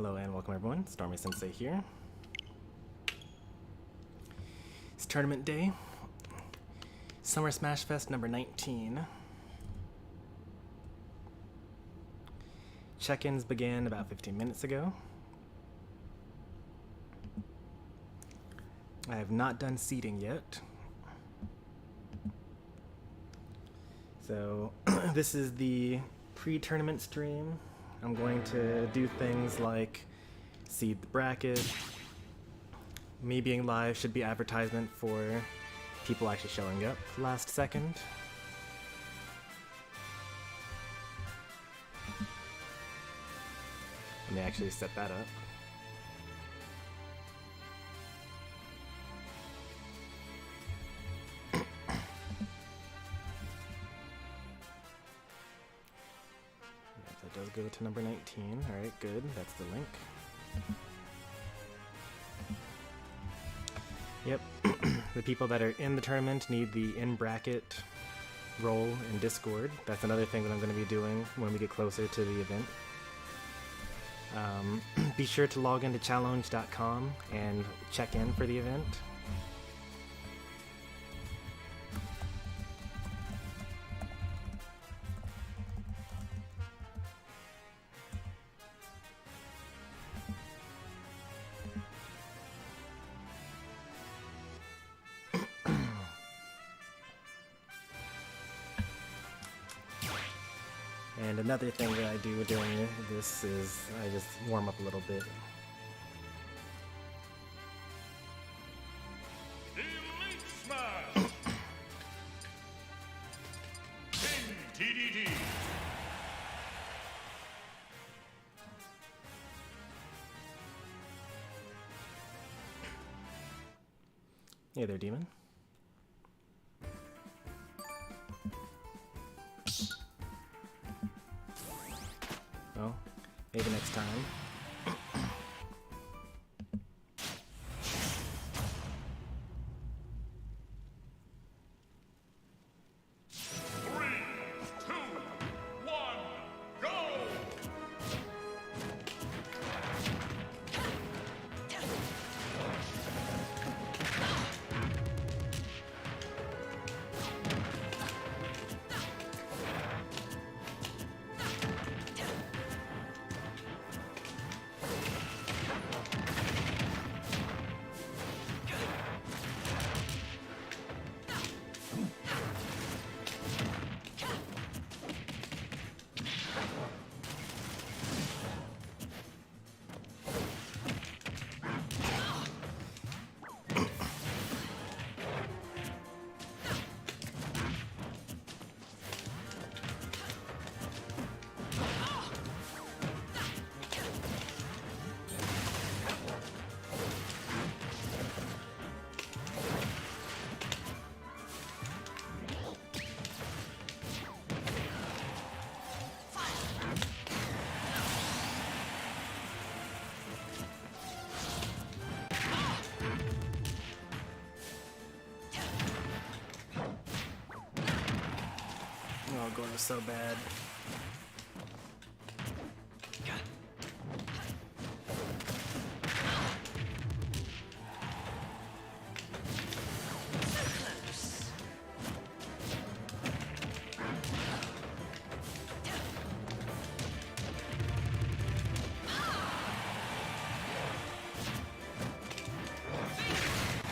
Hello and welcome everyone, Stormy Sensei here. It's tournament day, Summer Smashfest number 19. Check-ins began about 15 minutes ago. I have not done seating yet. So this is the pre-tournament stream. I'm going to do things like seed the bracket. Me being live should be advertisement for people actually showing up last second. Let me actually set that up. That does go to number 19. Alright, good. That's the link. Yep. The people that are in the tournament need the in-bracket role in Discord. That's another thing that I'm going to be doing when we get closer to the event. Be sure to log into challenge.com and check in for the event. And another thing that I do during this is I just warm up a little bit. Elite Smash! King TDD! Hey there, Demon. Well, maybe next time. Oh, Gore was so bad.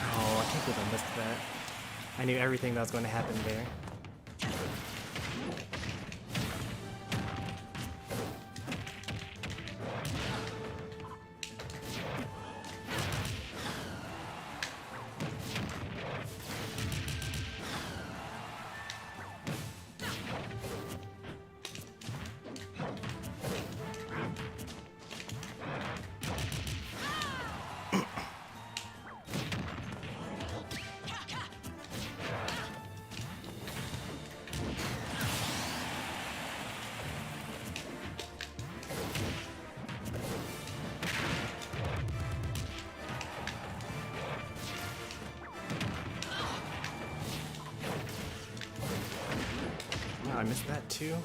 Oh, I can't believe I missed that. I knew everything that was going to happen there. I missed that too.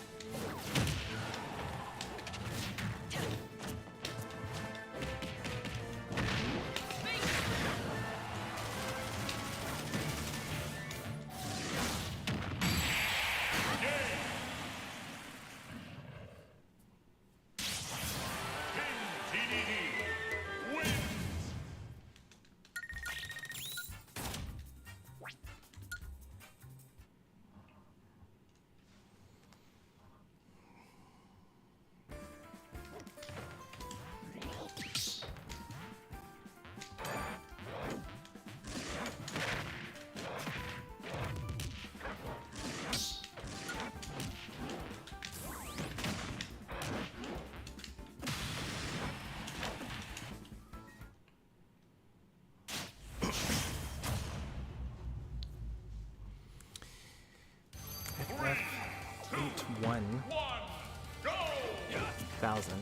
20,000.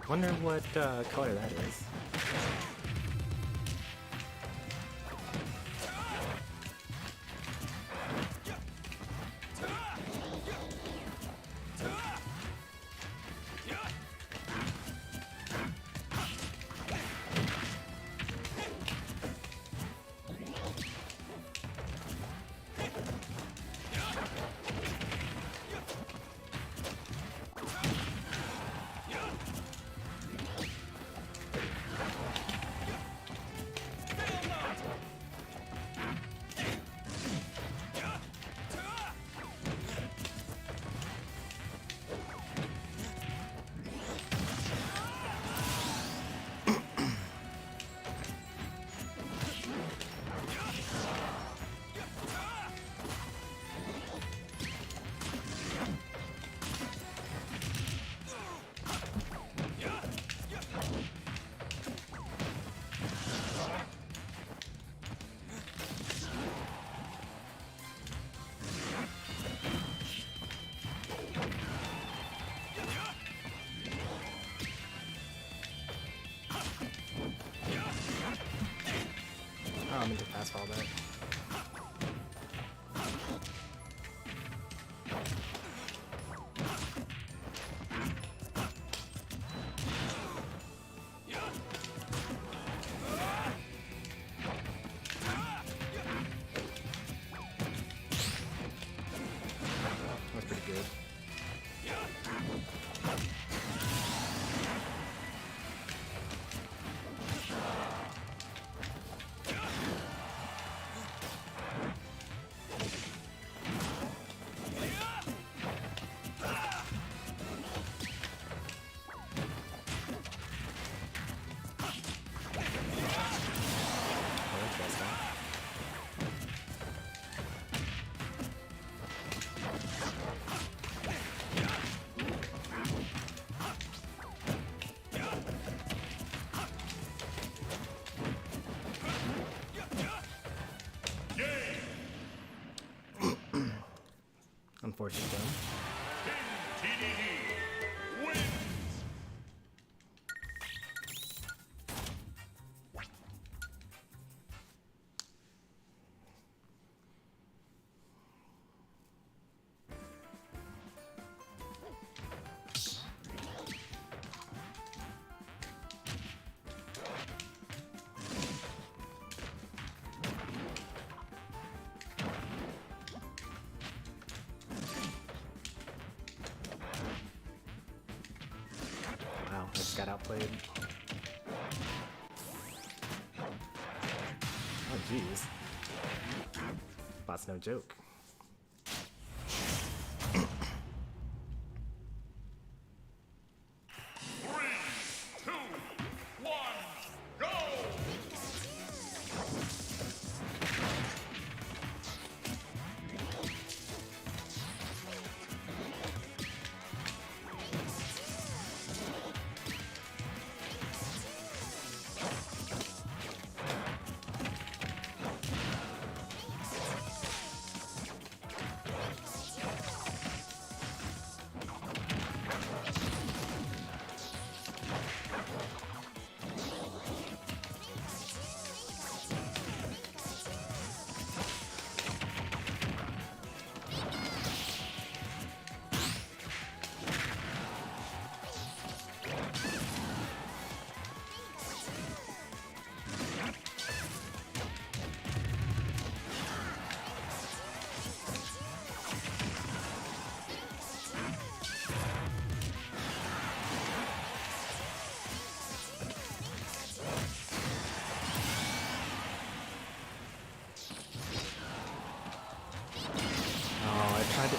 Wonder what color that is. Oh, I meant to fast fall that. That's pretty good. Unfortunate though. TDD wins. Wow, I just got outplayed. Oh jeez. Bot's no joke. 3, 2, 1, go!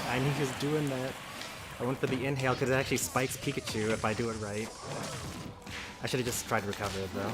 I knew he was doing that. I went for the inhale because it actually spikes Pikachu if I do it right. I should have just tried to recover it though.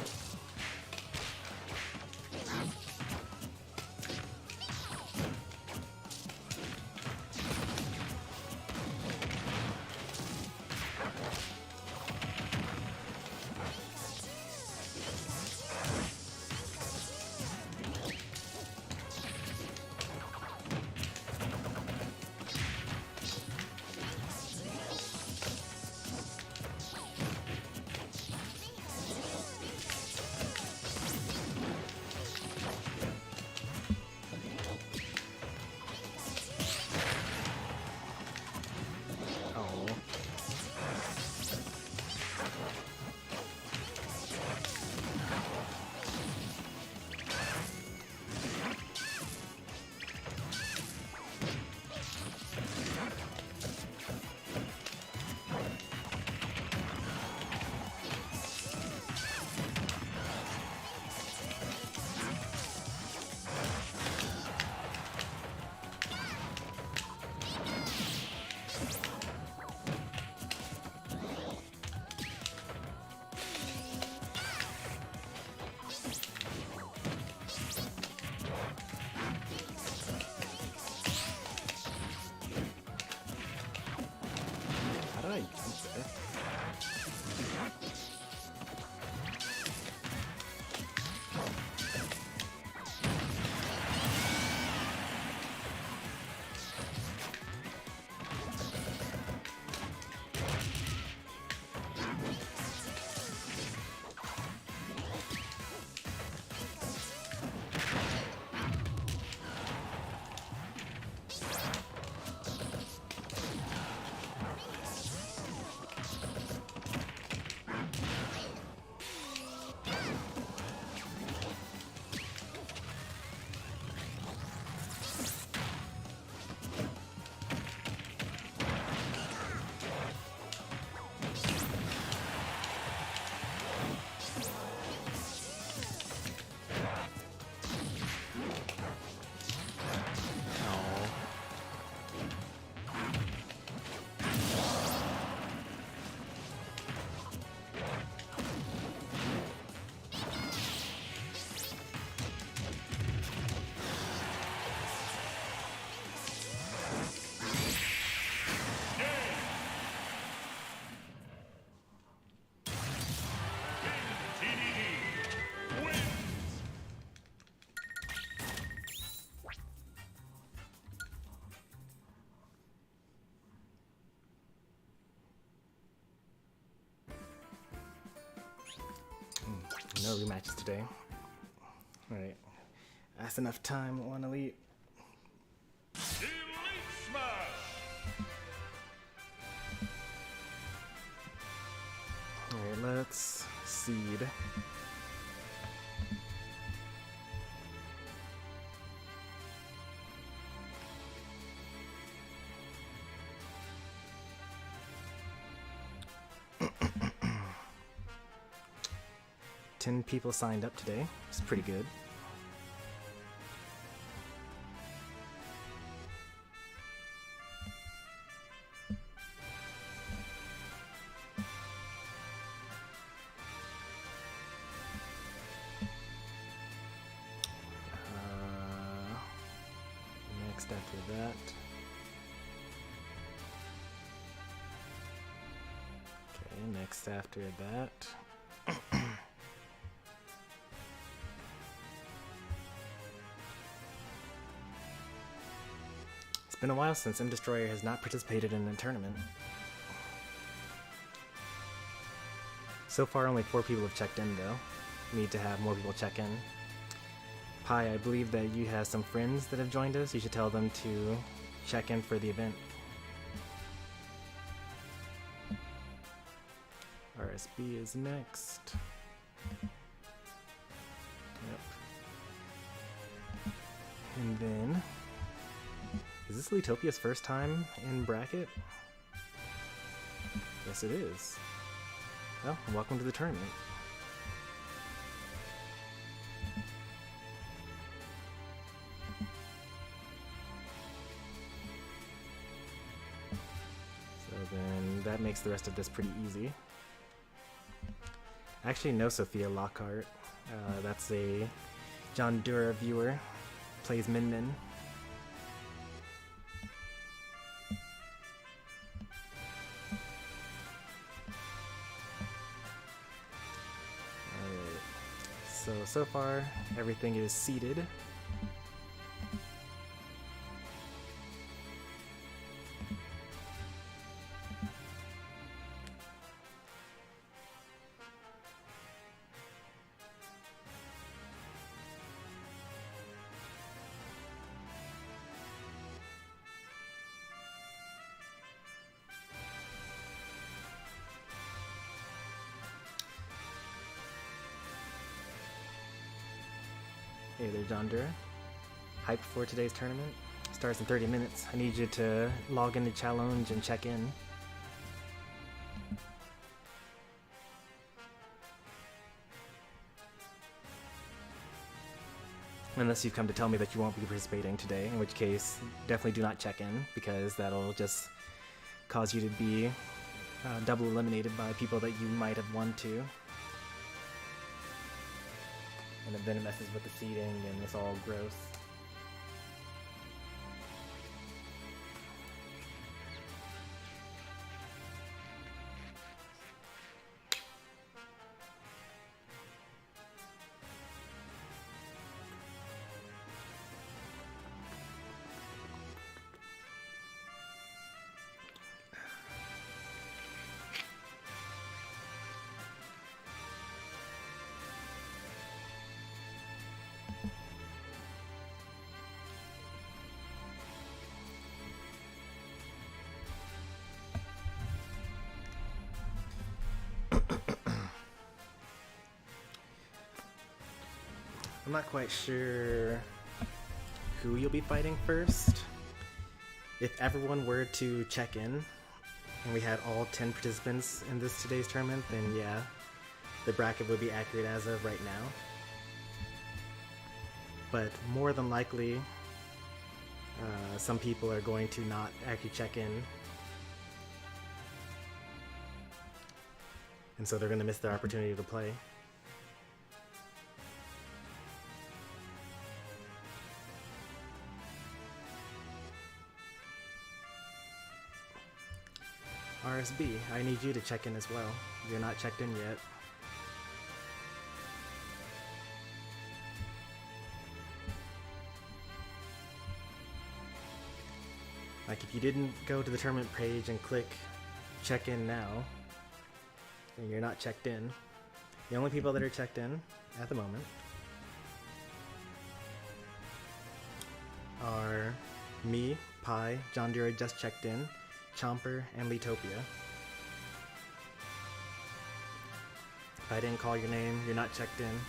No rematches today. Alright. That's enough time, one elite. Elite Smash! Alright, let's seed. Ten people signed up today. It's pretty good. Next after that. Okay, next after that. It's been a while since M Destroyer has not participated in a tournament. So far, only 4 people have checked in, though. Need to have more people check in. Pi, I believe that you have some friends that have joined us. You should tell them to check in for the event. RSB is next. Yep. And then... is this Leatopia's first time in bracket? Yes, it is. Well, welcome to the tournament. So then that makes the rest of this pretty easy. I actually know Sophia Lockhart. That's a John Dura viewer. Plays Min Min. So far, everything is seated. Hey there, John Dura. Hyped for today's tournament? Starts in 30 minutes. I need you to log into challenge and check in. Unless you've come to tell me that you won't be participating today, in which case, definitely do not check in, because that'll just cause you to be double eliminated by people that you might have won to. And then it messes with the seating, and it's all gross. I'm not quite sure who you'll be fighting first. If everyone were to check in, and we had all 10 participants in today's tournament, then yeah, the bracket would be accurate as of right now. But more than likely, some people are going to not actually check in. And so they're going to miss their opportunity to play. RSB, I need you to check in as well. You're not checked in yet. Like, if you didn't go to the tournament page and click check in now, then you're not checked in. The only people that are checked in at the moment are me, Pi, John Deere just checked in, Chomper, and Leatopia. If I didn't call your name, you're not checked in,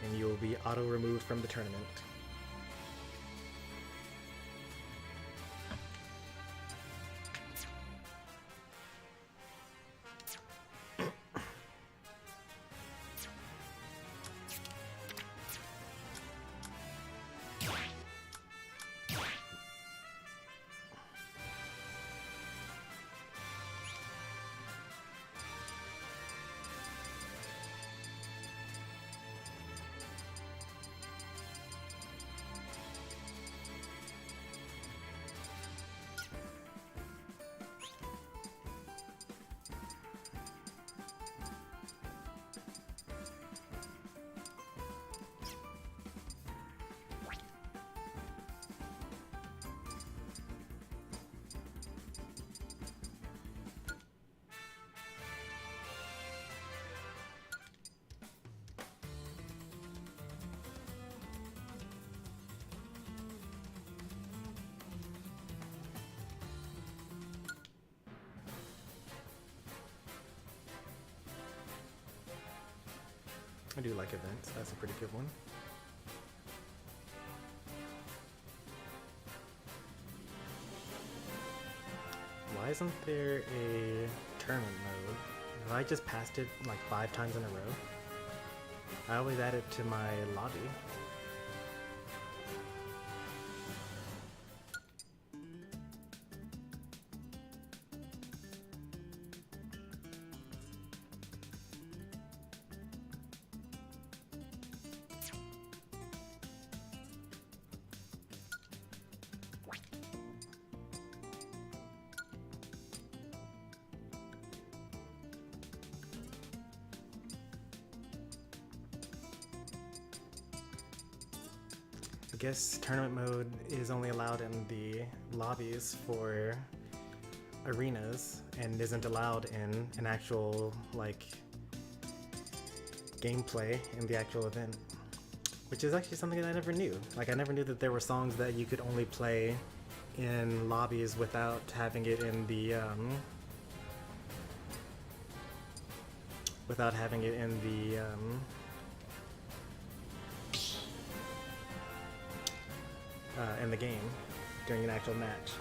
and you will be auto-removed from the tournament. I do like events, that's a pretty good one. Why isn't there a tournament mode? Have I just passed it like 5 times in a row? I always add it to my lobby. I guess tournament mode is only allowed in the lobbies for arenas and isn't allowed in an actual like gameplay in the actual event, which is actually something that I never knew. Like I never knew that there were songs that you could only play in lobbies without having it in the in the game during an actual match.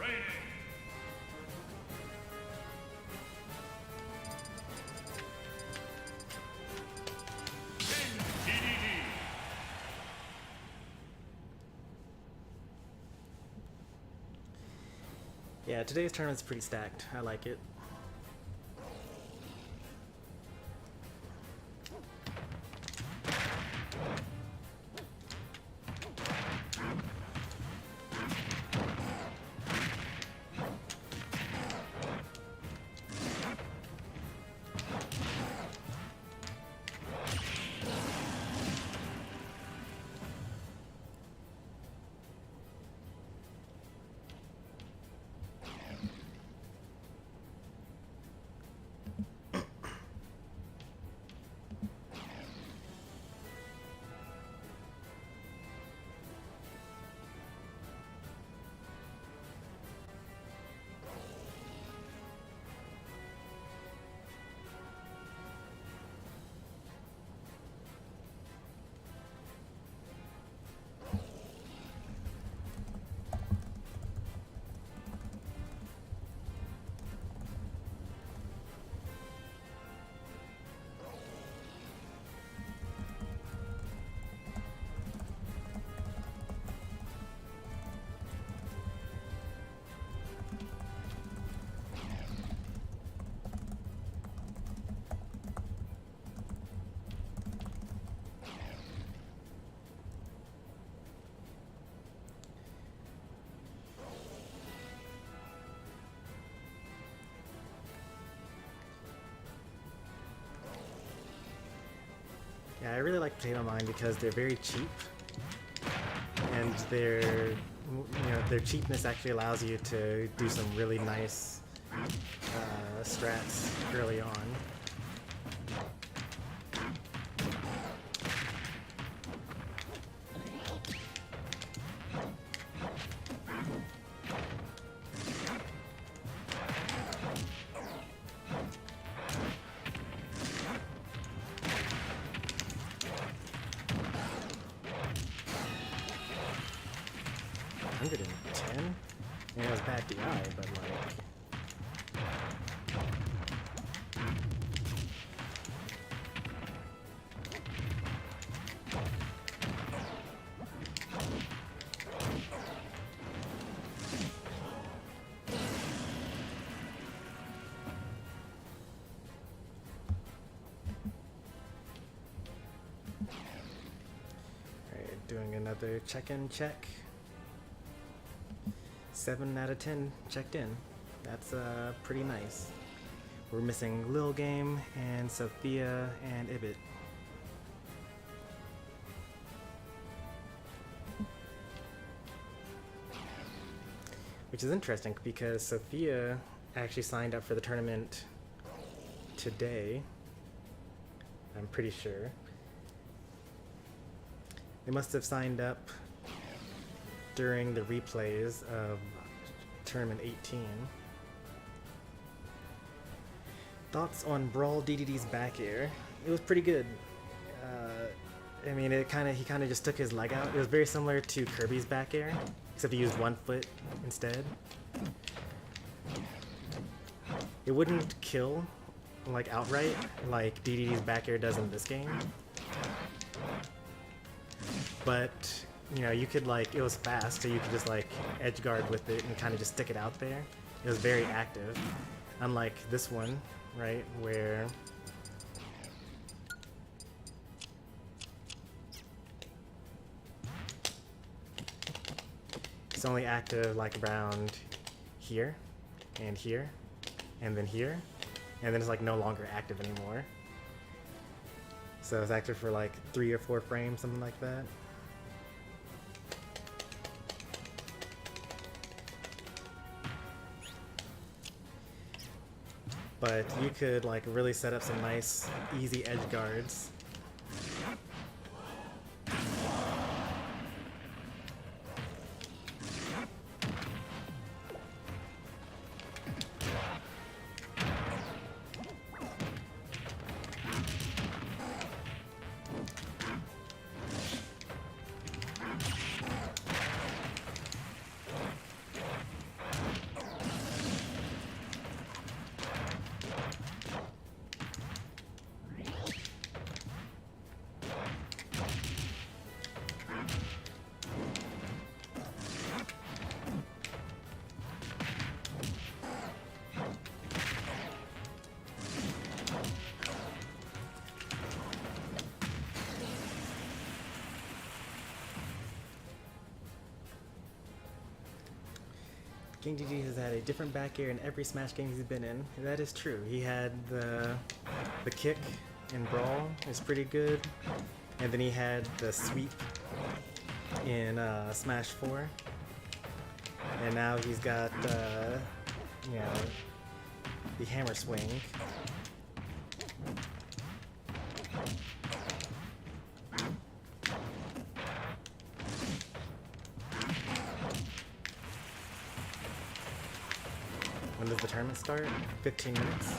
Yeah, today's tournament's pretty stacked. I like it. Yeah, I really like Potato Mine because they're very cheap, and their cheapness actually allows you to do some really nice strats early on. bad DI, but like... Alright, doing another check-in check. 7 out of 10 checked in. That's pretty nice. We're missing Lil Game and Sophia and Ibit. Which is interesting because Sophia actually signed up for the tournament today. I'm pretty sure. They must have signed up during the replays of Tournament 18. Thoughts on Brawl DDD's back air? It was pretty good. I mean, he kind of just took his leg out. It was very similar to Kirby's back air, except he used one foot instead. It wouldn't kill, like outright, like DDD's back air does in this game. But you know, you could like, it was fast, so you could just like edge guard with it and kind of just stick it out there. It was very active, unlike this one, right, where it's only active like around here, and here, and then here, and then it's like no longer active anymore. So it's active for like 3 or 4 frames, something like that. But you could like really set up some nice, easy edge guards. King GG has had a different back air in every Smash game he's been in. That is true. He had the kick in Brawl, is pretty good, and then he had the sweep in Smash 4, and now he's got you know, the hammer swing. When does the tournament start? 15 minutes.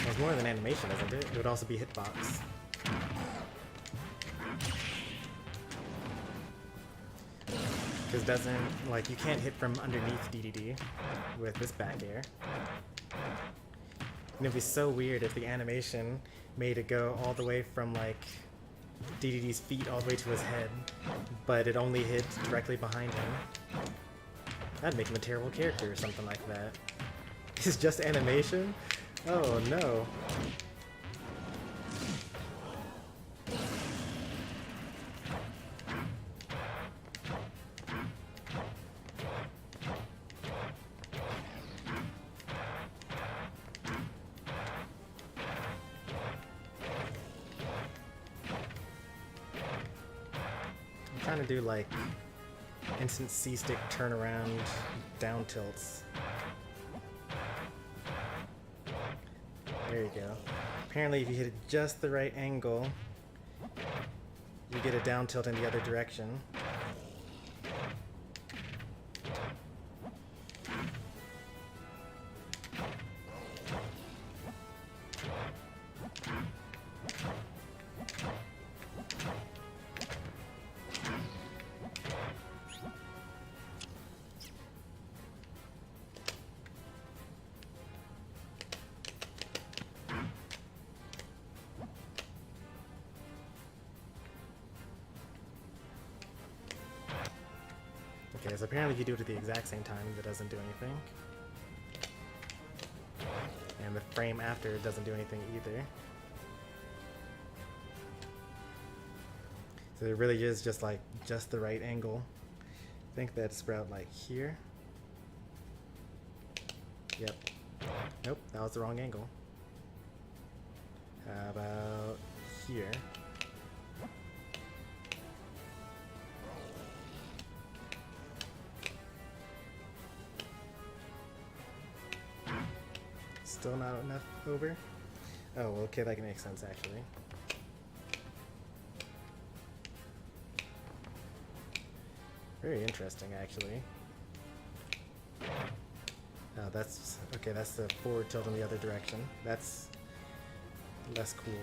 It's more than animation, isn't it? It would also be hitbox. Because doesn't, like, you can't hit from underneath DDD with this back air. And it'd be so weird if the animation made it go all the way from, like, DDD's feet all the way to his head, but it only hit directly behind him. That'd make him a terrible character or something like that. It's just animation? Oh no. I'm trying to do like instant C-stick turnaround down tilts. There you go. Apparently if you hit it just the right angle, you get a down tilt in the other direction. Okay, so apparently if you do it at the exact same time, it doesn't do anything. And the frame after it doesn't do anything either. So it really is just like just the right angle. I think that's about like here. Yep. Nope, that was the wrong angle. How about here? Still not enough over? Oh, well, okay, that can make sense actually. Very interesting, actually. Oh, that's okay. That's the forward tilt in the other direction. That's less cool.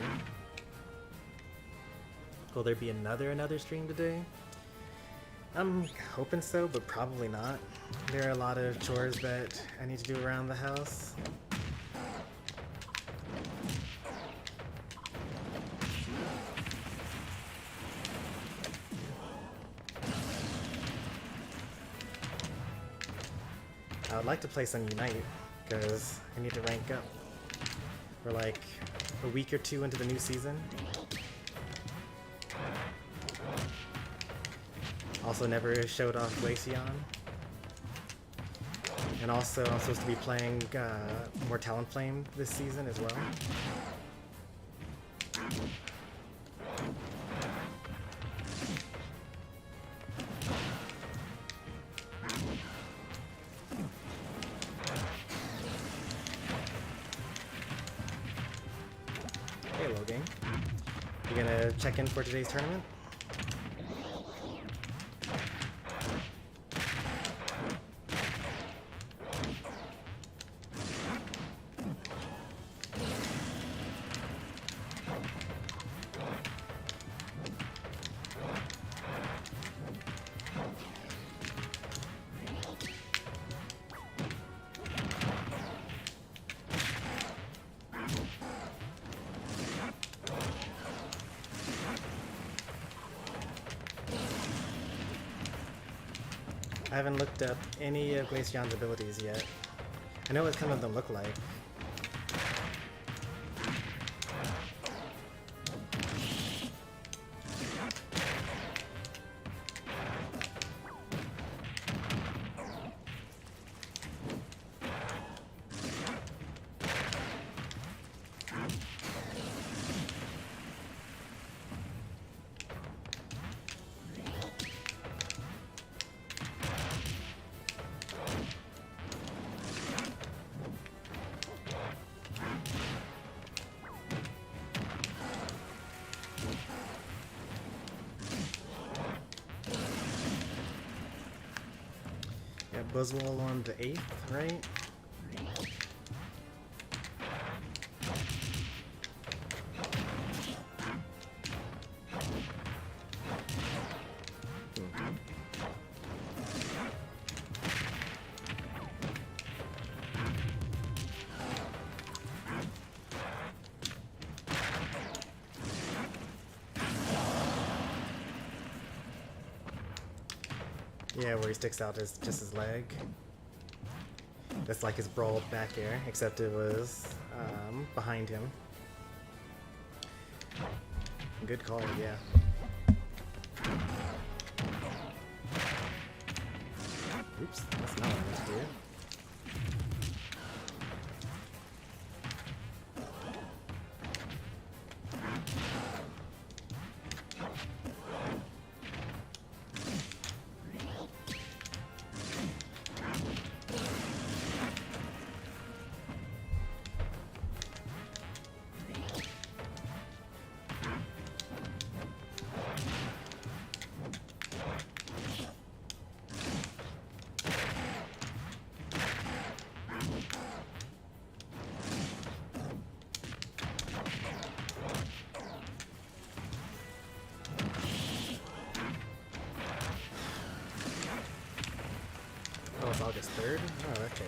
Will there be another stream today? I'm hoping so, but probably not. There are a lot of chores that I need to do around the house. I would like to play some Unite, because I need to rank up. We're like a week or two into the new season. Also never showed off Glaceon. And also I'm supposed to be playing more Talonflame this season as well. You gonna check in for today's tournament? I haven't looked up any of Glaceon's abilities yet. I know what some of them look like. Buzzwole on the 8th, right? Yeah, where he sticks out is just his leg. That's like his brawl back air, except it was behind him. Good call, yeah. Oops, that's not what I meant to do. it's August 3rd? Oh, okay.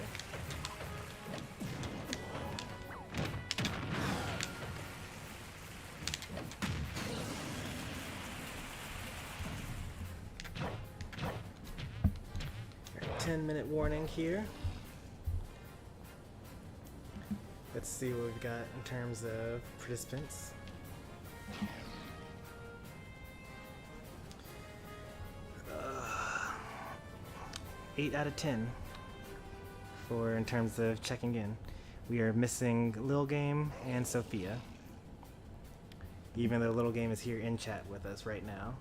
Alright, 10-minute warning here. Let's see what we've got in terms of participants. 8 out of 10 for in terms of checking in. We are missing Lil Game and Sophia, even though Lil Game is here in chat with us right now.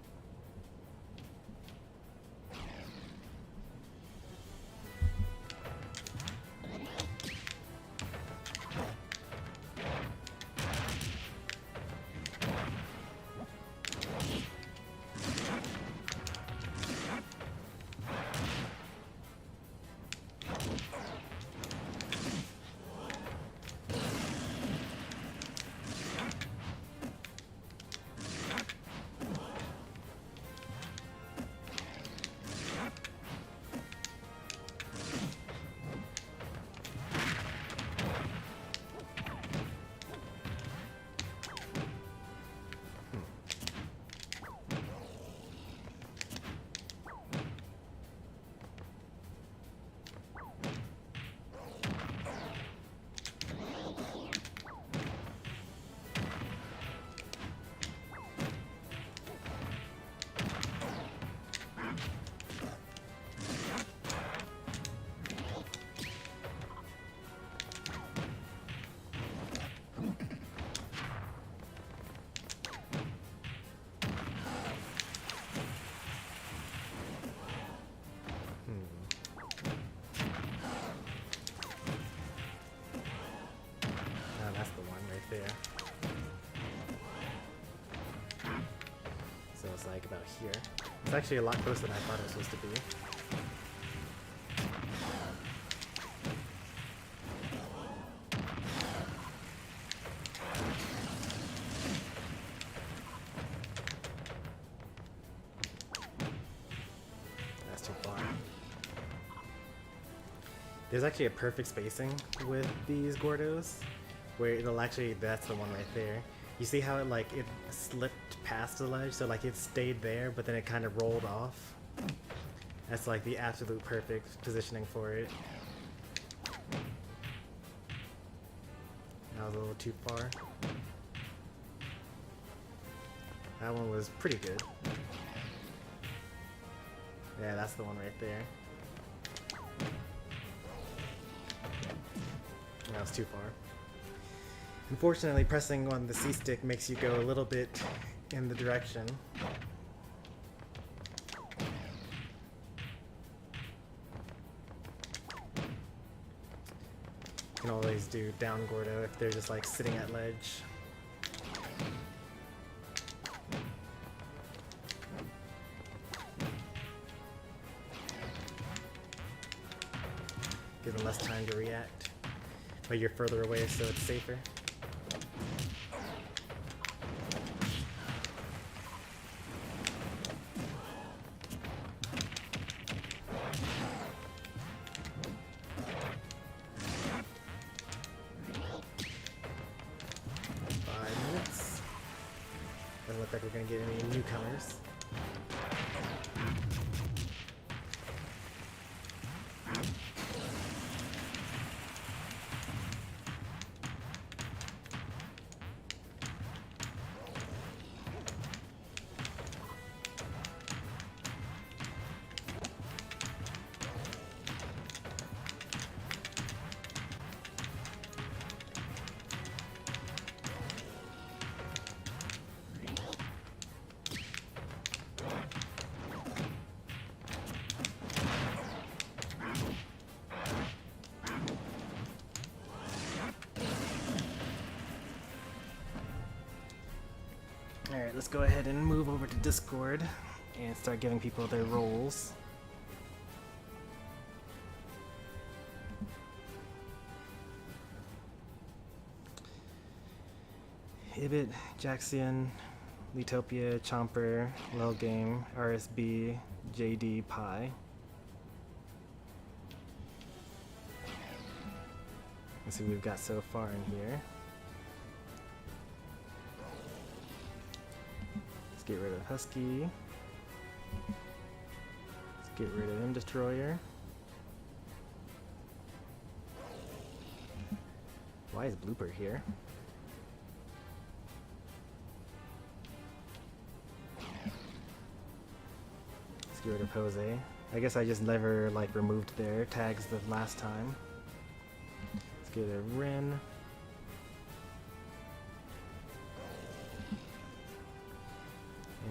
So it's like about here. It's actually a lot closer than I thought it was supposed to be. That's too far. There's actually a perfect spacing with these Gordos, where it'll actually, that's the one right there. You see how it it slipped past the ledge, so like it stayed there, but then it kind of rolled off. That's like the absolute perfect positioning for it. That was a little too far. That one was pretty good. Yeah, that's the one right there. That was too far. Unfortunately, pressing on the C-stick makes you go a little bit in the direction. You can always do down Gordo if they're just like sitting at ledge. Give them less time to react, but you're further away, so it's safer. Like we're gonna get any newcomers. Alright, let's go ahead and move over to Discord and start giving people their roles. Ibit, Jaxian, Leatopia, Chomper, Lil Game, RSB, JD, Pi. Let's see what we've got so far in here. Let's get rid of Husky. Let's get rid of M-Destroyer. Why is Blooper here? Let's get rid of Jose. I guess I just never like removed their tags the last time. Let's get a Rin.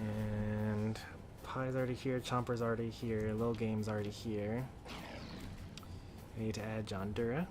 And Pie's already here, Chomper's already here, Lil Game's already here. I need to add John Dura.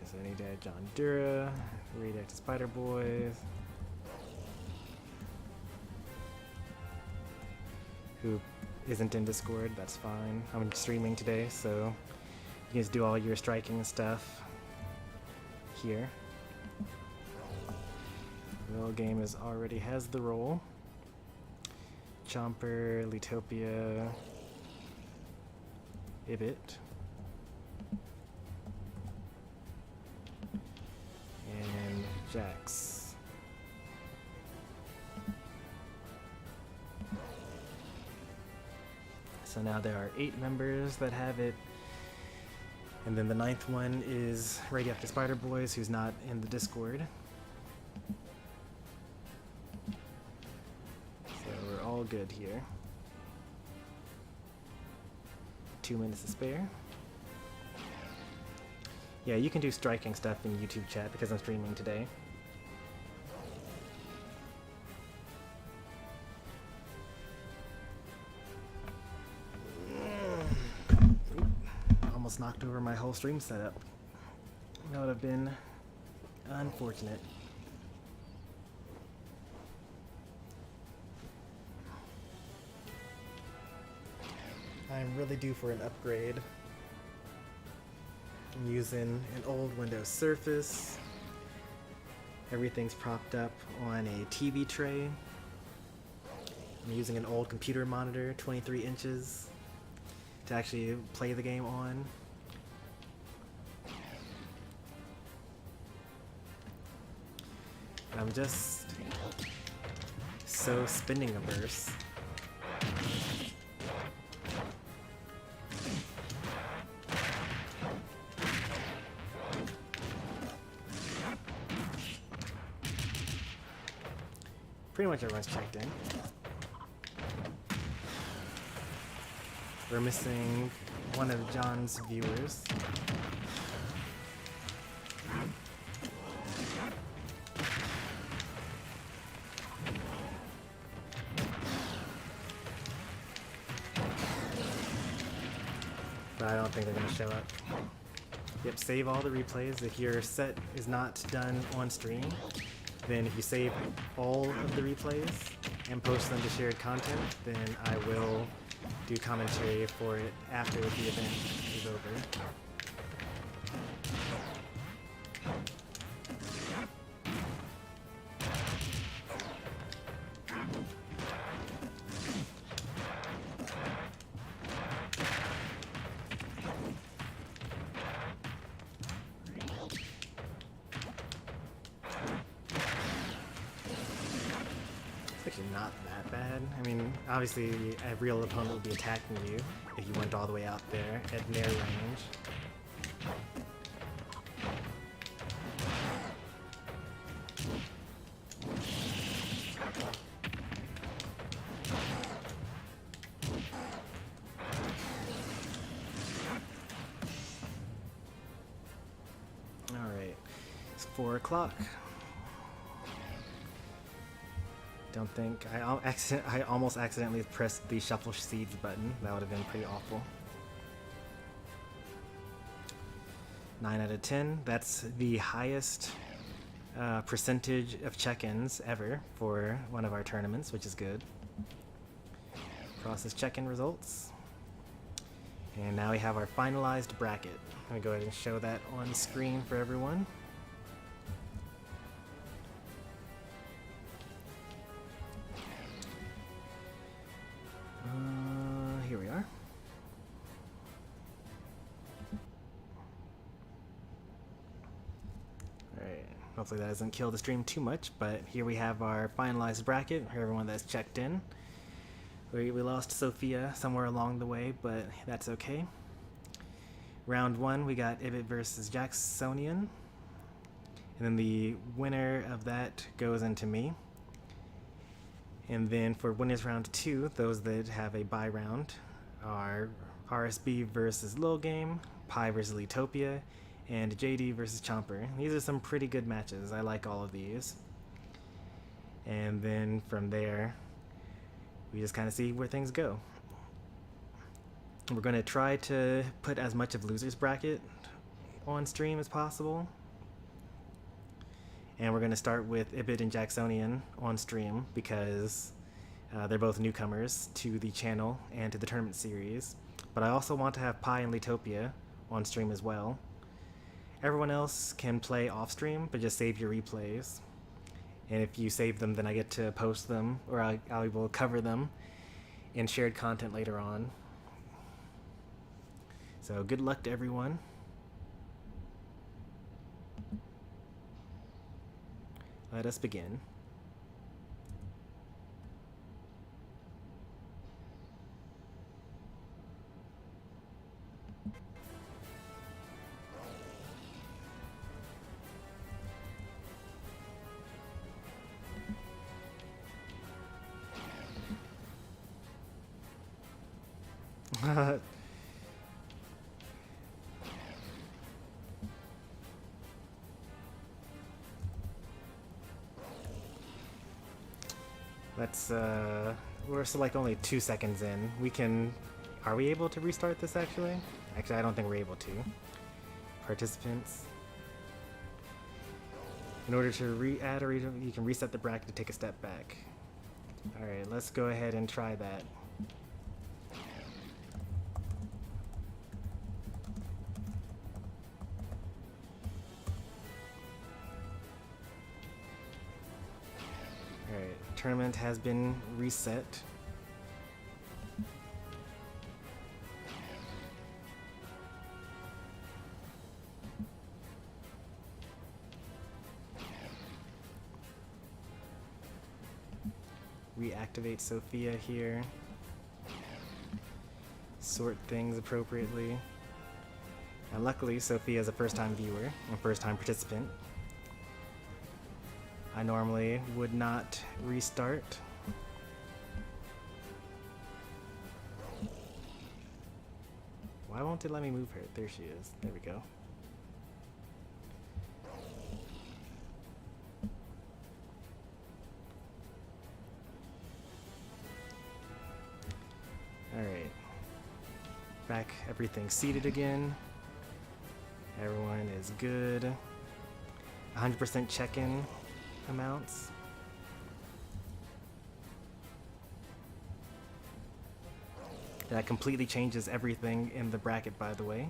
So I need to add John Dura, Radioactive Spider Boys, who isn't in Discord, that's fine. I'm streaming today, so you guys do all your striking stuff here. Real Game already has the role. Chomper, Leatopia, Ibit. And Jax. So now there are 8 members that have it. And then the 9th one is Radioactive Spider Boys, who's not in the Discord. So we're all good here. 2 minutes to spare. Yeah, you can do striking stuff in YouTube chat because I'm streaming today. Almost knocked over my whole stream setup. That would have been unfortunate. I'm really due for an upgrade. I'm using an old Windows Surface. Everything's propped up on a TV tray. I'm using an old computer monitor, 23 inches, to actually play the game on. I'm just so spending averse. Pretty much everyone's checked in. We're missing one of John's viewers. But I don't think they're going to show up. Yep, save all the replays. If your set is not done on stream, then if you save all of the replays and post them to shared content, then I will do commentary for it after the event is over. Not that bad. I mean, obviously a real opponent would be attacking you if you went all the way out there at near range. Alright, it's 4 o'clock. Don't think I almost accidentally pressed the shuffle seeds button. That would have been pretty awful. 9 out of 10. That's the highest percentage of check-ins ever for one of our tournaments, which is good. Process check-in results. And now we have our finalized bracket. I'm going to go ahead and show that on screen for everyone. Here we are. Alright, hopefully that doesn't kill the stream too much, but here we have our finalized bracket for everyone that's checked in. We lost Sophia somewhere along the way, but that's okay. Round 1, we got Ibit versus Jacksonian. And then the winner of that goes into me. And then for winners round 2, those that have a bye round are RSB versus Lil Game, Pi versus Leatopia, and JD versus Chomper. These are some pretty good matches. I like all of these. And then from there, we just kind of see where things go. We're going to try to put as much of Loser's Bracket on stream as possible. And we're going to start with Ibit and Jacksonian on stream because they're both newcomers to the channel and to the tournament series. But I also want to have Pi and Leatopia on stream as well. Everyone else can play off stream, but just save your replays. And if you save them, then I get to post them, or I will cover them in shared content later on. So good luck to everyone. Let us begin. We're still like only 2 seconds in. Are we able to restart this actually? Actually, I don't think we're able to. Participants. In order to re-add or you can reset the bracket to take a step back. Alright, let's go ahead and try that. Alright, tournament has been reset. Reactivate Sophia here. Sort things appropriately. And luckily, Sophia is a first-time viewer and first-time participant. I normally would not restart. Why won't it let me move her? There she is. There we go. Alright. Back, everything's seated again. Everyone is good. 100% check-in amounts. That completely changes everything in the bracket, by the way.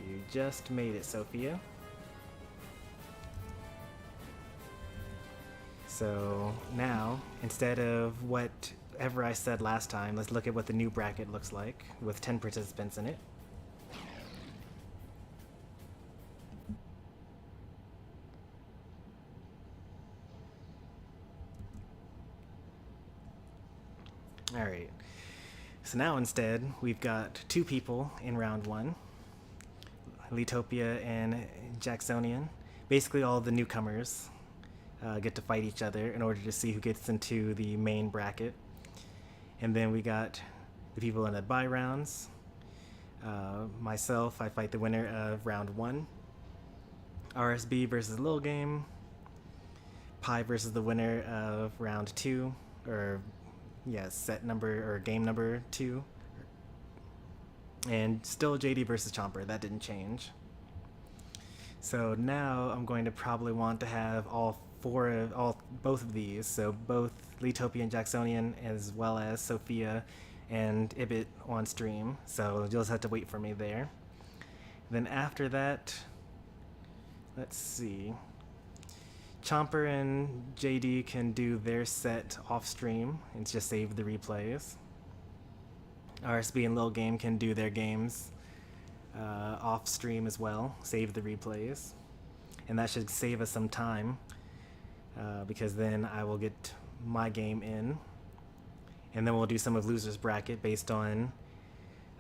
You just made it, Sophia. So now, instead of whatever I said last time, let's look at what the new bracket looks like with 10 participants in it. Alright, so now instead we've got 2 people in round 1, Leatopia and Jacksonian. Basically all the newcomers get to fight each other in order to see who gets into the main bracket. And then we got the people in the bye rounds. Myself, I fight the winner of round 1. RSB versus Lil Game. Pi versus the winner of round 2, or set number or game number 2. And still JD versus Chomper, that didn't change. So now I'm going to probably want to have both of these, so both Leatopia and Jacksonian as well as Sophia and Ibit on stream. So you'll just have to wait for me there. Then after that, let's see. Chomper and JD can do their set off stream and just save the replays. RSB and Lil Game can do their games off stream as well, save the replays. And that should save us some time because then I will get my game in. And then we'll do some of Loser's Bracket based on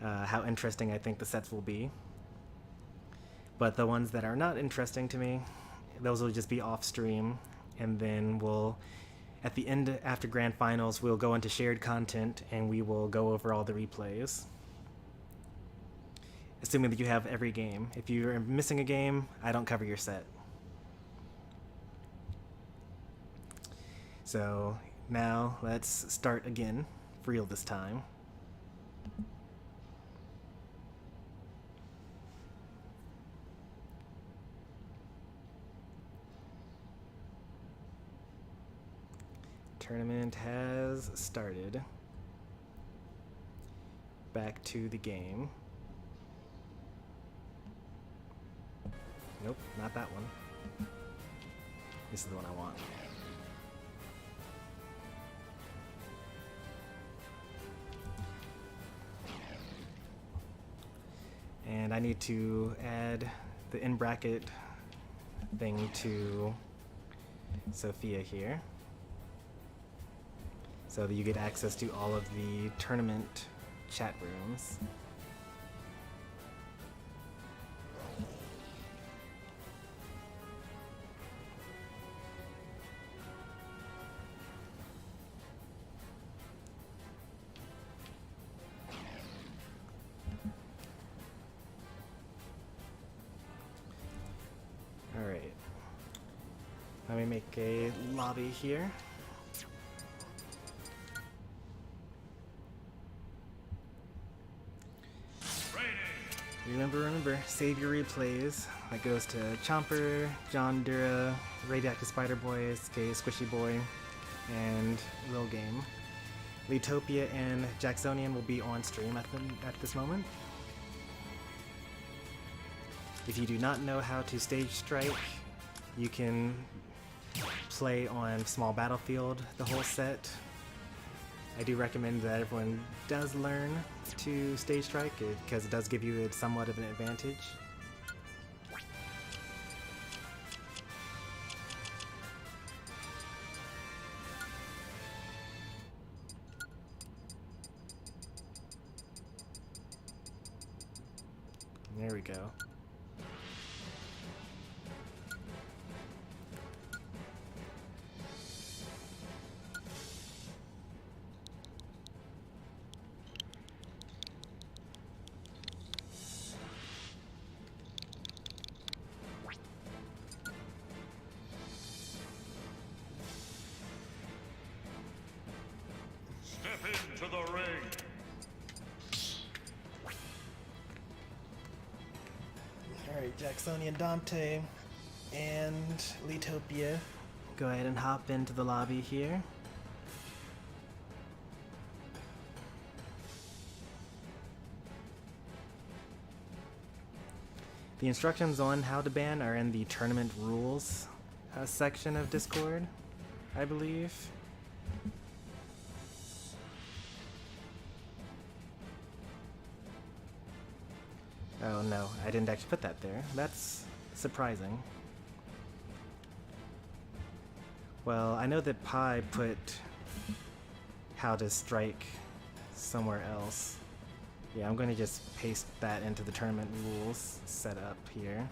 how interesting I think the sets will be. But the ones that are not interesting to me, those will just be off stream, and then we'll, at the end, after Grand Finals, we'll go into shared content and we will go over all the replays. Assuming that you have every game. If you're missing a game, I don't cover your set. So now let's start again, for real this time. Tournament has started. Back to the game. Nope, not that one. This is the one I want. And I need to add the in bracket thing to Sophia here, so that you get access to all of the tournament chat rooms. Alright. Let me make a lobby here. Remember, save your replays. That goes to Chomper, John Dura, Radioactive Spider Boy, SK Squishy Boy, and Lil Game. Leatopia and Jacksonian will be on stream at this moment. If you do not know how to stage strike, you can play on Small Battlefield the whole set. I do recommend that everyone does learn to stage strike because it does give you somewhat of an advantage. There we go. Step into the ring. Alright, Jacksonian Dante and Leatopia. Go ahead and hop into the lobby here. The instructions on how to ban are in the tournament rules section of Discord, I believe. Oh no, I didn't actually put that there. That's surprising. Well, I know that Pi put how to strike somewhere else. Yeah, I'm going to just paste that into the tournament rules setup here.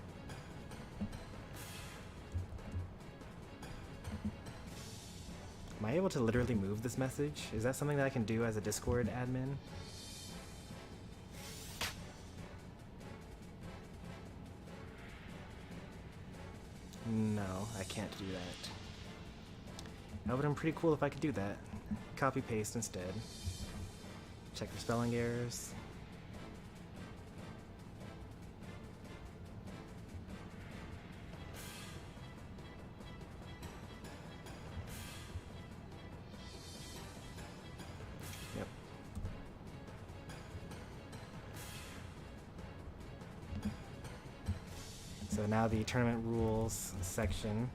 Am I able to literally move this message? Is that something that I can do as a Discord admin? No, I can't do that. That would have been pretty cool if I could do that. copy paste instead. Check for spelling errors. Yep. So now the tournament rules section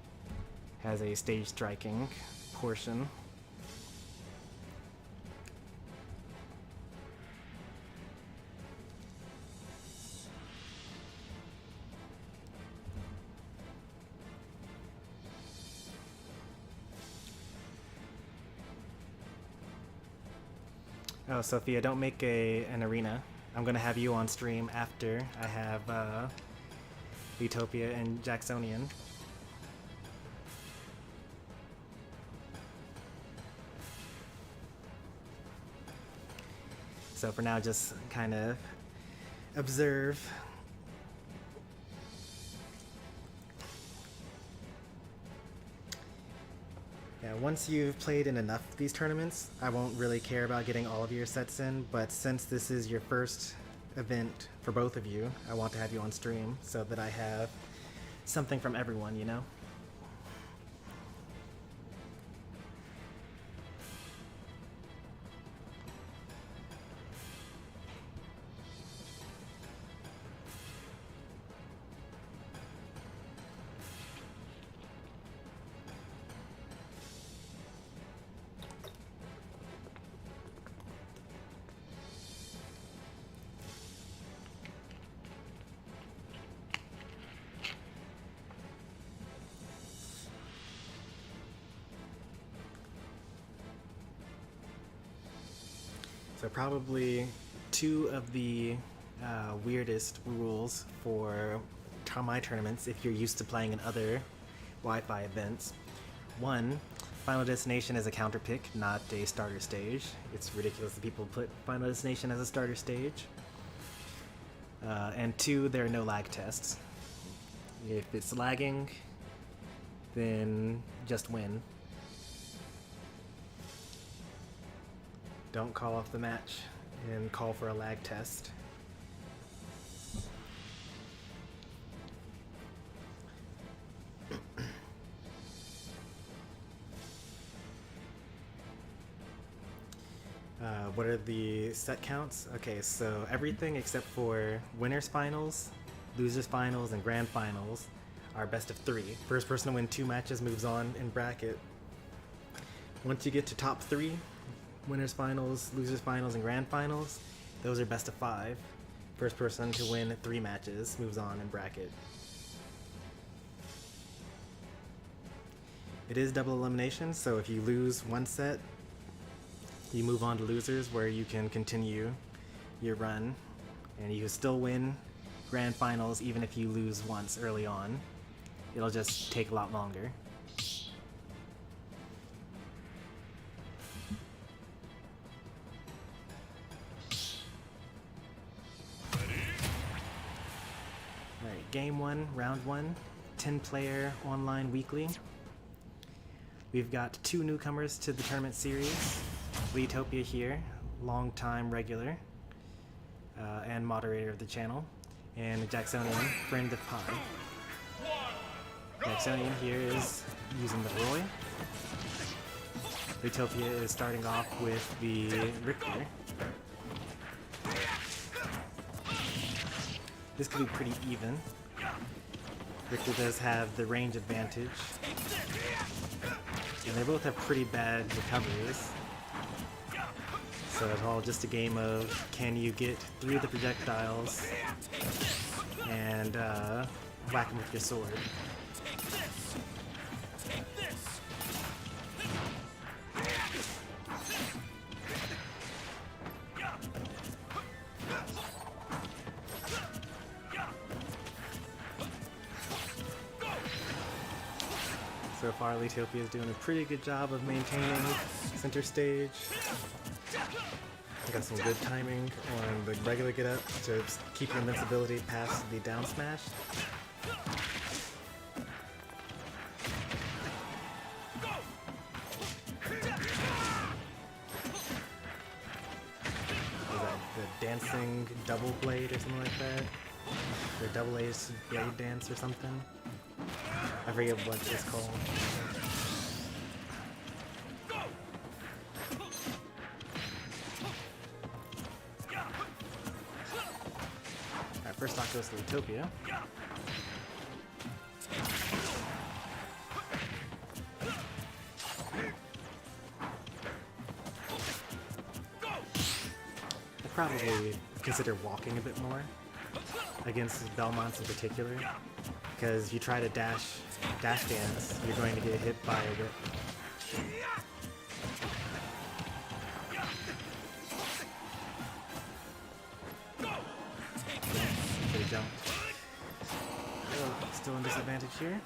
has a stage striking portion. Oh, Sophia, don't make an arena. I'm gonna have you on stream after I have Leatopia and Jacksonian. So for now, just kind of observe. Yeah, once you've played in enough of these tournaments, I won't really care about getting all of your sets in, but since this is your first event for both of you, I want to have you on stream so that I have something from everyone, you know? So probably two of the weirdest rules for my tournaments if you're used to playing in other Wi-Fi events. One, Final Destination is a counter pick, not a starter stage. It's ridiculous that people put Final Destination as a starter stage. And two, there are no lag tests. If it's lagging, then just win. Don't call off the match and call for a lag test. What are the set counts? Okay, so everything except for winners finals, losers finals, and grand finals are best of 3. First person to win 2 matches moves on in bracket. Once you get to top 3, winners finals, losers finals, and grand finals, those are best of 5. First person to win 3 matches moves on in bracket. It is double elimination, so if you lose one set, you move on to losers, where you can continue your run, and you can still win grand finals even if you lose once early on. It'll just take a lot longer. Alright, game 1, round 1, 10-player online weekly. We've got 2 newcomers to the tournament series. Leatopia here, long-time regular and moderator of the channel, and Jacksonian, friend of Pi. Jacksonian here is using the Roy. Leatopia is starting off with the Richter. This could be pretty even. Richter does have the range advantage, and they both have pretty bad recoveries. So it's all just a game of, can you get through the projectiles and whack them with your sword. So far, Leatopia is doing a pretty good job of maintaining center stage. Got some good timing on the regular get up to keep your invincibility past the down smash. double blade or something like that. Or double ace blade dance or something. I forget what it's called. Alright, first stock goes to Leatopia. I'd probably consider walking a bit more against Belmonts in particular, because if you try to dash dance, you're going to get hit by a whip. They jumped. Oh, still in disadvantage here.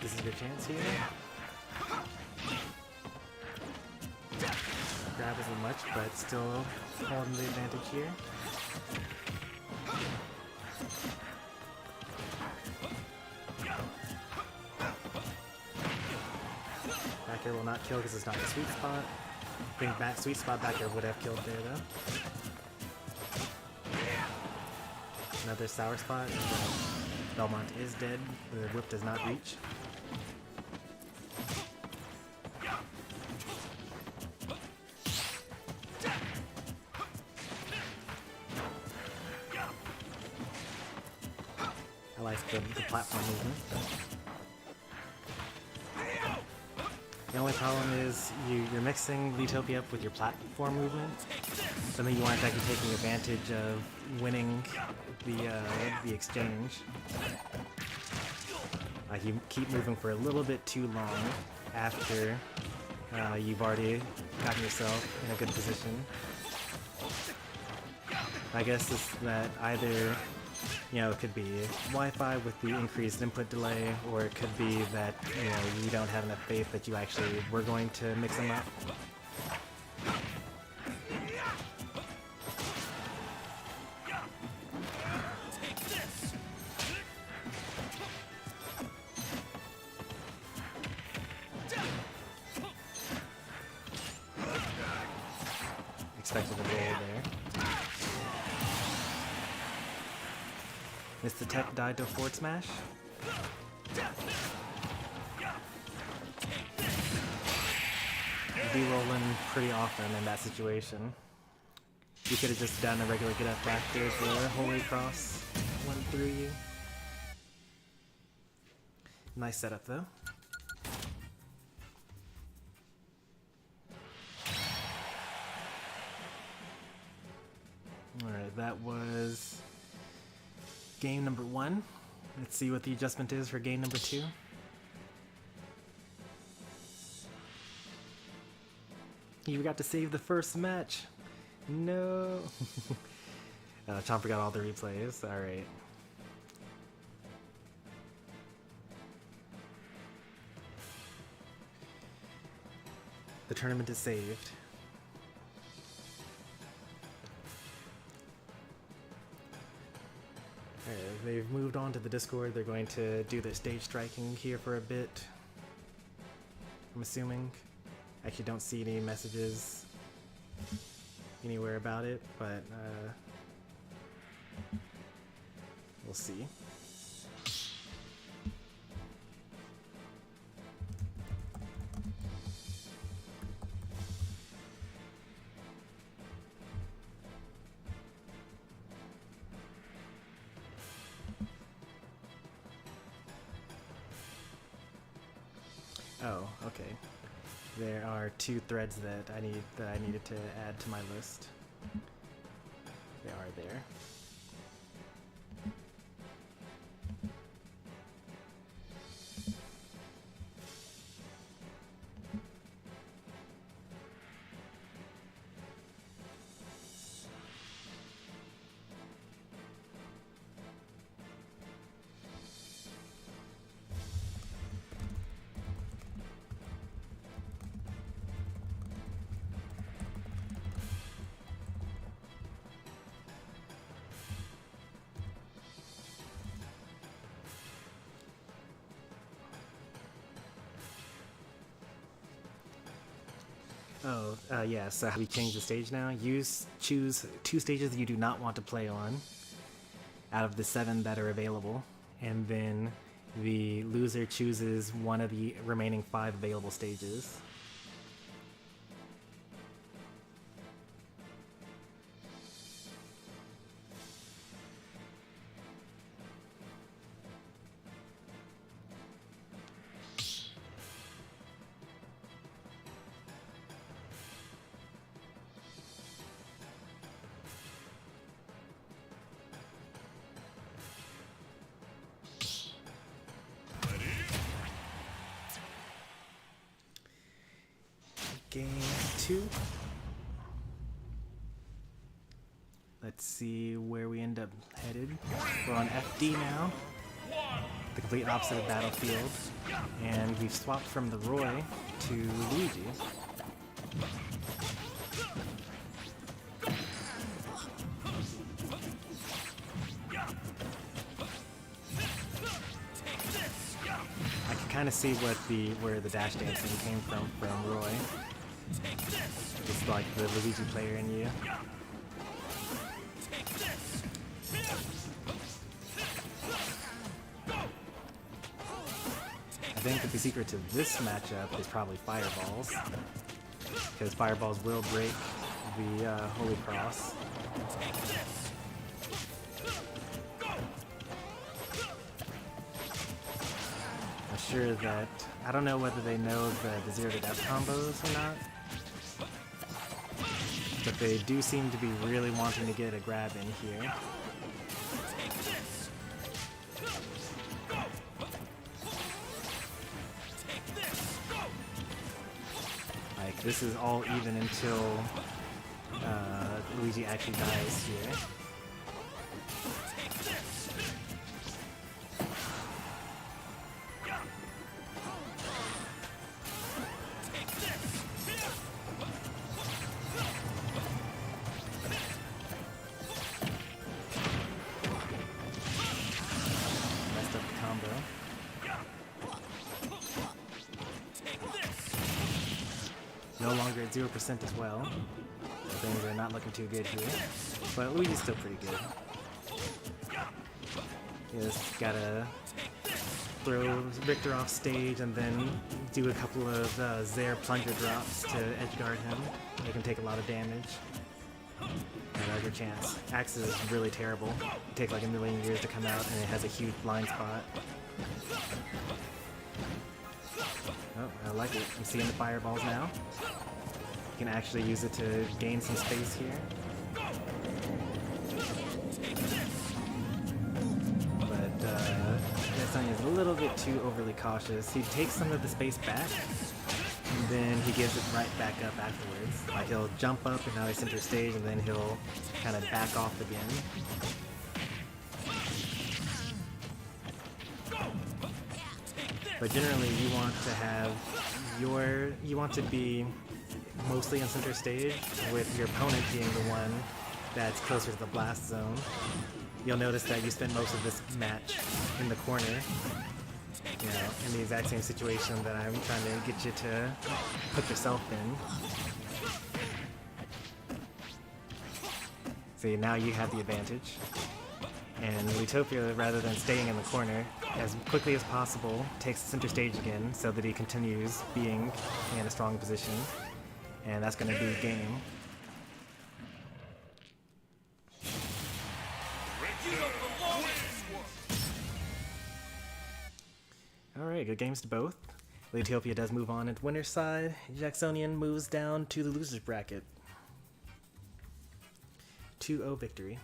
This is your chance here. Grab isn't much, but still holding the advantage here. Back air will not kill because it's not the sweet spot. I think sweet spot back air would have killed there though. Another sour spot. Belmont is dead. The whip does not reach. I like the platform movement. The only problem is you're mixing Leatopia up with your platform movement. Something you aren't actually taking advantage of winning the exchange. Like you keep moving for a little bit too long after you've already gotten yourself in a good position. I guess it's that either, you know, it could be Wi-Fi with the increased input delay, or it could be that, you know, you don't have enough faith that you actually were going to mix them up. Expected a roll there. Mr. Tech died to a forward smash. Be rolling pretty often in that situation. You could have just done a regular get up after the Holy Cross went through you. Nice setup though. Alright, that was game number 1. Let's see what the adjustment is for game number 2. You got to save the first match. No. Chomper got all the replays. Alright. The tournament is saved. They've moved on to the Discord. They're going to do their stage striking here for a bit, I'm assuming. I actually don't see any messages anywhere about it, but we'll see. Oh, okay. There are 2 threads that I needed to add to my list. They are there. Yeah, so we change the stage now. Choose 2 stages you do not want to play on out of the 7 that are available, and then the loser chooses one of the remaining 5 available stages. Game 2. Let's see where we end up headed. We're on FD now, the complete opposite of Battlefield, and we've swapped from the Roy to Luigi. I can kind of see where the dash dancing came from Roy. Just like the Luigi player in you. I think that the secret to this matchup is probably fireballs, because fireballs will break the Holy Cross. I'm sure that, I don't know whether they know the 0 to death combos or not, but they do seem to be really wanting to get a grab in here. Like, this is all even until Luigi actually dies here. No longer at 0% as well. So things are not looking too good here. But Luigi's still pretty good. You just gotta throw Victor off stage and then do a couple of Zaire plunger drops to edgeguard him. Make him take a lot of damage. And that's your chance. Axe is really terrible. It takes like a million years to come out, and it has a huge blind spot. Oh, I like it. I'm seeing the fireballs now. You can actually use it to gain some space here. But Sonny is a little bit too overly cautious. He takes some of the space back, and then he gives it right back up afterwards. Like, he'll jump up and now he's center stage, and then he'll kind of back off again. But generally, you want to have you want to be mostly on center stage, with your opponent being the one that's closer to the blast zone. You'll notice that you spend most of this match in the corner, you know, in the exact same situation that I'm trying to get you to put yourself in. See, now you have the advantage. And Leatopia, rather than staying in the corner, as quickly as possible, takes the center stage again so that he continues being in a strong position. And that's going to be game. Alright, good games to both. Leatopia does move on into winner's side. Jacksonian moves down to the loser's bracket. 2-0 victory.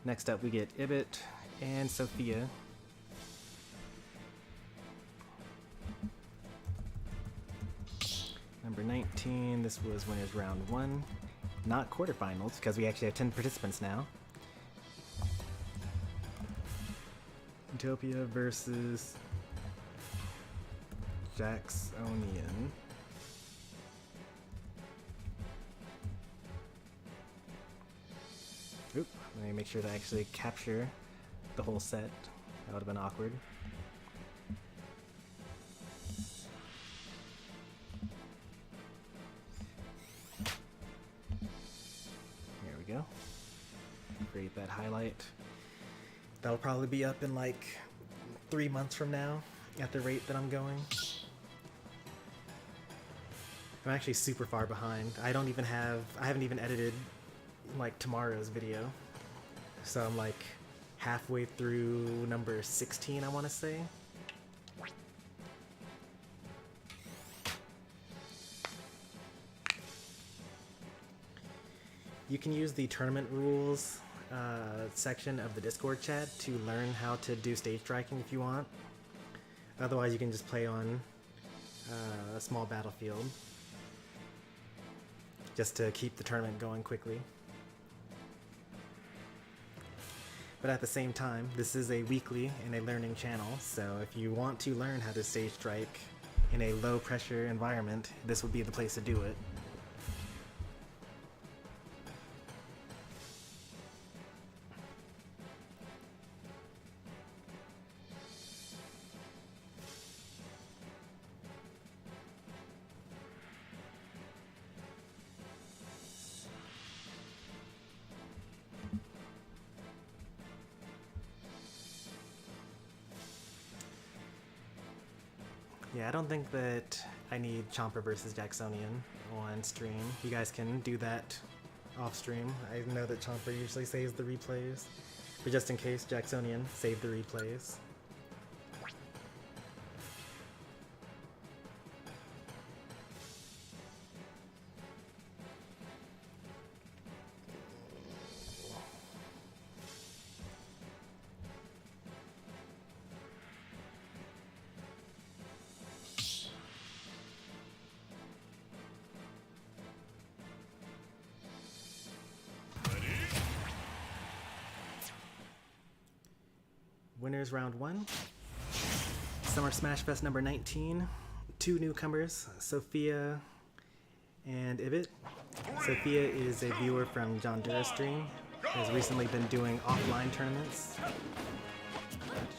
Next up, we get Ibit and Sophia. Number 19, this was winners round 1. Not quarterfinals, because we actually have 10 participants now. Utopia versus Jacksonian. Oop, let me make sure to actually capture the whole set. That would have been awkward. There we go. Create that highlight. That'll probably be up in like 3 months from now at the rate that I'm going. I'm actually super far behind. I haven't even edited like tomorrow's video. So I'm like halfway through number 16, I want to say. You can use the tournament rules section of the Discord chat to learn how to do stage striking if you want. Otherwise, you can just play on a small battlefield just to keep the tournament going quickly. But at the same time, this is a weekly and a learning channel, so if you want to learn how to stage strike in a low pressure environment, this would be the place to do it. Yeah, I don't think that I need Chomper versus Jacksonian on stream. You guys can do that off stream. I know that Chomper usually saves the replays, but just in case, Jacksonian, save the replays. Winners round 1. Summer Smashfest number 19. 2 newcomers, Sophia and Ibit. Sophia is a viewer from John Dura's stream. Has recently been doing offline tournaments,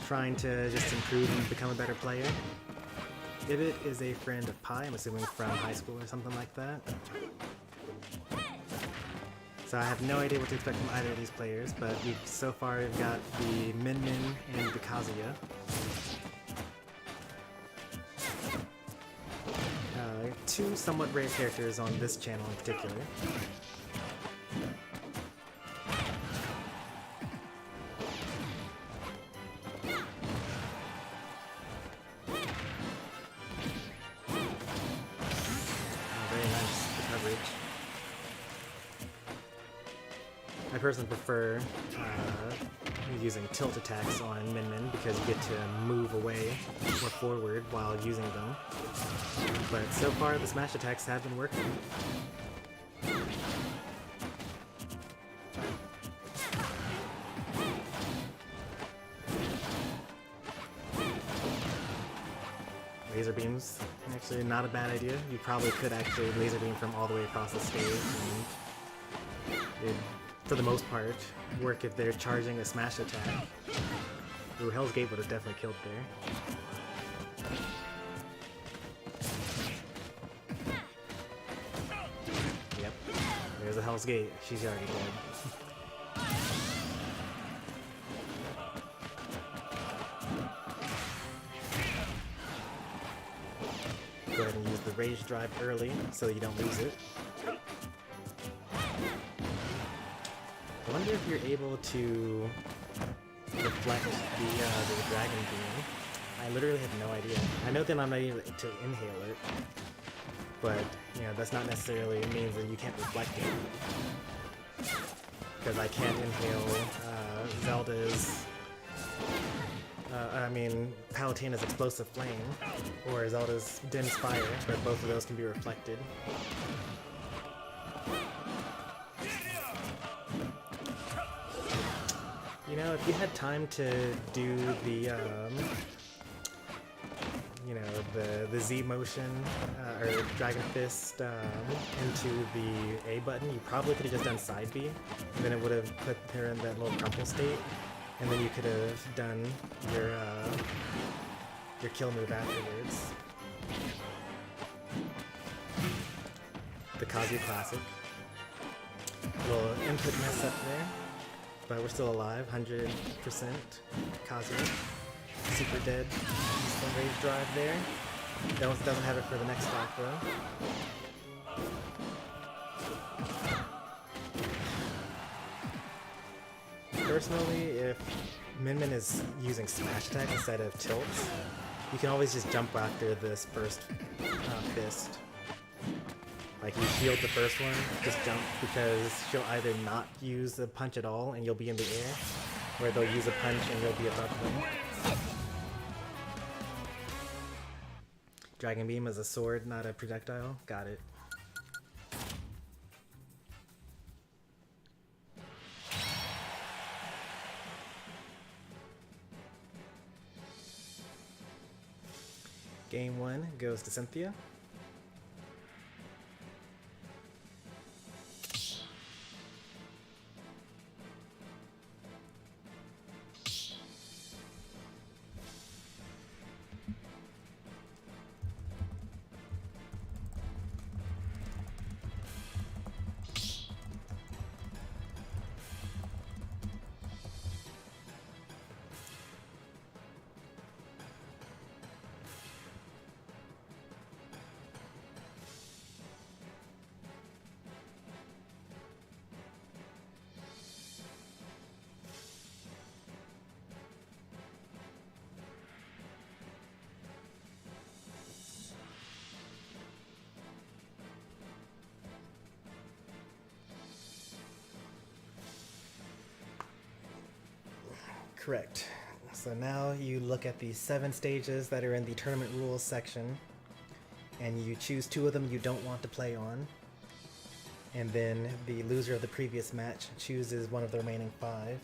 trying to just improve and become a better player. Ibit is a friend of Pi, I'm assuming from high school or something like that. So I have no idea what to expect from either of these players, but so far we've got the Min Min and the Kazuya. Two somewhat rare characters on this channel in particular. Very nice, the coverage. I personally prefer using tilt attacks on Min Min because you get to move away or forward while using them. But so far the smash attacks have been working. Laser beams, actually not a bad idea. You probably could actually laser beam from all the way across the stage, and it, for the most part, work if they're charging a smash attack. Ooh, Hell's Gate would have definitely killed there. Yep, there's a Hell's Gate. She's already dead. Go ahead and use the Rage Drive early so that you don't lose it. I wonder if you're able to reflect the Dragon Beam. I literally have no idea. I know that I'm not able to inhale it, but you know that's not necessarily means that you can't reflect it. Because I can't inhale Zelda's, Palutena's Explosive Flame, or Zelda's Dim Spire, but both of those can be reflected. You know, if you had time to do you know, the Z motion or Dragon Fist into the A button, you probably could have just done side B, and then it would have put her in that little crumple state, and then you could have done your kill move afterwards. The Kazu Classic. Little input mess up there, but we're still alive, 100%. Kazu. Super dead. Some rage drive there. Doesn't have it for the next stock though. Personally, if Min Min is using smash attack instead of tilts, you can always just jump after this first fist. Like you shield the first one, just jump, because she'll either not use the punch at all and you'll be in the air, or they'll use a punch and you'll be above them. Dragon Beam is a sword, not a projectile. Got it. Game 1 goes to Cynthia. Correct. So now you look at the 7 stages that are in the tournament rules section, and you choose 2 of them you don't want to play on, and then the loser of the previous match chooses one of the remaining 5.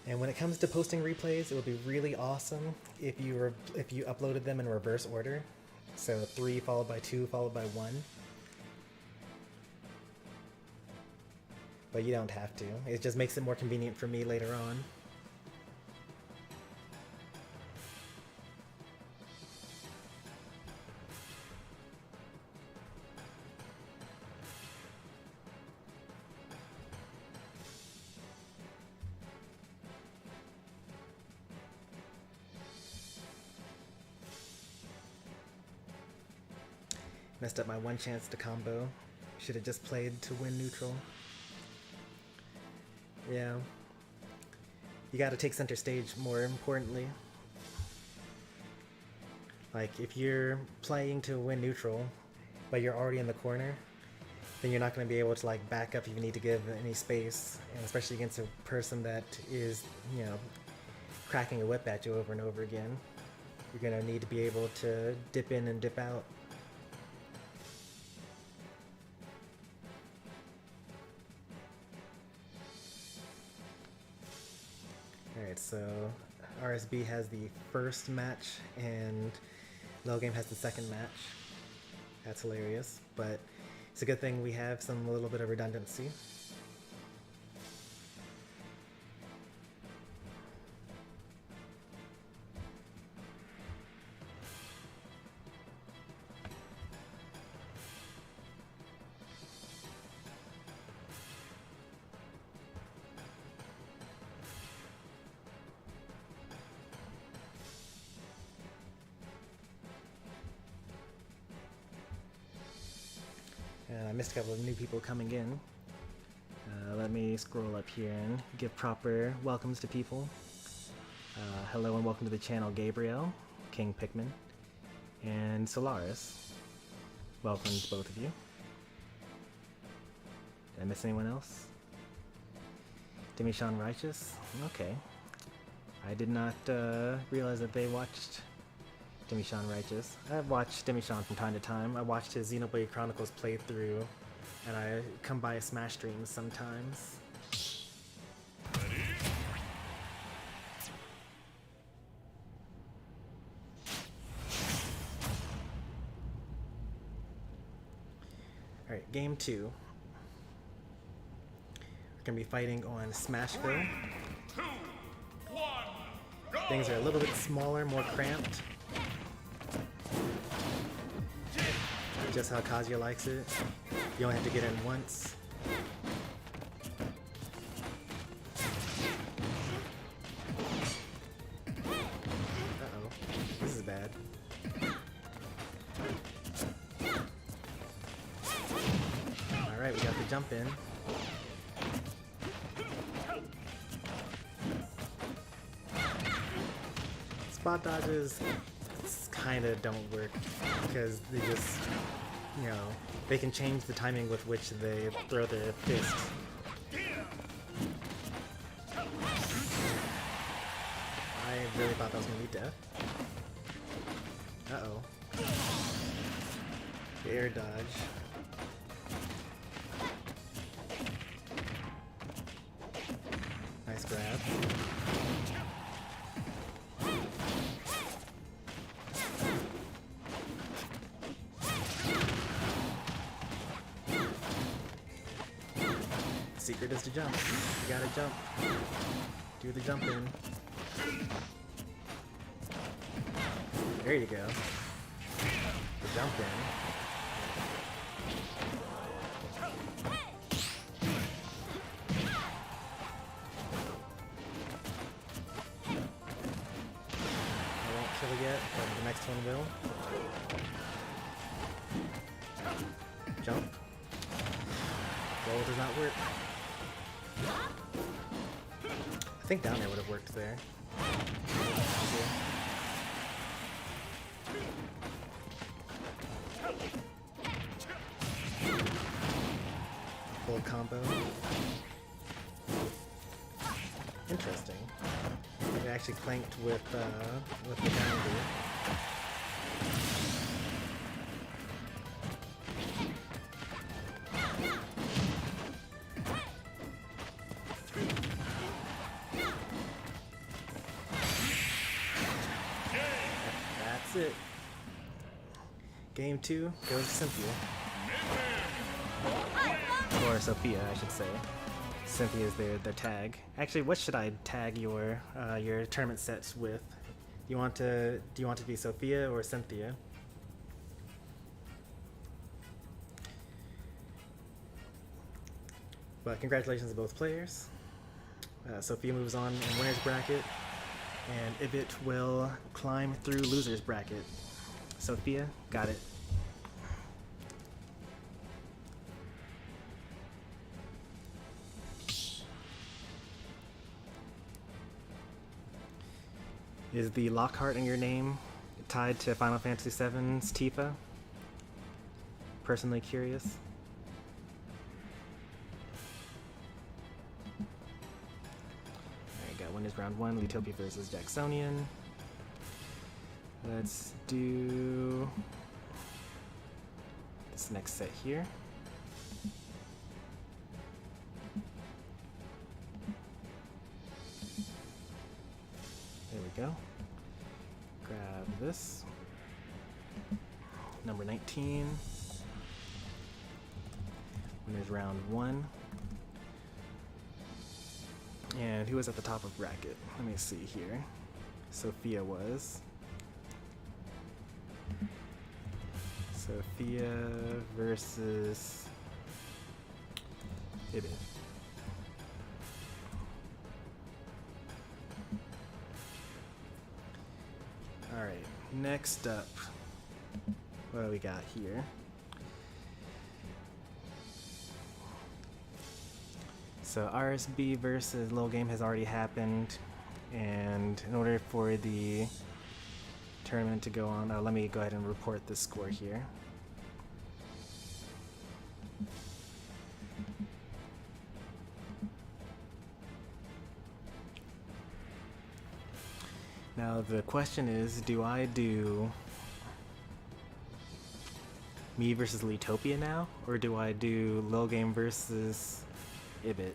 And when it comes to posting replays, it would be really awesome if you uploaded them in reverse order. So 3 followed by 2 followed by 1. But you don't have to. It just makes it more convenient for me later on. Messed up my one chance to combo. Should have just played to win neutral. Yeah. You gotta take center stage more importantly. Like, if you're playing to win neutral, but you're already in the corner, then you're not gonna be able to like back up if you need to give any space, and especially against a person that is, you know, cracking a whip at you over and over again. You're gonna need to be able to dip in and dip out. Alright, so RSB has the first match and Low Game has the second match. That's hilarious, but it's a good thing we have a little bit of redundancy. I missed a couple of new people coming in. Let me scroll up here and give proper welcomes to people. Hello and welcome to the channel, Gabriel, King Pikmin, and Solaris. Welcome to both of you. Did I miss anyone else? Demi-Sean Righteous? Okay. I did not realize that they watched Demi-Sean Righteous. I've watched Demi-Sean from time to time. I watched his Xenoblade Chronicles playthrough, and I come by his Smash streams sometimes. Alright, game 2. We're gonna be fighting on Smashville. 2, 1, go! Things are a little bit smaller, more cramped. Just how Kazuya likes it. You only have to get in once. Uh-oh. This is bad. Alright, we got the jump in. Spot dodges kind of don't work because they just, you know, they can change the timing with which they throw their fists. I really thought that was gonna be death. Uh-oh. Air dodge. Nice grab. Secret is to jump. You gotta jump. Do the jumping. There you go. The jump in. I won't kill it yet, but the next one will. Jump. Roll does not work. I think down there would have worked there. Full combo. Interesting. It actually clanked with the down B. That's it. Game 2 goes to Cynthia. Or Sophia, I should say. Cynthia is their tag. Actually, what should I tag your tournament sets with? Do you want to be Sophia or Cynthia? But congratulations to both players. Sophia moves on in winner's bracket, and Ibit will climb through loser's bracket. Sophia, got it. Is the Lockhart in your name tied to Final Fantasy VII's Tifa? Personally curious. Alright, got winners round 1, Leatopia versus Jacksonian. Let's do this next set here. There we go. Grab this. Number 19. Winners round 1. And who was at the top of bracket? Let me see here. Sophia was. Sophia versus Ibit. Alright, next up, what do we got here? So RSB versus Lil Game has already happened, and in order for the tournament to go on, let me go ahead and report the score here. Now the question is, do I do me versus Leatopia now, or do I do Lil Game versus Ibit?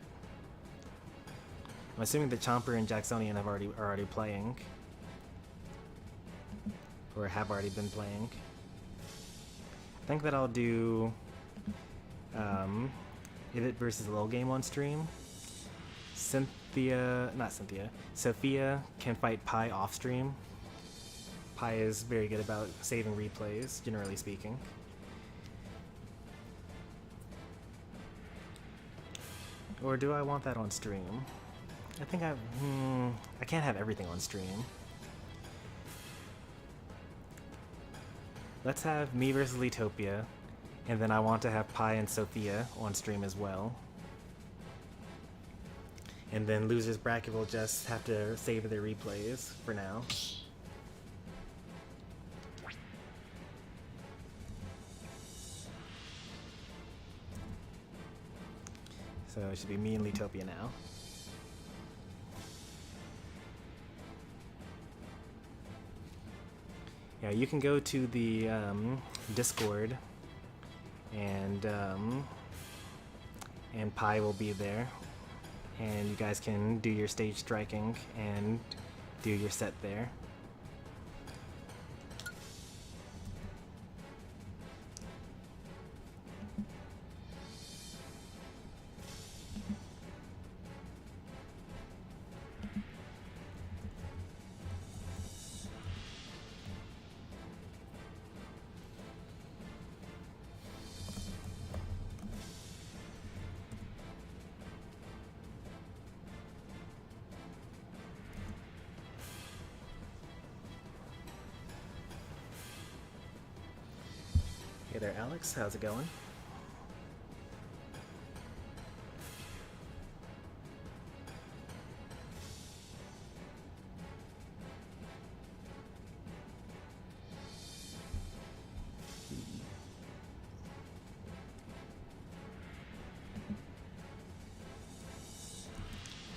I'm assuming that Chomper and Jacksonian are already playing, or have already been playing. I think that I'll do Ibit versus Lil Game on stream. Sophia can fight Pi off stream. Pi is very good about saving replays, generally speaking. Or do I want that on stream? I think I can't have everything on stream. Let's have me versus Leatopia, and then I want to have Pi and Sophia on stream as well. And then losers bracket will just have to save their replays for now. So it should be me and Leatopia now. Yeah, you can go to the Discord, and Pi will be there, and you guys can do your stage striking and do your set there. Hey there, Alex. How's it going?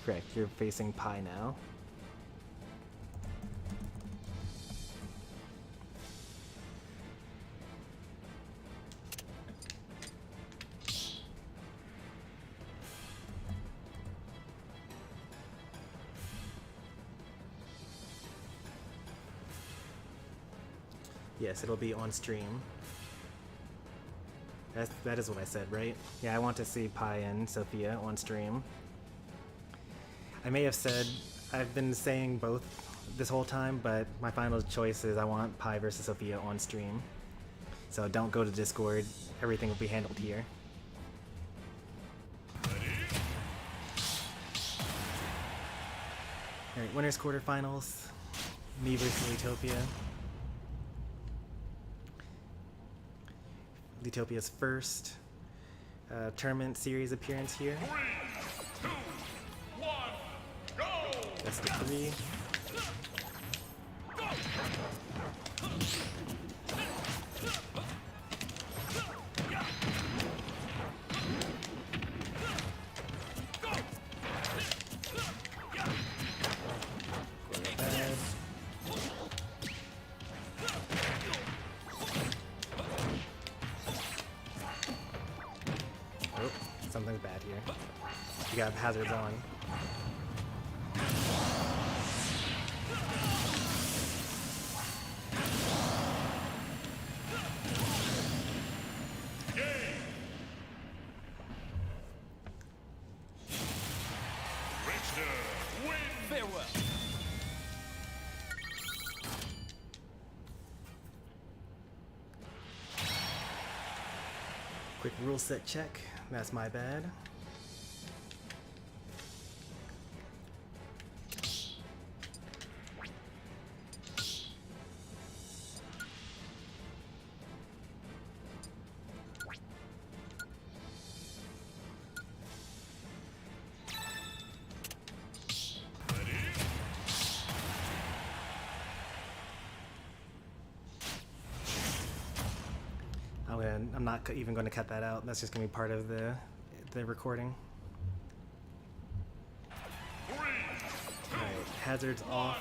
Correct, you're facing Pi now. Yes, it'll be on stream. That is what I said, right? Yeah, I want to see Pi and Sophia on stream. I may have said, I've been saying both this whole time, but my final choice is I want Pi versus Sophia on stream. So don't go to Discord, everything will be handled here. Alright, winners quarterfinals. Me versus Leatopia. Leatopia's first tournament series appearance here. 3, 2, 1, go! Best of 3. Something's bad here. You got hazards on. Farewell. Quick rule set check. That's my bad. I'm not even going to cut that out. That's just going to be part of the recording. Alright, hazards off.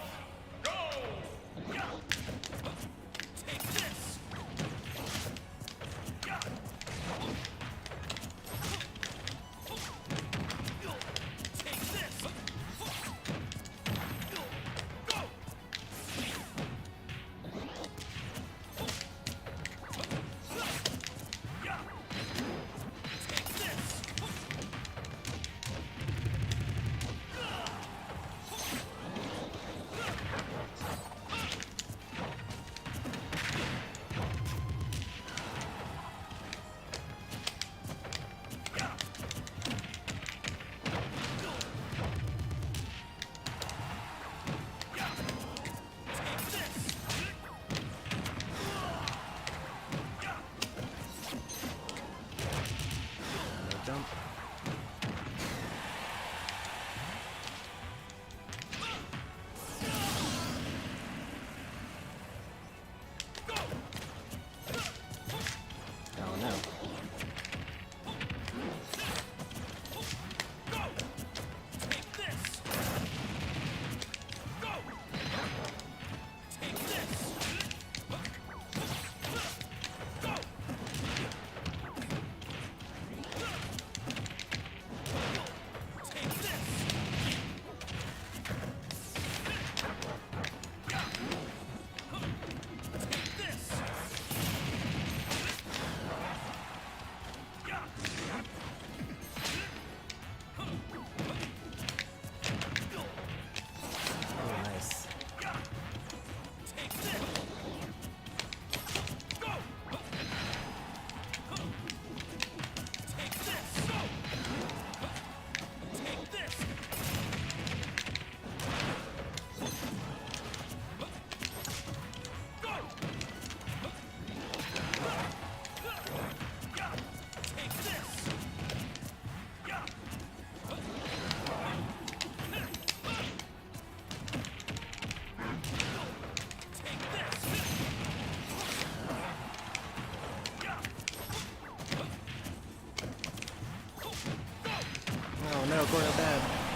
no, going out bad.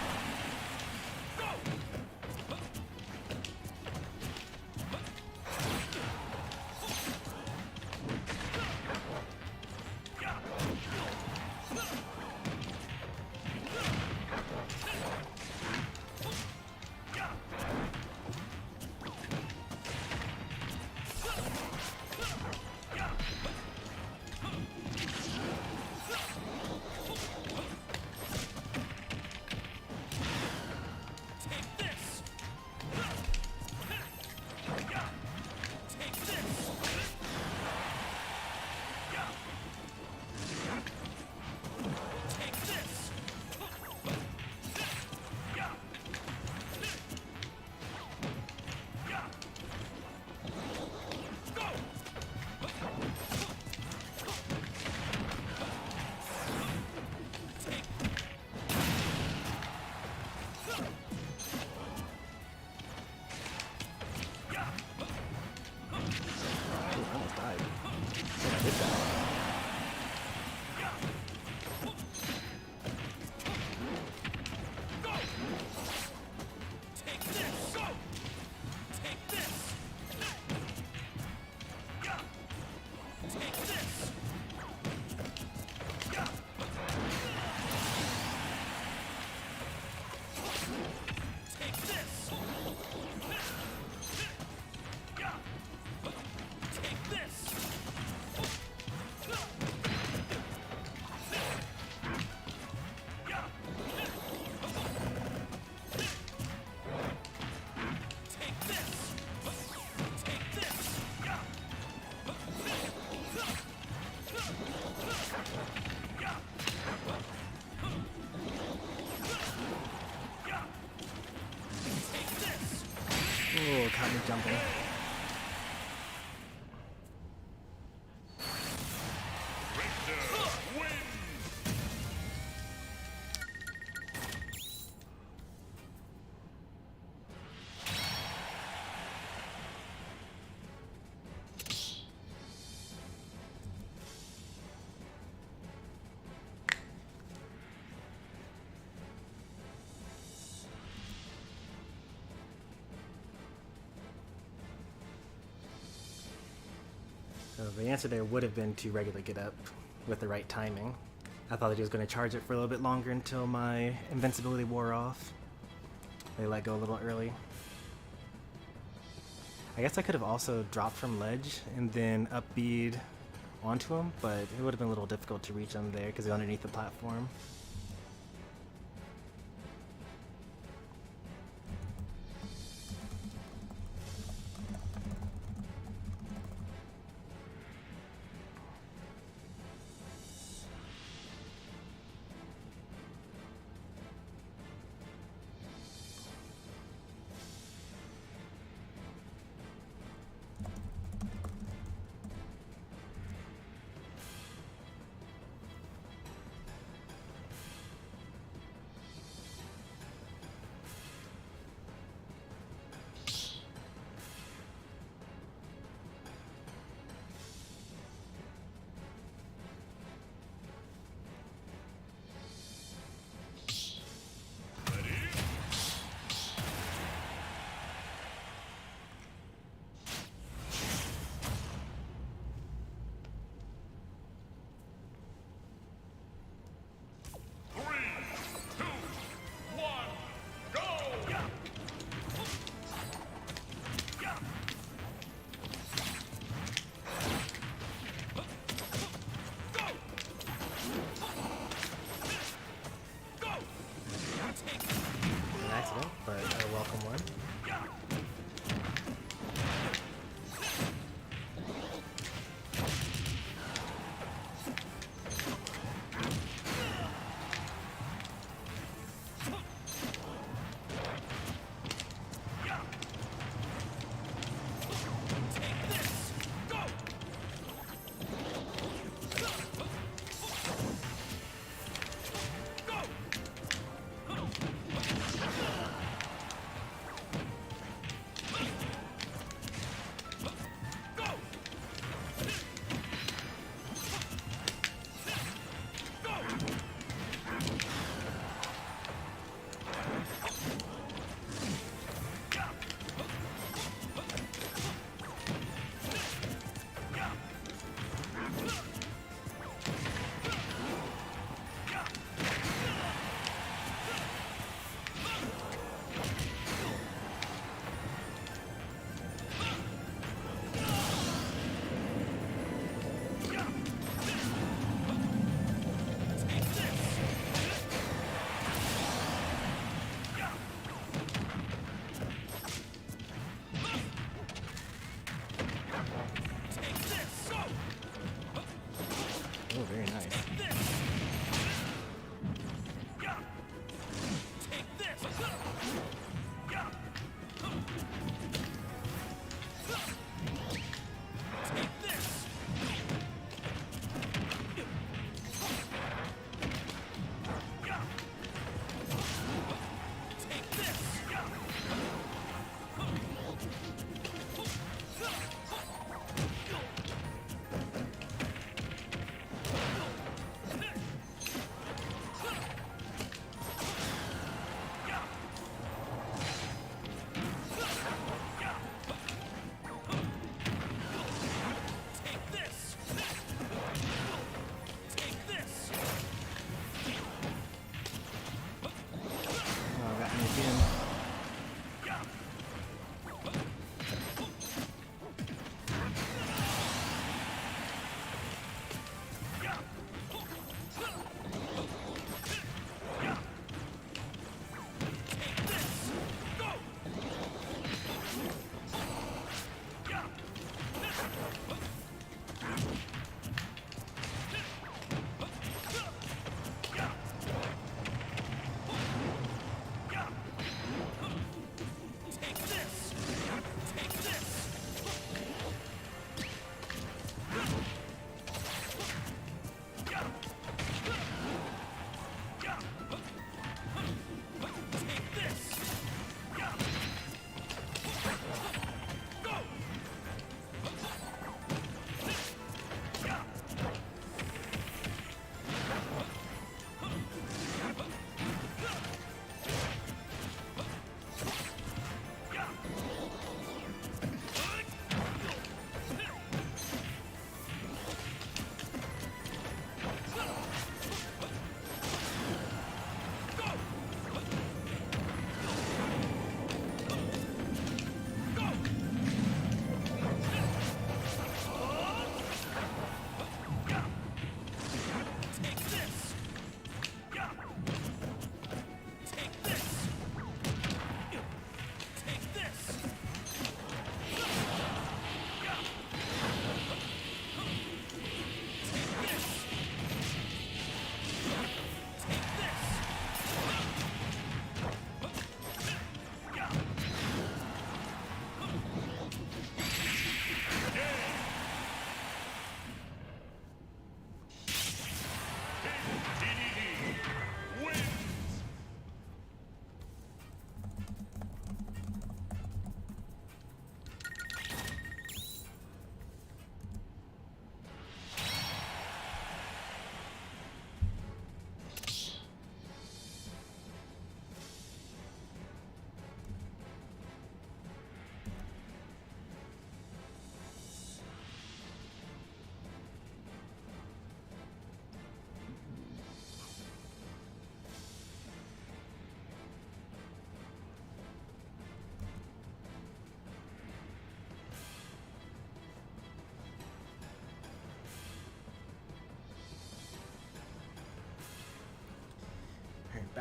Oh, caught me jumping. The answer there would have been to regular get up with the right timing. I thought that he was going to charge it for a little bit longer until my invincibility wore off. They let go a little early. I guess I could have also dropped from ledge and then up B'd onto him, but it would have been a little difficult to reach him there because he's underneath the platform. But a welcome one.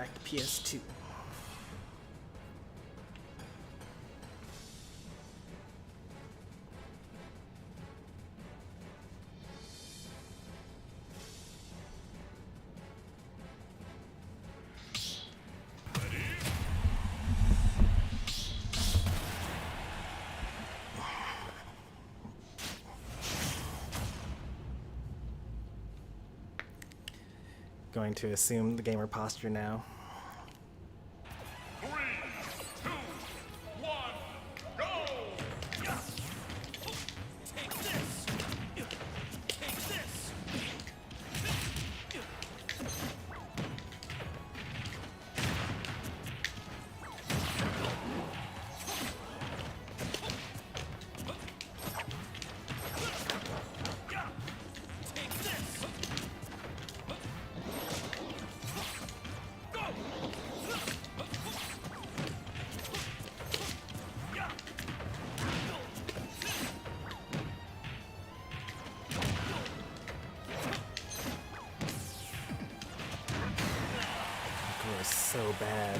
back to PS2. Going to assume the gamer posture now. 3, 2, 1, go! Take this! Take this! So bad.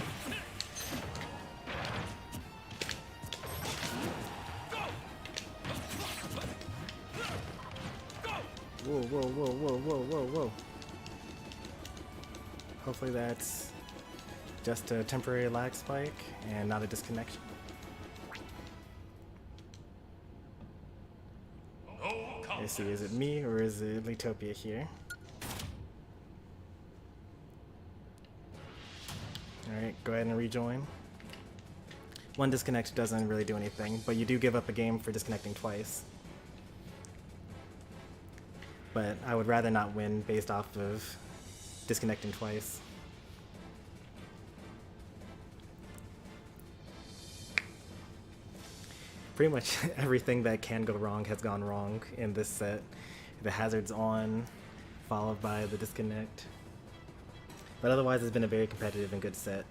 Whoa, whoa, whoa, whoa, whoa, whoa, whoa. Hopefully that's just a temporary lag spike and not a disconnection. Let's see, is it me or is it Leatopia here? Alright, go ahead and rejoin. One disconnect doesn't really do anything, but you do give up a game for disconnecting twice. But I would rather not win based off of disconnecting twice. Pretty much everything that can go wrong has gone wrong in this set. The hazard's on, followed by the disconnect. But otherwise, it's been a very competitive and good set.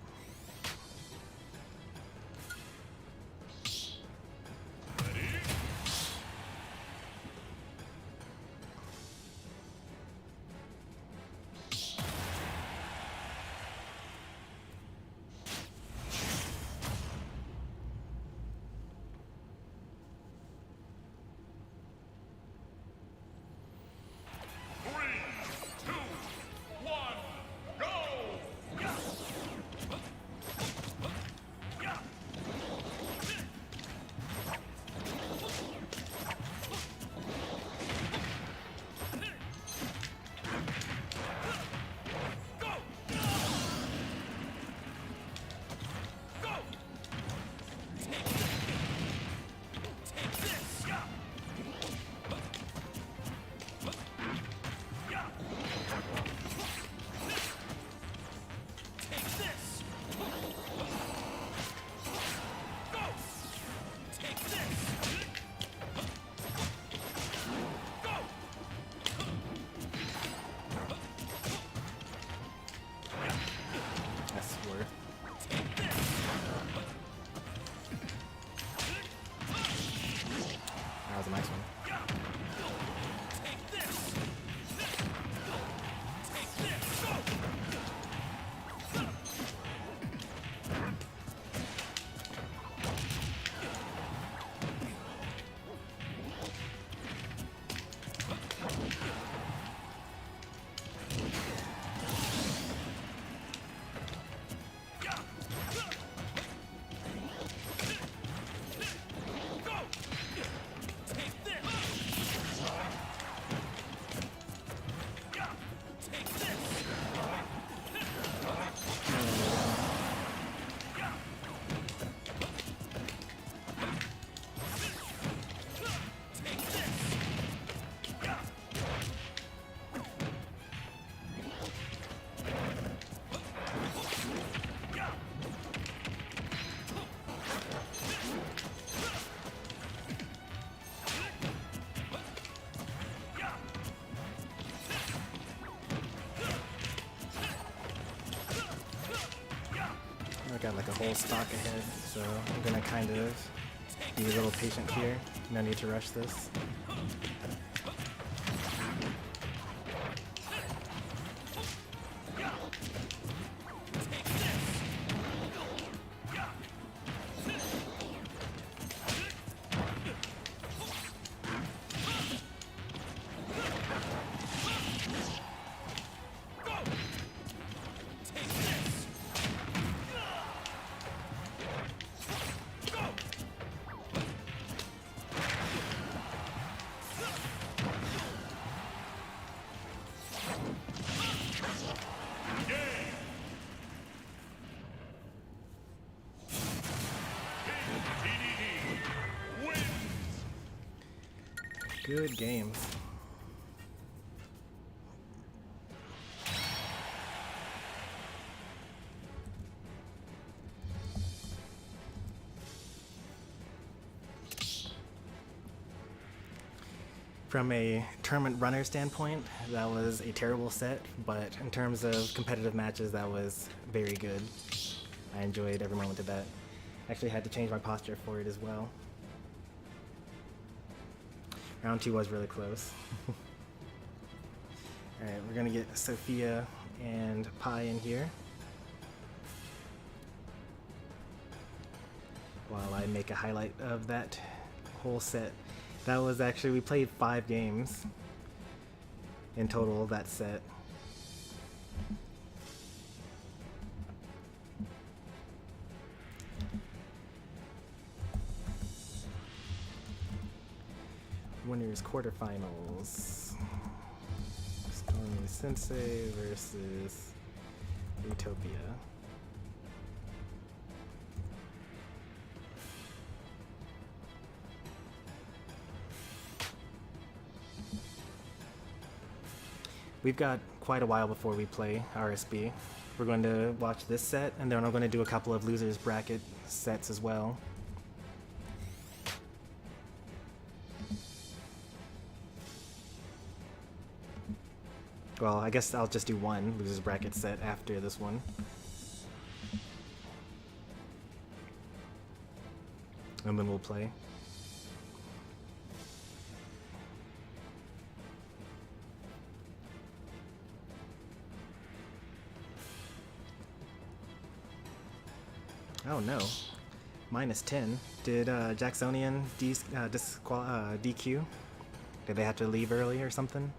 Got like a whole stock ahead, so I'm gonna kind of be a little patient here. No need to rush this. Good games. From a tournament runner standpoint, that was a terrible set, but in terms of competitive matches, that was very good. I enjoyed every moment of that. Actually had to change my posture for it as well. Round 2 was really close. Alright, we're gonna get Sophia and Pi in here, while I make a highlight of that whole set. That was actually, we played 5 games in total that set. Winners quarterfinals. Stormy Sensei versus Leatopia. We've got quite a while before we play RSB. We're going to watch this set, and then I'm going to do a couple of losers bracket sets as well. Well, I guess I'll just do one losers bracket set after this one. And then we'll play. Oh no, -10. Did Jacksonian DQ? Did they have to leave early or something?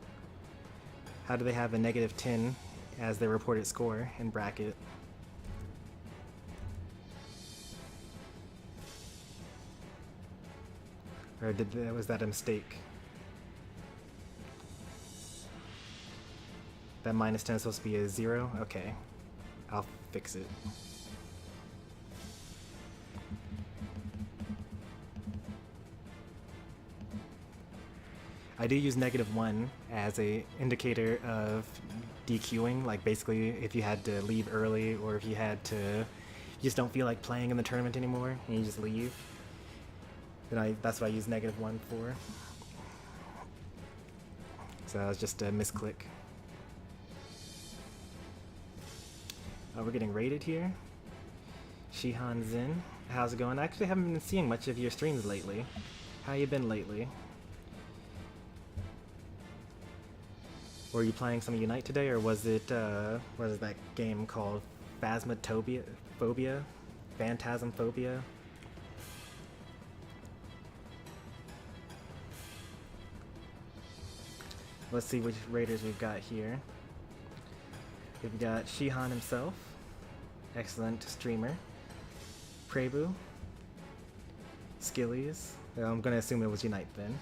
How do they have a -10 as their reported score in bracket? Or was that a mistake? That -10 is supposed to be a 0? Okay, I'll fix it. I do use -1 as a indicator of DQing, like basically if you had to leave early or if you had to, you just don't feel like playing in the tournament anymore and you just leave. Then that's what I use -1 for. So that was just a misclick. Oh, we're getting rated here. Shihan Zin, how's it going? I actually haven't been seeing much of your streams lately. How you been lately? Were you playing some Unite today, or was it, what is that game called? Phasmophobia? Phantasmphobia? Let's see which raiders we've got here. We've got Shihan himself, excellent streamer. Prebu, Skillies, I'm gonna assume it was Unite then.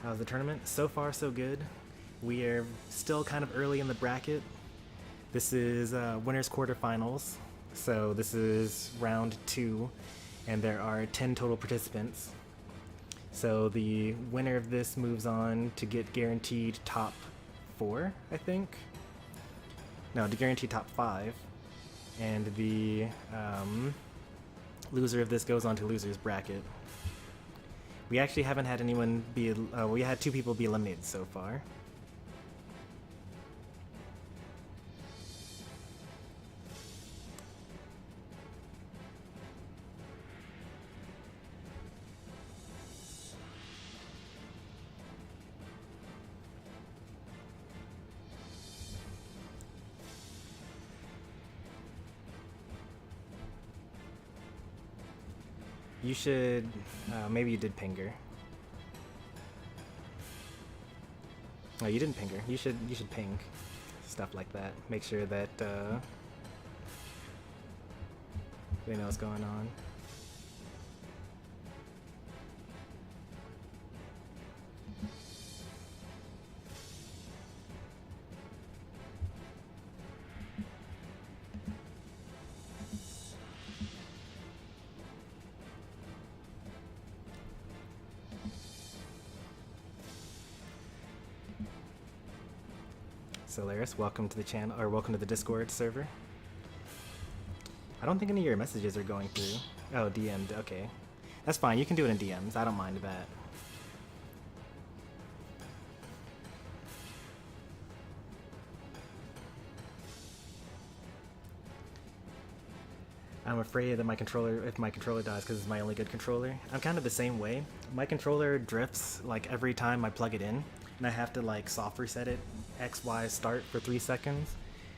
How's the tournament? So far, so good. We are still kind of early in the bracket. This is winners quarterfinals, so this is round 2, and there are 10 total participants. So the winner of this moves on to get guaranteed top 4, I think. No, to guarantee top 5, and the loser of this goes on to losers bracket. We actually haven't had anyone be, we had 2 people be eliminated so far. You should, maybe you did ping her. Oh, you didn't ping her. You should ping stuff like that. Make sure that they know what's going on. Solaris. Welcome to the channel, or welcome to the Discord server. I don't think any of your messages are going through. Oh, DM'd. Okay, that's fine. You can do it in DMs. I don't mind that. I'm afraid that if my controller dies, because it's my only good controller. I'm kind of the same way. My controller drifts like every time I plug it in, and I have to like soft reset it, X, Y, start for 3 seconds,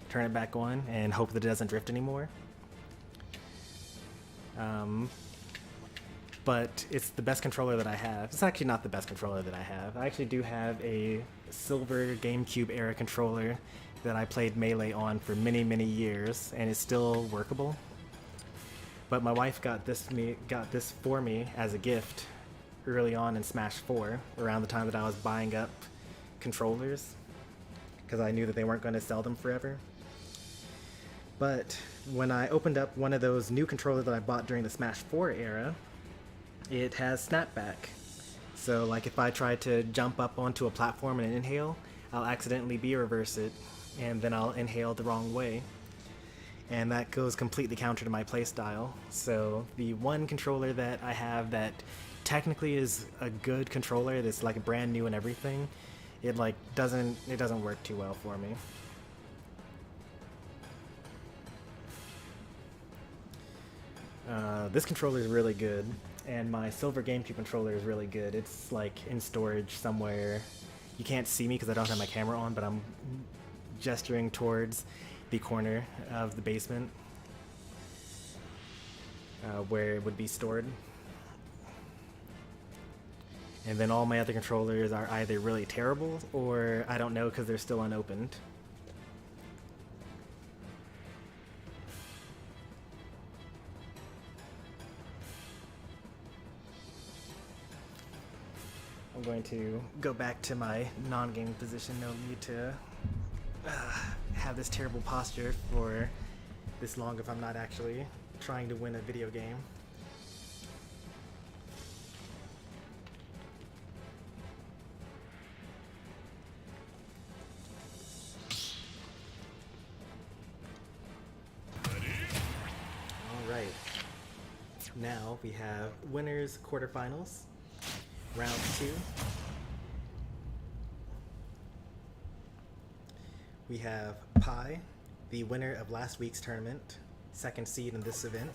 turn it back on, and hope that it doesn't drift anymore. But it's the best controller that I have. It's actually not the best controller that I have. I actually do have a silver GameCube era controller that I played Melee on for many, many years, and it's still workable. But my wife got this for me as a gift early on in Smash 4, around the time that I was buying up controllers, because I knew that they weren't going to sell them forever. But when I opened up one of those new controllers that I bought during the Smash 4 era, it has snapback. So like if I try to jump up onto a platform and inhale, I'll accidentally B-reverse it, and then I'll inhale the wrong way. And that goes completely counter to my playstyle. So the one controller that I have that technically is a good controller, that's like brand new and everything, it like doesn't work too well for me. This controller is really good, and my silver GameCube controller is really good. It's like in storage somewhere. You can't see me because I don't have my camera on, but I'm gesturing towards the corner of the basement where it would be stored. And then all my other controllers are either really terrible or I don't know because they're still unopened. I'm going to go back to my non-game position. No need to have this terrible posture for this long if I'm not actually trying to win a video game. Alright, now we have winners quarterfinals, round 2. We have Pi, the winner of last week's tournament, second seed in this event,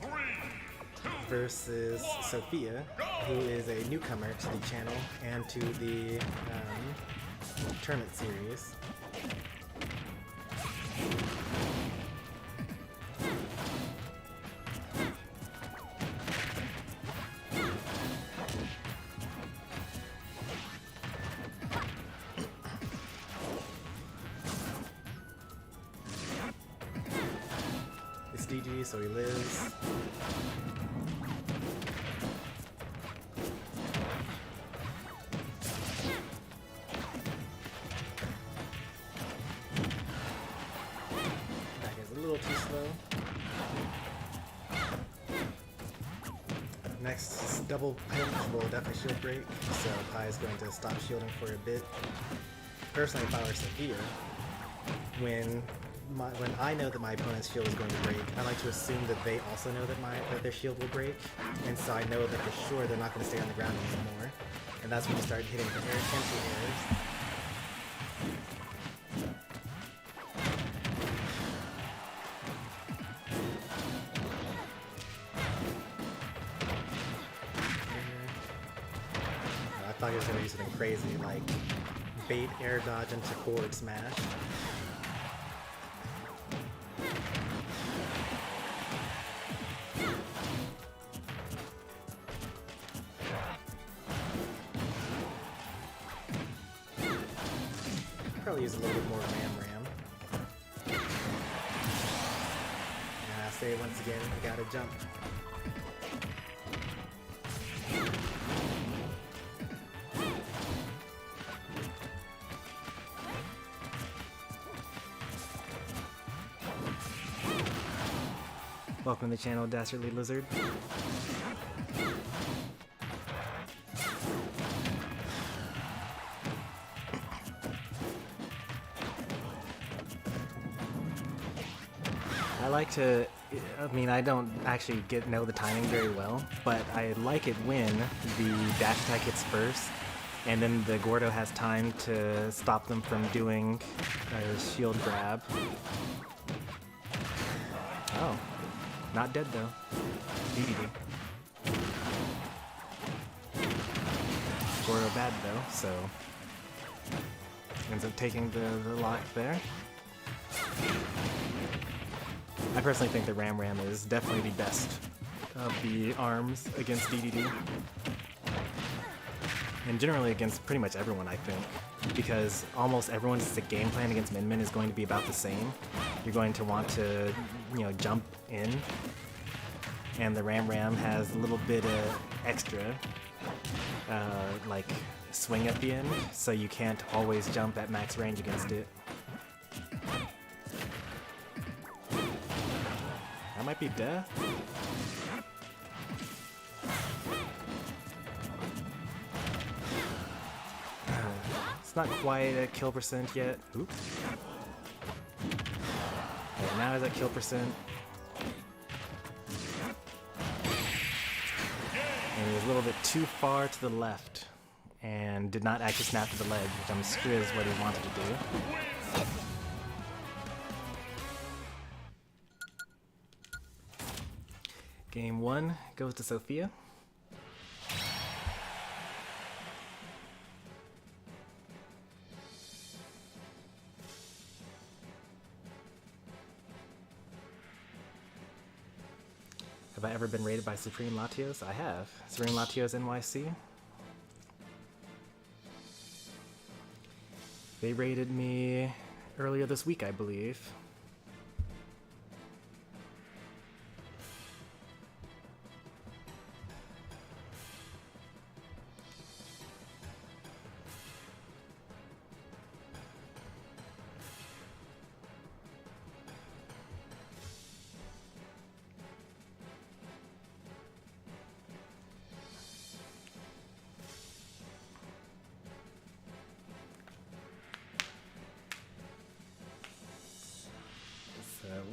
versus Sophia, who is a newcomer to the channel and to the tournament series. DG, so he lives. That is a little too slow. Next double pinch will definitely shield break, so Pi is going to stop shielding for a bit. Personally, if I were Sophia, when I know that my opponent's shield is going to break, I like to assume that they also know that their shield will break, and so I know that for sure they're not going to stay on the ground anymore. And that's when you start hitting the entry airs. I thought he was going to do something crazy, like bait air dodge into forward smash. Probably use a little bit more ram. And I say once again, you gotta jump. Welcome to the channel, Dastardly Lizard. like to, I mean, I don't actually know the timing very well, but I like it when the dash attack hits first, and then the Gordo has time to stop them from doing a shield grab. Oh, not dead though. DDD. Gordo bad though, so ends up taking the lock there. I personally think the Ram Ram is definitely the best of the arms against DDD. And generally against pretty much everyone, I think. Because almost everyone's game plan against Min Min is going to be about the same. You're going to want to, you know, jump in. And the Ram Ram has a little bit of extra, like, swing at the end. So you can't always jump at max range against it. That might be death. It's not quite at kill percent yet. Oops. Okay, now it's at kill percent. And he was a little bit too far to the left and did not actually snap to the ledge, which I'm sure is what he wanted to do. Game 1 goes to Sophia. Have I ever been rated by Supreme Latios? I have. Supreme Latios NYC. They rated me earlier this week, I believe.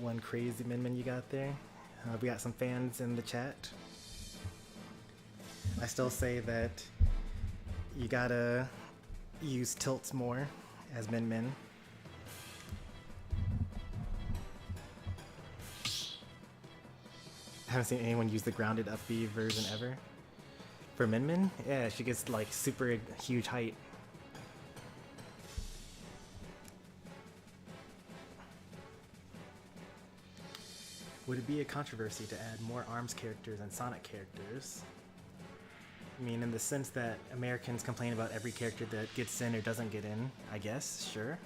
One crazy Min Min you got there. We got some fans in the chat. I still say that you gotta use tilts more as Min Min. I haven't seen anyone use the grounded up B version ever. For Min Min, yeah, she gets like super huge height. Would it be a controversy to add more ARMS characters and Sonic characters? I mean, in the sense that Americans complain about every character that gets in or doesn't get in, I guess, sure.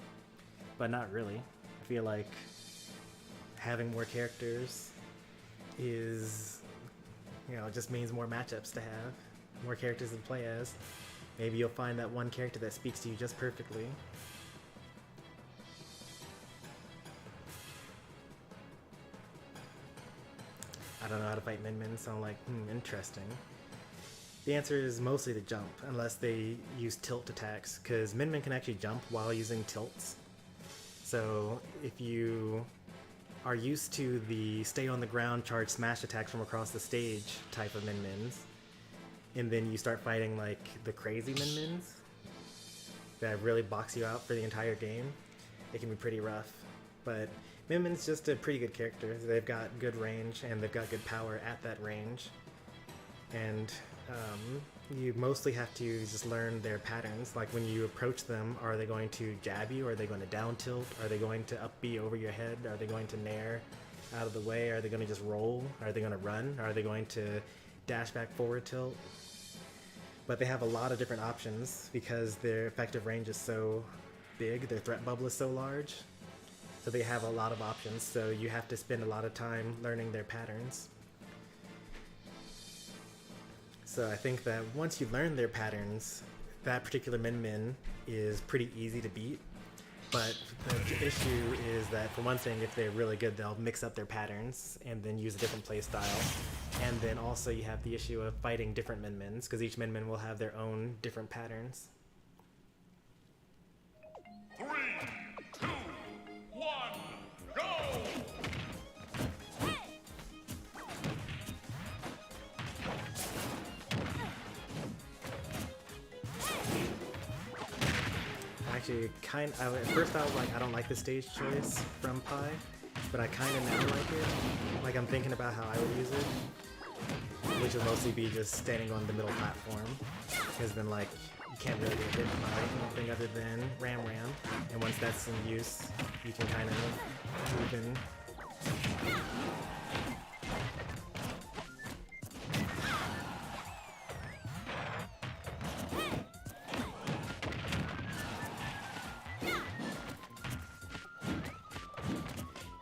But not really. I feel like having more characters is, you know, just means more matchups to have, more characters to play as. Maybe you'll find that one character that speaks to you just perfectly. I don't know how to fight Min Min, so I'm like, interesting. The answer is mostly the jump, unless they use tilt attacks, because Min Min can actually jump while using tilts. So if you are used to the stay on the ground charge smash attacks from across the stage type of Min Mins, and then you start fighting like the crazy Min Mins that really box you out for the entire game, it can be pretty rough. But Min Min's just a pretty good character. They've got good range and they've got good power at that range. And you mostly have to just learn their patterns. Like when you approach them, are they going to jab you? Are they going to down tilt? Are they going to up B over your head? Are they going to nair out of the way? Are they going to just roll? Are they going to run? Are they going to dash back forward tilt? But they have a lot of different options because their effective range is so big, their threat bubble is so large. So they have a lot of options, so you have to spend a lot of time learning their patterns. So I think that once you learn their patterns, that particular Min Min is pretty easy to beat. But the issue is that, for one thing, if they're really good, they'll mix up their patterns and then use a different play style. And then also you have the issue of fighting different Min Mins, because each Min Min will have their own different patterns. 3, 2, 1, go! actually at first I was like, I don't like the stage choice from Pi, but I kind of now like it. Like I'm thinking about how I would use it, which would mostly be just standing on the middle platform, because then like you can't really get hit by anything other than Ram, and once that's in use, you can kind of move in.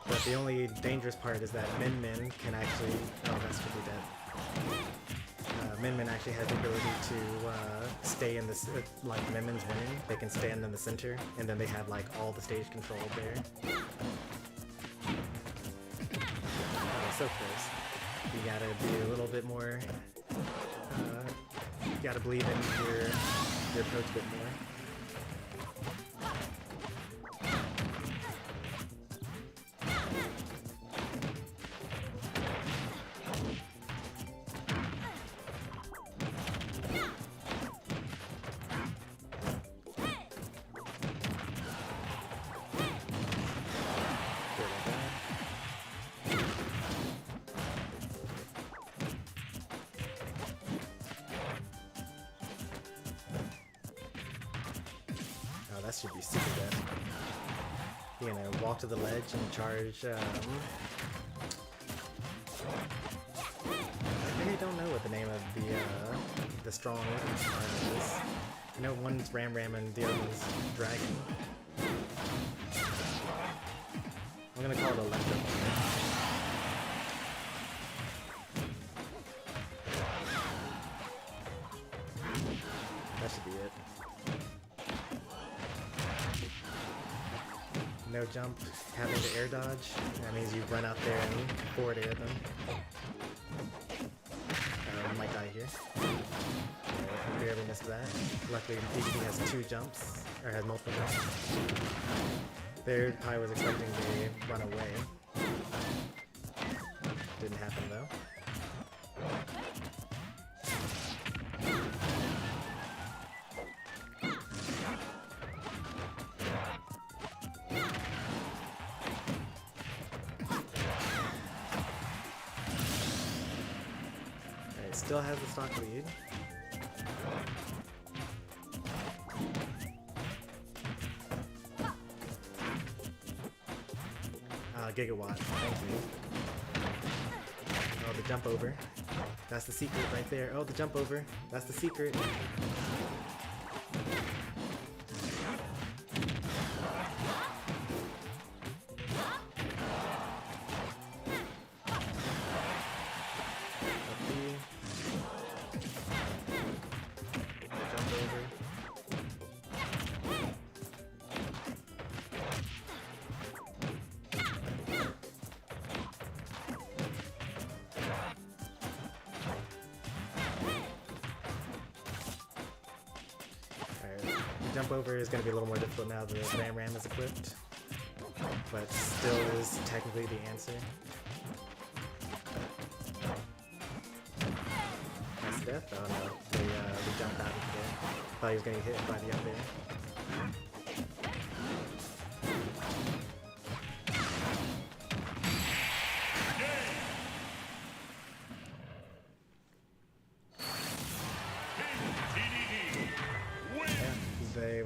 But the only dangerous part is that Min can actually... Oh, that's really dead. Min actually has the ability to stay in this... like, Min winning, they can stand in the center, and then they have, like, all the stage control there. Oh, so close. You gotta be a little bit more... you gotta believe in your approach a bit more. That should be super dead. You're gonna walk to the ledge and charge. I really don't know what the name of the strong arm is. I know one's Ram and the other one's Dragon. I'm gonna call it a Leatopia. That should be it. No jump, having to air dodge. That means you run out there and forward air them. I might die here. I barely missed that. Luckily, he has 2 jumps, or has multiple jumps. There, Pi was expecting to run away. Didn't happen though. Still has the stock lead. Gigawatt, thank you. Oh, the jump over. That's the secret right there. Oh, the jump over. That's the secret. Jump over is going to be a little more difficult now that the Ram is equipped, but still is technically the answer. That's death? Oh no, they jumped out of there. Thought he was going to get hit by the up air.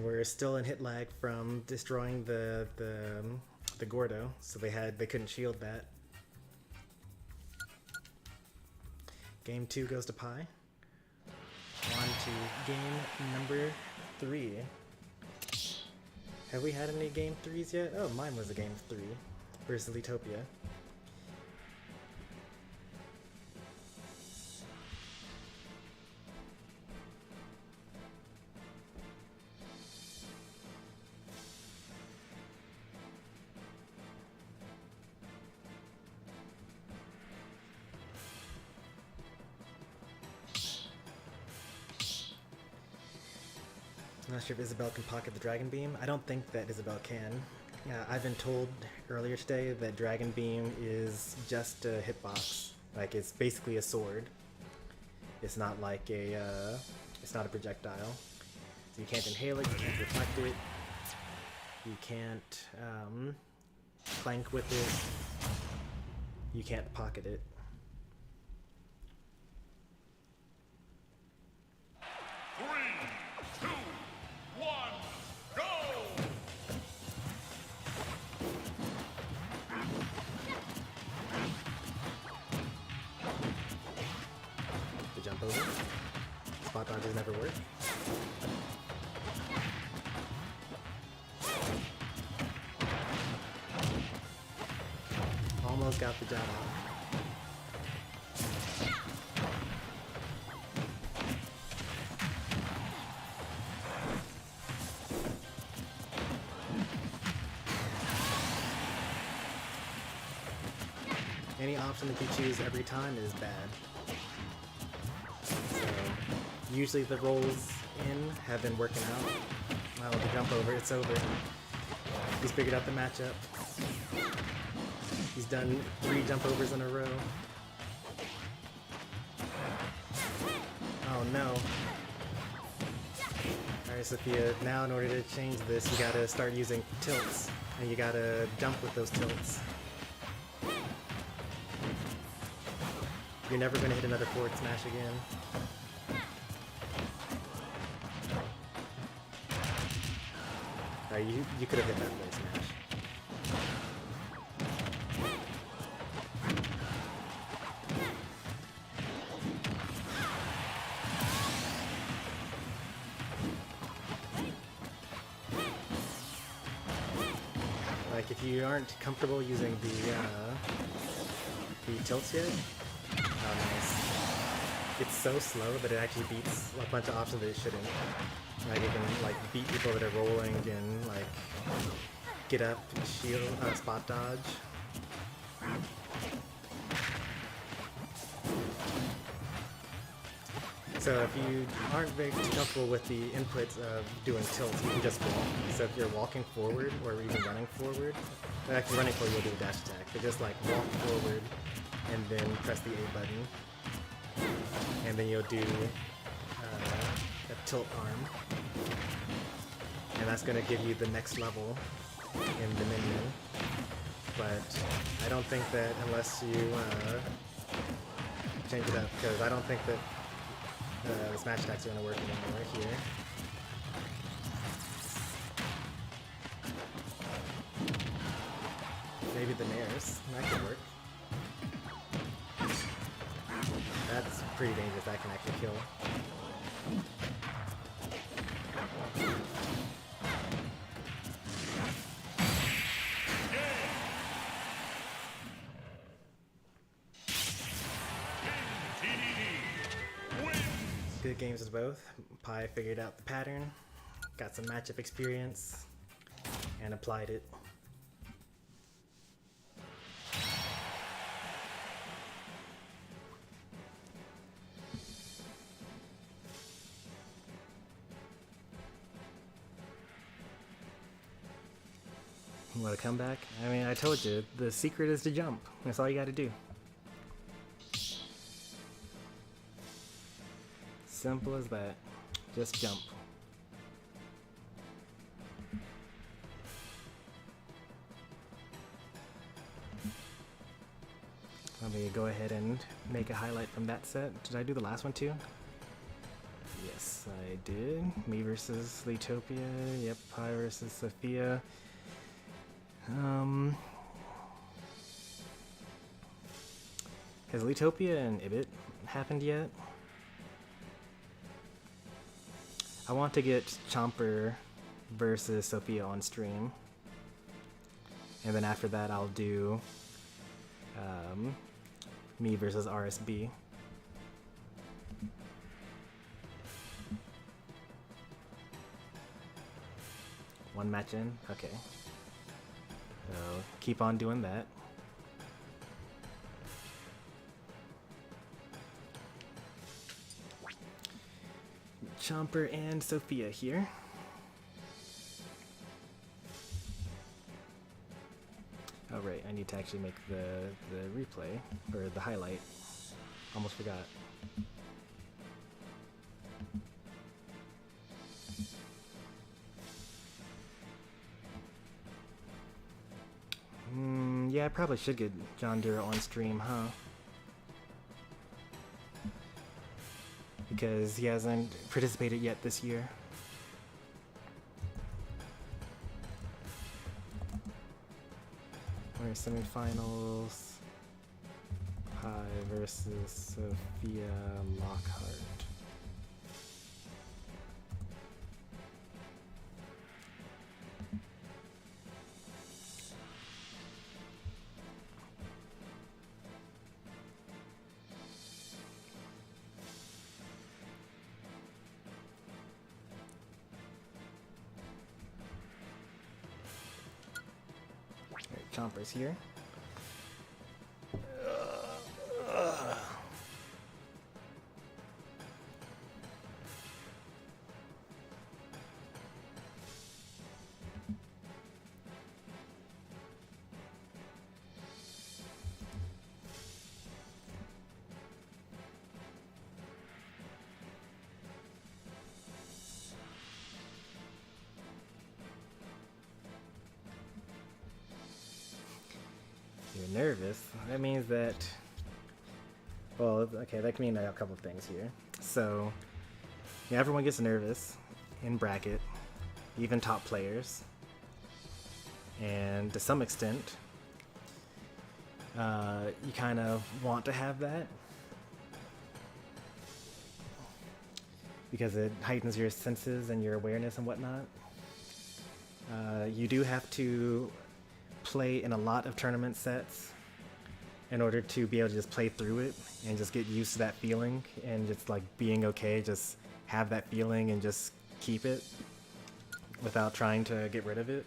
We're still in hit lag from destroying the Gordo, so they couldn't shield that. Game 2 goes to Pi. On to game number 3. Have we had any game 3s yet? Oh, mine was a game 3 versus Leatopia. I'm not sure if Isabelle can pocket the Dragon Beam. I don't think that Isabelle can. I've been told earlier today that Dragon Beam is just a hitbox. Like, it's basically a sword. It's not like it's not a projectile. So you can't inhale it, you can't reflect it. You can't plank with it. You can't pocket it. Jump over. Spot dodges never work. Almost got the job on. Any option that you choose every time is bad. Usually the rolls in have been working out. Well, the jump over, it's over. He's figured out the matchup. He's done 3 jump overs in a row. Oh no. Alright, Sophia, now in order to change this, you gotta start using tilts. And you gotta jump with those tilts. You're never gonna hit another forward smash again. You could have hit that forward smash. Like, if you aren't comfortable using the tilts yet, oh nice. It's so slow that it actually beats a bunch of options that it shouldn't. Like, it can like beat people that are rolling and like get up, shield, spot dodge. So if you aren't very comfortable with the inputs of doing tilts, you can just walk. So if you're walking forward or even running forward, actually running forward you'll do a dash attack, but just like walk forward and then press the A button, and then you'll do a tilt arm, and that's going to give you the next level in the menu. But I don't think that unless you change it up, because I don't think that the smash attacks are going to work anymore here. Maybe the nairs, that could work. That's pretty dangerous, that can actually kill. Good games as both. Pi figured out the pattern, got some matchup experience, and applied it. What a comeback. I mean, I told you, the secret is to jump. That's all you gotta do. Simple as that. Just jump. Let me go ahead and make a highlight from that set. Did I do the last one too? Yes, I did. Me versus Leatopia. Yep, Pi versus Sophia. Has Leatopia and Ibit happened yet? I want to get Chomper versus Sophia on stream. And then after that I'll do me versus RSB. One match in? Okay. So keep on doing that. Chomper and Sophia here. Oh right, I need to actually make the replay, or the highlight. Almost forgot. Yeah, I probably should get John Duro on stream, huh? Because he hasn't participated yet this year. We're semifinals. Pi versus Sophia Lockhart. Chomper's here. You're nervous. That means that, well, okay, that can mean a couple of things here. So, yeah, everyone gets nervous in bracket, even top players. And to some extent, you kind of want to have that because it heightens your senses and your awareness and whatnot. You do have to play in a lot of tournament sets in order to be able to just play through it and just get used to that feeling and just like being okay, just have that feeling and just keep it without trying to get rid of it.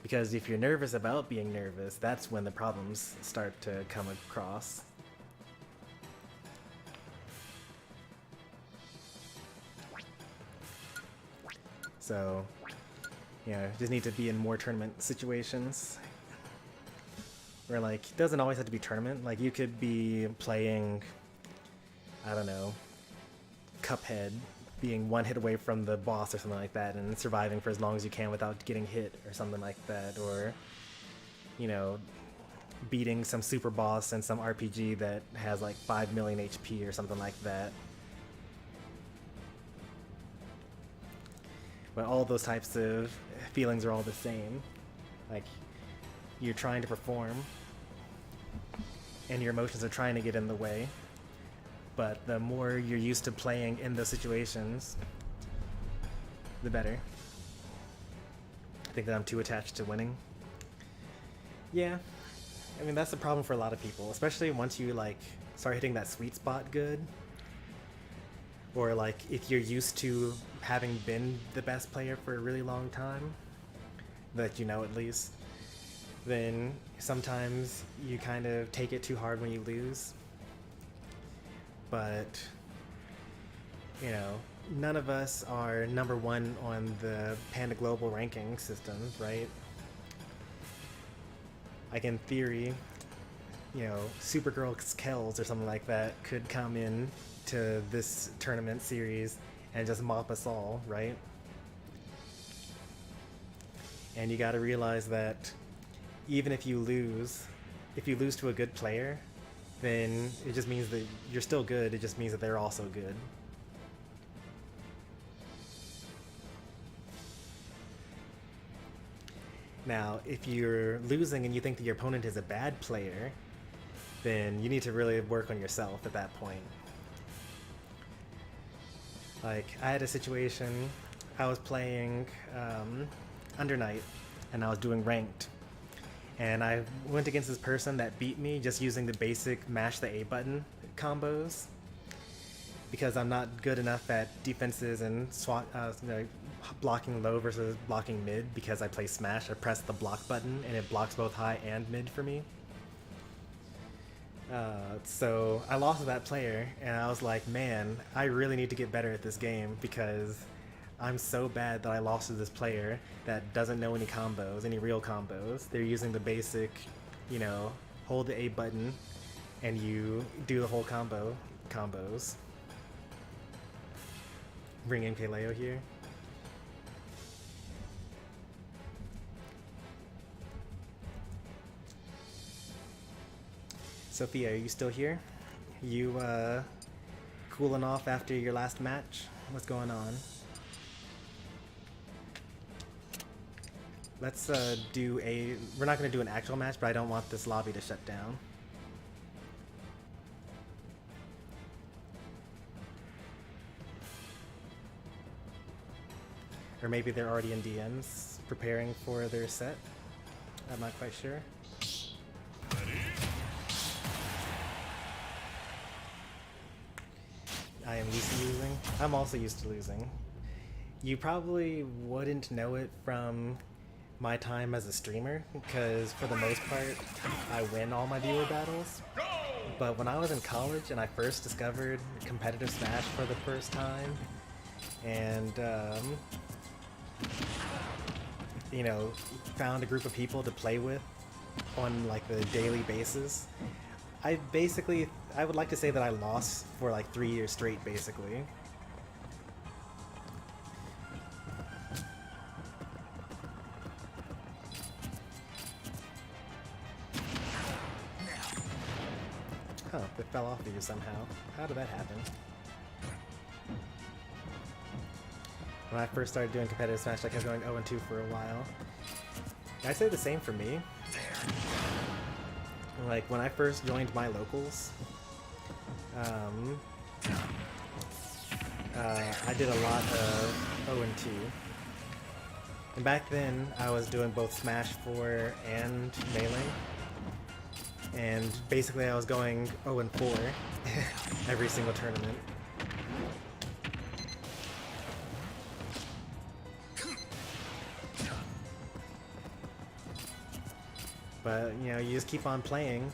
Because if you're nervous about being nervous, that's when the problems start to come across. So, you know, just need to be in more tournament situations where, like, it doesn't always have to be tournament. Like, you could be playing, I don't know, Cuphead, being one hit away from the boss or something like that and surviving for as long as you can without getting hit or something like that. Or, you know, beating some super boss in some RPG that has like 5 million HP or something like that. But all those types of feelings are all the same. Like, you're trying to perform and your emotions are trying to get in the way. But the more you're used to playing in those situations, the better. I think that I'm too attached to winning. Yeah, I mean, that's the problem for a lot of people, especially once you like start hitting that sweet spot good. Or like if you're used to having been the best player for a really long time, that you know at least, then sometimes you kind of take it too hard when you lose. But, you know, none of us are #1 on the Panda Global ranking system, right? Like in theory, you know, Supergirl Kells or something like that could come in to this tournament series and just mop us all, right? And you gotta realize that even if you lose to a good player, then it just means that you're still good, it just means that they're also good. Now, if you're losing and you think that your opponent is a bad player, then you need to really work on yourself at that point. Like, I had a situation, I was playing Under Night, and I was doing ranked. And I went against this person that beat me just using the basic mash the A button combos. Because I'm not good enough at defenses and blocking low versus blocking mid because I play Smash. I press the block button and it blocks both high and mid for me. So I lost to that player and I was like, man, I really need to get better at this game because I'm so bad that I lost to this player that doesn't know any combos, any real combos. They're using the basic, you know, hold the A button and you do the whole combos. Bring in Kaleo here. Sophia, are you still here? You cooling off after your last match? What's going on? Let's do a... We're not going to do an actual match, but I don't want this lobby to shut down. Or maybe they're already in DMs preparing for their set. I'm not quite sure. I am used to losing. I'm also used to losing. You probably wouldn't know it from my time as a streamer, because for the most part, I win all my viewer battles. But when I was in college and I first discovered competitive Smash for the first time, and you know, found a group of people to play with on like the daily basis, I would like to say that I lost for like 3 years straight, basically. Huh, it fell off of you somehow. How did that happen? When I first started doing competitive Smash, I kept going 0-2 for a while. I say the same for me. Like, when I first joined my locals, I did a lot of 0-2. And back then, I was doing both Smash 4 and Melee. And basically, I was going 0-4 every single tournament. But, you know, you just keep on playing,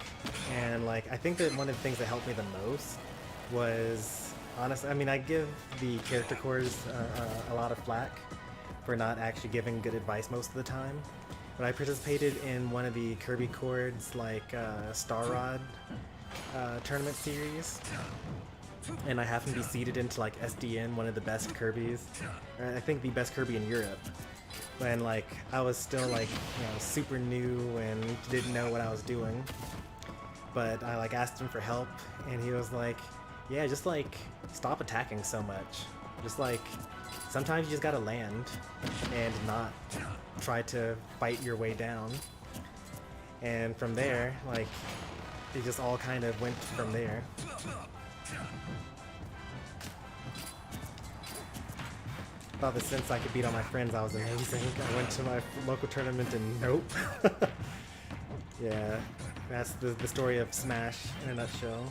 and, like, I think that one of the things that helped me the most was, honestly, I mean, I give the character cores a lot of flack for not actually giving good advice most of the time, but I participated in one of the Kirby chords, like, Star Rod tournament series, and I happened to be seeded into, like, SDN, one of the best Kirbys, or I think the best Kirby in Europe. When, like, I was still, like, you know, super new and didn't know what I was doing. But I, like, asked him for help, and he was like, yeah, just, like, stop attacking so much. Just, like, sometimes you just gotta land and not try to fight your way down. And from there, like, it just all kind of went from there. Thought that since I could beat all my friends, I was amazing. I went to my local tournament and nope. Yeah, that's the story of Smash in a nutshell.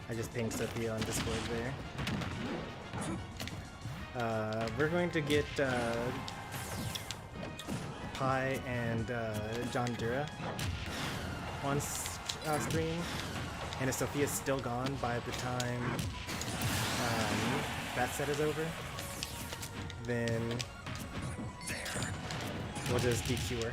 I just pinged Sophia on Discord there. We're going to get Pi and John Dura on stream, and if Sophia's still gone by the time that set is over, then we'll just DQ her.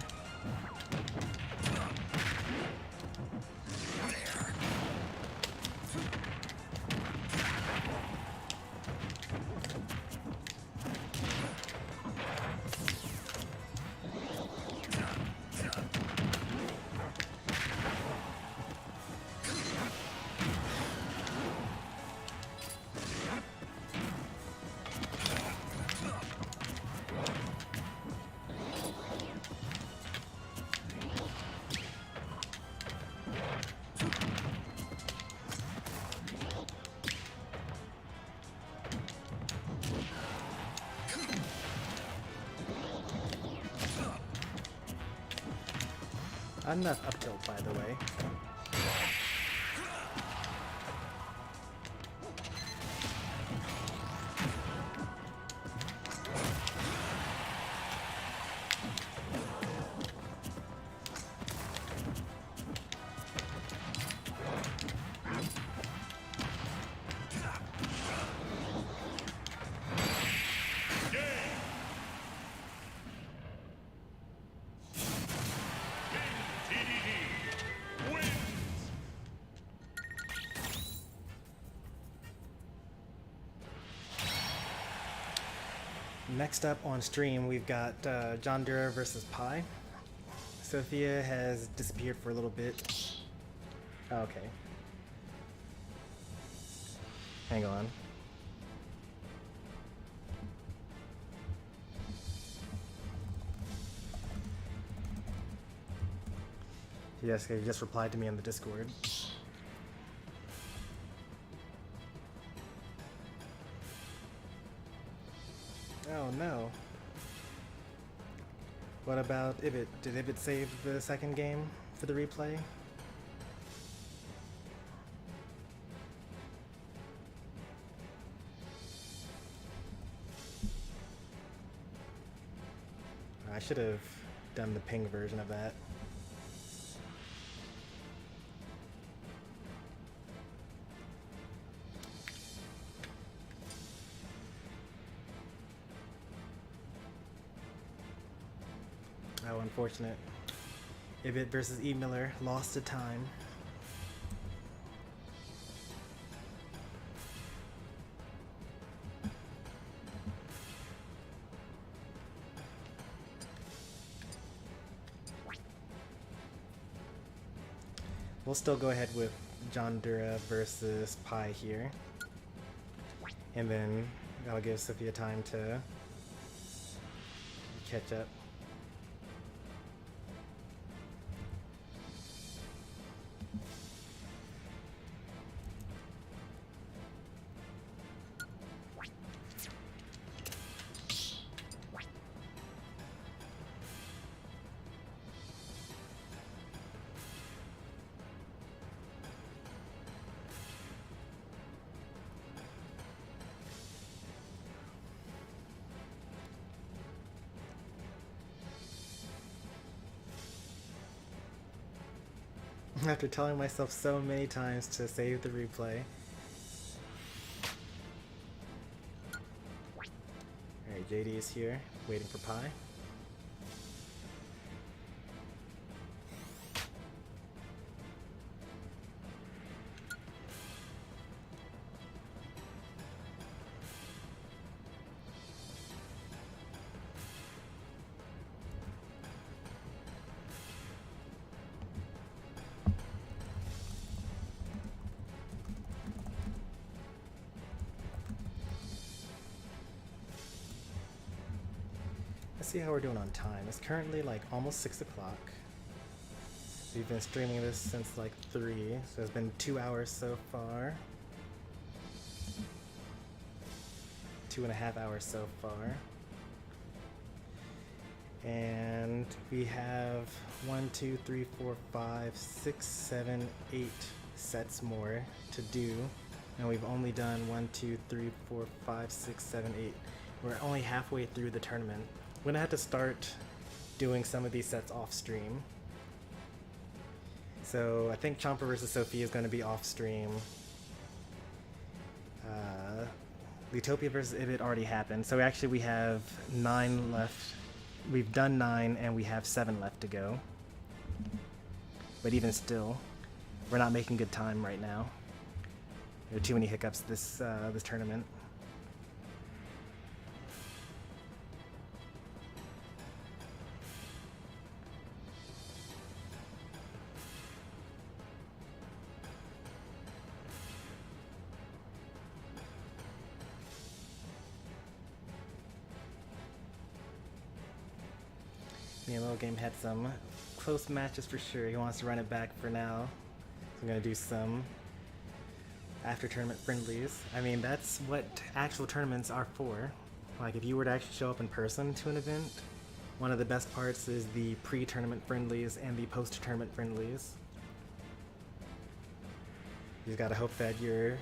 Enough up tilt, by the way. Next up on stream, we've got John Dura versus Pi. Sophia has disappeared for a little bit. Oh, okay. Hang on. Yes, he just replied to me on the Discord. Oh no. What about Ibit? Did Ibit save the second game for the replay? I should have done the ping version of that. Oh, unfortunate. Ibit versus E. Miller lost to time. We'll still go ahead with John Dura versus Pi here. And then that'll give Sophia time to catch up. After telling myself so many times to save the replay. Alright, JD is here, waiting for Pi. Let's see how we're doing on time. It's currently like almost 6 o'clock. We've been streaming this since like 3, so it's been 2 hours so far. 2.5 hours so far. And we have 1, 2, 3, 4, 5, 6, 7, 8 sets more to do. And we've only done 1, 2, 3, 4, 5, 6, 7, 8. We're only halfway through the tournament. We're gonna have to start doing some of these sets off stream. So I think Chomper versus Sophia is gonna be off stream. Leatopia versus Ibit already happened. So actually we have 9 left. We've done 9 and we have 7 left to go. But even still, we're not making good time right now. There are too many hiccups this tournament. Yeah, Little Game had some close matches for sure. He wants to run it back for now. So I'm gonna do some after tournament friendlies. I mean, that's what actual tournaments are for. Like, if you were to actually show up in person to an event, one of the best parts is the pre-tournament friendlies and the post-tournament friendlies. You just gotta hope that your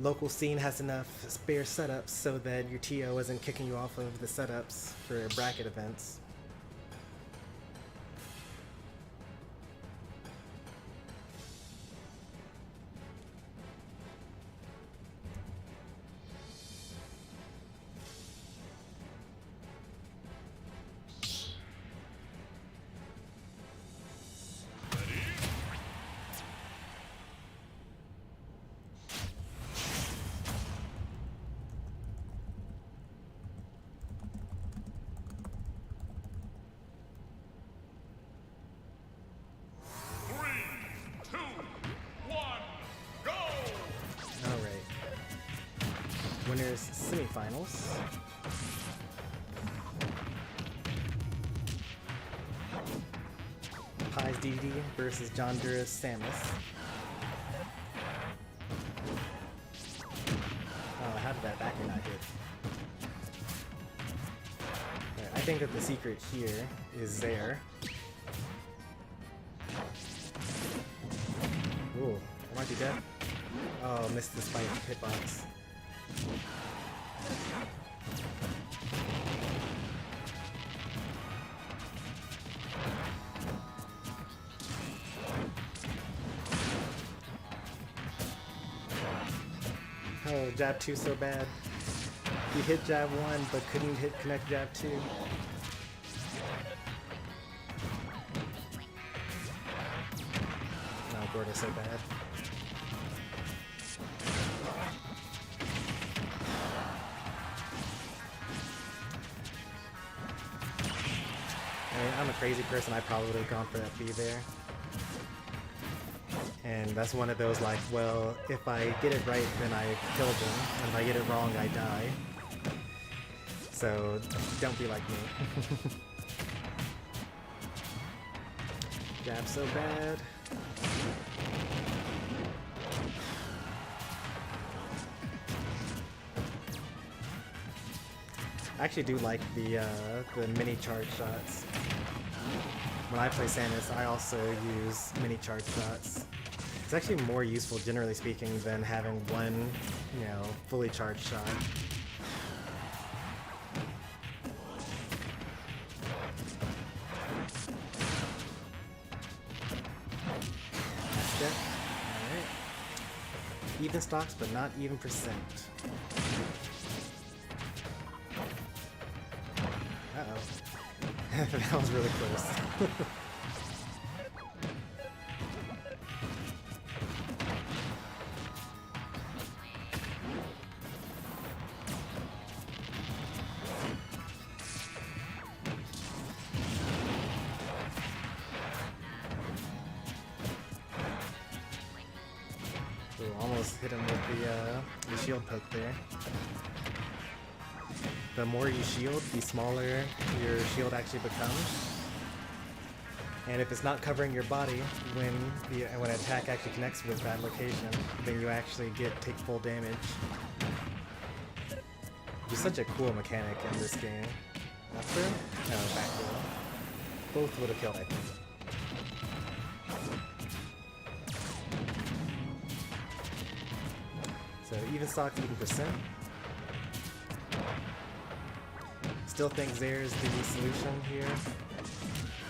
local scene has enough spare setups so that your TO isn't kicking you off of the setups for bracket events. Winners semifinals. Pies DD versus John Dura's Samus. Oh, how did that backer not hit? Right, I think that the secret here is there. Ooh, I might be dead. Oh, missed the spike hitbox. Oh, jab 2 so bad. He hit jab 1 but couldn't hit connect jab 2. No, Gordo's so bad. I mean, I'm a crazy person, I probably would have gone for that B there. And that's one of those like, well, if I get it right, then I killed him, and if I get it wrong, I die. So, don't be like me. Jab so bad. I actually do like the mini charge shots. When I play Samus, I also use mini charge shots. It's actually more useful, generally speaking, than having one, you know, fully charged shot. That's it. Alright. Even stocks, but not even percent. Uh-oh. That was really close. Ooh, almost hit him with the shield poke there. The more you shield, the smaller your shield actually becomes. And if it's not covering your body when an attack actually connects with that location, then you actually take full damage. It's such a cool mechanic in this game. Up throw? No, back throw. Both would have killed, I think. So even stock, even percent. Still think Zare's the solution here.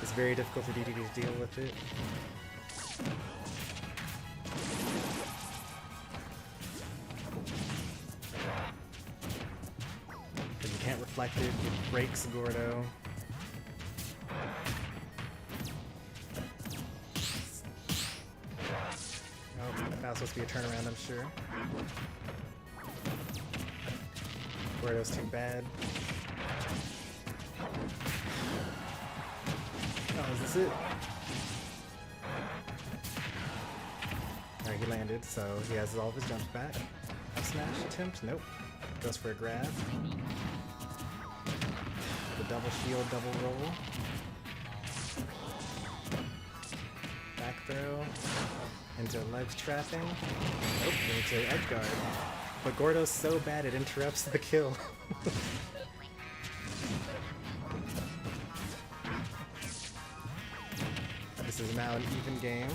It's very difficult for DDD to deal with it. But you can't reflect it, it breaks Gordo. Oh, that was supposed to be a turnaround, I'm sure. Gordo's too bad. Oh, is this it? Alright, he landed, so he has all of his jumps back. Up smash attempt? Nope. Goes for a grab. The double shield, double roll. Back throw. Into ledge trapping. Nope, into edge guard. But Gordo's so bad it interrupts the kill. This is now an even game.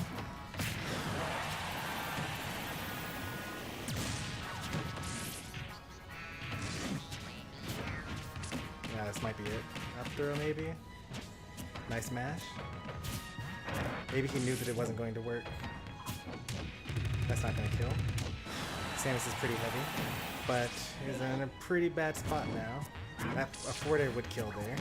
Yeah, this might be it. Up throw maybe? Nice mash. Maybe he knew that it wasn't going to work. That's not going to kill. Samus is pretty heavy, but is in a pretty bad spot now. A forward air would kill there.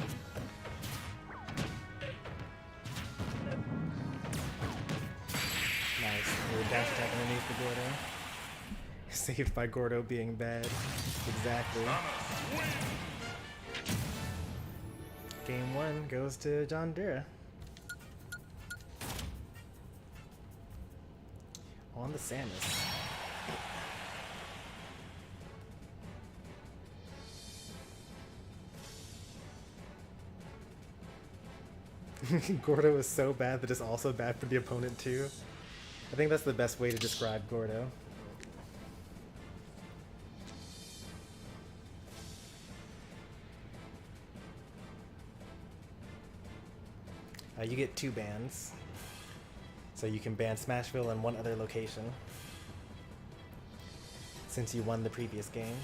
Nice. We're dash attack underneath the Gordo. Saved by Gordo being bad. Exactly. Game 1 goes to John Dura. On the Samus. Gordo is so bad that it's also bad for the opponent too. I think that's the best way to describe Gordo. You get 2 bans. So you can ban Smashville and 1 other location. Since you won the previous game.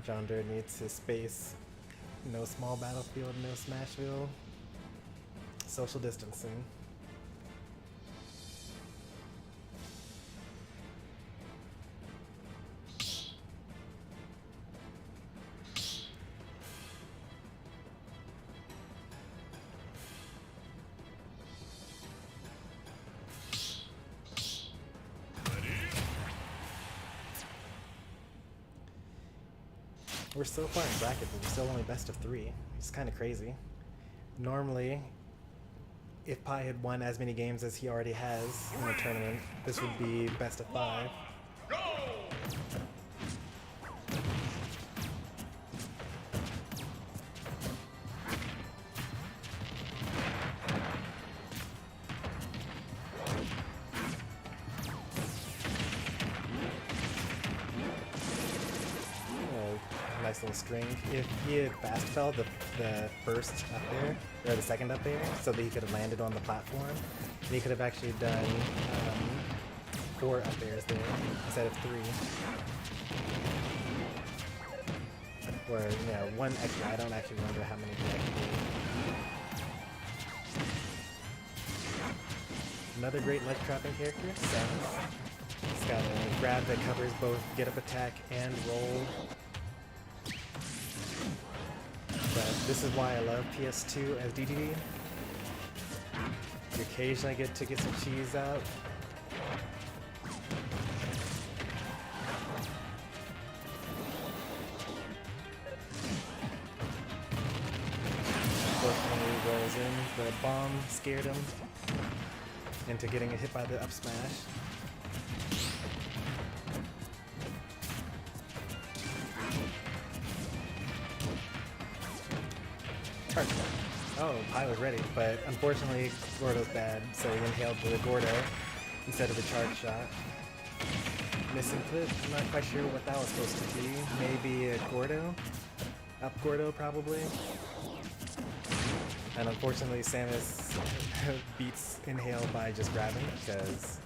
John Deere needs his space. No small battlefield, no Smashville. Social distancing. We're so far in bracket, but we're still only best of 3. It's kind of crazy. Normally, if Pi had won as many games as he already has in the tournament, this would be best of 5. Go! Nice little string. If he had fast fell the first up there, or the second up there, so that he could have landed on the platform, and he could have actually done 4 up airs there instead of 3. Or, you know, 1 extra. I don't actually remember how many he actually did. Another great ledge trapping character, Samus. He's got a grab that covers both get up attack and roll. But this is why I love PS2 as DDD. You occasionally get to get some cheese out. Unfortunately, he rolls in. The bomb scared him into getting hit by the up smash. Oh, Pi was ready, but unfortunately Gordo's bad, so he inhaled the Gordo instead of the charge shot. Missing clip, I'm not quite sure what that was supposed to be. Maybe a Gordo? Up Gordo, probably? And unfortunately Samus beats Inhale by just grabbing, because,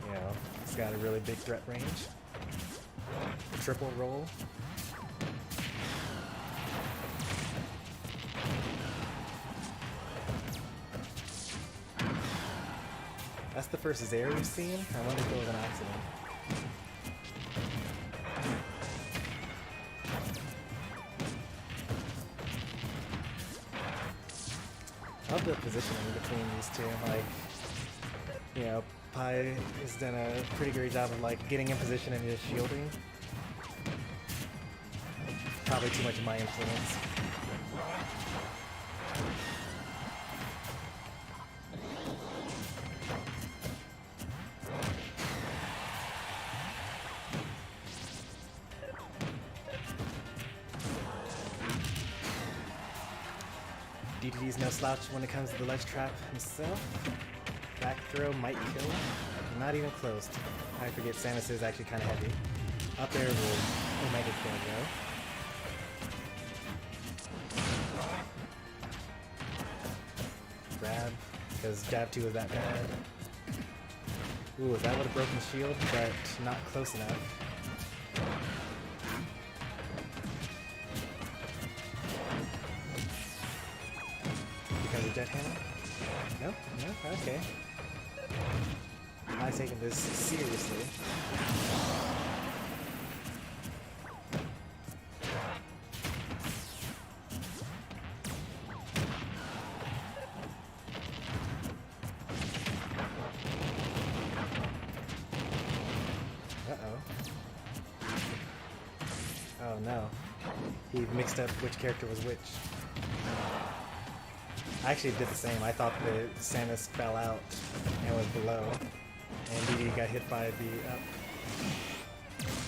you know, he's got a really big threat range. Triple roll. That's the first Zaire we've seen. I wonder if it was an accident. I love the positioning between these two. Like, you know, Pi has done a pretty great job of like getting in position and just shielding. Probably too much of my influence. DDD's no slouch when it comes to the ledge trap himself. Back throw might kill. Not even close. I forget Samus is actually kind of heavy. Up there will Omega kill though. Grab, because jab 2 is that bad. Ooh, that would have broken shield, but not close enough. Dead hand? No? No? Okay. I'm taking this seriously. Uh-oh. Oh no. He mixed up which character was which. I actually did the same. I thought that Samus fell out and was below, and Dee Dee got hit by the up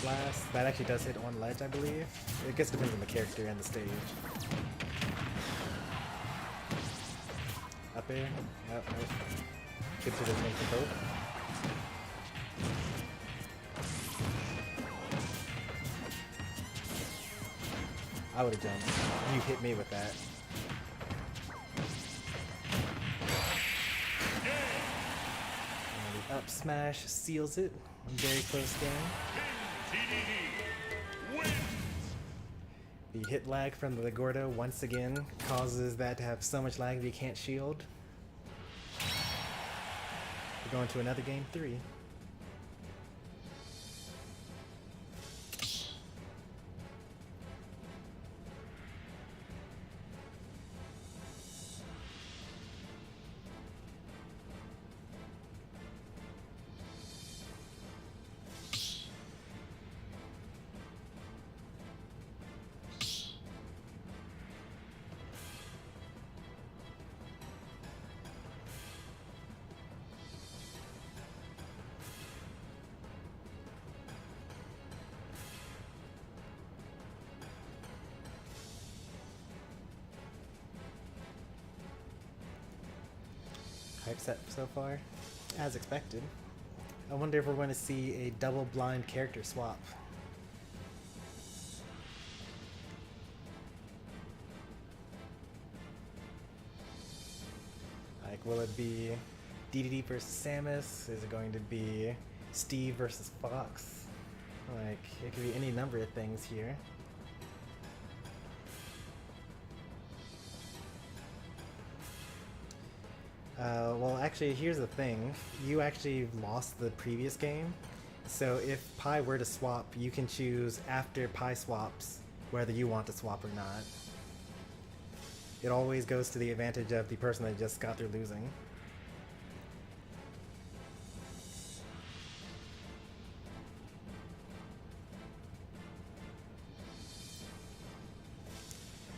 blast. That actually does hit on ledge, I believe. It guess depends on the character and the stage. Up air? Yep, nope. Good positioning for both. I would've jumped. You hit me with that. And the up smash seals it. Very close game. The hit lag from the Gordo once again causes that to have so much lag that you can't shield. We're going to another game 3. Hype set so far, as expected. I wonder if we're going to see a double blind character swap. Like, will it be DDD versus Samus? Is it going to be Steve versus Fox? Like, it could be any number of things here. Well, actually, here's the thing. You actually lost the previous game, so if Pi were to swap, you can choose after Pi swaps whether you want to swap or not. It always goes to the advantage of the person that just got through losing.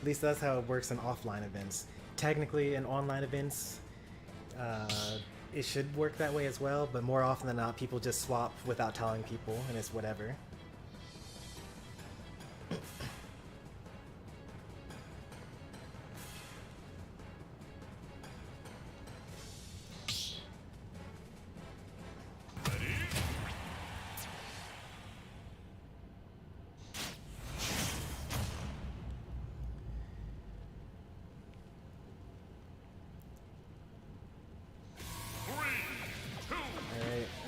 At least that's how it works in offline events. Technically, in online events, it should work that way as well, but more often than not, people just swap without telling people, and it's whatever.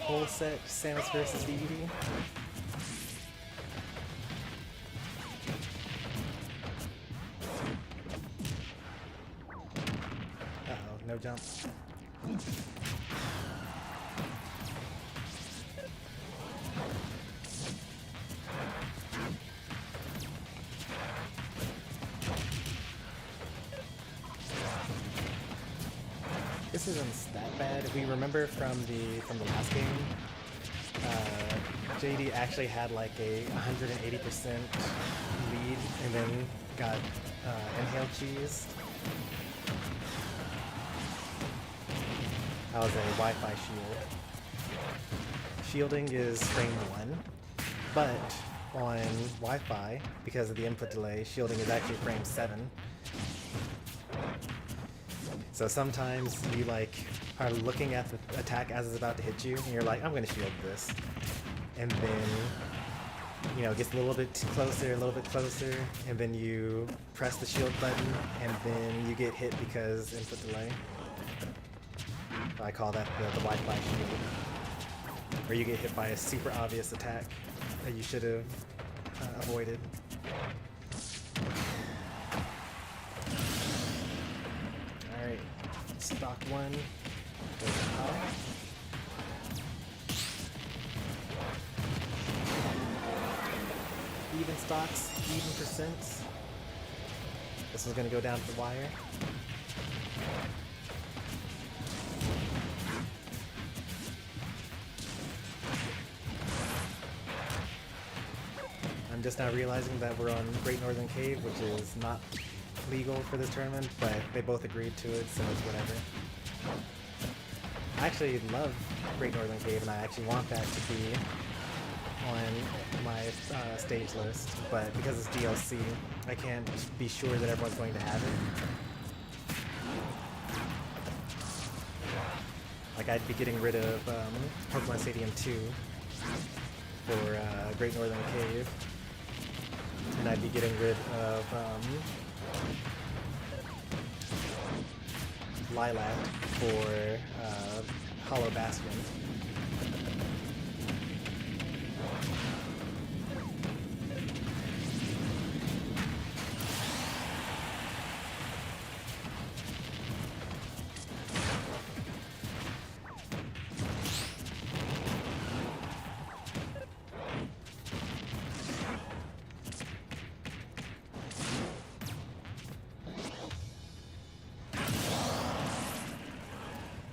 Full set Samus versus DDD. Uh-oh, no jump. This isn't that bad. If we remember from the last game, JD actually had like a 180% lead and then got inhaled cheese. That was a Wi-Fi shield. Shielding is frame 1, but on Wi-Fi, because of the input delay, shielding is actually frame 7. So sometimes you like are looking at the attack as it's about to hit you, and you're like, I'm gonna shield this. And then, you know, it gets a little bit closer, and then you press the shield button, and then you get hit because input delay. I call that the Wi-Fi shield. Or you get hit by a super obvious attack that you should have avoided. Alright, stock 1 goes out. Even stocks, even percents. This one's gonna go down to the wire. I'm just now realizing that we're on Great Northern Cave, which is not legal for this tournament, but they both agreed to it, so it's whatever. I actually love Great Northern Cave, and I actually want that to be on my stage list, but because it's DLC, I can't be sure that everyone's going to have it. Like, I'd be getting rid of Pokemon Stadium 2 for Great Northern Cave, and I'd be getting rid of Lilac for Hollow Bastion.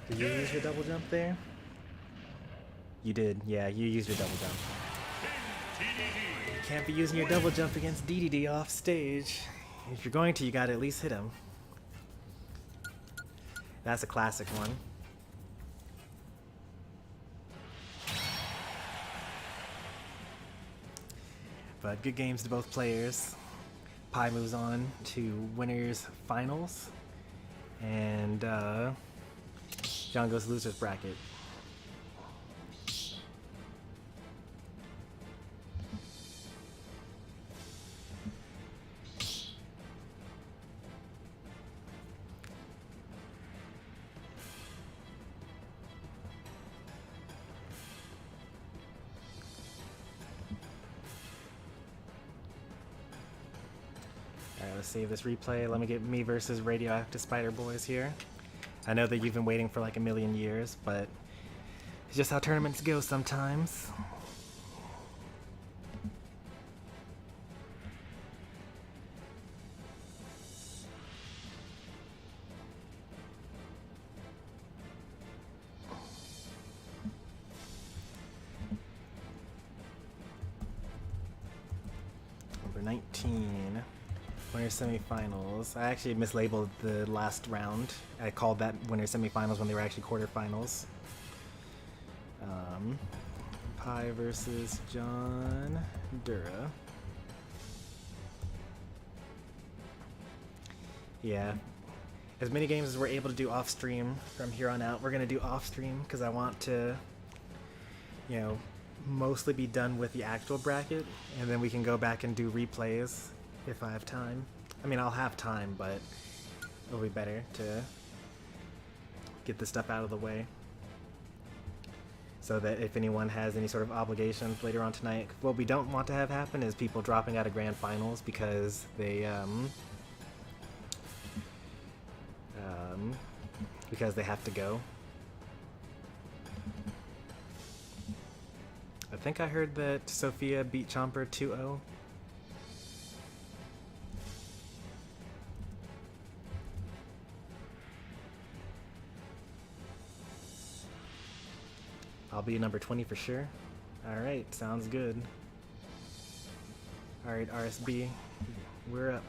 Did you use your double jump there? You did, yeah, you used your double jump. You can't be using your double jump against DDD off stage. If you're going to, you gotta at least hit him. That's a classic one. But good games to both players. Pi moves on to winners finals. And John goes losers bracket. Alright, let's save this replay. Let me get me versus Radioactive Spider Boys here. I know that you've been waiting for like a million years, but it's just how tournaments go sometimes. Number 19. Winner semifinals. I actually mislabeled the last round. I called that winner semifinals when they were actually quarterfinals. Pi versus John Dura. Yeah. As many games as we're able to do off stream from here on out, we're gonna do off stream because I want to, you know, mostly be done with the actual bracket, and then we can go back and do replays if I have time. I mean, I'll have time, but it'll be better to get this stuff out of the way so that if anyone has any sort of obligations later on tonight, what we don't want to have happen is people dropping out of grand finals because they have to go. I think I heard that Sophia beat Chomper 2-0. I'll be number 20 for sure. Alright, sounds good. Alright, RSB, we're up.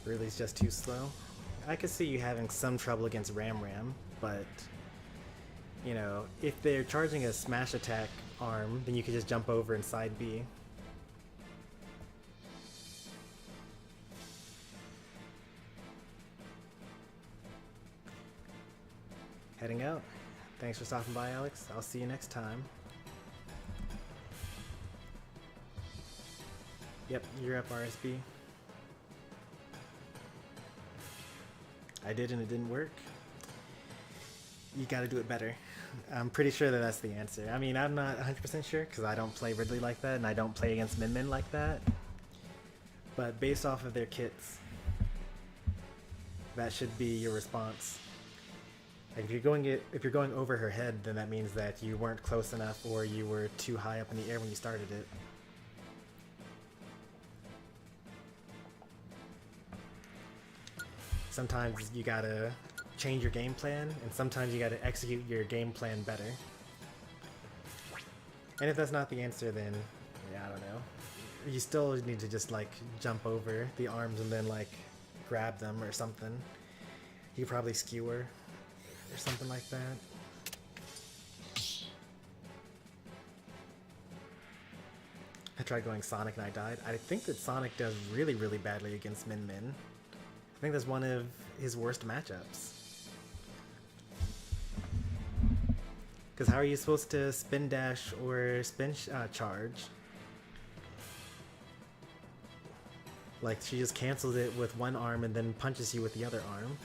Really just too slow. I could see you having some trouble against Ram, but you know, if they're charging a smash attack arm, then you could just jump over and side B. Heading out. Thanks for stopping by, Alex. I'll see you next time. Yep, you're up, RSB. I did and it didn't work. You gotta do it better. I'm pretty sure that that's the answer. I mean, I'm not 100% sure because I don't play Ridley like that and I don't play against Min like that. But based off of their kits, that should be your response. Like if you're going over her head, then that means that you weren't close enough or you were too high up in the air when you started it. Sometimes you gotta change your game plan, and sometimes you gotta execute your game plan better. And if that's not the answer, then yeah, I don't know. You still need to just like jump over the arms and then like grab them or something. You could probably skewer or something like that. I tried going Sonic and I died. I think that Sonic does really, really badly against Min Min. I think that's one of his worst matchups. Because how are you supposed to spin dash or spin charge? Like, she just cancels it with one arm and then punches you with the other arm.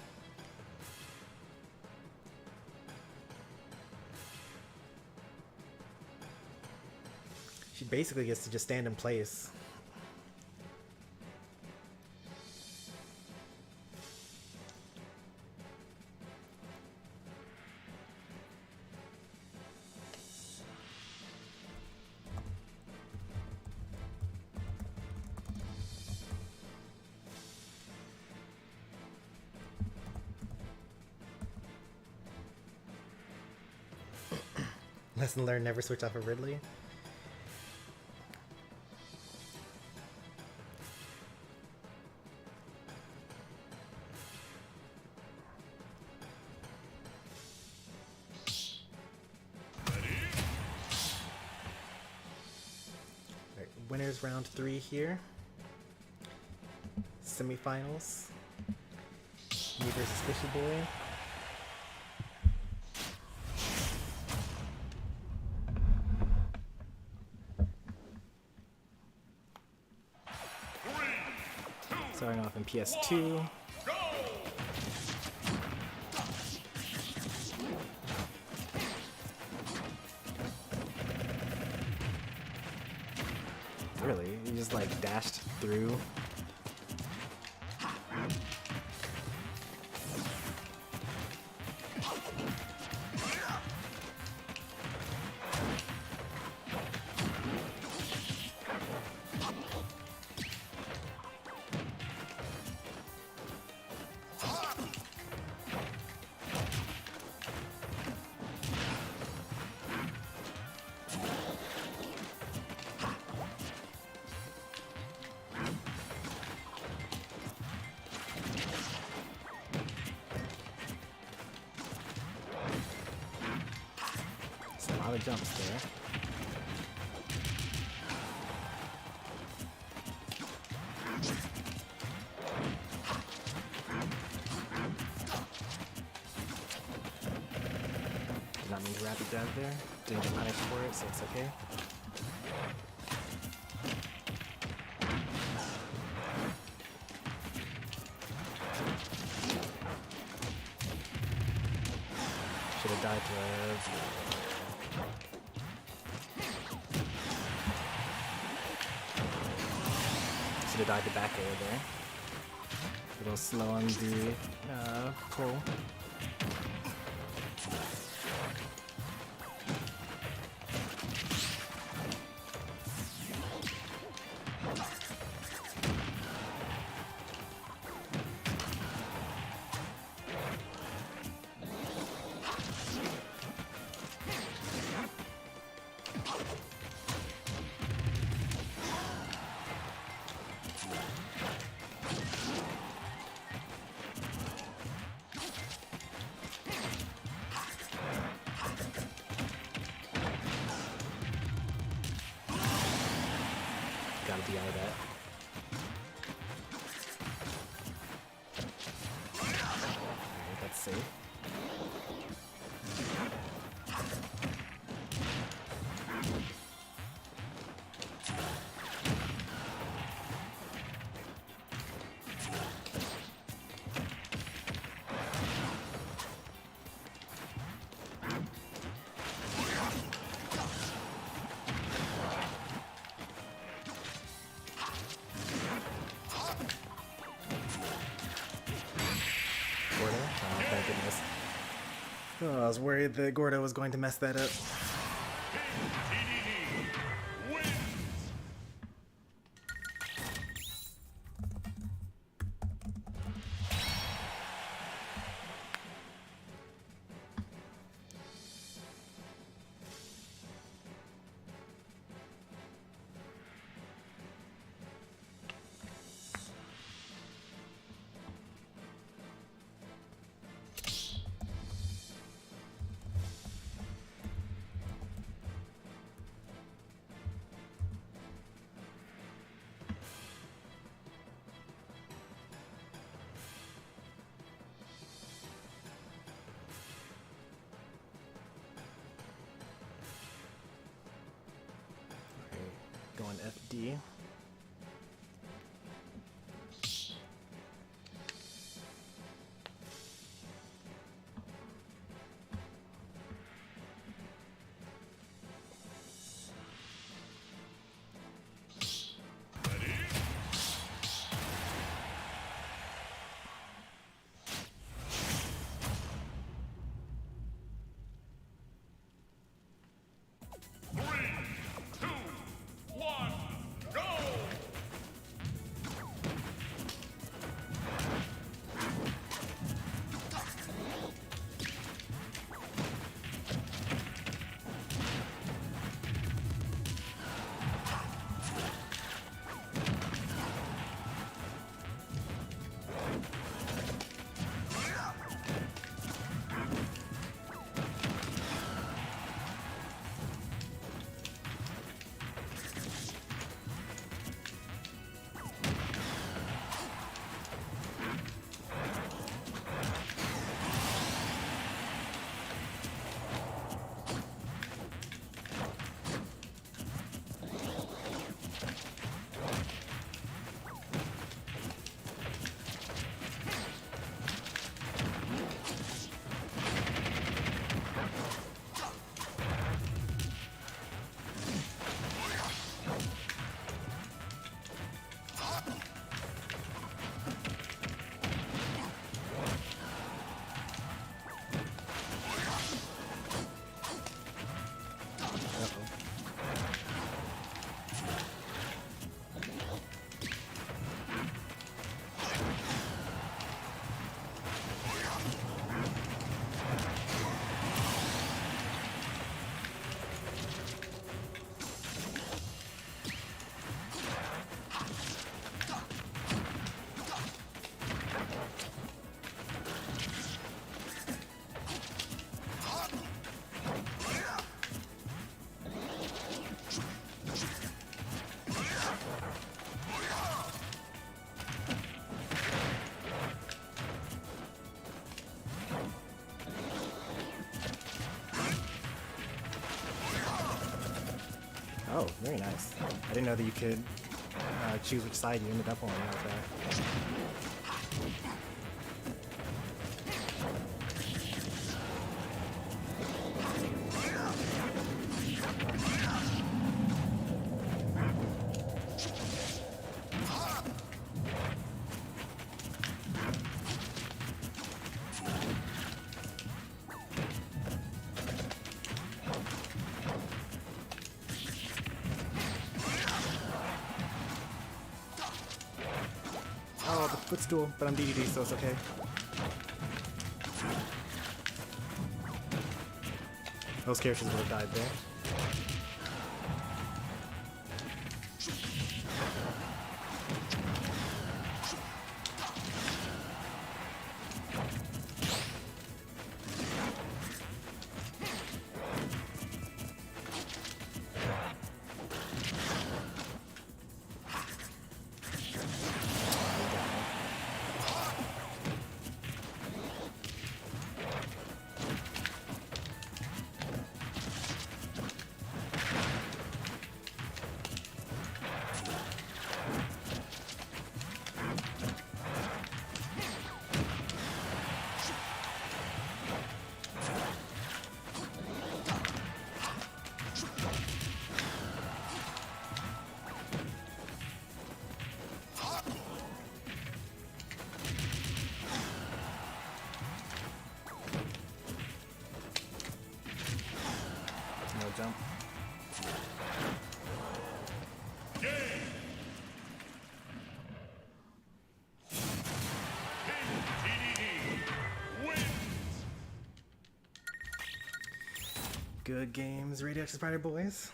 She basically gets to just stand in place. Lesson learned, never switch off of Ridley. Right, winners round 3 here. Semifinals. Me versus Fishy Boy. Starting off in PS2. Really? You just like dashed through? A lot of jumps there. Did not mean to rapid jab there. Didn't get punished for it, so it's okay. Should have died to should have died to back air there. A little slow on the pull. Gotta be out of that. Alright, that's safe. Oh, thank goodness. Oh, I was worried that Gordo was going to mess that up. TDD wins. Going FD. Oh, very nice. I didn't know that you could choose which side you ended up on like that. Oh, the footstool, but I'm DDD, so it's okay. Those characters would have died there. jump. Game. TDD wins. Good games, Radioactive Spider Boys.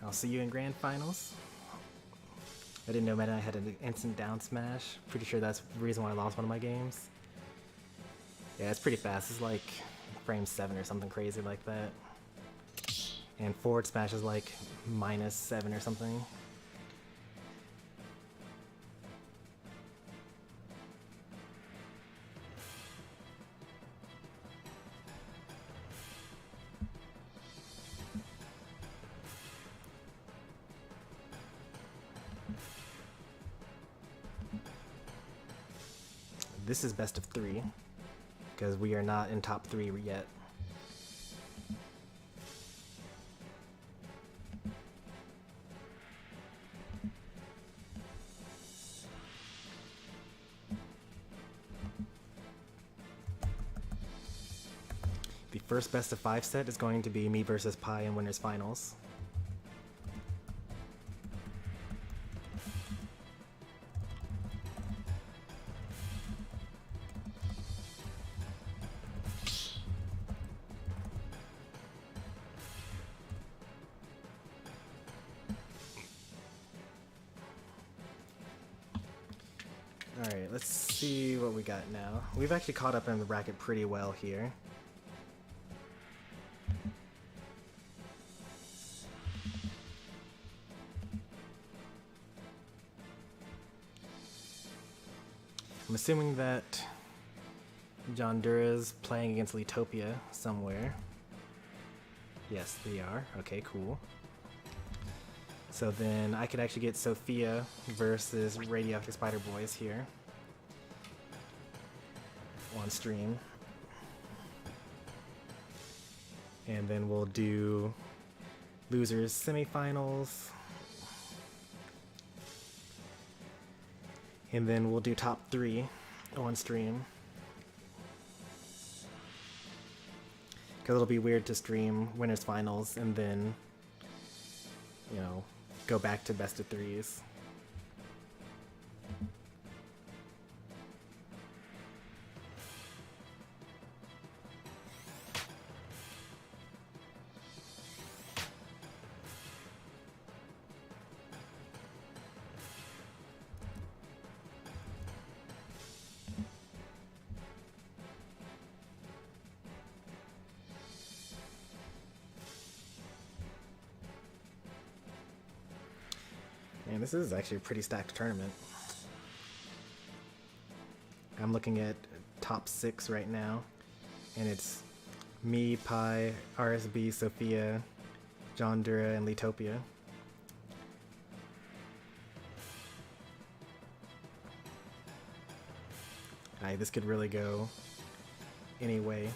I'll see you in grand finals. I didn't know Meta Knight had an instant down smash. Pretty sure that's the reason why I lost one of my games. Yeah, it's pretty fast. It's like frame 7 or something crazy like that. And forward smash is like -7 or something. This is best of 3, because we are not in top 3 yet. The first best of 5 set is going to be me versus Pi in winners finals. Alright, let's see what we got now. We've actually caught up in the bracket pretty well here. I'm assuming that John Dura's playing against Leatopia somewhere. Yes, they are. Okay, cool. So then I could actually get Sophia versus Radioactive Spider Boys here on stream. And then we'll do losers semifinals. And then we'll do top 3 on stream. Because it'll be weird to stream winners finals and then, you know, go back to best of 3s. And this is actually a pretty stacked tournament. I'm looking at top 6 right now, and it's me, Pi, RSB, Sophia, John Dura, and Leatopia. Alright, this could really go any way.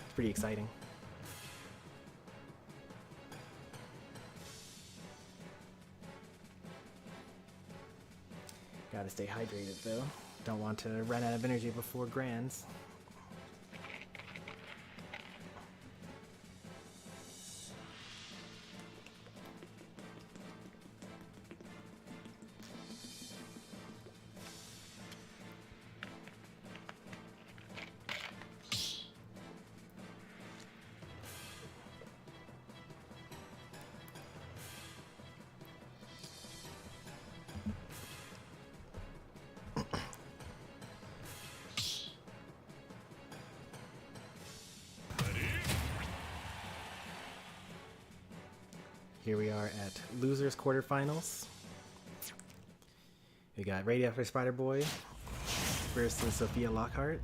It's pretty exciting. Gotta stay hydrated though. Don't want to run out of energy before grands. Here we are at losers quarterfinals. We got Radioactive Spider Boy versus Sophia Lockhart.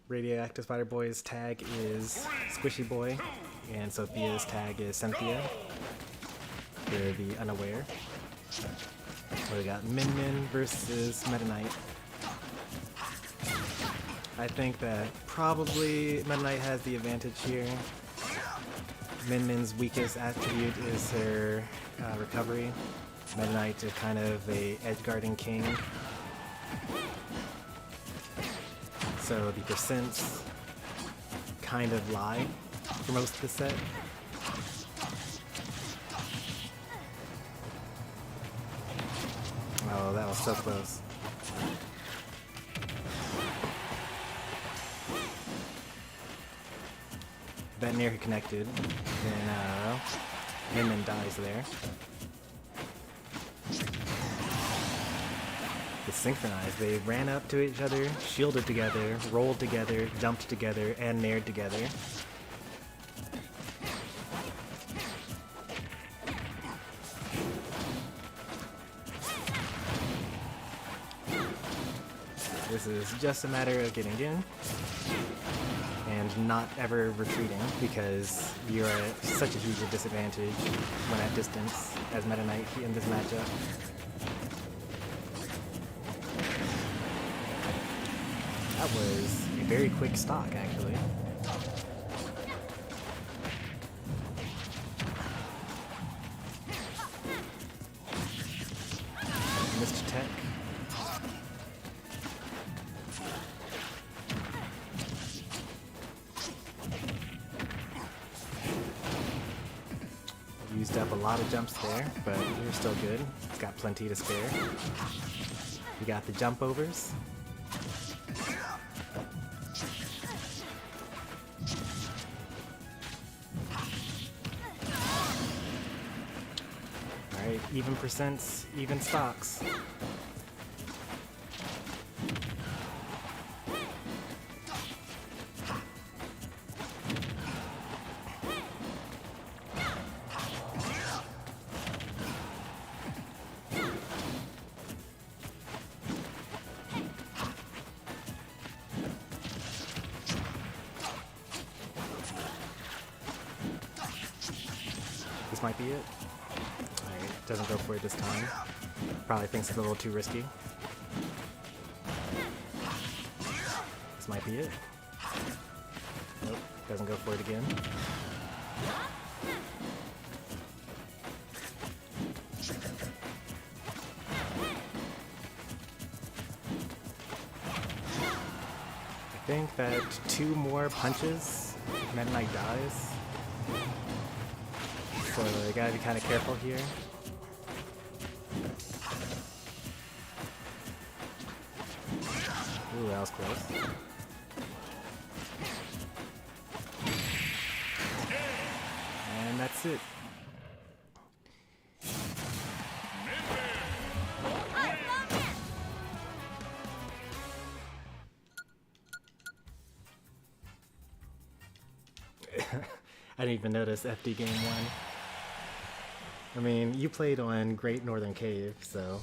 Radioactive Spider Boy's tag is Squishy Boy, and Sophia's tag is Cynthia. For the unaware. We got Min Min versus Meta Knight. I think that probably Meta Knight has the advantage here. Min Min's weakest attribute is her recovery. Meta Knight is kind of a edge guarding king. so the percents kind of lie for most of the set. Oh, that was so close. That near connected, and then dies there. The synchronized, they ran up to each other, shielded together, rolled together, jumped together, and nared together. This is just a matter of getting in and not ever retreating, because you're at such a huge disadvantage when at distance as Meta Knight in this matchup. That was a very quick stock, actually. Missed tech. Used up a lot of jumps there, but you're still good. It's got plenty to spare. You got the jump overs. Alright, even percents, even stocks. This might be it. Alright, doesn't go for it this time. Probably thinks it's a little too risky. This might be it. Nope, doesn't go for it again. I think that 2 more punches, Meta Knight dies. So you gotta be kind of careful here. Ooh, that was close. And that's it. I didn't even notice FD game 1. I mean, you played on Great Northern Cave, so...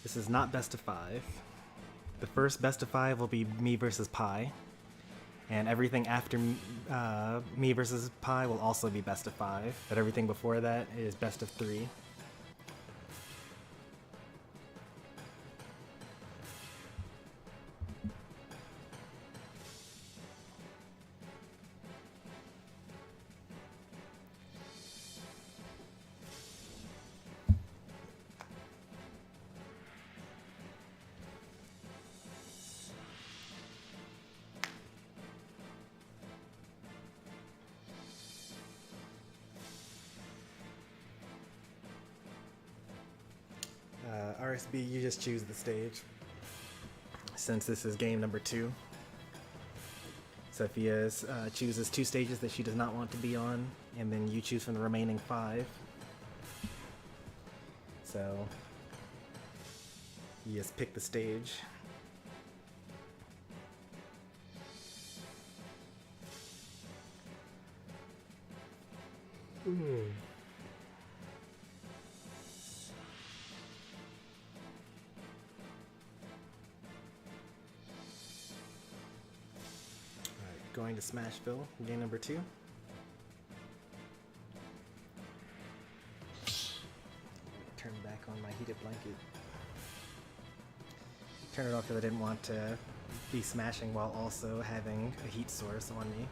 This is not best of 5. The first best of 5 will be me versus Pi, and everything after me versus Pi will also be best of 5, but everything before that is best of 3. RSB, you just choose the stage, since this is game number 2. Sophia chooses 2 stages that she does not want to be on, and then you choose from the remaining 5. So, you just pick the stage. Ooh. Going to Smashville, game number 2. Turn back on my heated blanket. Turn it off because I didn't want to be smashing while also having a heat source on me.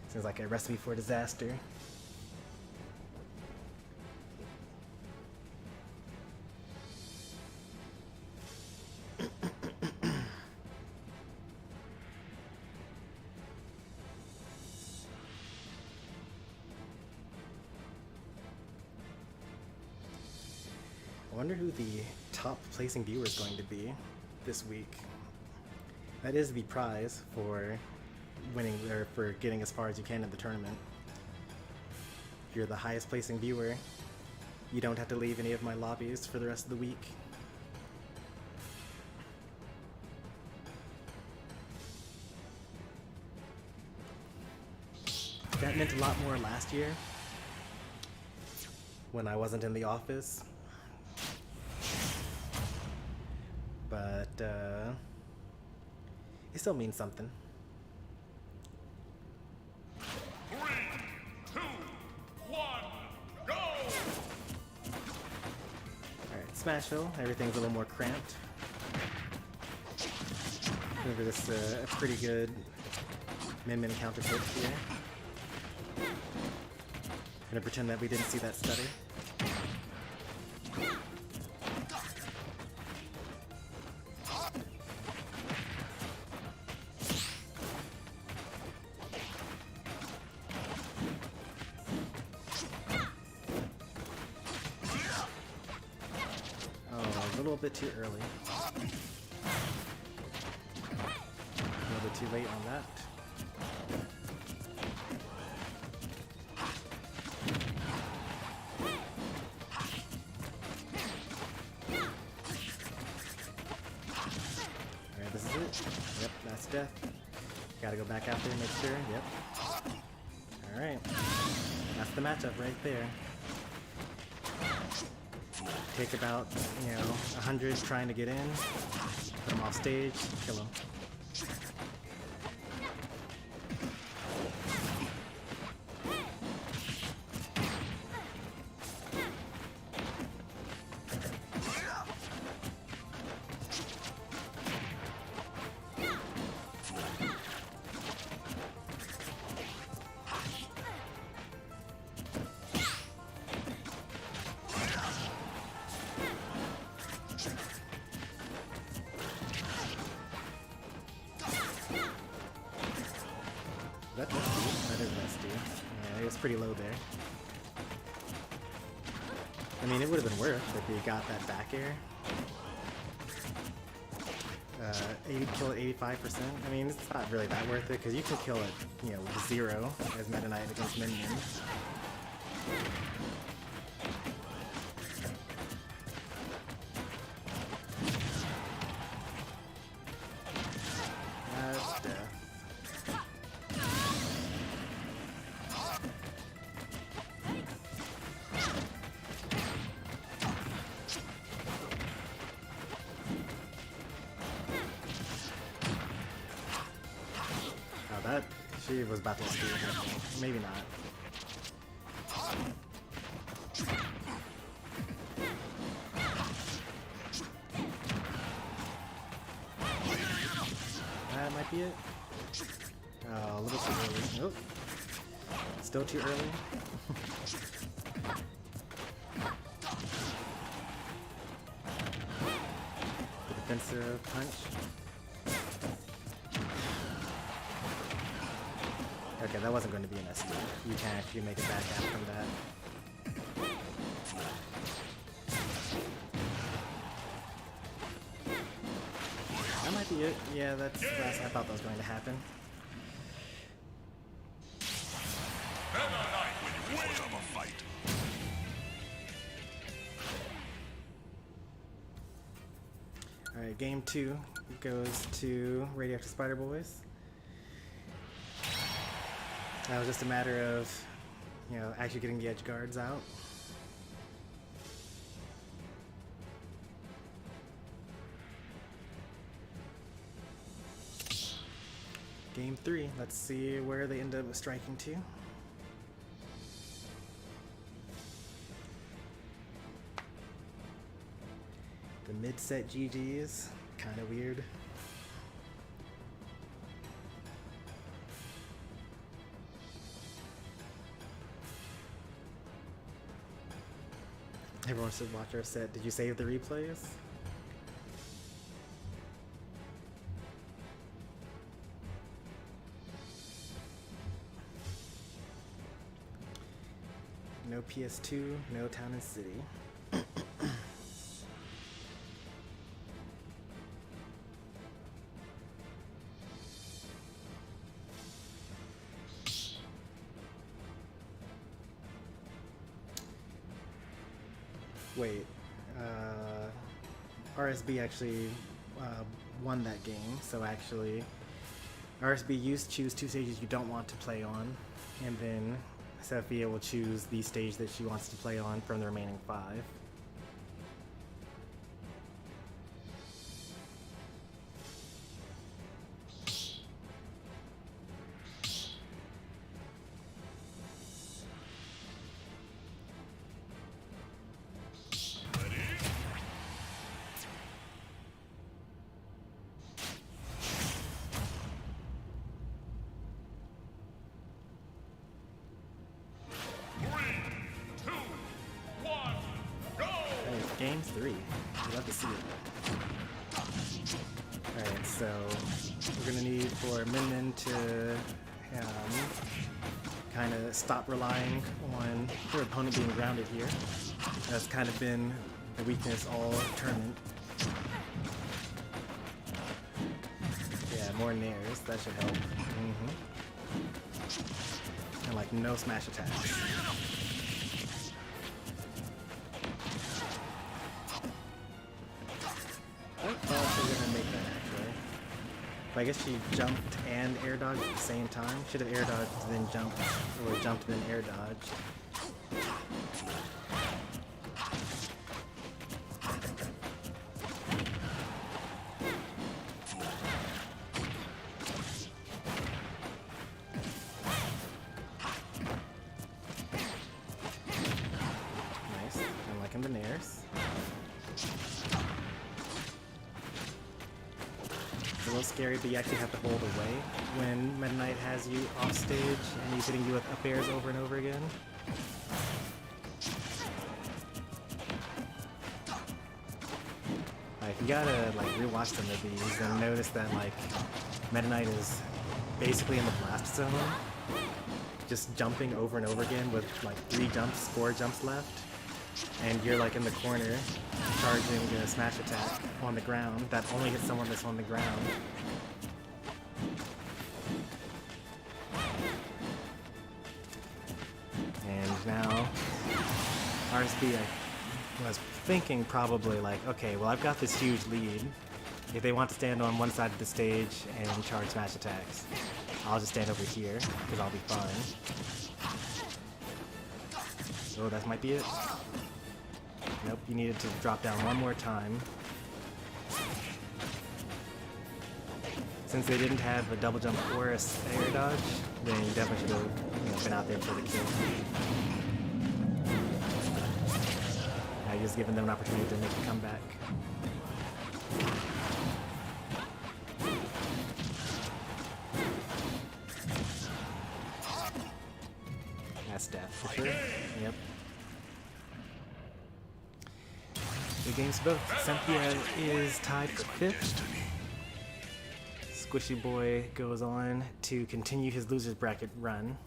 Seems like a recipe for disaster. I wonder who the top placing viewer is going to be this week. That is the prize for winning, or for getting as far as you can in the tournament. If you're the highest placing viewer, you don't have to leave any of my lobbies for the rest of the week. That meant a lot more last year when I wasn't in the office. But it still means something. 3, 2, 1, go! Alright, Smash Hill, everything's a little more cramped. Over this a pretty good min-min counter pitch here. Gonna pretend that we didn't see that stutter. A little bit too early. A little bit too late on that. Alright, this is it. Yep, that's death. Gotta go back out there and make sure. Yep. Alright. That's the matchup right there. Take about, 100 trying to get in, put him off stage, kill him. That is rusty. Yeah, it was pretty low there. I mean, it would have been worth if we got that back air. 80 kill at 85%. I mean, it's not really that worth it because you can kill it, with 0 as Meta Knight against minions. That's death. She was about to steal it. Maybe not. That might be it. Oh, a little too early. Nope. Still too early. The defensive punch. Okay, that wasn't going to be an SD. You can actually make it back out from that. That might be it. Yeah, that's I thought that was going to happen. Alright, game 2 goes to Radioactive Spider Boys. That was just a matter of, actually getting the edge guards out. Game 3, let's see where they end up striking to. The mid-set GGs, kind of weird. Everyone should watch our set. Did you save the replays? No PS2, no Town and City. Wait, RSB actually won that game, so actually RSB choose 2 stages you don't want to play on, and then Sophia will choose the stage that she wants to play on from the remaining 5. Game 3. I'd love to see it. Alright, so we're gonna need for Min Min to kind of stop relying on her opponent being grounded here. That's kind of been the weakness all tournament. Yeah, more nairs. That should help. And like no smash attacks. I guess she jumped and air dodged at the same time. Should have air dodged, then jumped, or jumped, then air dodged. Nice. I'm liking the nairs. A little scary, but you actually have to hold away when Meta Knight has you off stage and he's hitting you with up airs over and over again. If you gotta like rewatch some of these and notice that like Meta Knight is basically in the blast zone, just jumping over and over again with like 4 jumps left, and you're like in the corner charging a smash attack on the ground that only hits someone that's on the ground. And now RSB, I was thinking probably like, okay, well I've got this huge lead. If they want to stand on one side of the stage and charge smash attacks, I'll just stand over here because I'll be fine. So that might be it. Nope, you needed to drop down one more time. Since they didn't have a double jump or a air dodge, then you definitely should have been out there for the kill. Now you're just giving them an opportunity to make a comeback. That's death for sure. Yep. Good games both. Cynthia is tied for 5th. Squishy Boy goes on to continue his losers bracket run.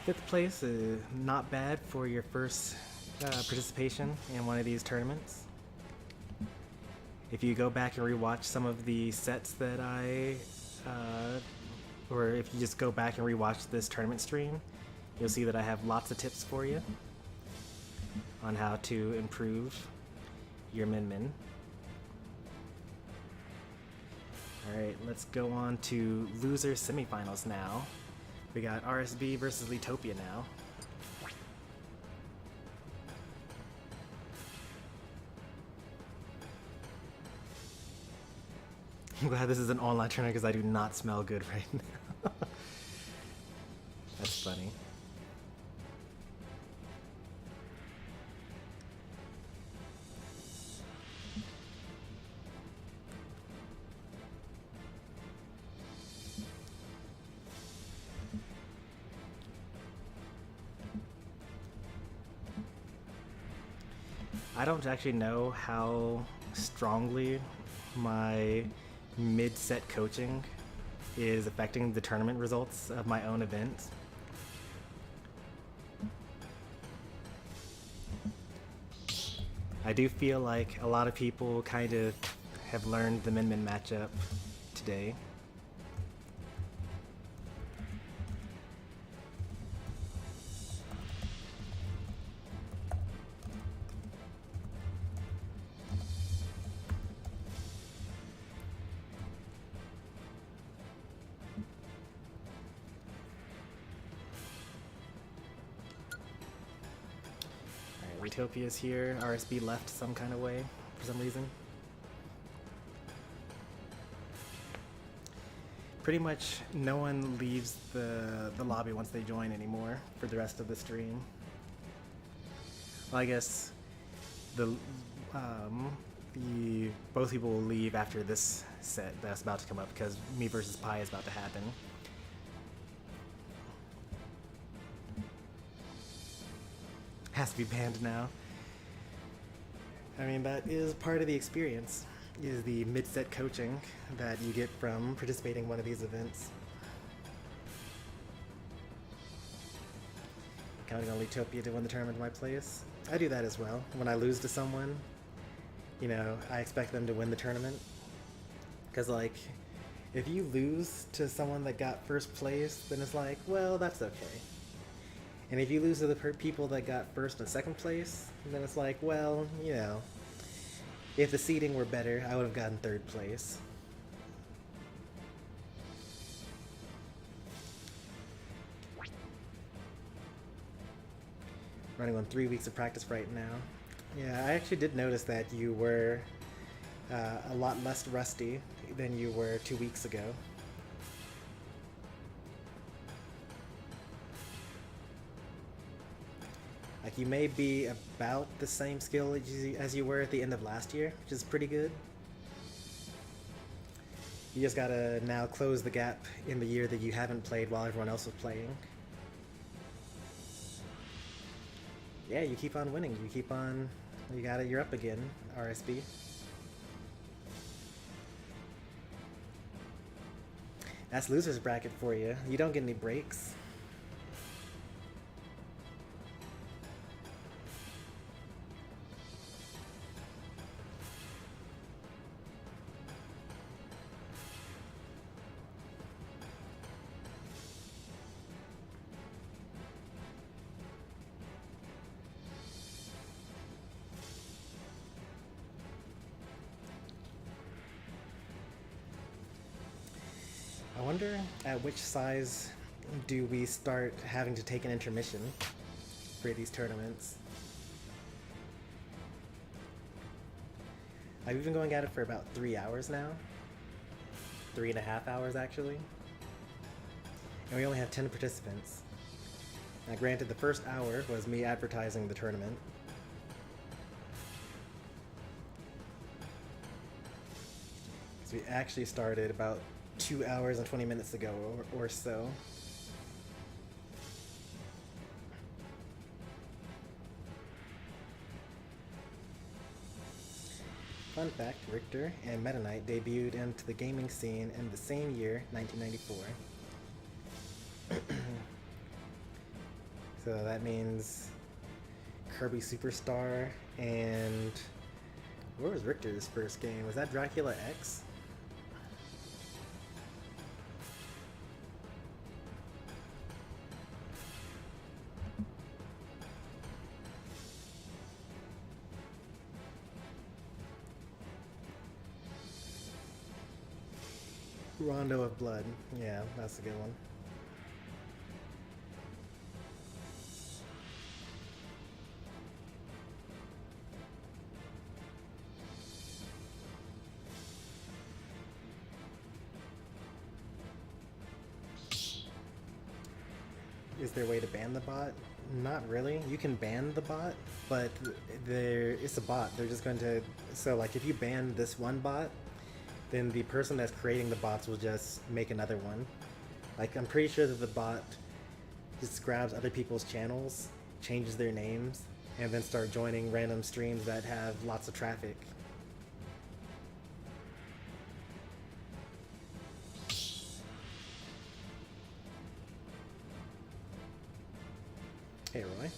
Fifth place is not bad for your first participation in one of these tournaments. If you go back and rewatch some of the sets that or if you just go back and rewatch this tournament stream, you'll see that I have lots of tips for you on how to improve your Min. Alright, let's go on to loser semifinals now. We got RSB versus Leatopia now. I'm glad this is an online tournament because I do not smell good right now. That's funny. I don't actually know how strongly my mid-set coaching is affecting the tournament results of my own events. I do feel like a lot of people kind of have learned the min-min matchup today. Leatopia's here. RSB left some kind of way for some reason. Pretty much no one leaves the lobby once they join anymore for the rest of the stream. Well, I guess the both people will leave after this set that's about to come up because me versus Pi is about to happen. Has to be banned now. I mean, that is part of the experience, is the mid-set coaching that you get from participating in one of these events. Counting on Leatopia to win the tournament in my place. I do that as well. When I lose to someone, you know, I expect them to win the tournament. Because, like, if you lose to someone that got first place, then it's like, well, that's okay. And if you lose to the people that got first and second place, then it's like, well, you know, if the seeding were better, I would have gotten third place. Running on 3 weeks of practice right now. Yeah, I actually did notice that you were a lot less rusty than you were 2 weeks ago. Like, you may be about the same skill as you were at the end of last year, which is pretty good. You just gotta now close the gap in the year that you haven't played while everyone else was playing. Yeah, you keep on winning. You keep on... You got it. You're up again, RSB. That's loser's bracket for you. You don't get any breaks. I wonder at which size do we start having to take an intermission for these tournaments. I've been going at it for about 3 hours now. 3.5 hours actually. And we only have 10 participants. Now granted, the first hour was me advertising the tournament. So we actually started about 2 hours and 20 minutes ago or so. Fun fact, Richter and Meta Knight debuted into the gaming scene in the same year, 1994. So that means Kirby Superstar and... Where was Richter's first game? Was that Dracula X? Rondo of Blood. Yeah, that's a good one. Is there a way to ban the bot? Not really. You can ban the bot, but it's a bot. They're just going to... So, like, if you ban this one bot, then the person that's creating the bots will just make another one. Like, I'm pretty sure that the bot just grabs other people's channels, changes their names, and then start joining random streams that have lots of traffic. Hey, Roy.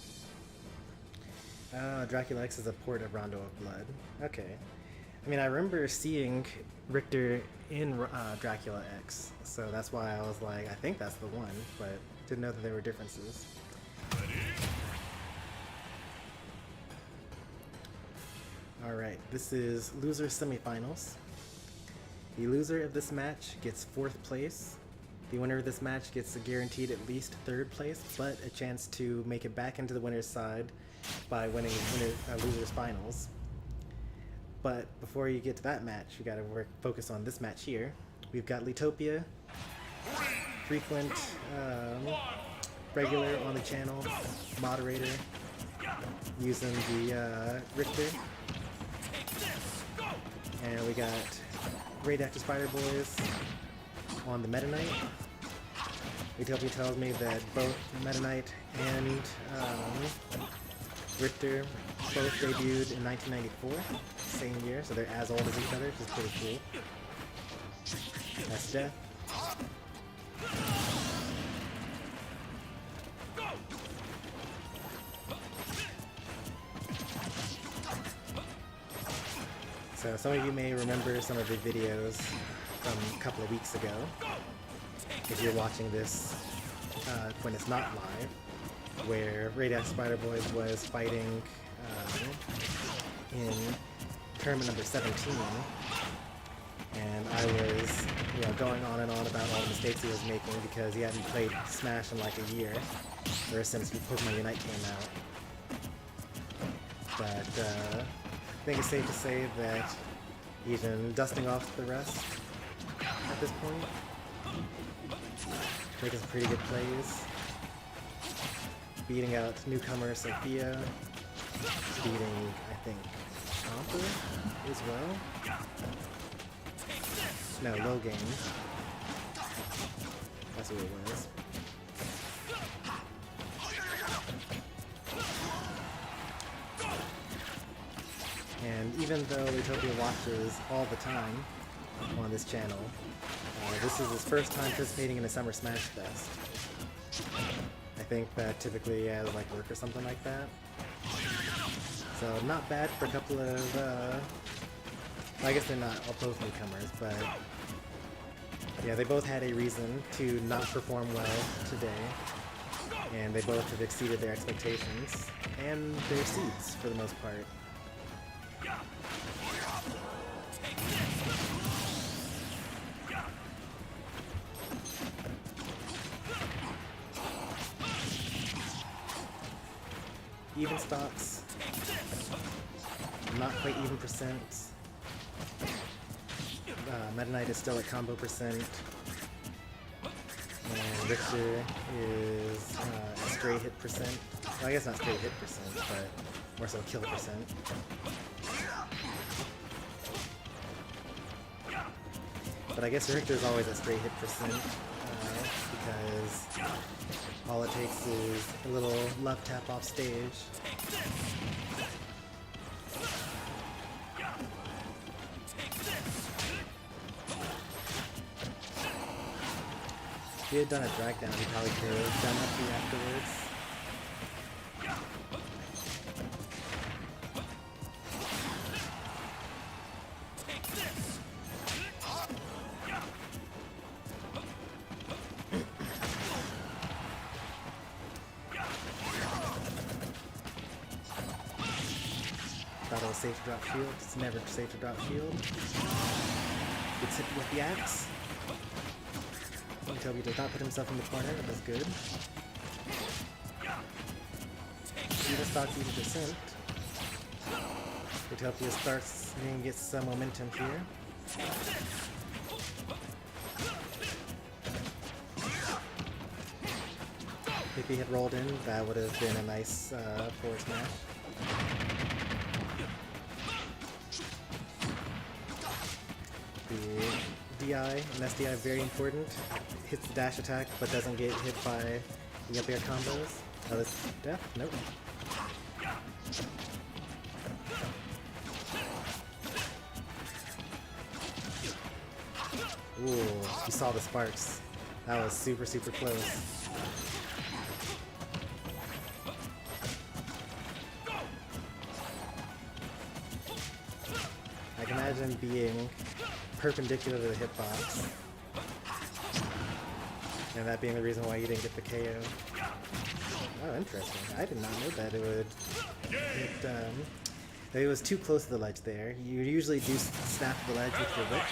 Dracula X is a port of Rondo of Blood. Okay. I mean, I remember seeing Richter in Dracula X, so that's why I was like, I think that's the one, but didn't know that there were differences. Alright, this is loser semifinals. The loser of this match gets 4th place. The winner of this match gets a guaranteed at least 3rd place, but a chance to make it back into the winner's side by winning loser's finals. But before you get to that match, you gotta focus on this match here. We've got Leatopia, frequent regular on the channel, moderator, using the Richter. And we got Radioactive Spider Boys on the Meta Knight. Leatopia tells me that both Meta Knight and Richter both debuted in 1994, same year, so they're as old as each other, which is pretty cool. That's Death. So some of you may remember some of the videos from a couple of weeks ago, if you're watching this when it's not live, where Radioactive Spider Boys was fighting in tournament number 17, and I was going on and on about all the mistakes he was making because he hadn't played Smash in like a year, or since Pokemon Unite came out. But I think it's safe to say that he's been dusting off the rest at this point, making some pretty good plays, beating out newcomer Sophia, beating, I think, Chomper as well? No, low game. That's what it was. And even though Leatopia watches all the time on this channel, this is his first time participating in a Summer Smashfest. I think that typically he has like work or something like that. So not bad for a couple of, I guess they're not all both newcomers, but yeah, they both had a reason to not perform well today, and they both have exceeded their expectations and their seeds for the most part. Even stocks, not quite even percent. Meta Knight is still at combo percent, and Richter is a straight hit percent. Well, I guess not straight hit percent, but more so kill percent. But I guess Richter is always at straight hit percent because all it takes is a little love tap off stage. If he had done a drag down, he probably could have done up afterwards. Thought it was safe to drop shield. It's never safe to drop shield. Gets hit with the axe. Toby does not put himself in the corner, but that's good. Even stocks 80%. Leatopia starts and gets some momentum here. If he had rolled in, that would have been a nice forward smash. The DI and SDI very important. Hits the dash attack, but doesn't get hit by the up air combos. Oh, that's death? Nope. Ooh, you saw the sparks. That was super, super close. I can imagine being perpendicular to the hitbox. And that being the reason why you didn't get the KO. Oh, interesting. I did not know that it would... It was too close to the ledge there. You usually do snap the ledge with your whip.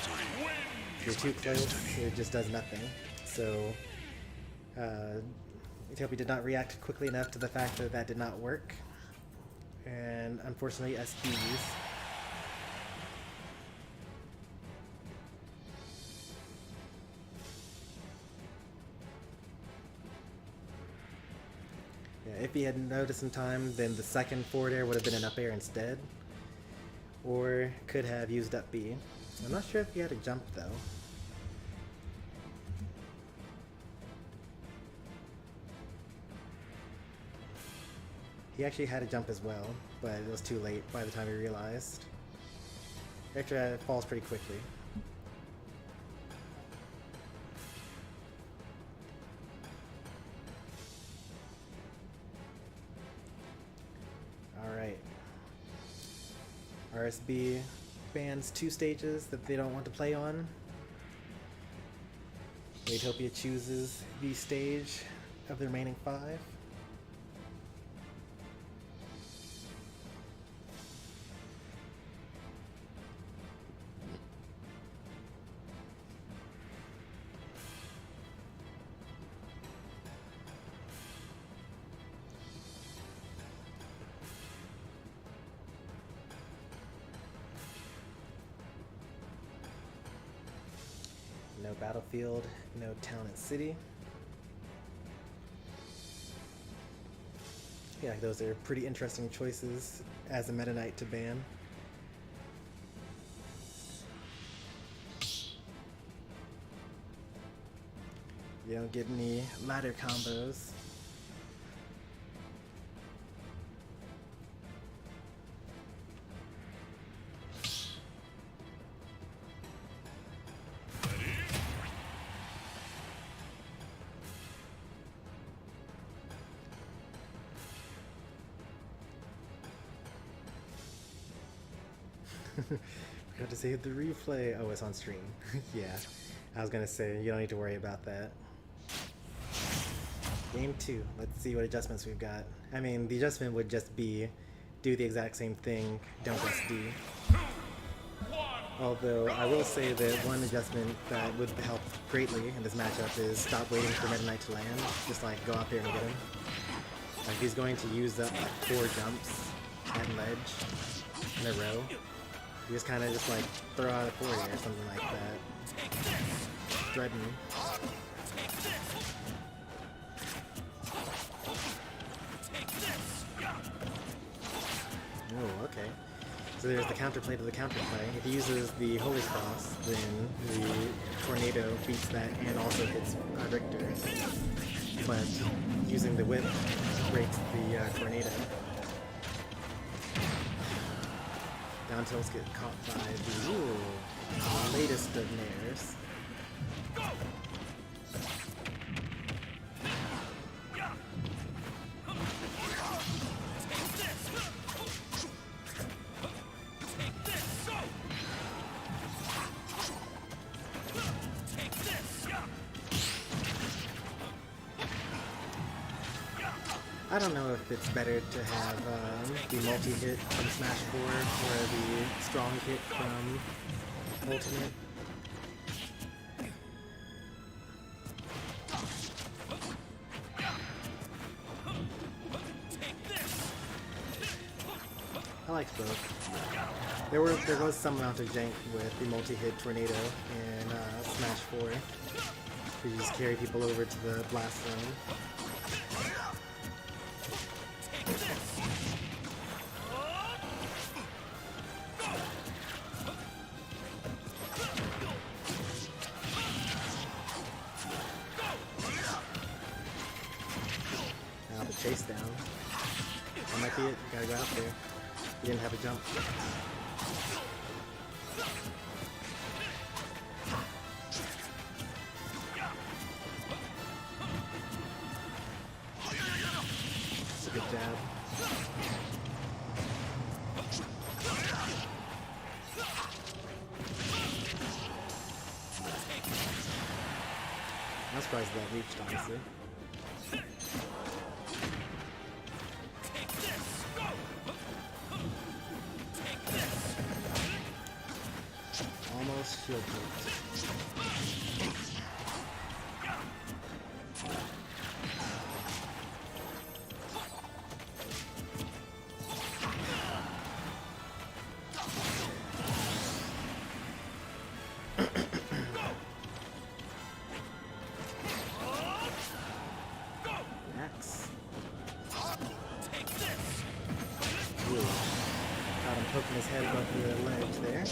If you're too close, it just does nothing. So, Leatopia did not react quickly enough to the fact that that did not work. And unfortunately, SBs. If he had noticed in time, then the second forward air would have been an up air instead. Or could have used up B. I'm not sure if he had a jump though. He actually had a jump as well, but it was too late by the time he realized. Actually, it falls pretty quickly. Alright. RSB bans 2 stages that they don't want to play on. Leatopia chooses the stage of the remaining 5. No battlefield, no town and city. Yeah, those are pretty interesting choices as a Meta Knight to ban. You don't get any ladder combos. Forgot to save the replay. Oh, it's on stream. Yeah, I was gonna say, you don't need to worry about that. Game 2. Let's see what adjustments we've got. I mean, the adjustment would just be do the exact same thing, don't SD. Although, I will say that one adjustment that would help greatly in this matchup is stop waiting for Meta Knight to land. Just like go out there and get him. Like he's going to use up like 4 jumps and ledge in a row. You just kind of just like throw out a forward air or something like that. Threaten. Oh, okay. So there's the counterplay to the counterplay. If he uses the Holy Cross, then the Tornado beats that and also hits Richter. But using the whip breaks the Tornado. Down tilts get caught by the latest of nares. I don't know if it's better to have the multi-hit from Smash 4 or the strong hit from Ultimate. I liked both. There was some amount of jank with the multi-hit Tornado in Smash 4. You just carry people over to the blast zone. Now the chase down. That might be it. You gotta go out there. You didn't have a jump. surprised that reached, honestly. Almost shield poked. Max. Ooh. Got him poking his head above the ledge there.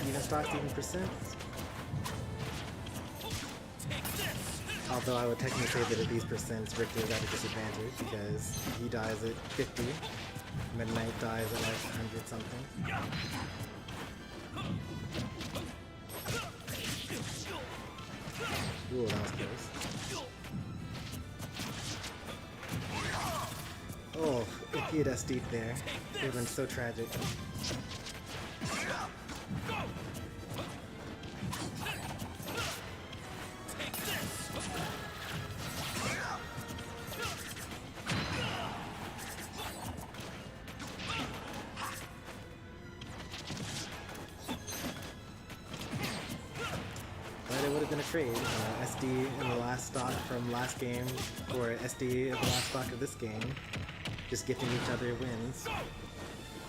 Even stocks, even percents. Although I would technically say that at these percents, Richter is at a disadvantage because he dies at 50. Midnight dies at like 100 something. Ooh, that was close. Oh, if he had SD'd there, it would have been so tragic. But it would have been a trade. SD in the last stock from last game, or SD in the last stock of this game, just gifting each other wins.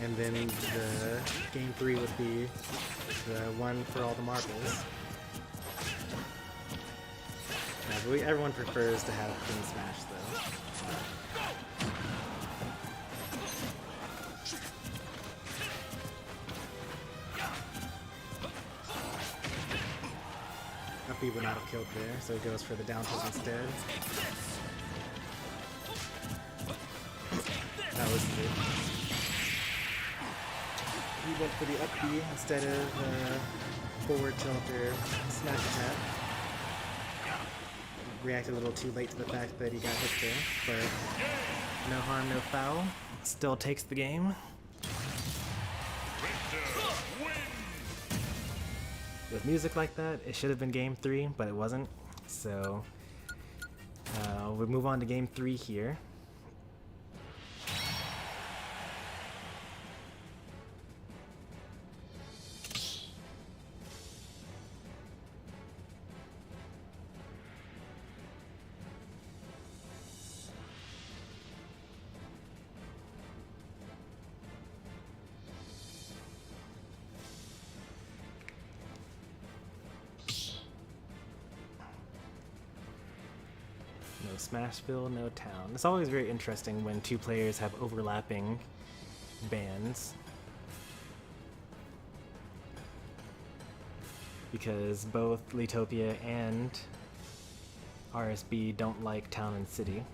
And then the game 3 would be the one for all the marbles. Yeah, but everyone prefers to have Queen Smash though. Uppy would not have killed there, so he goes for the down tilt instead. That was good. He went for the up B instead of forward tilt or smash attack. Reacted a little too late to the fact that he got hit there, but no harm, no foul. Still takes the game. With music like that, it should have been game 3, but it wasn't. So we'll move on to game 3 here. No Smashville, no town. It's always very interesting when two players have overlapping bans. Because both Leatopia and RSB don't like town and city.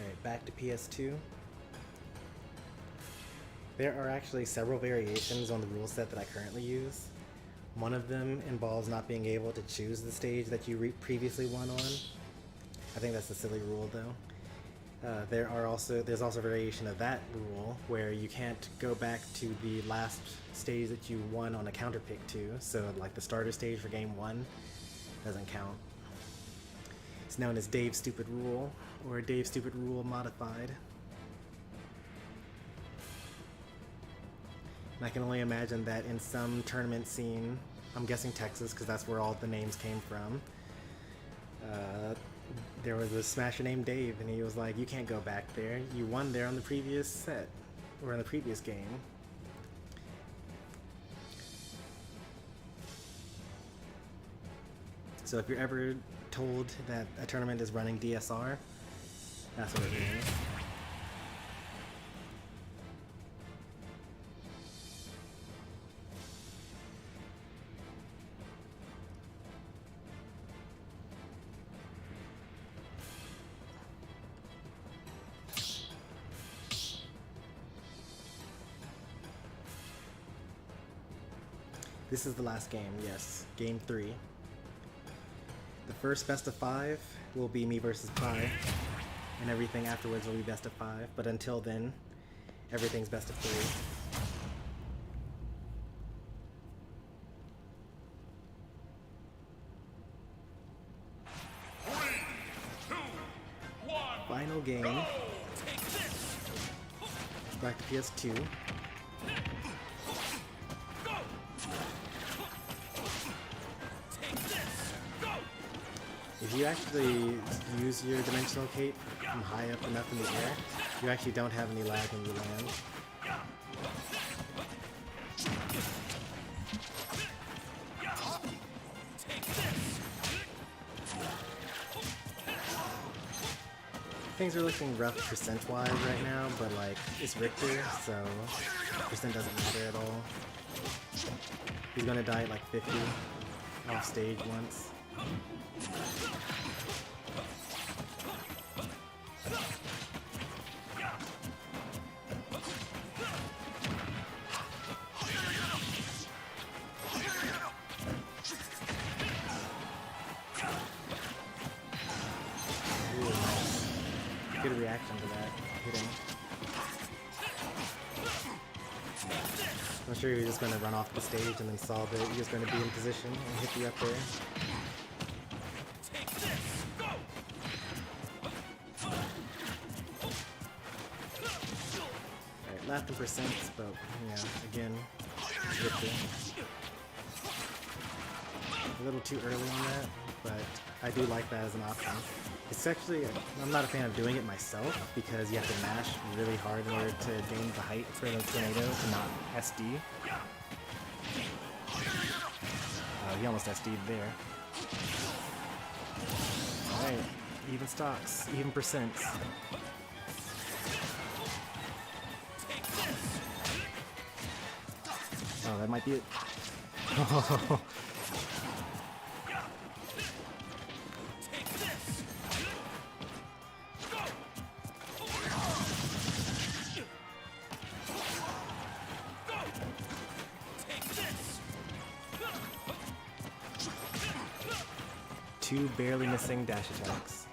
Alright, back to PS2. There are actually several variations on the rule set that I currently use. One of them involves not being able to choose the stage that you previously won on. I think that's a silly rule though. There's also a variation of that rule where you can't go back to the last stage that you won on a counter pick to, so like the starter stage for game 1 doesn't count. It's known as Dave's Stupid Rule, or Dave's Stupid Rule Modified. And I can only imagine that in some tournament scene, I'm guessing Texas because that's where all the names came from, there was a smasher named Dave, and he was like, you can't go back there. You won there on the previous set, or in the previous game. So if you're ever told that a tournament is running DSR, that's what it means. This is the last game, yes. Game 3. The first best of 5 will be me versus Pi, and everything afterwards will be best of 5, but until then, everything's best of 3. 3, 2, 1. Final game. Back to PS2. If you actually use your dimensional cape from high up enough in the air, you actually don't have any lag when you land. Things are looking rough percent-wise right now, but like, it's Richter, so percent doesn't matter at all. He's gonna die at like 50 off stage once. Good reaction to that hitting. I'm sure he was just going to run off the stage and then saw that he was going to be in position and hit you up there. Alright, left in percents, but yeah, again, Victor. A little too early on that, but I do like that as an option. It's actually, I'm not a fan of doing it myself because you have to mash really hard in order to gain the height for the tornado to not SD. He almost SD'd there. Alright, even stocks, even percents. Oh, that might be it. Two barely missing dash attacks.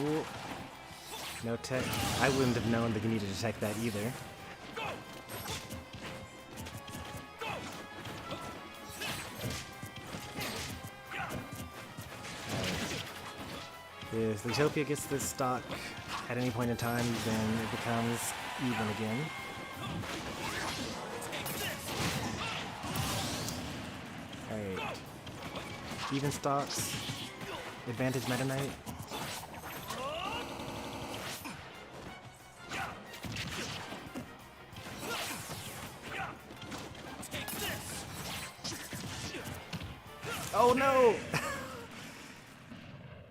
Ooh. No tech. I wouldn't have known that you needed to tech that either. If Leatopia gets this stock at any point in time, then it becomes even again. Alright. Even stocks. Advantage Meta Knight. Oh no!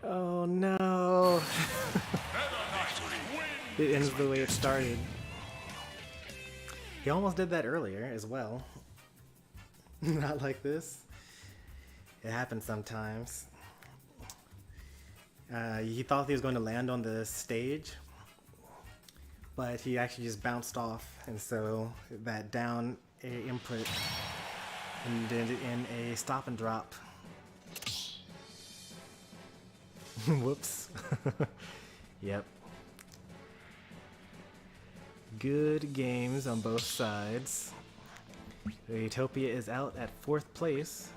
Oh no! It ends the way it started. He almost did that earlier as well. Not like this. It happens sometimes. He thought he was going to land on the stage, but he actually just bounced off, and so that down A input ended in a stop and drop. Whoops. Yep. Good games on both sides. Leatopia is out at 4th place,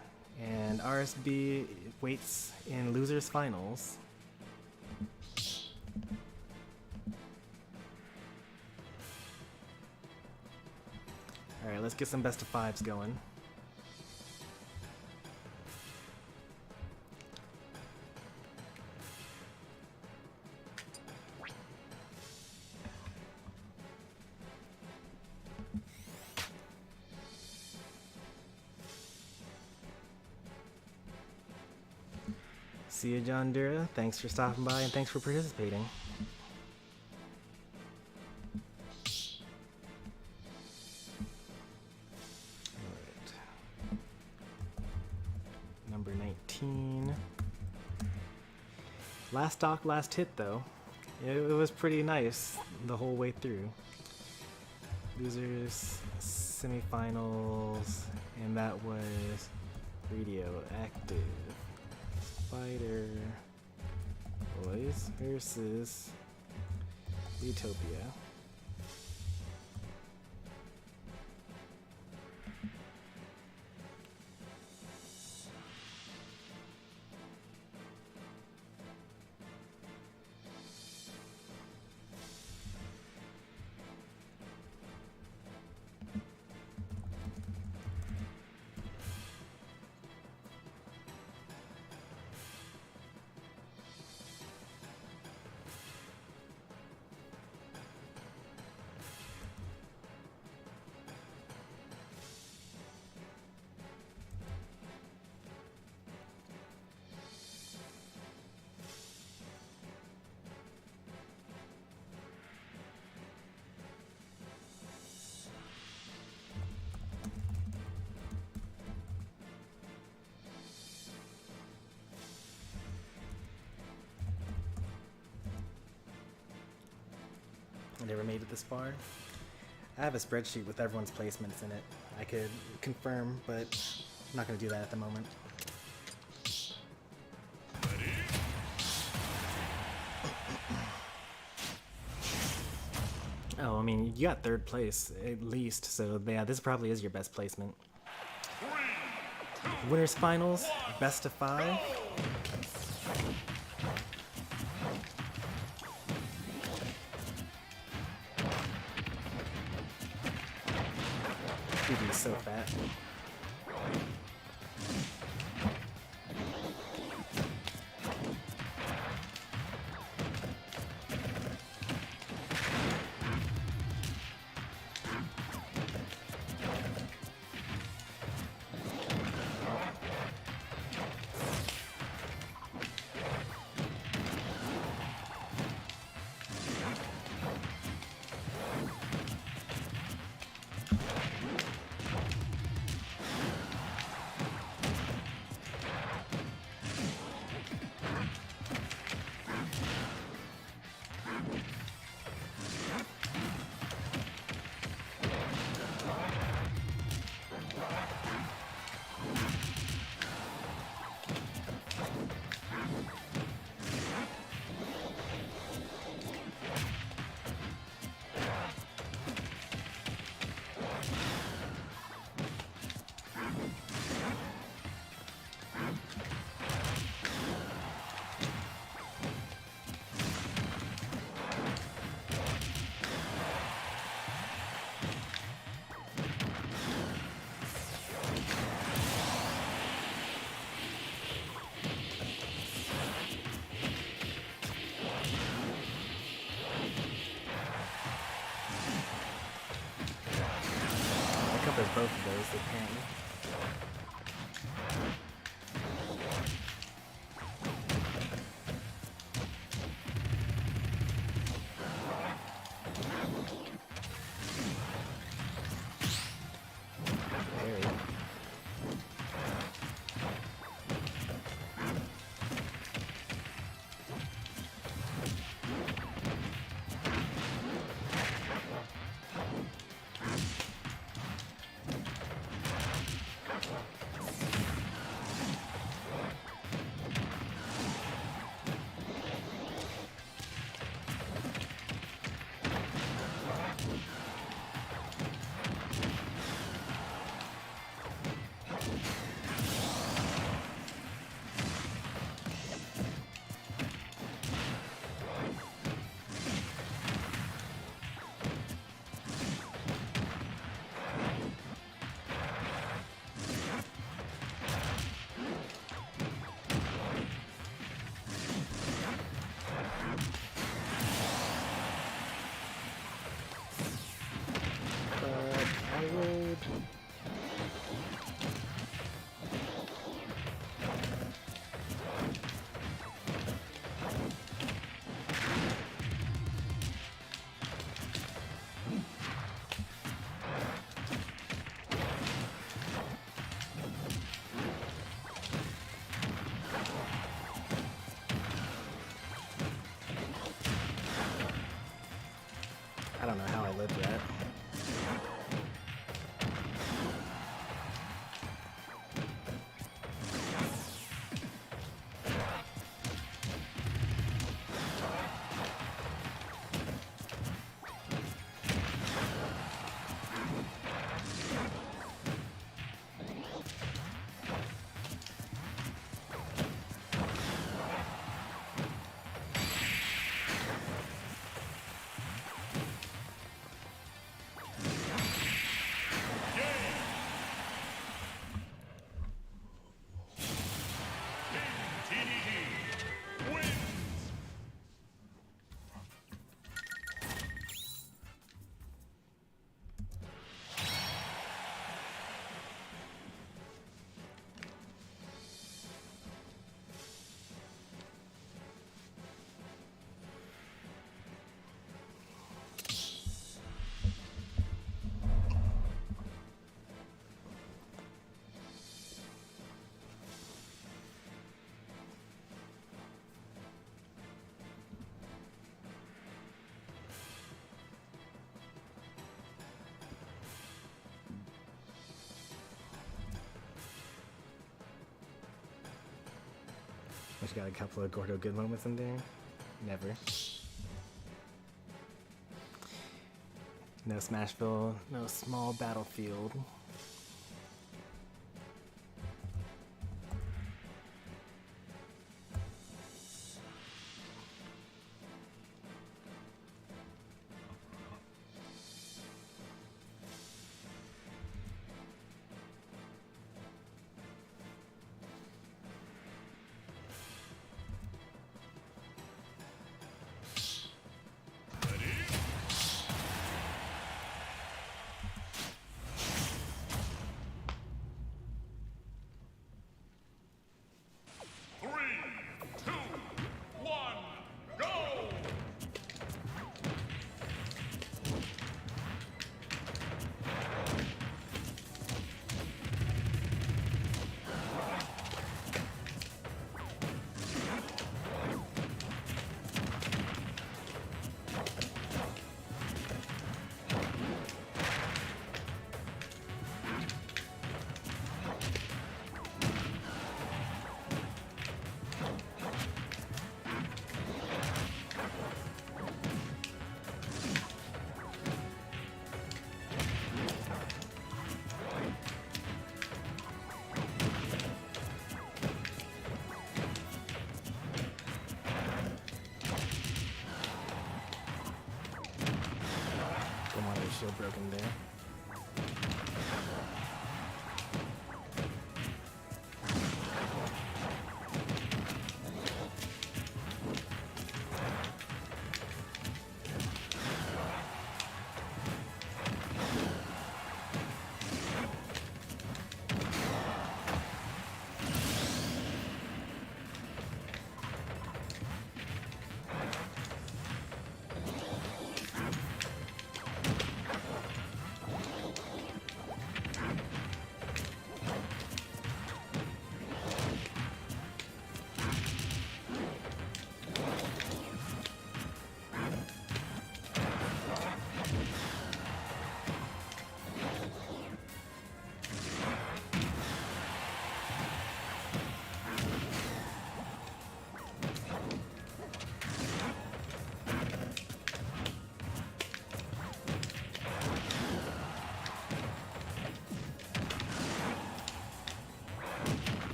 and RSB waits in losers finals. Alright, let's get some best of 5s going. See you, John Dura. Thanks for stopping by and thanks for participating. Last stock, last hit though. It was pretty nice the whole way through. Losers, semifinals, and that was Radioactive. Spider Boys versus Leatopia. I never made it this far. I have a spreadsheet with everyone's placements in it. I could confirm, but I'm not going to do that at the moment. Oh, I mean, you got third place at least, so yeah, this probably is your best placement. Winners finals, best of 5. Dude, he's so fat. There's both of those, apparently. Just got a couple of Gordo good moments in there. Never. No Smashville, no small battlefield. Shield broken there.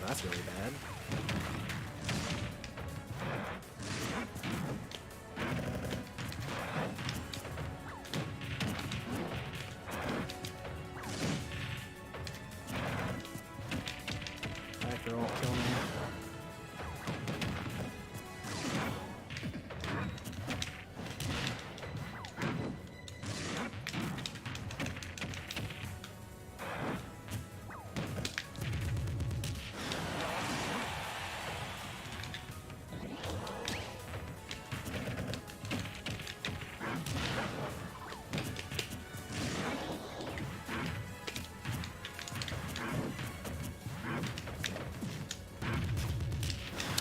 That's really bad. That girl won't kill me.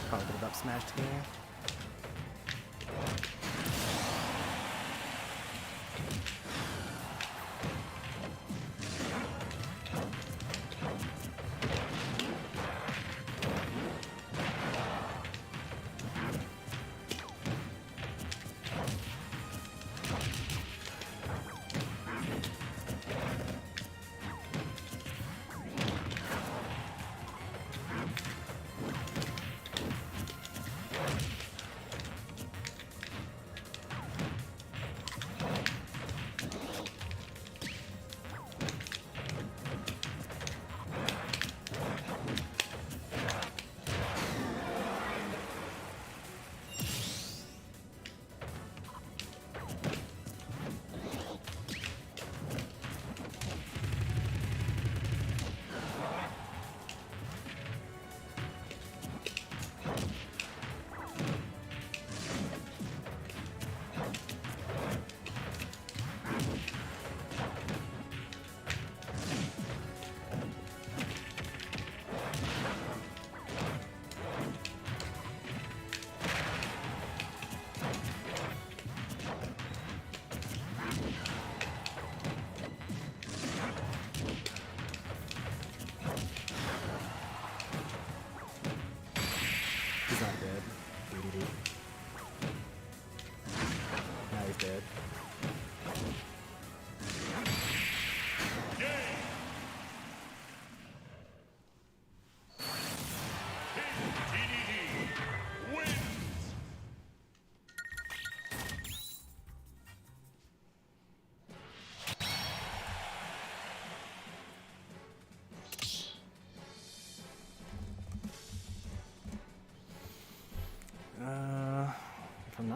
Probably could have up smashed here.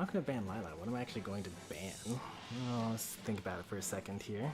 not going to ban Lila. What am I actually going to ban? Oh, let's think about it for a second here.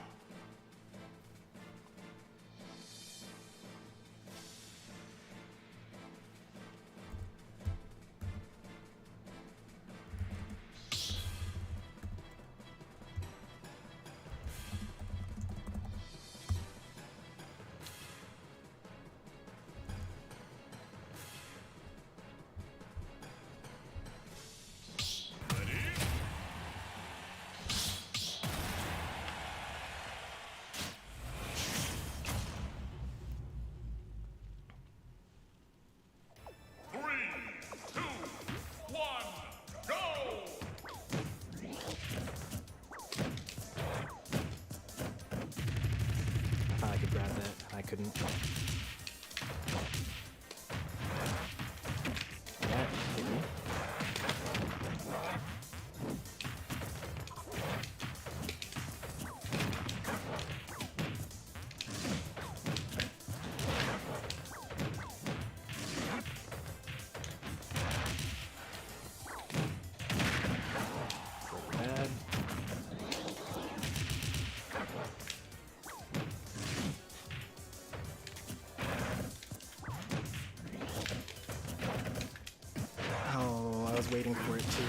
I could grab that. I couldn't. That hit me. Bad. Oh, I was waiting for it too.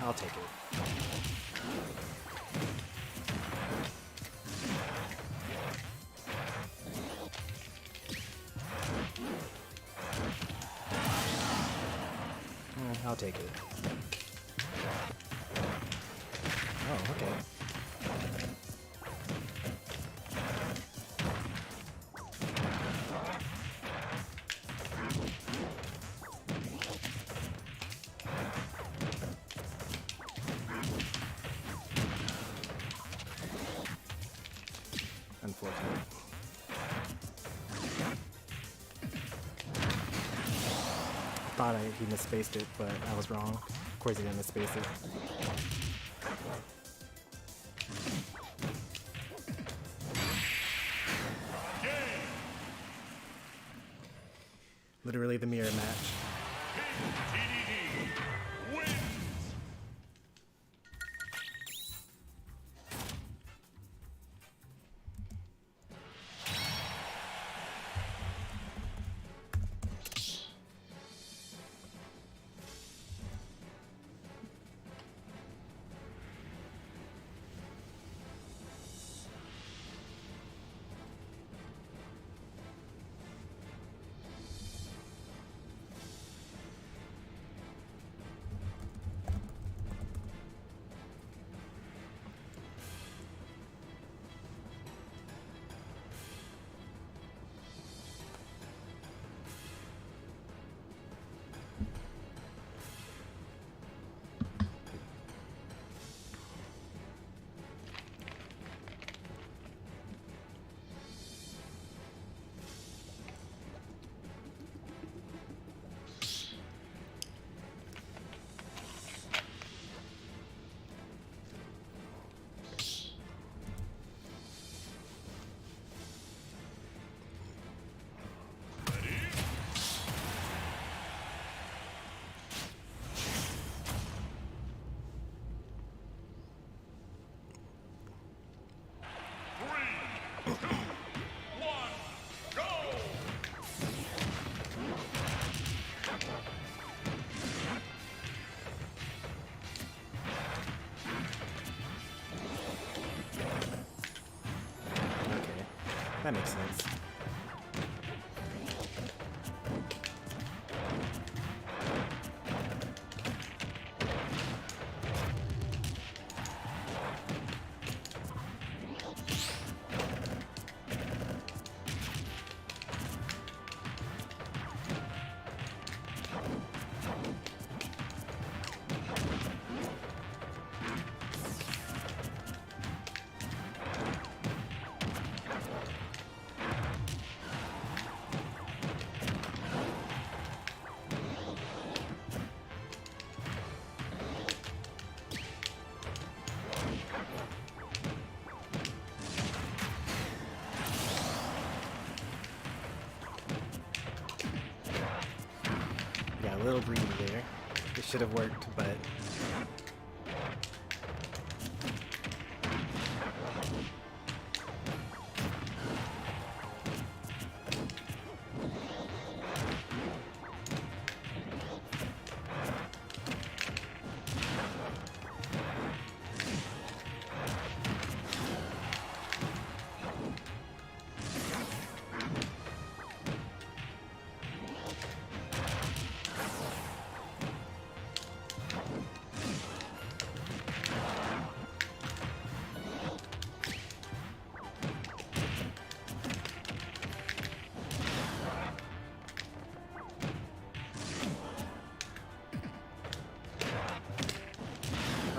I'll take it. I'll take it. Oh, okay. Unfortunate. Thought he misspaced it, but I was wrong. Of course he didn't misspace it. Literally the mirror match. That makes sense. A little greedy there. It should have worked, but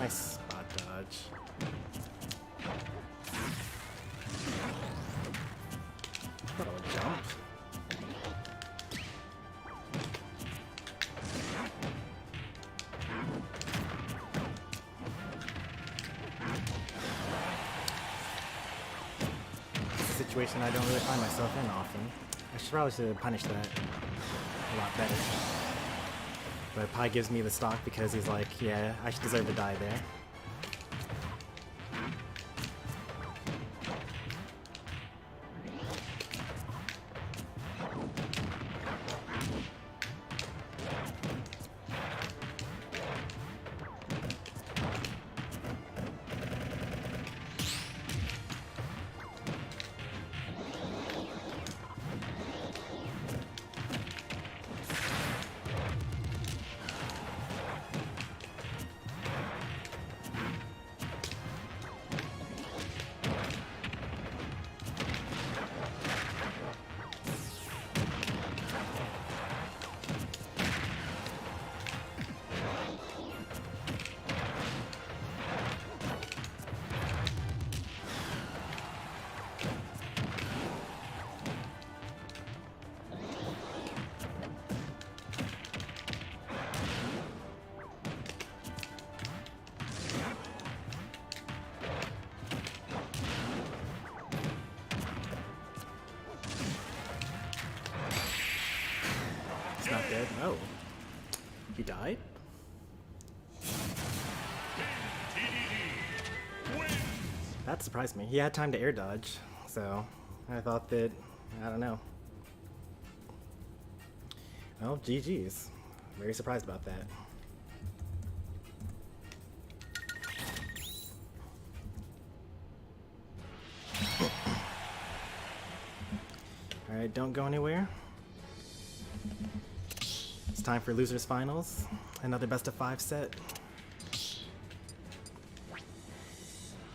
nice spot dodge. Little jump. It's a situation I don't really find myself in often. I should probably punish that a lot better. But Pi gives me the stock because he's like, yeah, I should deserve to die there. Not dead. Oh. He died? That surprised me. He had time to air dodge, so I thought that, I don't know. Well, GG's. Very surprised about that. Alright, don't go anywhere. It's time for Losers Finals. Another best of 5 set.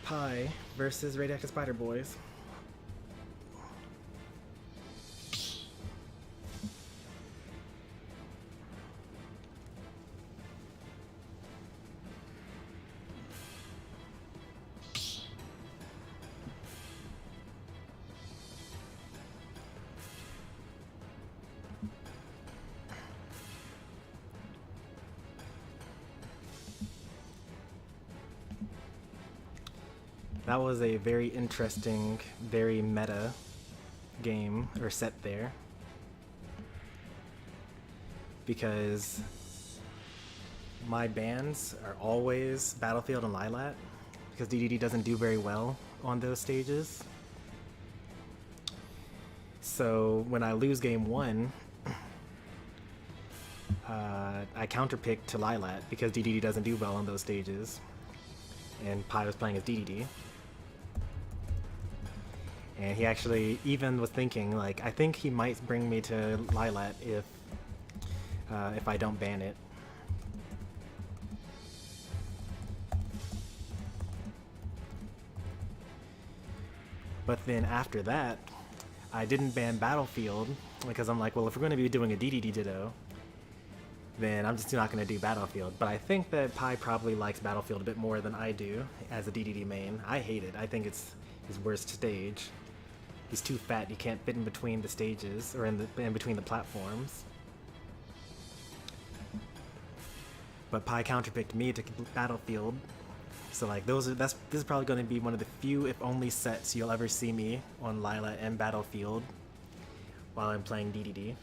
Pi versus Radioactive Spider Boys. That was a very interesting, very meta game, or set there. Because my bans are always Battlefield and Lilat, because DDD doesn't do very well on those stages. So when I lose game 1, I counterpick to Lilat because DDD doesn't do well on those stages. And Pi was playing as DDD. And he actually even was thinking, like, I think he might bring me to Lilat if I don't ban it. But then after that, I didn't ban Battlefield because I'm like, well, if we're going to be doing a DDD Ditto, then I'm just not going to do Battlefield. But I think that Pi probably likes Battlefield a bit more than I do as a DDD main. I hate it. I think it's his worst stage. He's too fat. You can't fit in between the stages or in between the platforms. But Pi counterpicked me to Battlefield. So like this is probably going to be one of the few, if only, sets you'll ever see me on Lila and Battlefield while I'm playing DDD.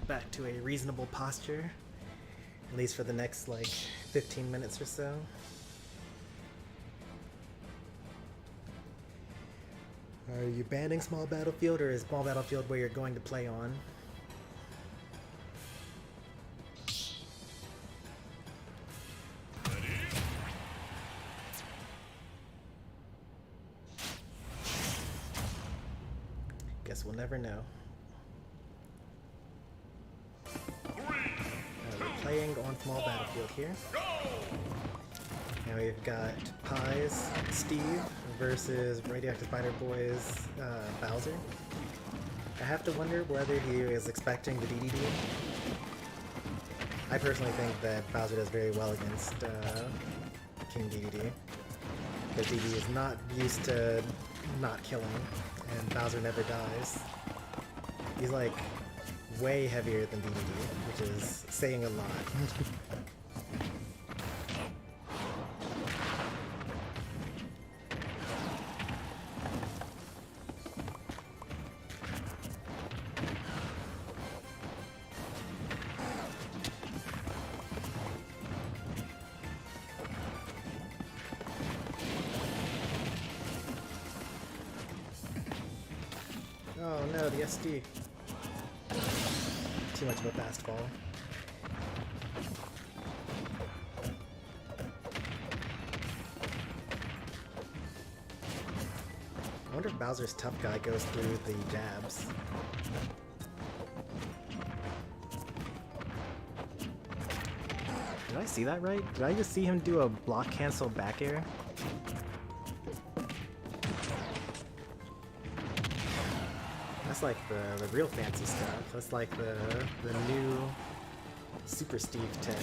Back to a reasonable posture, at least for the next like 15 minutes or so. Are you banning small battlefield, or is small battlefield where you're going to play on? Guess we'll never know. Playing on small battlefield here. Now we've got Pies Steve versus Radioactive Spider Boy's Bowser. I have to wonder whether he is expecting the DDD. I personally think that Bowser does very well against King DDD, because DDD is not used to not killing, and Bowser never dies. He's like way heavier than DDD, which is saying a lot. Oh no, the SD. Too much of a fast fall. I wonder if Bowser's tough guy goes through the jabs. Did I see that right? Did I just see him do a block cancel back air? That's like the real fancy stuff. That's like the new Super Steve tech.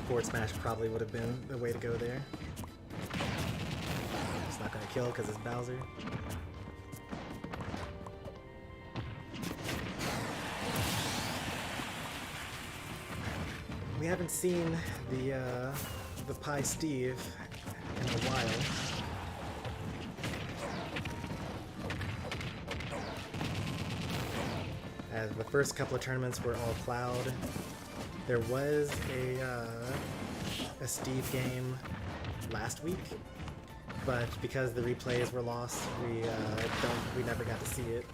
Forward smash probably would have been the way to go there. It's not gonna kill because it's Bowser. We haven't seen the Pie Steve in a while. As the first couple of tournaments were all Cloud. There was a Steve game last week, but because the replays were lost, we never got to see it.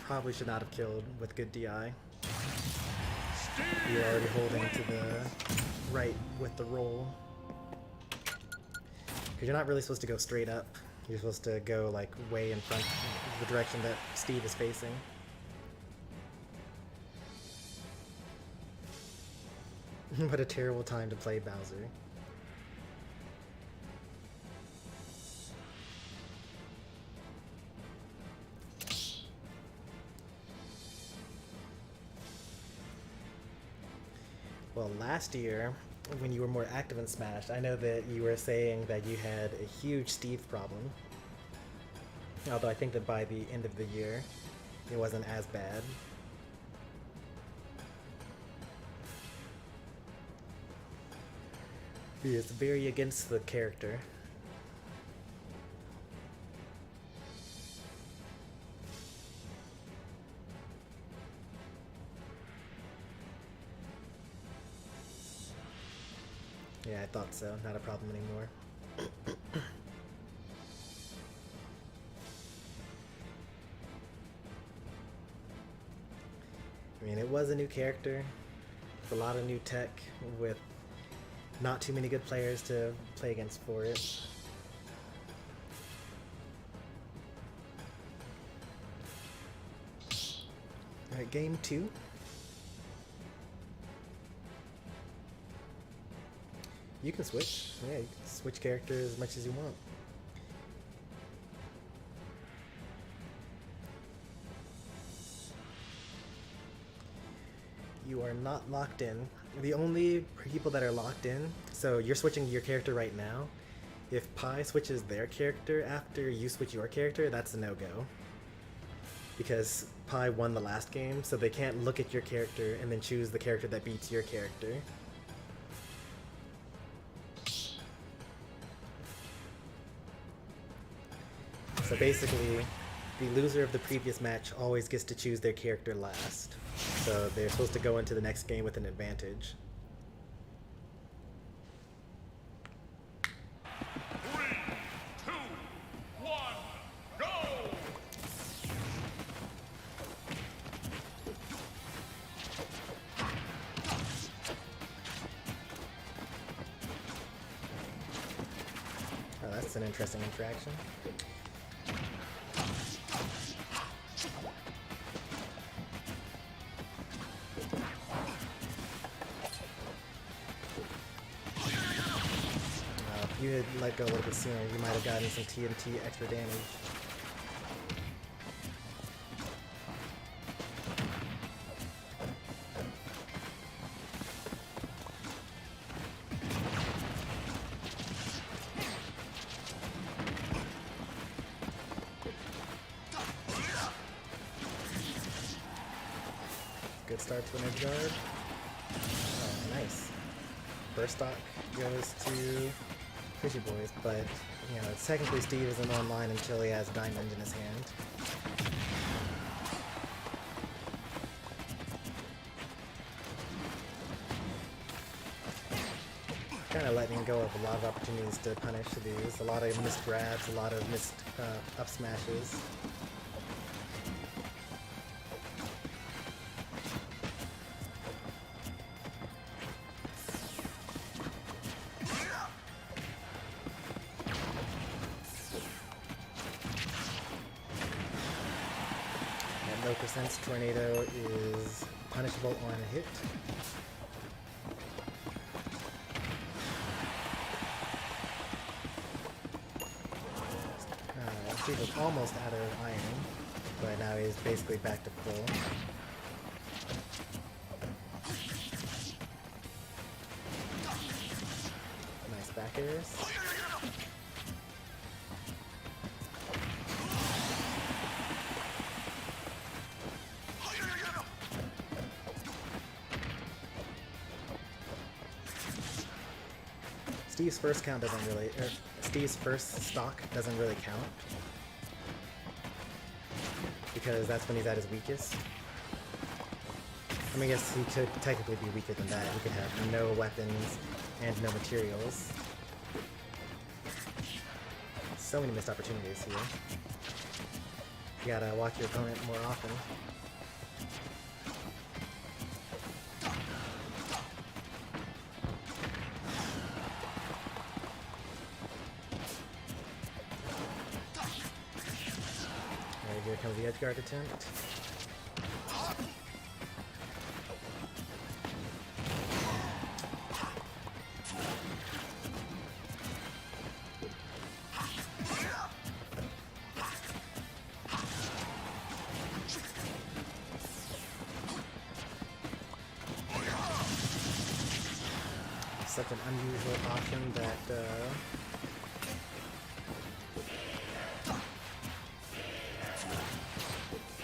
Probably should not have killed with good DI. You're already holding to the right with the roll. Because you're not really supposed to go straight up. You're supposed to go like way in front of the direction that Steve is facing. What a terrible time to play Bowser. Well, last year, when you were more active in Smash, I know that you were saying that you had a huge Steve problem. Although I think that by the end of the year, it wasn't as bad. He is very against the character. Yeah, I thought so. Not a problem anymore. I mean, it was a new character, with a lot of new tech, with not too many good players to play against for it. Alright, game 2. You can switch. Yeah, you can switch characters as much as you want. You are not locked in. The only people that are locked in, so you're switching your character right now. If Pi switches their character after you switch your character, that's a no-go. Because Pi won the last game, so they can't look at your character and then choose the character that beats your character. So basically, the loser of the previous match always gets to choose their character last. So they're supposed to go into the next game with an advantage. 3, 2, 1, go! Oh, that's an interesting interaction. If you had let go a little bit sooner, you might have gotten some TNT extra damage. Good start to an edge guard. Oh, nice. First stock goes to Fishy Boys, but you know, it's technically Steve isn't online until he has Diamond in his hand. Kind of letting go of a lot of opportunities to punish these. A lot of missed grabs, a lot of missed up smashes. Since Tornado is punishable on a hit. Steve was almost out of iron, but now he's basically back to full. Nice back airs. Steve's first count doesn't really, Steve's first stock doesn't really count, because that's when he's at his weakest. I mean, I guess he could technically be weaker than that. He could have no weapons and no materials. So many missed opportunities here. You gotta watch your opponent more often. Here comes the edge guard attempt. such an unusual option that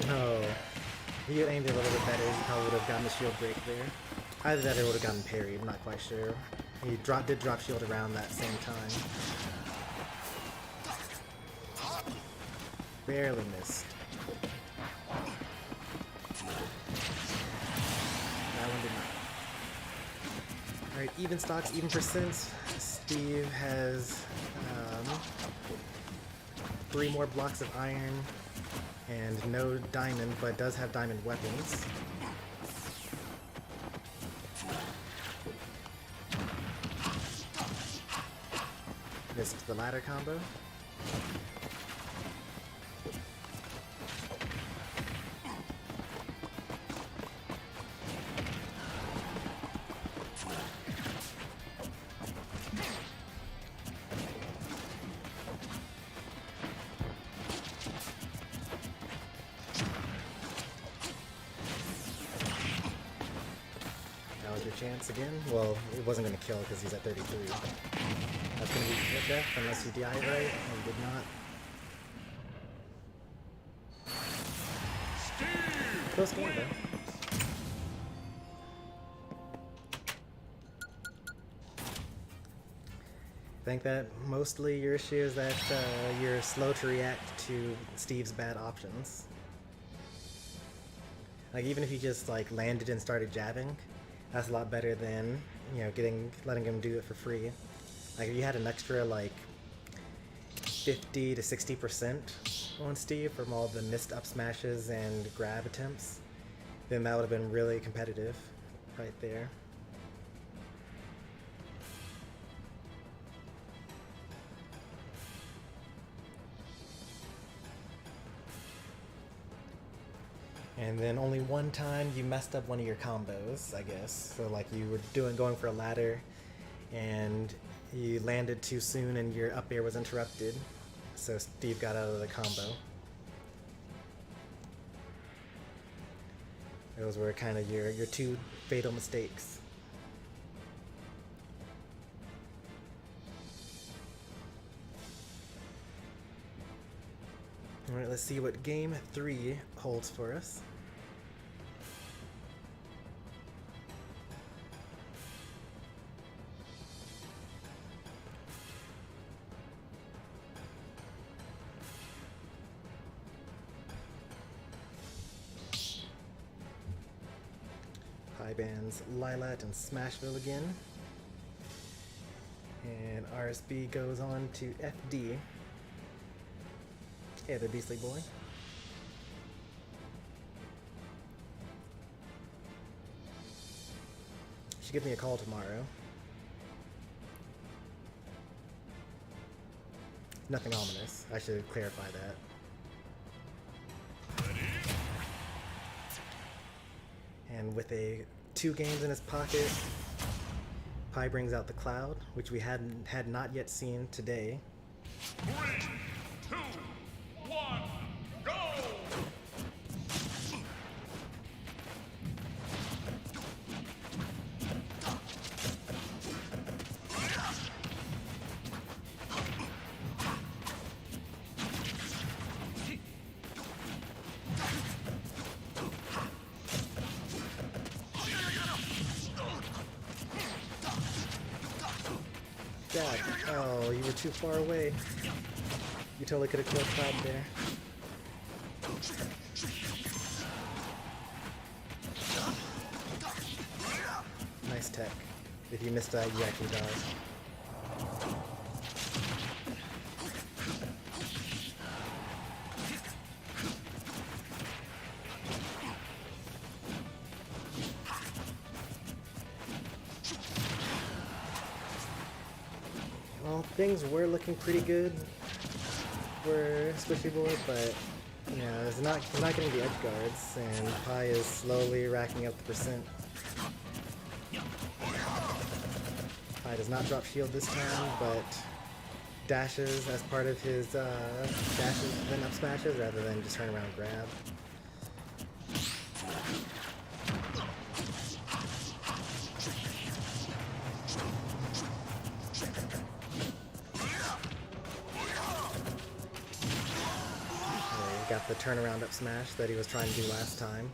oh, if he had aimed a little bit better, he probably would have gotten the shield break there. Either that or would have gotten parried, I'm not quite sure. He did drop shield around that same time. Barely missed. That one did not. Alright, even stocks, even percents. Steve has 3 more blocks of iron and no diamond, but does have diamond weapons. Missed the ladder combo. That was your chance again. Well, it wasn't going to kill because he's at 33. That's going to be hit death unless you DI right, and you did not. Close game though. I think that mostly your issue is that you're slow to react to Steve's bad options. Like even if you just like landed and started jabbing, that's a lot better than, you know, letting him do it for free. Like if you had an extra like 50 to 60% on Steve from all the missed up smashes and grab attempts, then that would have been really competitive right there. And then only one time you messed up one of your combos, I guess. So like you were going for a ladder and you landed too soon and your up air was interrupted. So Steve got out of the combo. Those were kind of your 2 fatal mistakes. Alright, let's see what game 3 holds for us. High bands Lilat and Smashville again. And RSB goes on to FD. Yeah, the Beastly Boy. She give me a call tomorrow. Nothing ominous. I should clarify that. And with 2 games in his pocket, Pi brings out the Cloud, which we had not yet seen today. 3, 2, 1, go! God, oh, you were too far away. You totally could have killed Cloud there. Nice tech. If you missed that, you actually died. Well, things were looking pretty good for Squishy Boy, but you know, he's not getting the edge guards, and Pi is slowly racking up the percent. Pi does not drop shield this time, but dashes as part of his dashes then up smashes rather than just turn around and grab. got the turnaround up smash that he was trying to do last time.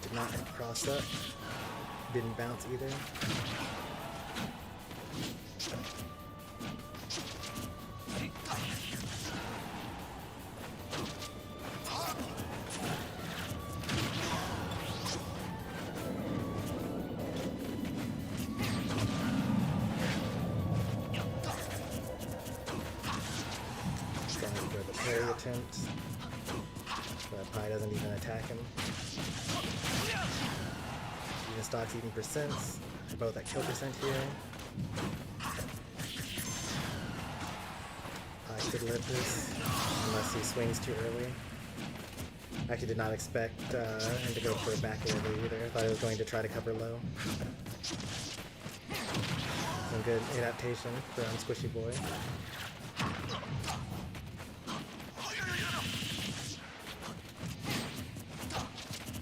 Did not cross up. Didn't bounce either. Going for the parry attempt. But Pi doesn't even attack him. Even stocks, even percents. They're both at kill percent here. I could live this unless he swings too early. Actually did not expect him to go for a back early either. I thought he was going to try to cover low. Some good adaptation from Squishy Boy.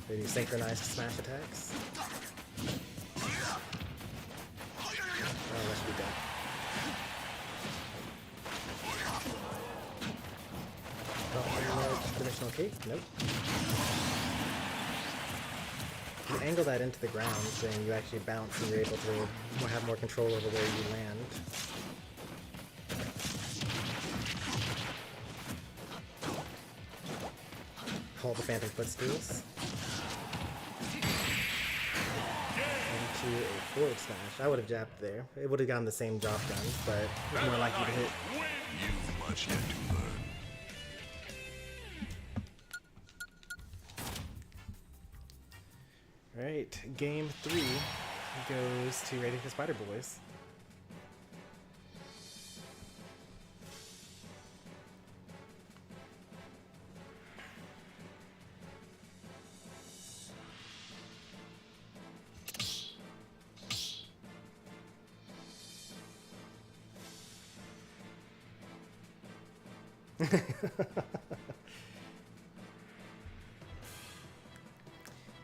They do synchronized smash attacks. Oh, that should be dead. Oh, dimensional cape? Nope. You angle that into the ground, then you actually bounce and you're able to have more control over where you land. Call the Phantom Footstools. Into a forward smash. I would have jabbed there. It would have gotten the same job done, but it's more likely to hit. You've much yet to learn. Alright, game 3 goes to Radioactive Spider Boys.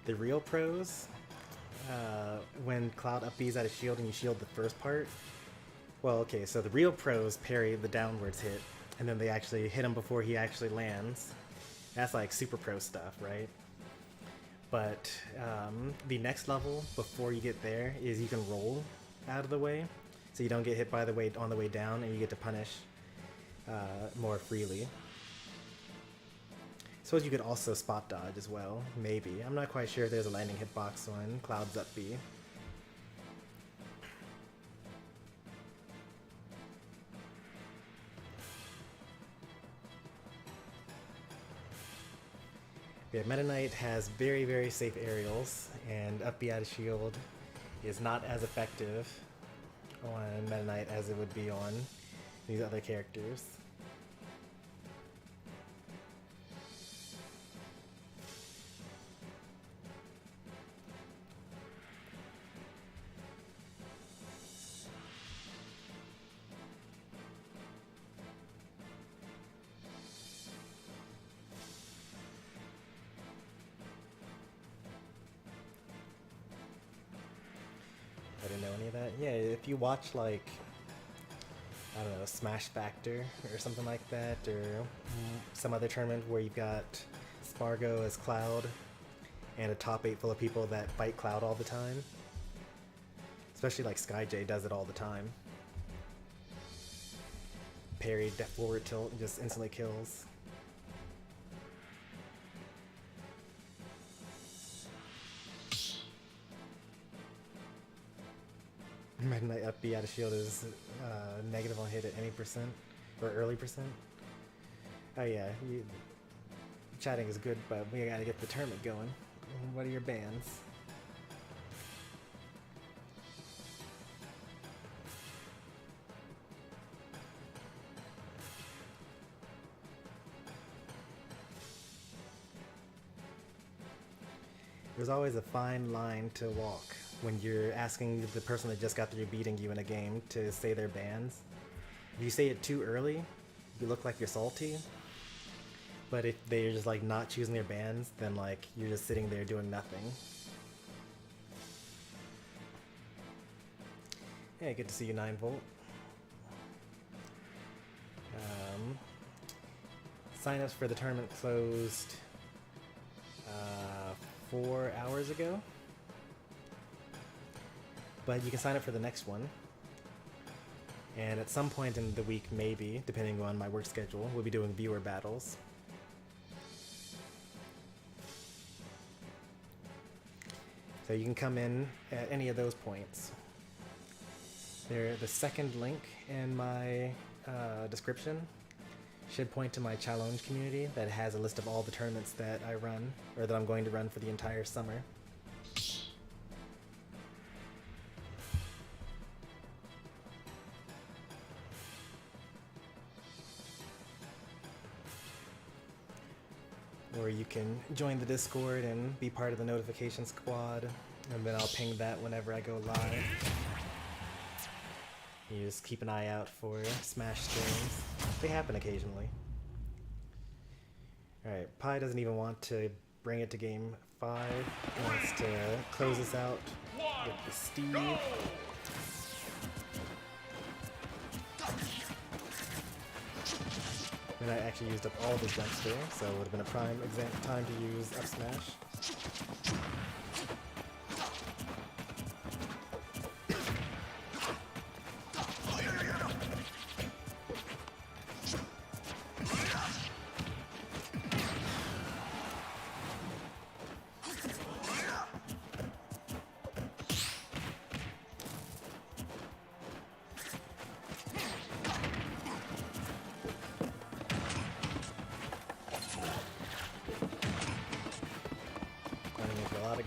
The real pros, when Cloud up B's at a shield and you shield the first part, well, okay, so the real pros parry the downwards hit, and then they actually hit him before he actually lands. That's like super pro stuff, right? But the next level before you get there is you can roll out of the way, so you don't get hit by the way on the way down, and you get to punish more freely. Suppose you could also spot dodge as well, maybe. I'm not quite sure if there's a landing hitbox on Cloud's up B. Yeah, Meta Knight has very, very safe aerials, and up B out of shield is not as effective on Meta Knight as it would be on these other characters. I didn't know any of that. Yeah, if you watch like, I don't know, Smash Factor or something like that, or some other tournament where you've got Spargo as Cloud and a top 8 full of people that fight Cloud all the time. Especially like SkyJ does it all the time. Parry, forward tilt, and just instantly kills. Meta Knight up B out of shield is negative on hit at any percent, or early percent. Oh yeah, chatting is good, but we gotta get the tournament going. What are your bans? There's always a fine line to walk when you're asking the person that just got through beating you in a game to say their bans. If you say it too early, you look like you're salty. But if they're just like not choosing their bans, then like you're just sitting there doing nothing. Yeah, good to see you, 9-Volt. Sign-ups for the tournament closed 4 hours ago. But you can sign up for the next one. And at some point in the week, maybe, depending on my work schedule, we'll be doing viewer battles. So you can come in at any of those points. They're the second link in my description should point to my challenge community that has a list of all the tournaments that I run, or that I'm going to run for the entire summer. Or you can join the Discord and be part of the notification squad, and then I'll ping that whenever I go live. You just keep an eye out for Smash streams. They happen occasionally. Alright, Pi doesn't even want to bring it to game 5. He wants to close us out with the Steve. And I actually used up all the jumps there, so it would have been a prime time to use up smash.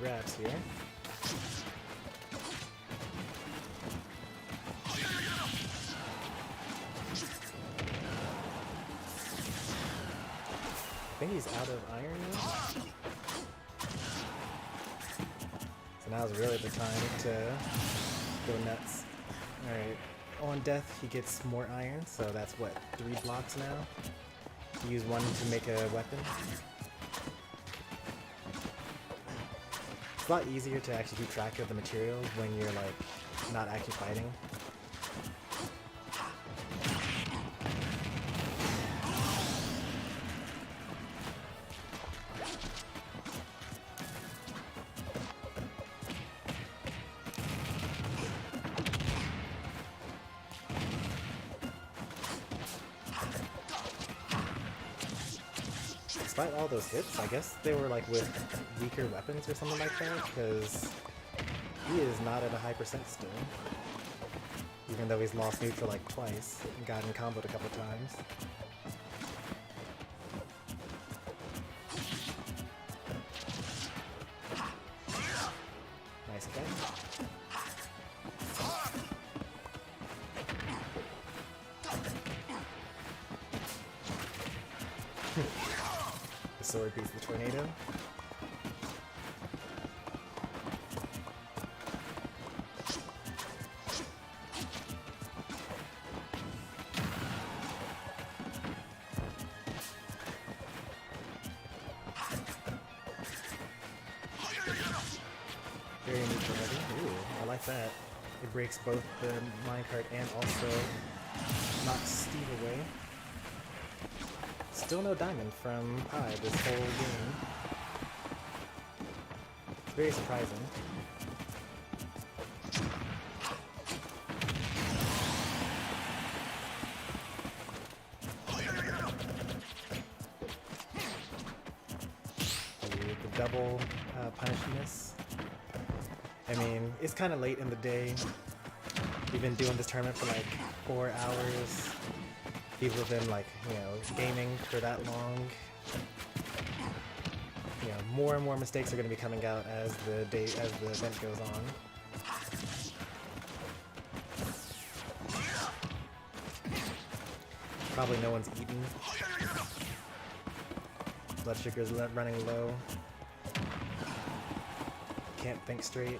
Grabs here. I think he's out of iron now. So now's really the time to go nuts. Alright, on death he gets more iron, so that's what, 3 blocks now? Use 1 to make a weapon. It's a lot easier to actually keep track of the materials when you're like not actually fighting. Despite all those hits, I guess they were like with weaker weapons or something like that, because he is not at a high percent still. Even though he's lost neutral like twice and gotten comboed a couple times. Nice catch. The sword beats the tornado. Very neat already. Ooh, I like that. It breaks both the minecart and also knocks Steve away. Still no diamond from Pi this whole game. It's very surprising. The double punish miss. I mean, it's kind of late in the day. We've been doing this tournament for like 4 hours. People have been like, you know, gaming for that long. You know, more and more mistakes are going to be coming out as the event goes on. Probably no one's eaten. Blood sugar's running low. Can't think straight.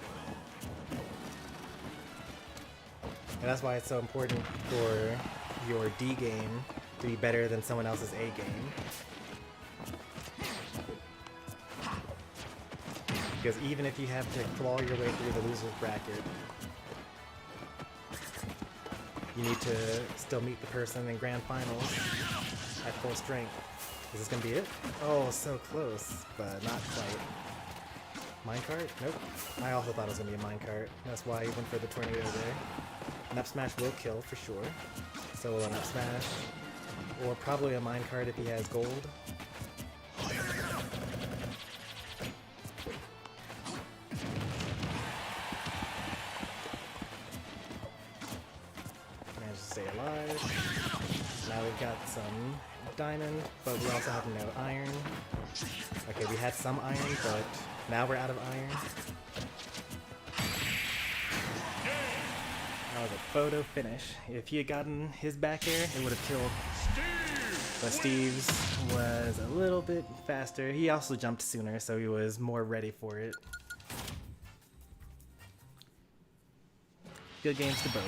And that's why it's so important for your D game to be better than someone else's A game. Because even if you have to claw your way through the loser's bracket, you need to still meet the person in grand finals at full strength. Is this gonna be it? Oh, so close, but not quite. Minecart? Nope. I also thought it was gonna be a minecart. That's why I went for the tornado there. An up smash will kill for sure. So will an up smash. Or probably a minecart if he has gold. Managed to stay alive. Now we've got some diamond, but we also have no iron. Okay, we had some iron, but now we're out of iron. That was a photo finish. If he had gotten his back air, it would have killed. But Steve's was a little bit faster. He also jumped sooner, so he was more ready for it. Good games to both.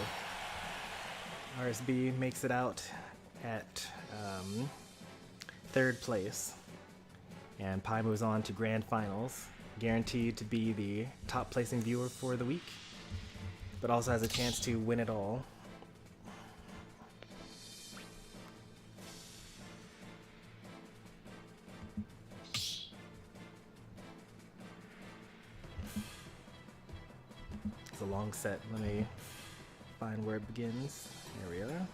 RSB makes it out at 3rd place. And Pi moves on to grand finals, guaranteed to be the top placing viewer for the week, but also has a chance to win it all. It's a long set. Let me find where it begins. There we are.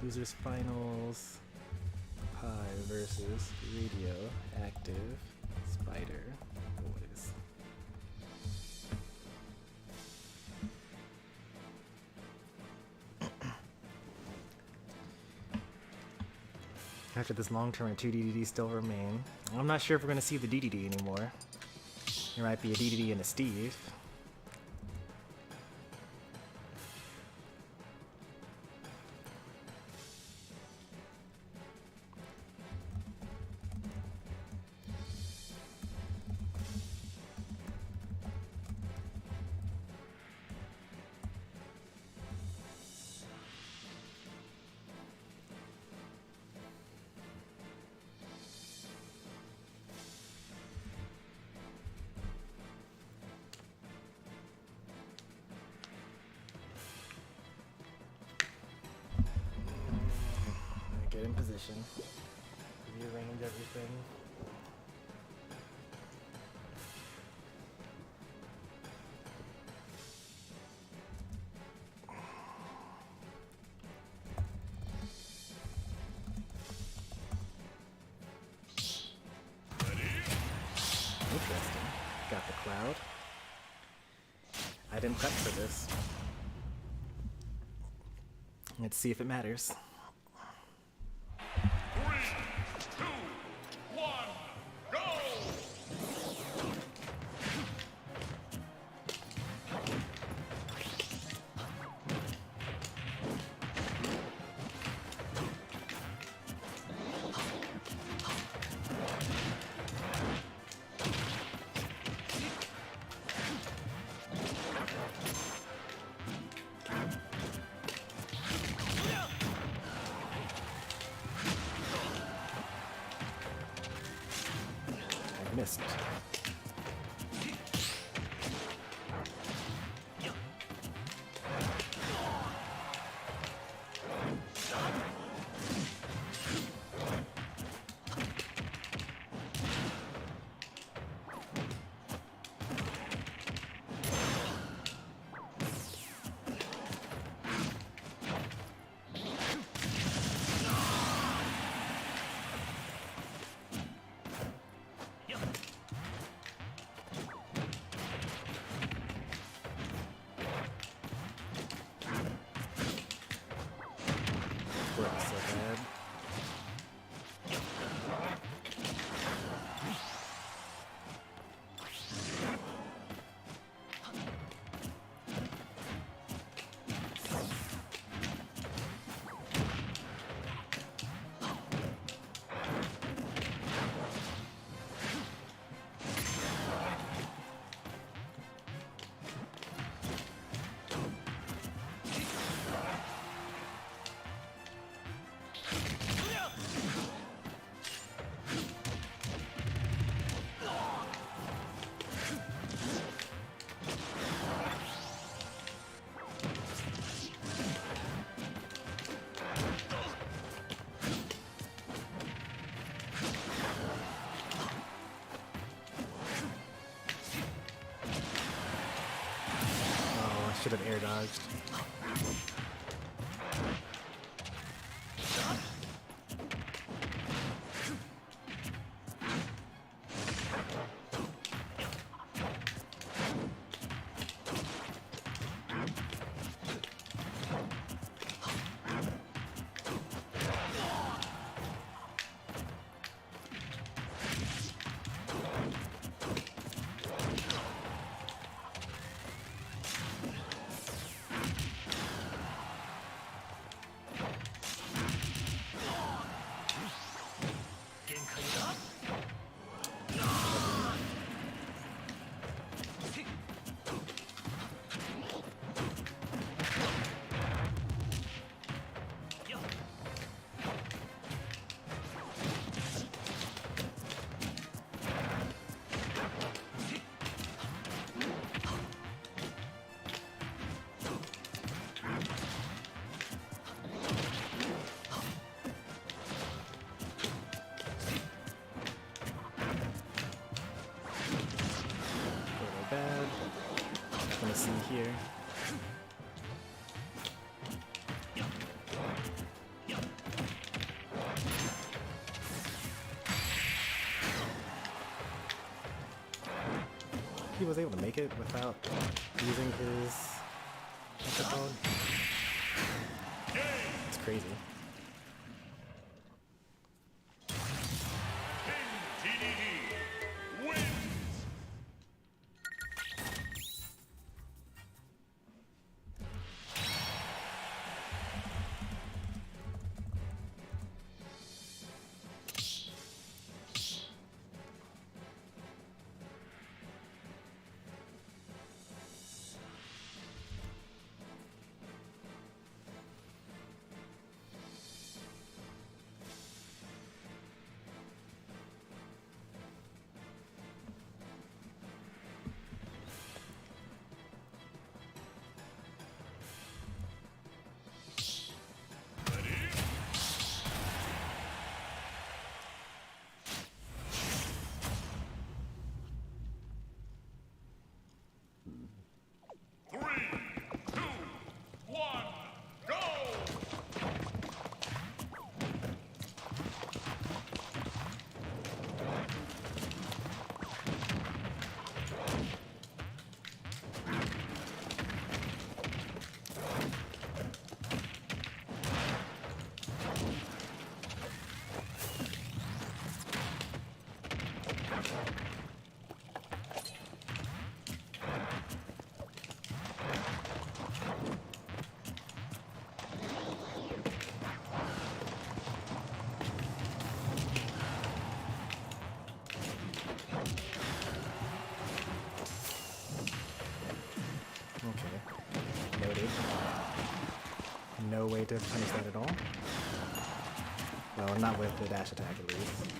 Losers finals. Pi versus Radioactive Spider Boys. After this long term, 2 DDDs still remain. I'm not sure if we're going to see the DDD anymore. There might be a DDD and a Steve. Get in position. Rearrange everything. Interesting. Got the cloud. I didn't prep for this. Let's see if it matters. Missed. Should have air dodged. Bad. Nothing to see here. He was able to make it without using his what's it called? It's crazy. No way to punish that at all. Well, not with the dash attack at least.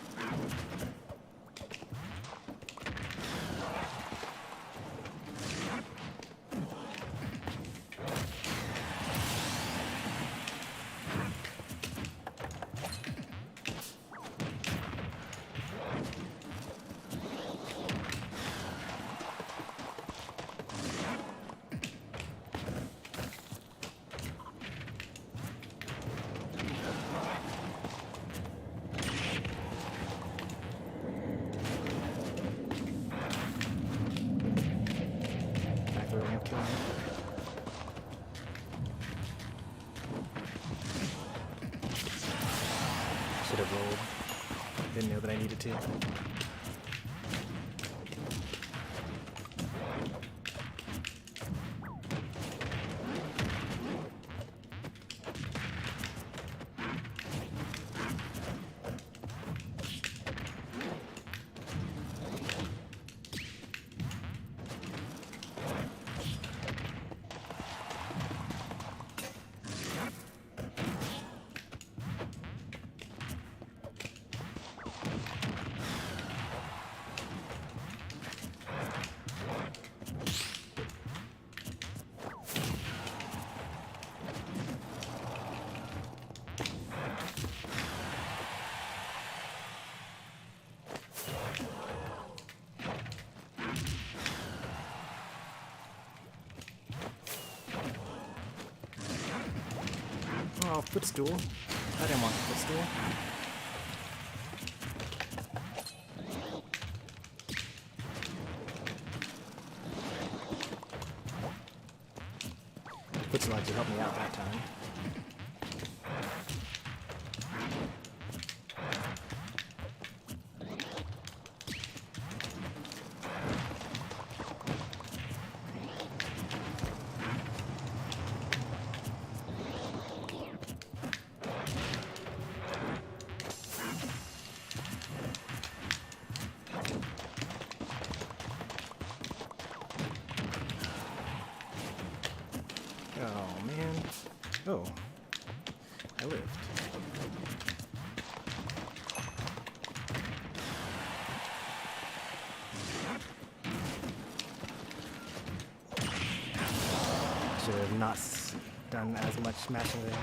Should have rolled. Didn't know that I needed to. Oh, footstool. I didn't want the footstool. Footstool actually helped me out that time. Oh, man. Oh. I lived. Should have not done as much smashing there.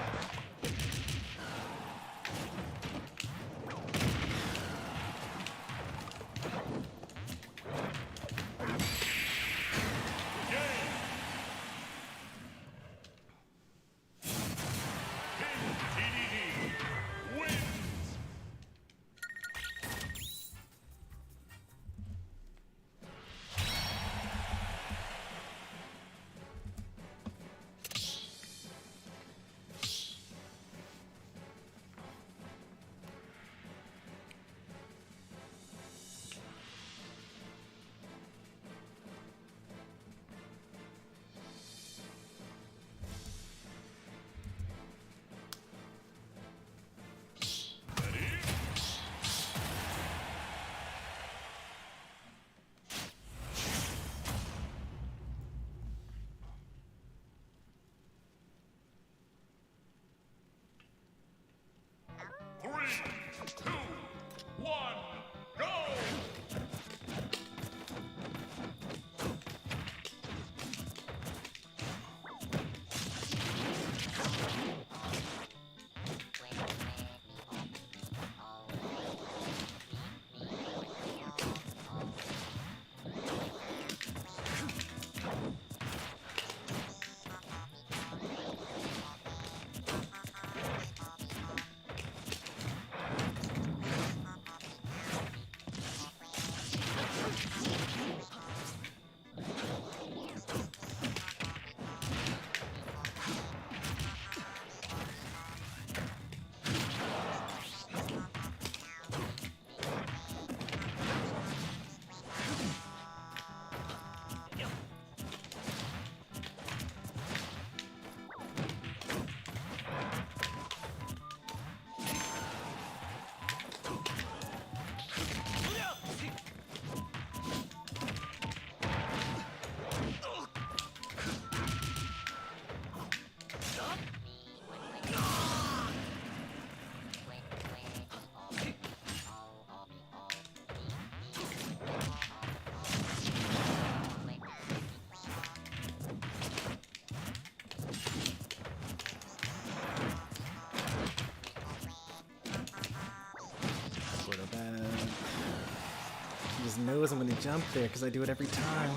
Knows I'm gonna jump there because I do it every time.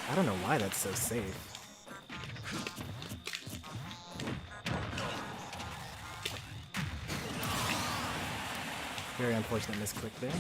I don't know why that's so safe. Very unfortunate misclick there.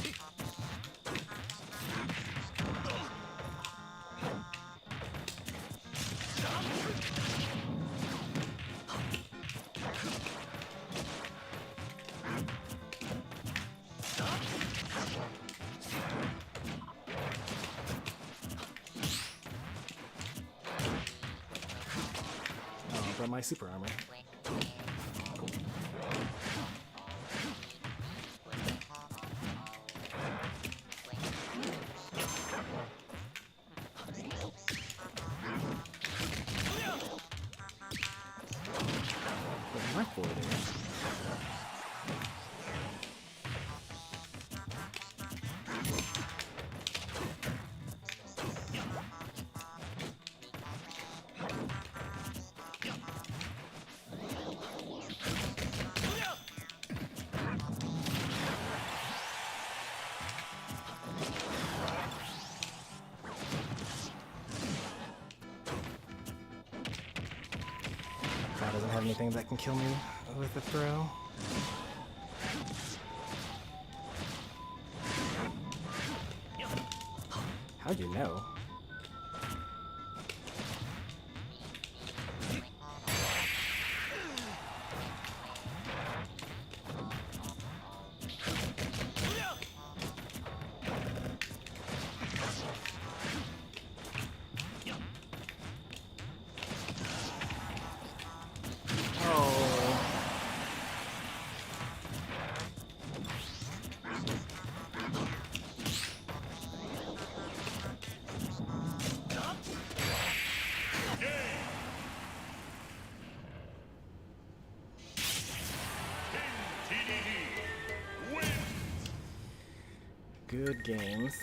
My super armor. Where's my forward is? doesn't have anything that can kill me with a throw. How'd you know? Good games.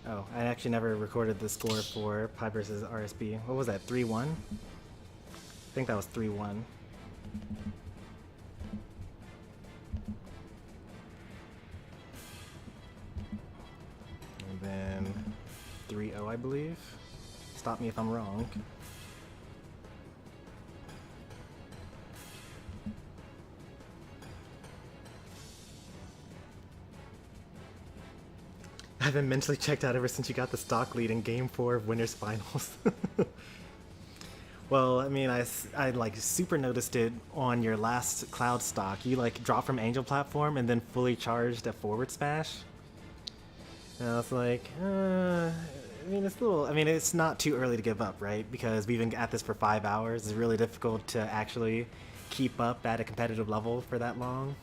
Oh, I actually never recorded the score for Pi versus RSB. What was that, 3-1? I think that was 3-1. And then 3-0, I believe. Stop me if I'm wrong. I've been mentally checked out ever since you got the stock lead in Game 4 of Winners Finals. Well, I mean, I like super noticed it on your last Cloud stock. You like dropped from Angel Platform and then fully charged a forward smash. And I was like, I mean, it's a little, I mean, it's not too early to give up, right? Because we've been at this for 5 hours. It's really difficult to actually keep up at a competitive level for that long.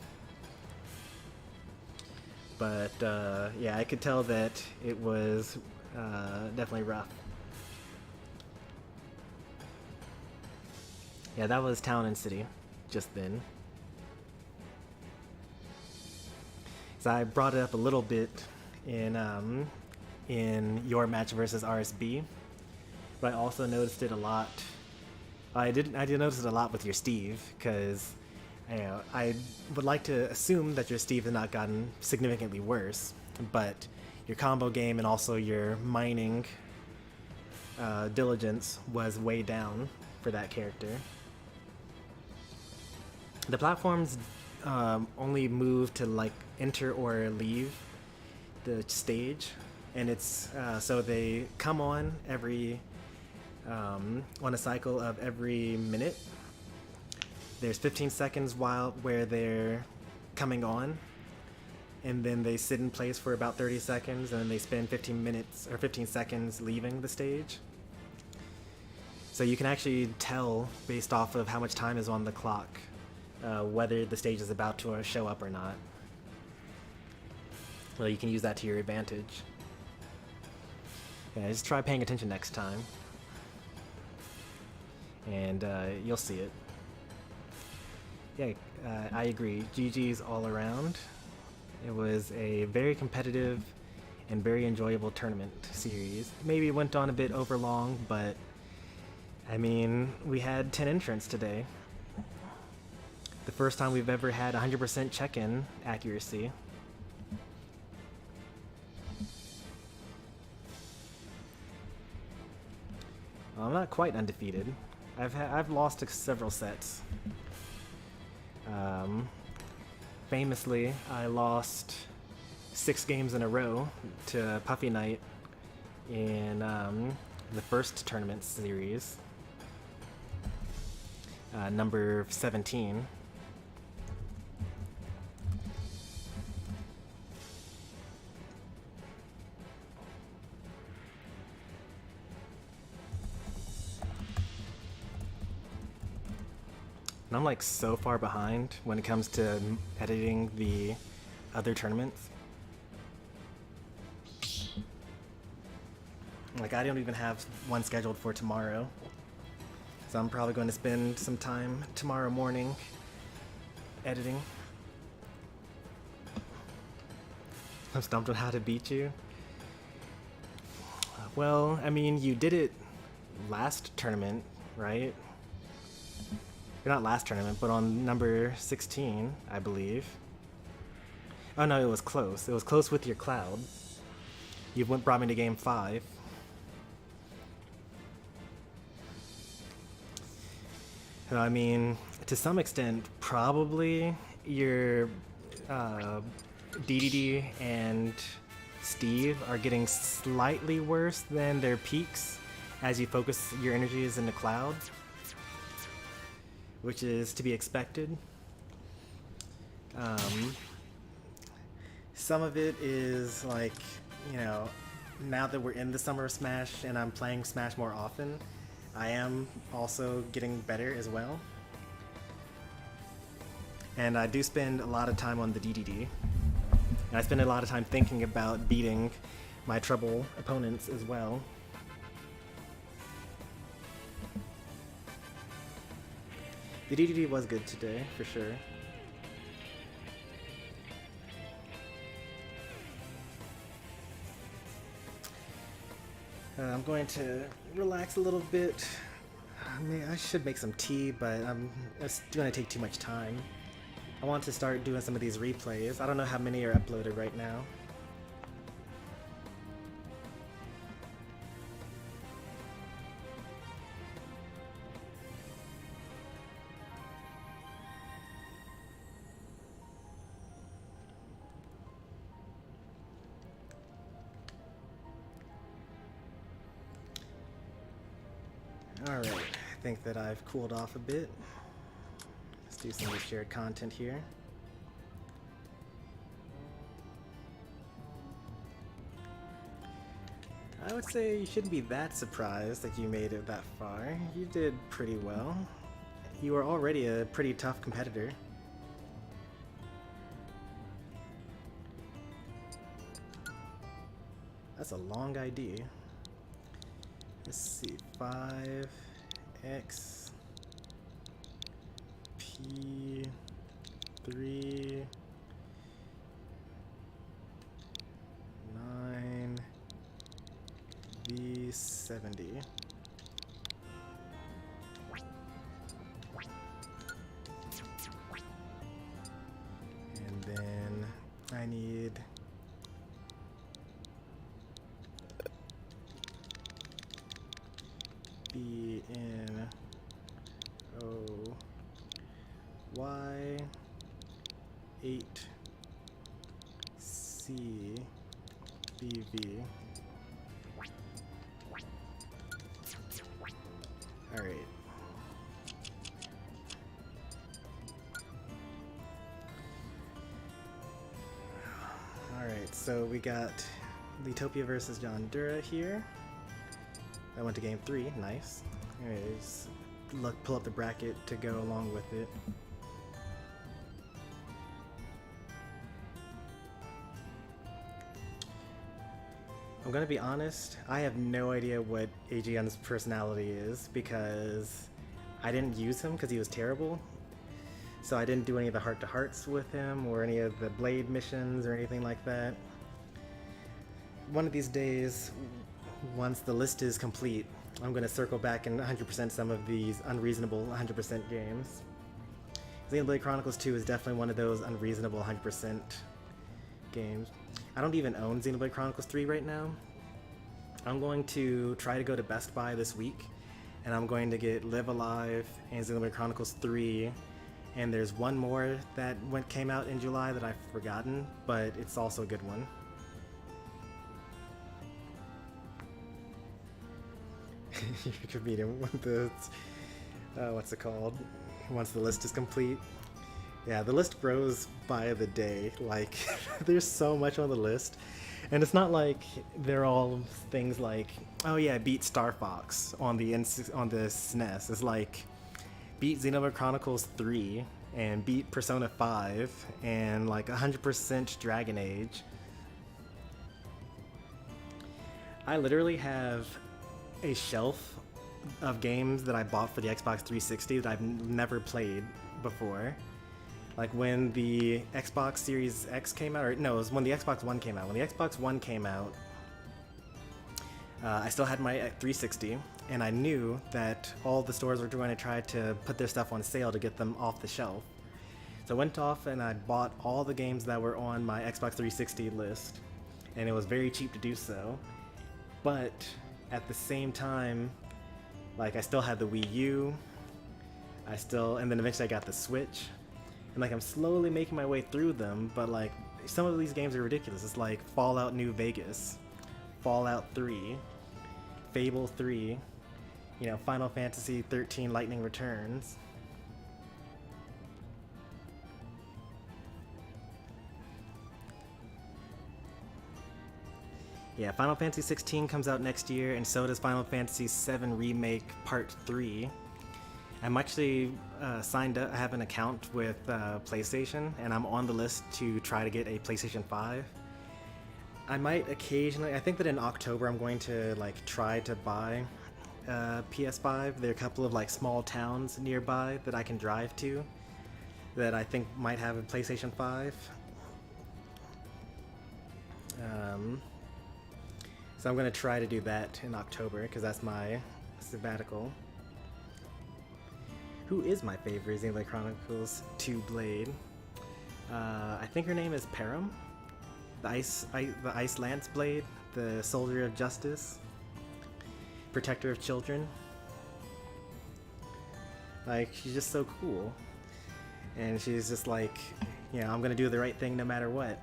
But yeah, I could tell that it was definitely rough. Yeah, that was Town and City just then. So I brought it up a little bit in your match versus RSB, but I also noticed it a lot. I did notice it a lot with your Steve, because I would like to assume that your Steve has not gotten significantly worse, but your combo game and also your mining diligence was way down for that character. The platforms only move to like enter or leave the stage, and it's so they come on every on a cycle of every minute. There's 15 seconds where they're coming on, and then they sit in place for about 30 seconds, and then they spend 15 minutes or 15 seconds leaving the stage. So you can actually tell based off of how much time is on the clock whether the stage is about to show up or not. Well, you can use that to your advantage. Yeah, just try paying attention next time, and you'll see it. Yeah, I agree. GG's all around. It was a very competitive and very enjoyable tournament series. Maybe it went on a bit over long, but I mean, we had 10 entrants today. The first time we've ever had 100% check-in accuracy. Well, I'm not quite undefeated. I've lost several sets. Famously, I lost 6 games in a row to Puffy Knight in the first tournament series, number 17. And I'm like so far behind when it comes to editing the other tournaments. Like, I don't even have one scheduled for tomorrow. So I'm probably going to spend some time tomorrow morning editing. I'm stumped on how to beat you. Well, I mean, you did it last tournament, right? Or not last tournament, but on number 16, I believe. Oh no, it was close. It was close with your Cloud. You brought me to game 5. So, I mean, to some extent, probably your DDD and Steve are getting slightly worse than their peaks as you focus your energies in the Cloud, which is to be expected. Some of it is like, you know, now that we're in the summer of Smash and I'm playing Smash more often, I am also getting better as well. And I do spend a lot of time on the DDD. And I spend a lot of time thinking about beating my trouble opponents as well. The DDD was good today, for sure. I'm going to relax a little bit. I mean, I should make some tea, but it's going to take too much time. I want to start doing some of these replays. I don't know how many are uploaded right now. Alright, I think that I've cooled off a bit. Let's do some of the shared content here. I would say you shouldn't be that surprised that you made it that far. You did pretty well. You were already a pretty tough competitor. That's a long ID. Let's see, 5x p 3 9 v 70. And then I need B N O Y 8 C B V. All right. All right. So we got Leatopia versus John Dura here. I went to game 3, nice. Anyways, pull up the bracket to go along with it. I'm gonna be honest, I have no idea what AGN's personality is because I didn't use him because he was terrible. So I didn't do any of the heart-to-hearts with him or any of the blade missions or anything like that. One of these days, once the list is complete, I'm going to circle back and 100% some of these unreasonable 100% games. Xenoblade Chronicles 2 is definitely one of those unreasonable 100% games. I don't even own Xenoblade Chronicles 3 right now. I'm going to try to go to Best Buy this week, and I'm going to get Live Alive and Xenoblade Chronicles 3, and there's one more that came out in July that I've forgotten, but it's also a good one. You could meet him with the, what's it called? Once the list is complete. Yeah, the list grows by the day. Like, there's so much on the list. And it's not like they're all things like, oh yeah, beat Star Fox on the SNES. It's like, beat Xenoblade Chronicles 3, and beat Persona 5, and like 100% Dragon Age. I literally have a shelf of games that I bought for the Xbox 360 that I've never played before. Like when the Xbox Series X came out, or no, it was when the Xbox One came out. When the Xbox One came out, I still had my 360, and I knew that all the stores were going to try to put their stuff on sale to get them off the shelf. So I went off and I bought all the games that were on my Xbox 360 list, and it was very cheap to do so. But at the same time, like, I still had the Wii U, and then eventually I got the Switch, and like I'm slowly making my way through them, but like some of these games are ridiculous. It's like Fallout New Vegas, Fallout 3, Fable 3, you know, Final Fantasy 13 Lightning Returns. Yeah, Final Fantasy 16 comes out next year, and so does Final Fantasy 7 Remake Part 3. I'm actually signed up. I have an account with PlayStation, and I'm on the list to try to get a PlayStation 5. I might occasionally, I think that in October I'm going to like try to buy PS5. There are a couple of like small towns nearby that I can drive to that I think might have a PlayStation 5. So I'm going to try to do that in October because that's my sabbatical. Who is my favorite Xenoblade Chronicles 2 Blade? I think her name is Param. The Ice Lance Blade, the Soldier of Justice, Protector of Children. Like, she's just so cool. And she's just like, you know, I'm gonna do the right thing no matter what.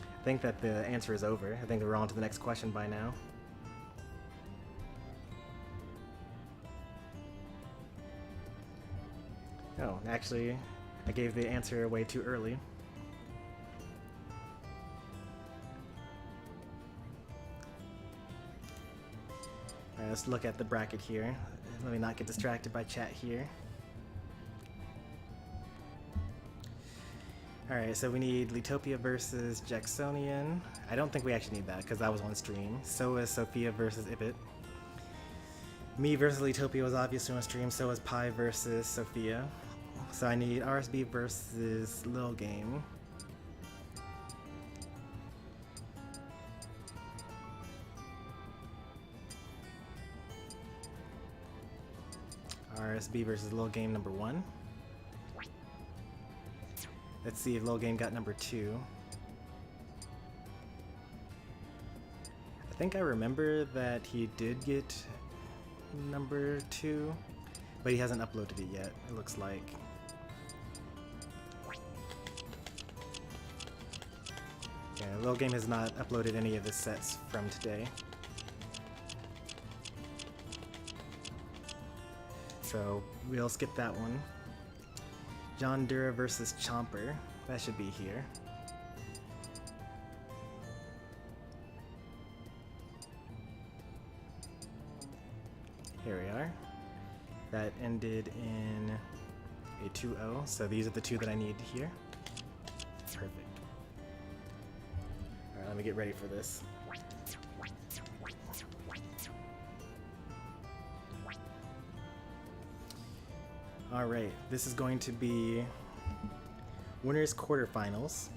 I think that the answer is over. I think we're on to the next question by now. Oh, actually, I gave the answer away too early. Alright, let's look at the bracket here. Let me not get distracted by chat here. Alright, so we need Leatopia versus Jacksonian. I don't think we actually need that because that was on stream. So is Sophia versus Ibit. Me versus Leatopia was obviously on stream, so is Pi versus Sophia. So I need RSB versus Lil Game. RSB versus Lil Game number 1. Let's see if Lil Game got number 2. I think I remember that he did get number 2, but he hasn't uploaded it yet, it looks like. Yeah, Lil Game has not uploaded any of his sets from today. So we'll skip that one. John Dura versus Chomper. That should be here. Here we are. That ended in a 2-0, so these are the two that I need here. Perfect. Alright, let me get ready for this. Alright, this is going to be winners quarterfinals,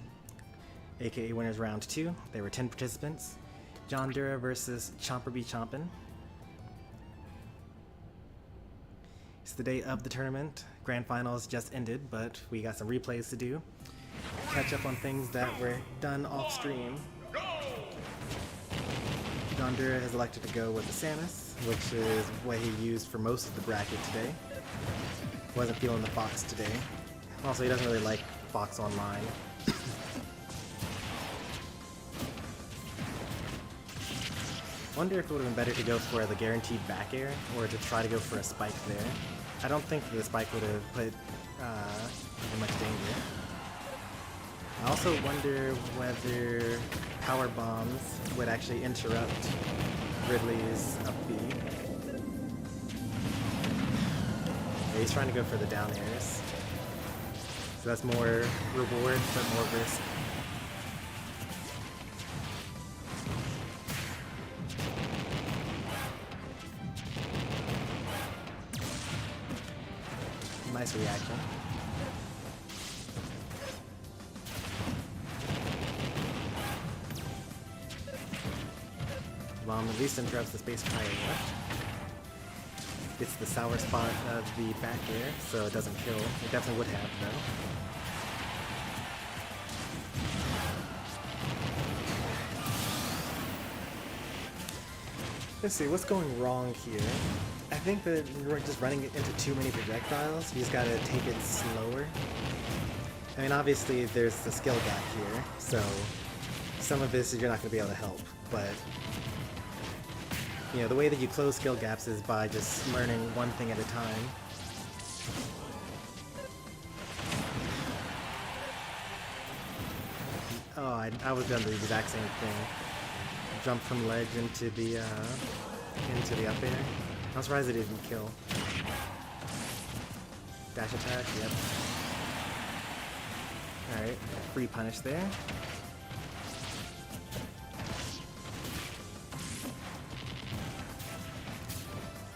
aka winners round 2. There were 10 participants. John Dura versus Chomper B. Chompin'. It's the day of the tournament. Grand finals just ended, but we got some replays to do. Catch up on things that were done off stream. John Dura has elected to go with the Samus, which is what he used for most of the bracket today. Wasn't feeling the Fox today. Also, he doesn't really like Fox Online. Wonder if it would have been better to go for the guaranteed back air, or to try to go for a spike there. I don't think the spike would have put in much danger. I also wonder whether power bombs would actually interrupt Ridley's up B. Yeah, he's trying to go for the down airs. So that's more reward, but more risk. Nice reaction. Bomb at least interrupts the space fire left. Gets the sour spot of the back air, so it doesn't kill. It definitely would have, though. Let's see, what's going wrong here? I think that we're just running into too many projectiles. You just gotta take it slower. I mean, obviously there's the skill gap here, so some of this you're not gonna be able to help, but you know, the way that you close skill gaps is by just learning one thing at a time. Oh, I was doing the exact same thing. Jump from ledge into the up air. I'm surprised it didn't kill. Dash attack, yep. Alright, free punish there.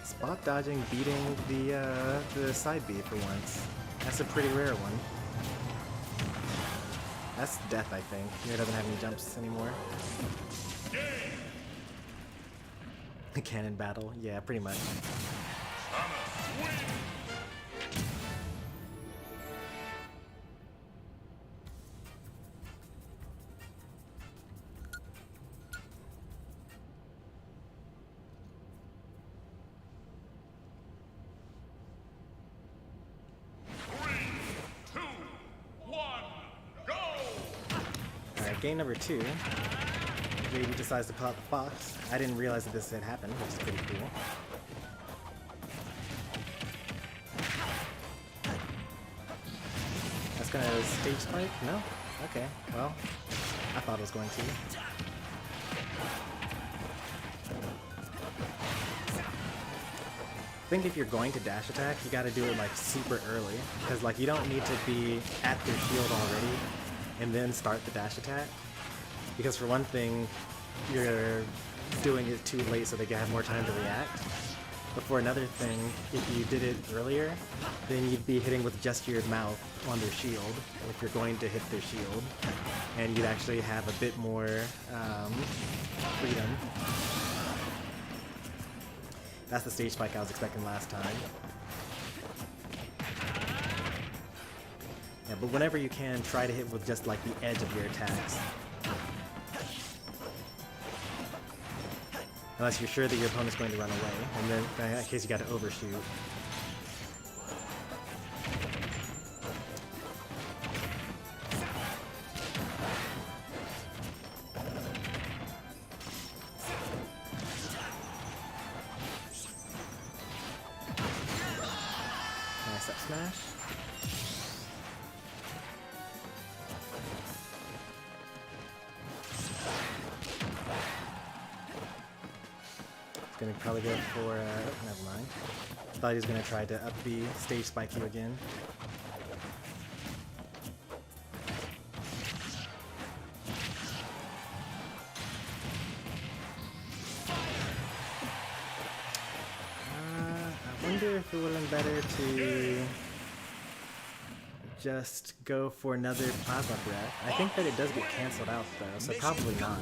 Spot dodging, beating the side B for once. That's a pretty rare one. That's death, I think. He doesn't have any jumps anymore. Cannon battle, yeah, pretty much. Alright, game number 2. Yeti decides to pull out the fox. I didn't realize that this had happened, which is pretty cool. That's gonna stage spike? No? Okay, well, I thought it was going to. I think if you're going to dash attack, you gotta do it like super early, because like you don't need to be at their shield already and then start the dash attack. Because for one thing, you're doing it too late so they can have more time to react. But for another thing, if you did it earlier, then you'd be hitting with just your mouth on their shield, if you're going to hit their shield. And you'd actually have a bit more freedom. That's the stage spike I was expecting last time. Yeah, but whenever you can, try to hit with just like the edge of your attacks. Unless you're sure that your opponent's going to run away, and then in that case you gotta overshoot. Nice up smash. Gonna probably go for, never mind. Thought he was gonna try to up the stage spike you again. I wonder if it would have been better to just go for another plasma breath. I think that it does get canceled out though, so probably not.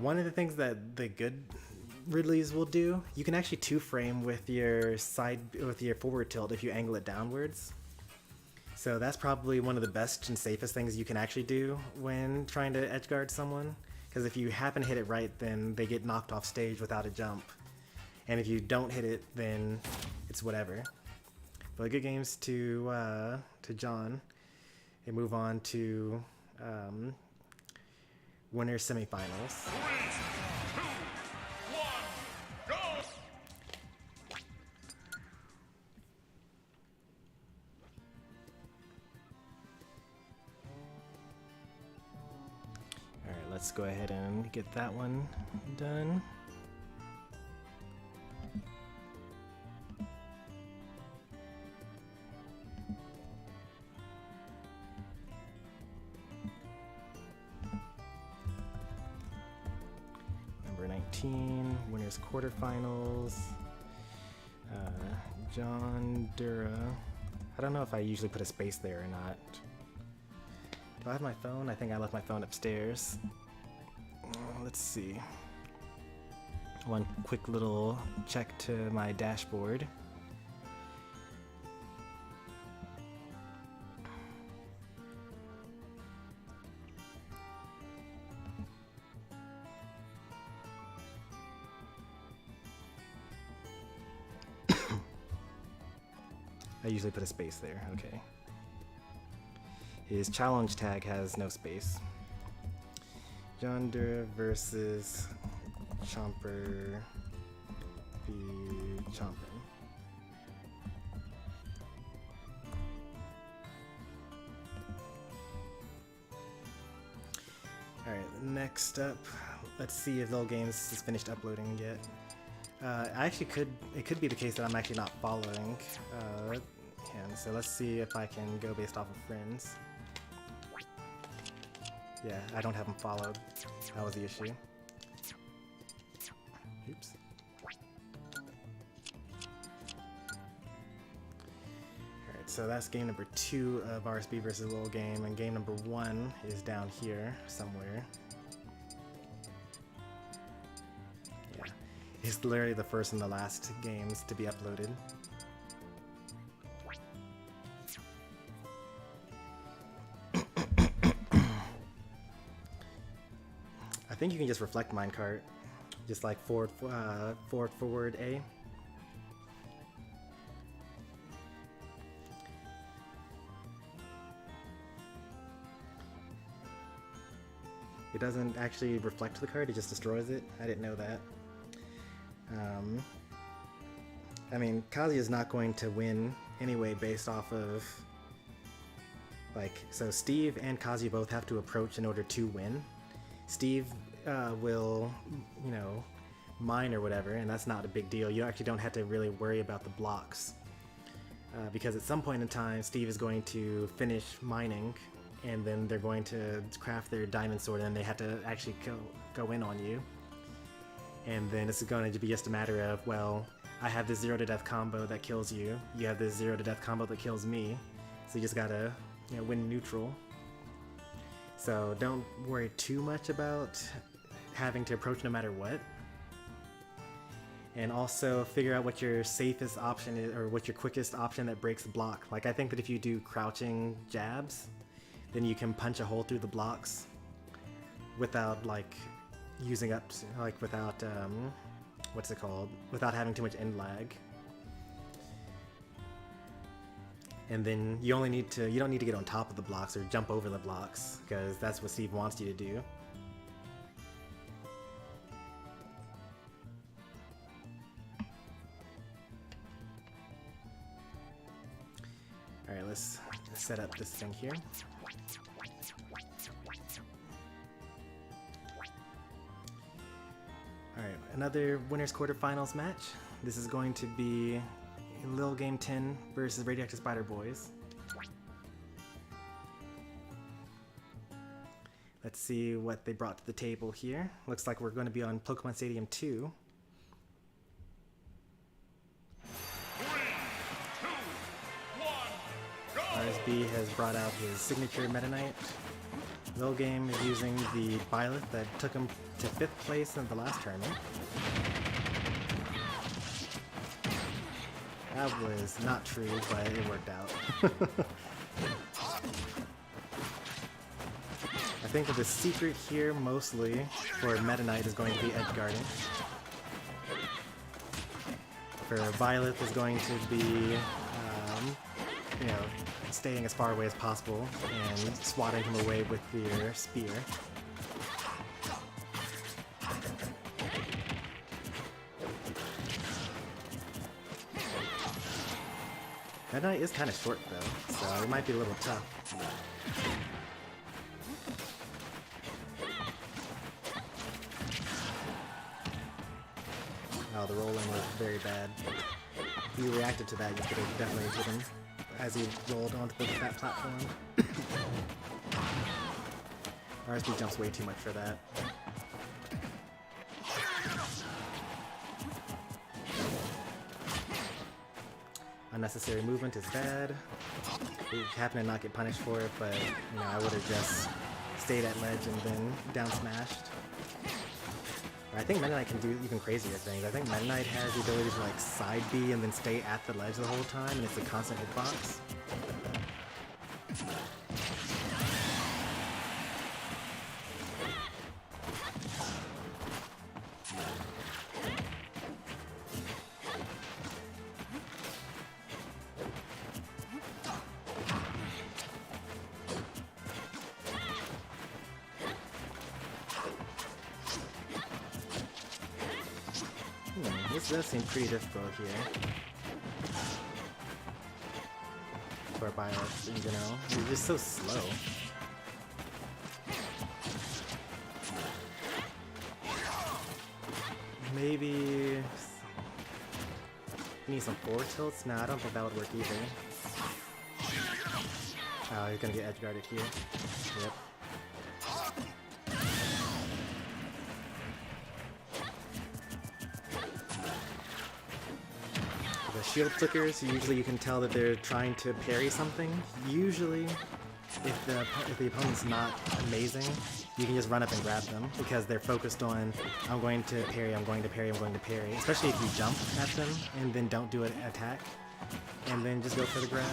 One of the things that the good Ridleys will do, you can actually 2-frame with your forward tilt if you angle it downwards. So that's probably one of the best and safest things you can actually do when trying to edgeguard someone. Because if you happen to hit it right, then they get knocked off stage without a jump. And if you don't hit it, then it's whatever. But good games to John. And move on to winner semifinals. Let's go ahead and get that one done. Number 19, winners quarterfinals. John Dura. I don't know if I usually put a space there or not. Do I have my phone? I think I left my phone upstairs. Let's see. One quick little check to my dashboard. I usually put a space there, okay. His challenge tag has no space. Yonder versus Chomper be chomping. Alright, next up, let's see if Little Games is finished uploading yet. It could be the case that I'm actually not following him, so let's see if I can go based off of friends. Yeah, I don't have him followed. That was the issue. Oops. Alright, so that's game number 2 of RSB versus Little Game, and game number 1 is down here somewhere. Yeah, it's literally the first and the last games to be uploaded. I think you can just reflect minecart, just like forward A. It doesn't actually reflect the card, it just destroys it. I didn't know that. I mean, Kazuya is not going to win anyway based off of, like, so Steve and Kazuya both have to approach in order to win. Steve will, you know, mine or whatever, and that's not a big deal. You actually don't have to really worry about the blocks. Because at some point in time, Steve is going to finish mining, and then they're going to craft their diamond sword, and they have to actually go in on you. And then it's going to be just a matter of, well, I have this 0 to death combo that kills you, you have this 0 to death combo that kills me, so you just gotta, you know, win neutral. So don't worry too much about having to approach no matter what. And also figure out what your safest option is, or what your quickest option that breaks the block. Like, I think that if you do crouching jabs, then you can punch a hole through the blocks without, like, using up, like, without, what's it called? Without having too much end lag. And then you don't need to get on top of the blocks or jump over the blocks, because that's what Steve wants you to do. Alright, let's set up this thing here. Alright, another winners quarterfinals match. This is going to be Lil Game 10 versus Radioactive Spider Boys. Let's see what they brought to the table here. Looks like we're going to be on Pokemon Stadium 2. 3, 2, 1, go! RSB has brought out his signature Meta Knight. Lil Game is using the Violet that took him to 5th place in the last tournament. That was not true, but it worked out. I think that the secret here, mostly, for Meta Knight is going to be edge guarding. For Violet is going to be, you know, staying as far away as possible and swatting him away with your spear. That knight is kind of short though, so it might be a little tough. Oh, the rolling was very bad. If you reacted to that, you could have definitely hit him as he rolled onto that platform. RSB jumps way too much for that. Unnecessary movement is bad. We happen to not get punished for it, but you know, I would have just stayed at ledge and then down smashed. I think Meta Knight can do even crazier things. I think Meta Knight has the ability to like side B and then stay at the ledge the whole time, and it's a constant hitbox. This does seem pretty difficult here. For Bios in general. You're just so slow. Maybe... need some forward tilts? Nah, I don't think that would work either. Oh, he's gonna get edge guarded here. Yep. Shield flickers, usually you can tell that they're trying to parry something. Usually, if the opponent's not amazing, you can just run up and grab them because they're focused on, I'm going to parry, I'm going to parry, I'm going to parry. Especially if you jump at them and then don't do an attack, and then just go for the grab.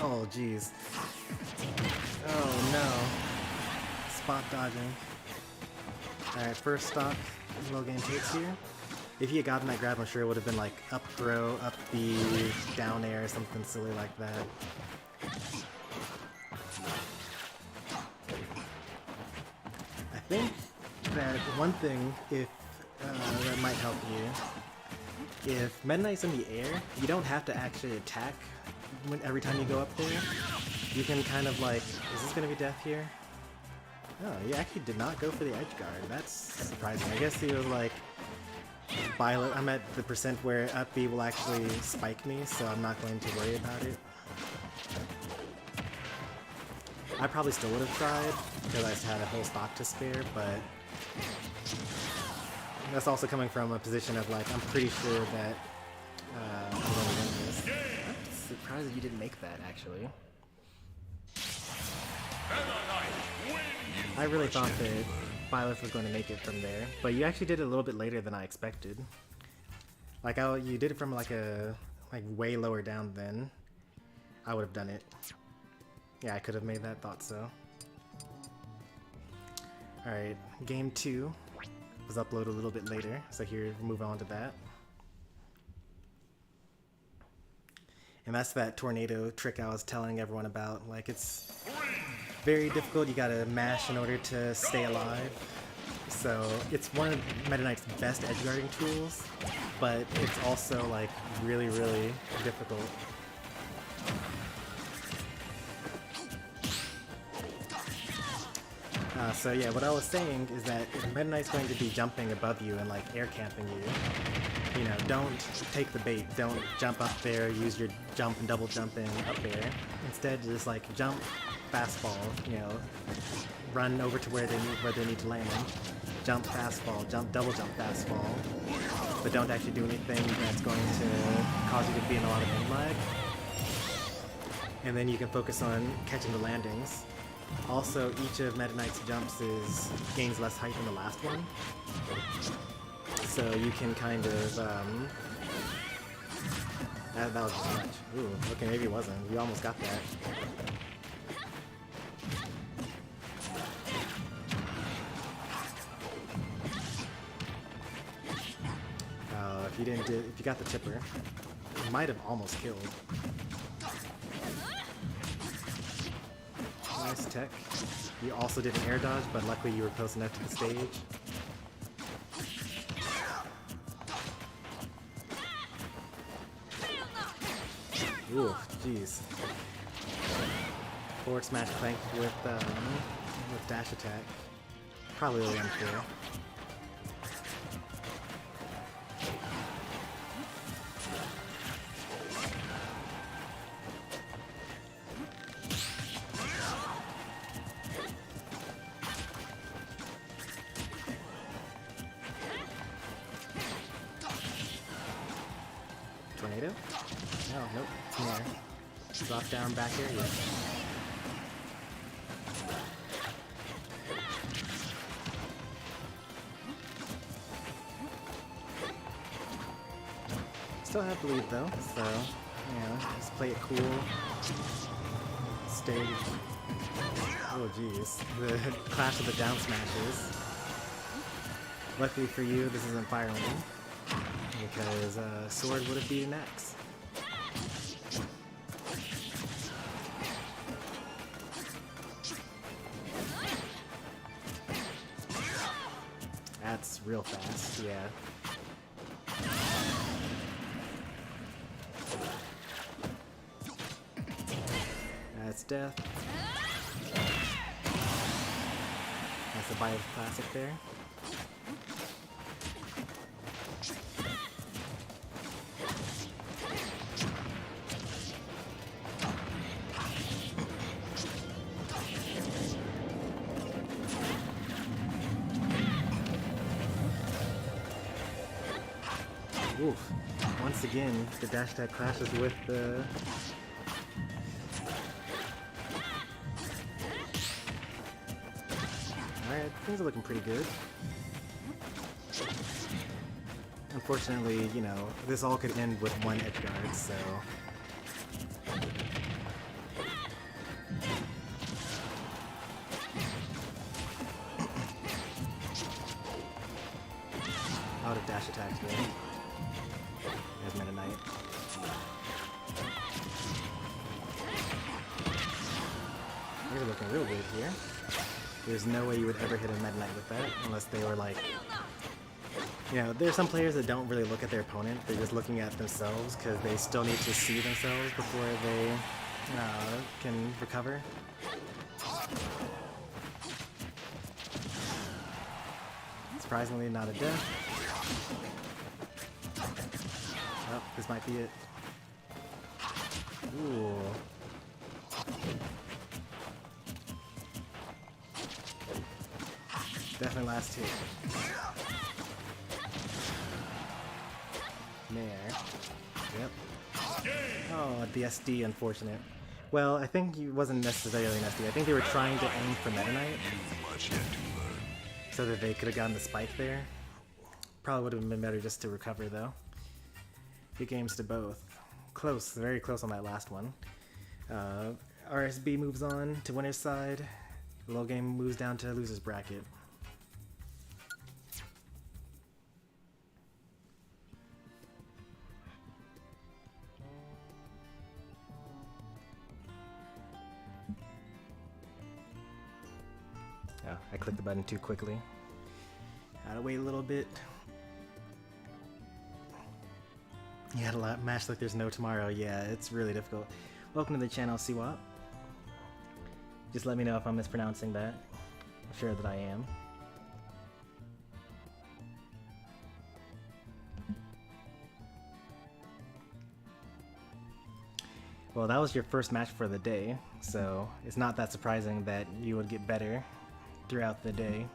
Oh, jeez. Oh, no. Spot dodging. Alright, first stock. Low game takes here. If he had gotten that grab, I'm sure it would have been like up throw, up B, down air, something silly like that. I think that one thing, if that might help you, if Meta Knight's in the air, you don't have to actually attack every time you go up there. You can kind of like, is this gonna be death here? Oh, he actually did not go for the edge guard. That's surprising. I guess he was like, Violet, I'm at the percent where up B will actually spike me, so I'm not going to worry about it. I probably still would have tried, because I just had a whole stock to spare, but that's also coming from a position of like, I'm pretty sure that I'm going to win this. I'm surprised that you didn't make that, actually. I really thought that Violet was going to make it from there, but you actually did it a little bit later than I expected. Like, you did it from like way lower down than I would have done it. Yeah, I could have made that, thought so. Alright, game 2 was uploaded a little bit later, so here, move on to that. And that's that tornado trick I was telling everyone about. Like, it's very difficult. You gotta mash in order to stay alive. So it's one of Meta Knight's best edgeguarding tools, but it's also like really, really difficult. So yeah, what I was saying is that if Meta Knight's going to be jumping above you and like air camping you, you know, don't take the bait. Don't jump up there, use your jump and double jump in up there. Instead, just like jump, fastball, you know, run over to where they need to land, jump, fastball, jump, double jump, fastball, but don't actually do anything that's going to cause you to be in a lot of wind lag. And then you can focus on catching the landings. Also, each of Meta Knight's jumps gains less height than the last one. So you can kind of, that was too much. Ooh, okay, maybe it wasn't. You almost got that. If you got the tipper, you might have almost killed. Nice tech. You also did an air dodge, but luckily you were close enough to the stage. Ooh, jeez. Forward smash flank with dash attack. Probably really unfair. Tornado? Oh, nope. Snare. Drop down back area. still have the lead though, so, you know, just play it cool. Stay. Oh jeez, the clash of the down smashes. Luckily for you, this isn't Fire Emblem, because Sword would have beaten X. That's real fast, yeah. That's death. That's a Bio Classic there. Oof. Once again, the dash attack clashes with the... Alright, things are looking pretty good. Unfortunately, you know, this all could end with one edge guard, so... Out of dash attacks there. There's Meta Knight. These are looking real good here. There's no way you would ever hit a Meta Knight with that, unless they were like... You know, there's some players that don't really look at their opponent, they're just looking at themselves, because they still need to see themselves before they can recover. Surprisingly, not a death. Oh, this might be it. Ooh. Definitely last hit. There. Yep. Oh, the SD, unfortunate. Well, I think it wasn't necessarily an SD. I think they were trying to aim for Meta Knight, so that they could have gotten the spike there. Probably would have been better just to recover, though. Good games to both. Close, very close on that last one. RSB moves on to winner's side. The low game moves down to loser's bracket. Oh, I clicked the button too quickly. Gotta wait a little bit. Yeah, a match like there's no tomorrow. Yeah, it's really difficult. Welcome to the channel, Siwap. Just let me know if I'm mispronouncing that. I'm sure that I am. Well, that was your first match for the day, so it's not that surprising that you would get better throughout the day.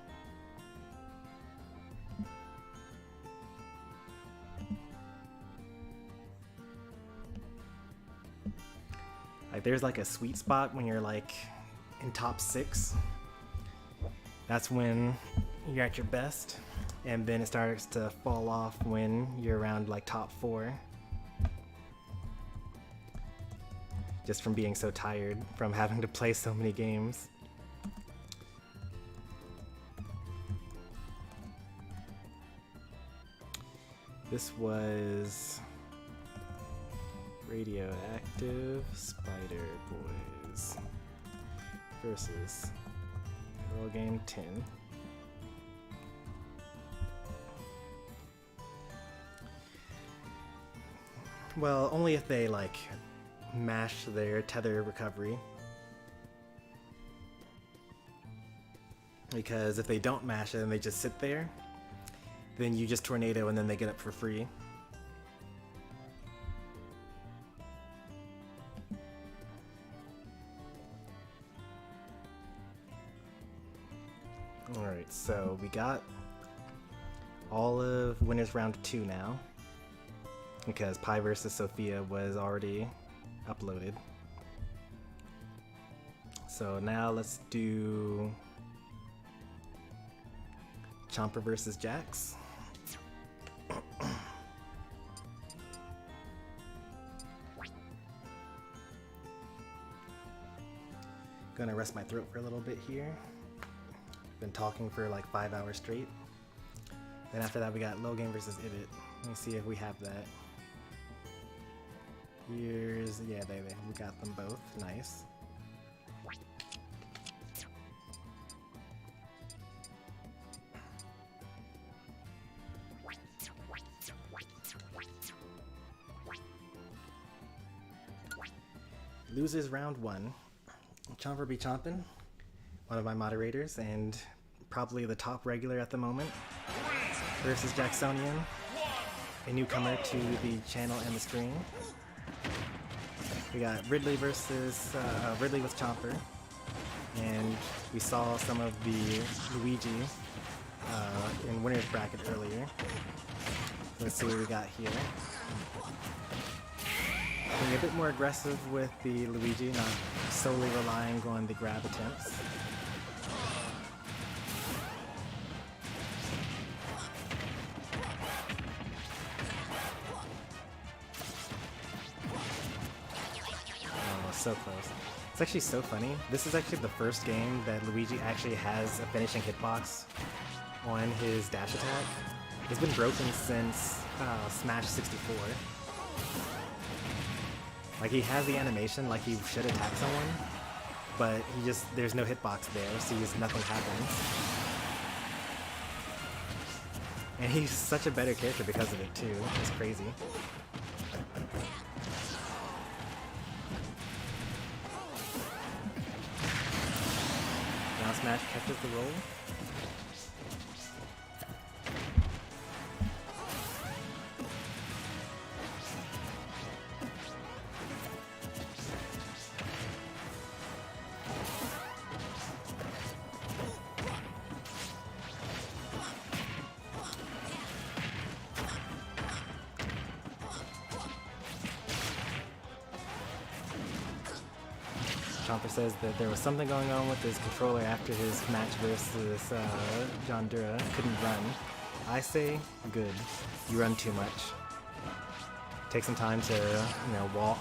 Like, there's like a sweet spot when you're like in top 6. That's when you're at your best, and then it starts to fall off when you're around like top 4. Just from being so tired from having to play so many games. This was Radioactive Spider Boys versus Girl Game 10. Well, only if they like mash their tether recovery. Because if they don't mash it and they just sit there, then you just tornado and then they get up for free. Alright, so we got all of winners round 2 now, because Pi vs. Sophia was already uploaded. So now let's do Chomper vs. Jax. Gonna rest my throat for a little bit here. Been talking for like 5 hours straight. Then after that we got Low Game versus Ibit. Let me see if we have that. Here's, yeah, there, we got them both. Nice. Losers round 1. Chomper be chompin', one of my moderators and probably the top regular at the moment, versus Jacksonian, a newcomer to the channel and the stream. We got Ridley versus Ridley with Chomper, and we saw some of the Luigi in winner's bracket earlier. Let's see what we got here. Being a bit more aggressive with the Luigi, not solely relying on the grab attempts. Oh, so close. It's actually so funny. This is actually the first game that Luigi actually has a finishing hitbox on his dash attack. It's been broken since Smash 64. Like, he has the animation like he should attack someone, but he just, there's no hitbox there, so nothing happens. And he's such a better character because of it too. It's crazy. Now Smash catches the roll. Chomper says that there was something going on with his controller after his match versus John Dura. Couldn't run. I say, good. You run too much. Take some time to, you know, walk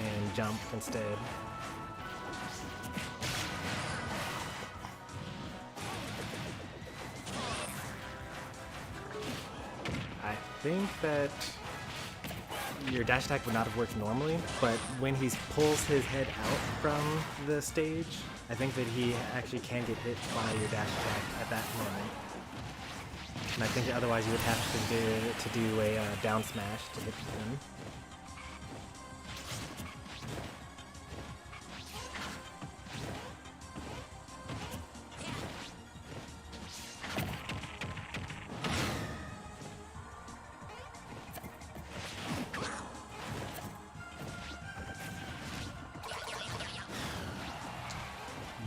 and jump instead. I think that your dash attack would not have worked normally, but when he pulls his head out from the stage, I think that he actually can get hit by your dash attack at that moment. And I think that otherwise you would have to do a down smash to hit him.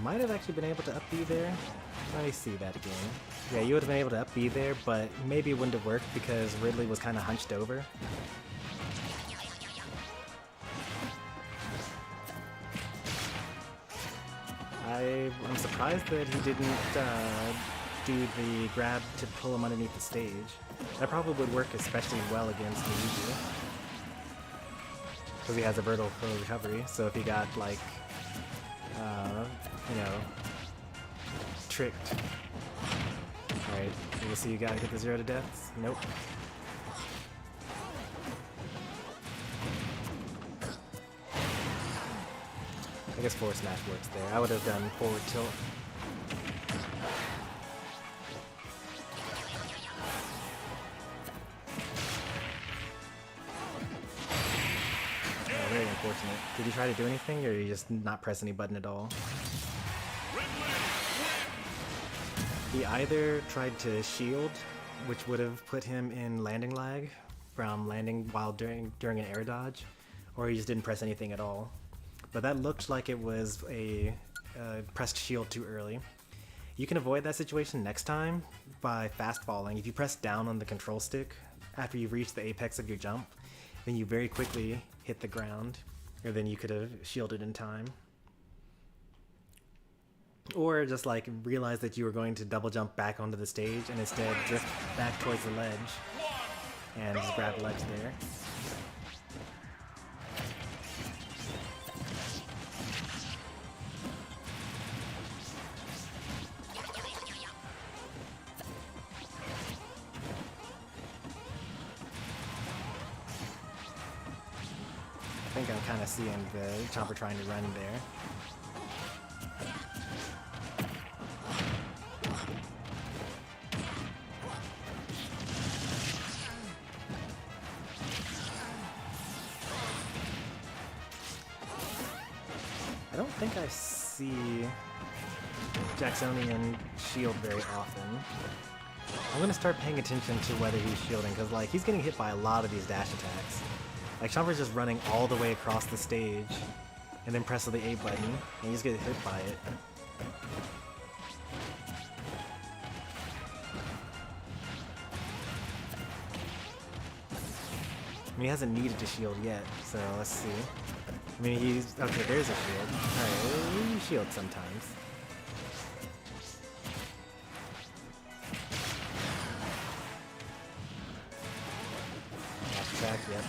Might have actually been able to up B there. Let me see that again. Yeah, you would have been able to up B there, but maybe it wouldn't have worked because Ridley was kind of hunched over. I'm surprised that he didn't do the grab to pull him underneath the stage. That probably would work especially well against Luigi, because he has a vertical recovery, so if he got like you know, tricked. Alright, we'll see you gotta get the 0 to deaths. Nope. I guess forward smash works there. I would have done forward tilt. Oh, very unfortunate. Did you try to do anything, or did you just not press any button at all? He either tried to shield, which would have put him in landing lag from landing while during an air dodge, or he just didn't press anything at all. But that looked like it was a pressed shield too early. You can avoid that situation next time by fast falling. If you press down on the control stick after you've reached the apex of your jump, then you very quickly hit the ground, or then you could have shielded in time. Or just like realize that you were going to double jump back onto the stage and instead drift back towards the ledge and just grab ledge there. think I'm kind of seeing the Chomper trying to run there. I don't think I see Jacksonian shield very often. I'm gonna start paying attention to whether he's shielding, because like he's getting hit by a lot of these dash attacks. Like Chomper's just running all the way across the stage and then pressing the A button and you just get hit by it. I mean, he hasn't needed to shield yet, so let's see. I mean, he's... okay, there's a shield. Alright, you shield sometimes. Off track, yep.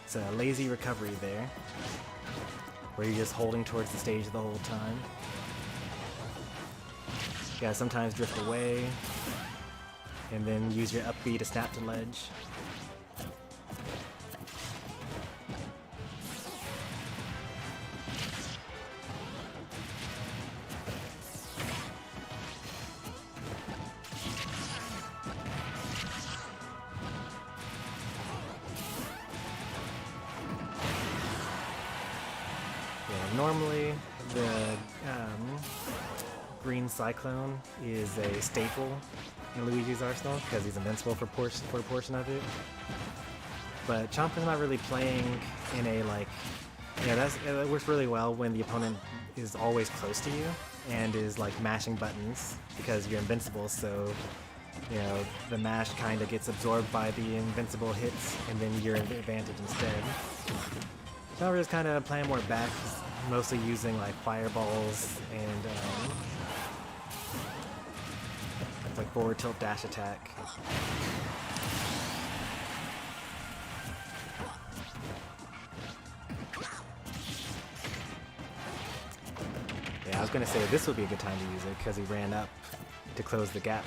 It's a lazy recovery there, where you're just holding towards the stage the whole time. You gotta sometimes drift away, and then use your up B to snap to ledge. Normally, the Green Cyclone is a staple in Luigi's arsenal because he's invincible for a portion of it. But Chomper's not really playing in a like, it works really well when the opponent is always close to you and is like mashing buttons because you're invincible. So you know the mash kind of gets absorbed by the invincible hits, and then you're at the advantage instead. Chomper is kind of playing more back, mostly using like fireballs and like forward tilt dash attack. Yeah, I was gonna say this would be a good time to use it because he ran up to close the gap,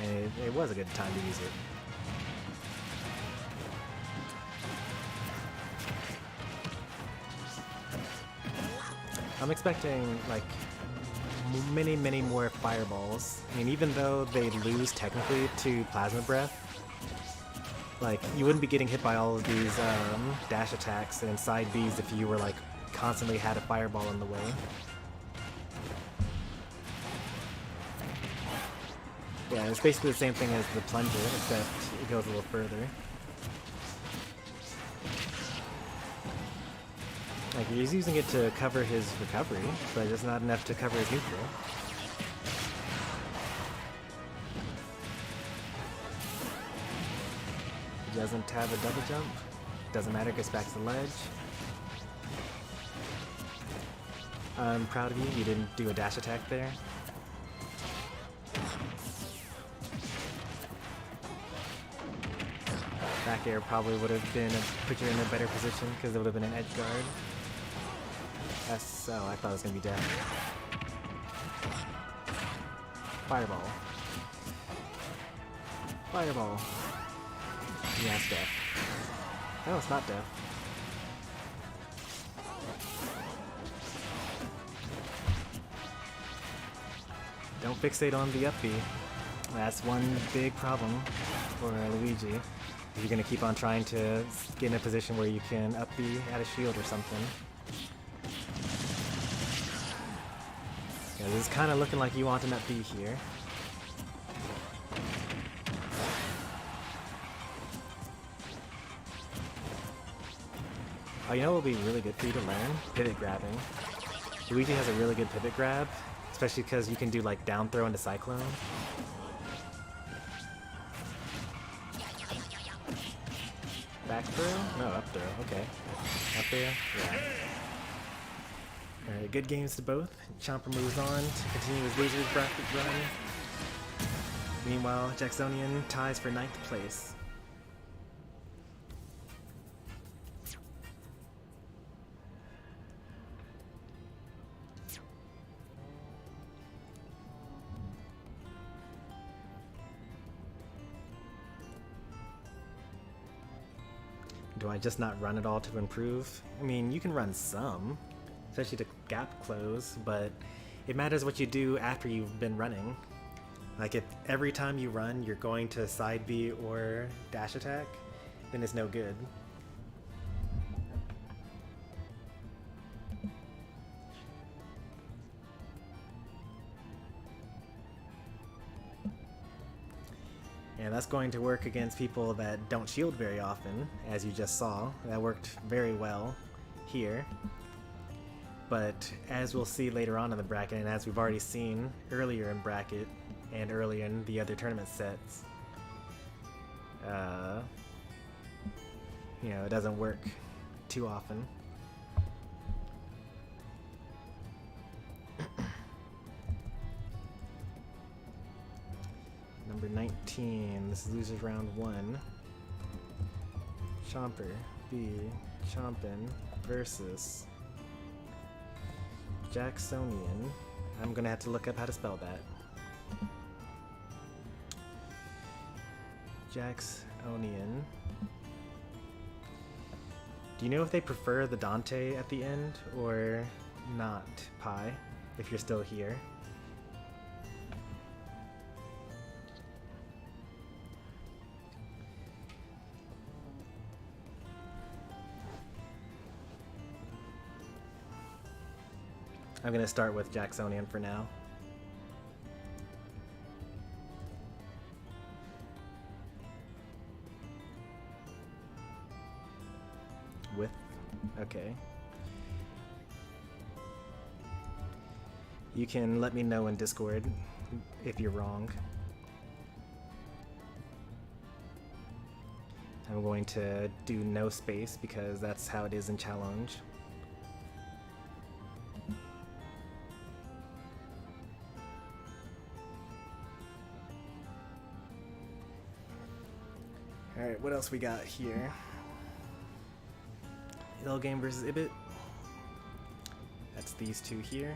and it was a good time to use it. I'm expecting like many more fireballs. I mean, even though they lose technically to Plasma Breath, like you wouldn't be getting hit by all of these dash attacks and side Bs if you were like constantly had a fireball in the way. Yeah, it's basically the same thing as the plunger, except it goes a little further. Like, he's using it to cover his recovery, but it's not enough to cover his neutral. He doesn't have a double jump. Doesn't matter, gets back to the ledge. I'm proud of you, you didn't do a dash attack there. Back air probably would have been put you in a better position because it would have been an edge guard. That's so, I thought it was gonna be death. Fireball. Fireball. Yeah, it's death. No, it's not death. Don't fixate on the up B. That's one big problem for Luigi. You're gonna keep on trying to get in a position where you can up B at a shield or something. Yeah, this is kind of looking like you want an up B here. Oh, you know what would be really good for you to learn? Pivot grabbing. Luigi has a really good pivot grab, especially because you can do like down throw into Cyclone. Back throw? No, up throw. Okay. Up there? Yeah. Alright, good games to both. Chomper moves on to continue his Losers Bracket run. Meanwhile, Jacksonian ties for 9th place. Do I just not run it all to improve? I mean, you can run some, especially to gap close, but it matters what you do after you've been running. Like if every time you run you're going to side B or dash attack, then it's no good. And that's going to work against people that don't shield very often, as you just saw. That worked very well here. But as we'll see later on in the bracket, and as we've already seen earlier in bracket and earlier in the other tournament sets, you know, it doesn't work too often. Number 19, this is losers round 1. Chomper B Chompin versus Jacksonian. I'm gonna have to look up how to spell that. Jacksonian. Do you know if they prefer the Dante at the end or not, Pi, if you're still here? I'm gonna start with Jacksonian for now. With? Okay. You can let me know in Discord if you're wrong. I'm going to do no space because that's how it is in challenge. Alright, what else we got here? Game versus Ibit. That's these two here.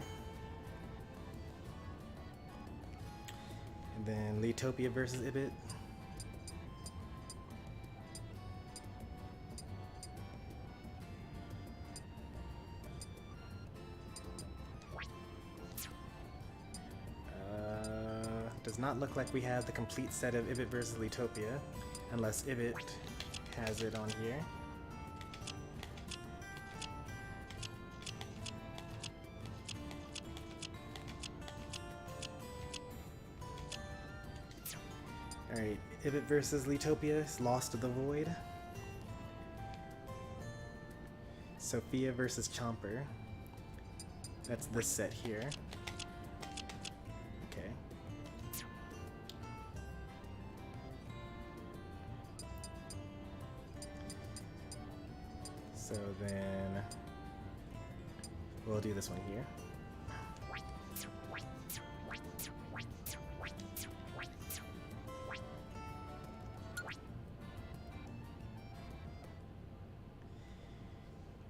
And then Leatopia versus Ibit. Does not look like we have the complete set of Ibit versus Leatopia, unless Ibit has it on here. Alright, Ibit versus Leatopia is Lost to the Void. Sophia versus Chomper. That's this set here. Okay. So then we'll do this one here.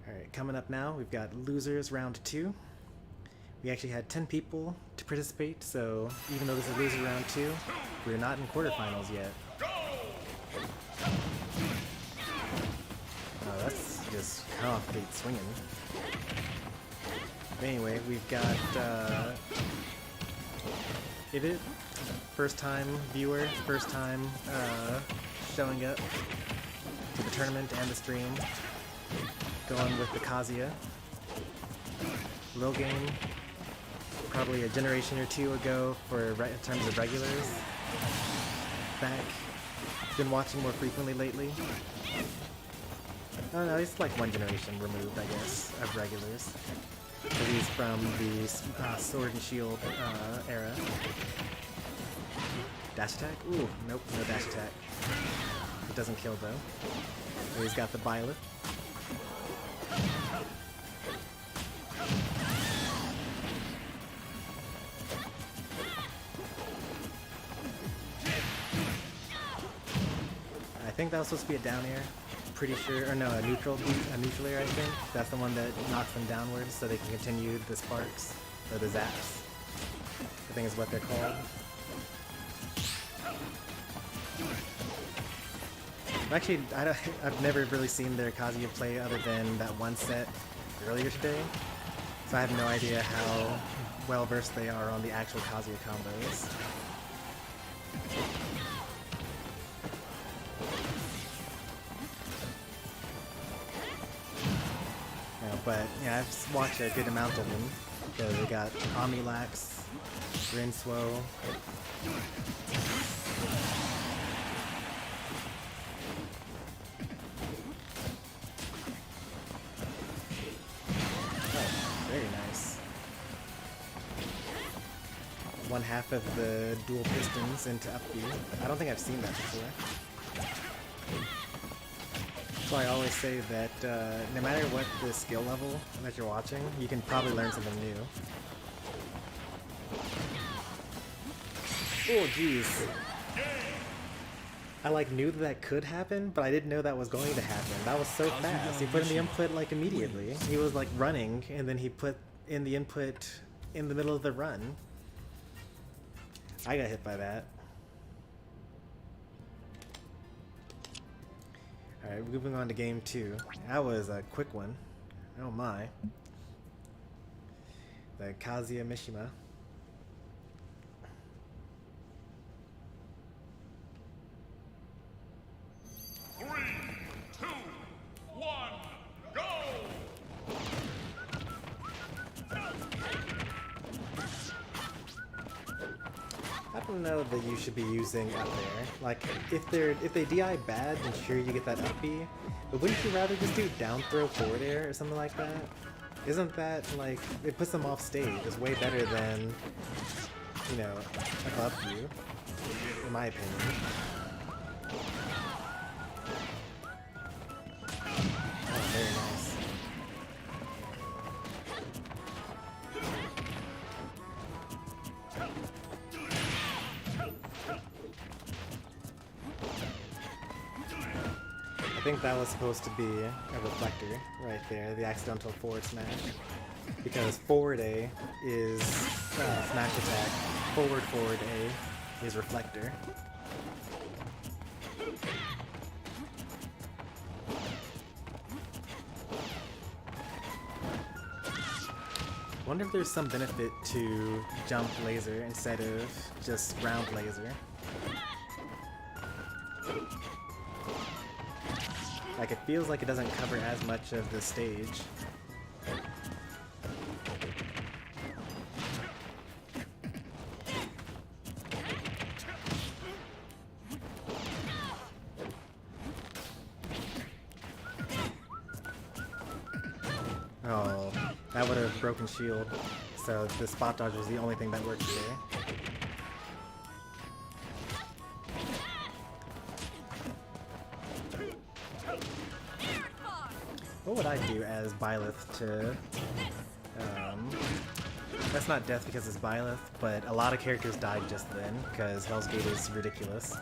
Alright, coming up now, we've got losers round 2. We actually had 10 people to participate, so even though this is loser round 2, we're not in quarterfinals yet. Oh, that's just off gate swinging. But anyway, we've got Ibit, first time viewer, first time showing up to the tournament and the stream. Going with the Kazuya. Lil game, probably a generation or two ago for in terms of regulars. Back, been watching more frequently lately. Oh no, it's like one generation removed, I guess, of regulars. So he's from the Sword and Shield era. Dash attack? Ooh, nope, no dash attack. It doesn't kill though. So he's got the Byleth. I think that was supposed to be a down air. Pretty sure, or no, a neutral air, I think. That's the one that knocks them downwards so they can continue the sparks, or the zaps. I think is what they're called. Actually, I've never really seen their Kazuya play other than that one set earlier today, so I have no idea how well versed they are on the actual Kazuya combos. But yeah, I've watched a good amount of them. So they got Omnilax, Rinswo. Oh, very nice. One half of the dual pistons into up B. I don't think I've seen that before. So I always say that no matter what the skill level that you're watching, you can probably learn something new. Oh jeez. I like knew that could happen, but I didn't know that was going to happen. That was so fast. He put in the input like immediately. He was like running, and then he put in the input in the middle of the run. I got hit by that. Alright, moving on to game 2. That was a quick one. Oh my. The Kazuya Mishima. I don't know that you should be using up there. Like, if they DI bad, then sure you get that up B. But wouldn't you rather just do down throw forward air or something like that? Isn't that, like, it puts them off stage. It's way better than, you know, an up you, in my opinion. Oh, very nice. I think that was supposed to be a reflector right there, the accidental forward smash. Because forward A is smash attack, forward A is reflector. Wonder if there's some benefit to jump laser instead of just round laser. Like, it feels like it doesn't cover as much of the stage. Oh, that would have broken shield. So the spot dodge was the only thing that worked there. What would I do as Byleth to... that's not death because it's Byleth, but a lot of characters died just then, because Hell's Gate is ridiculous.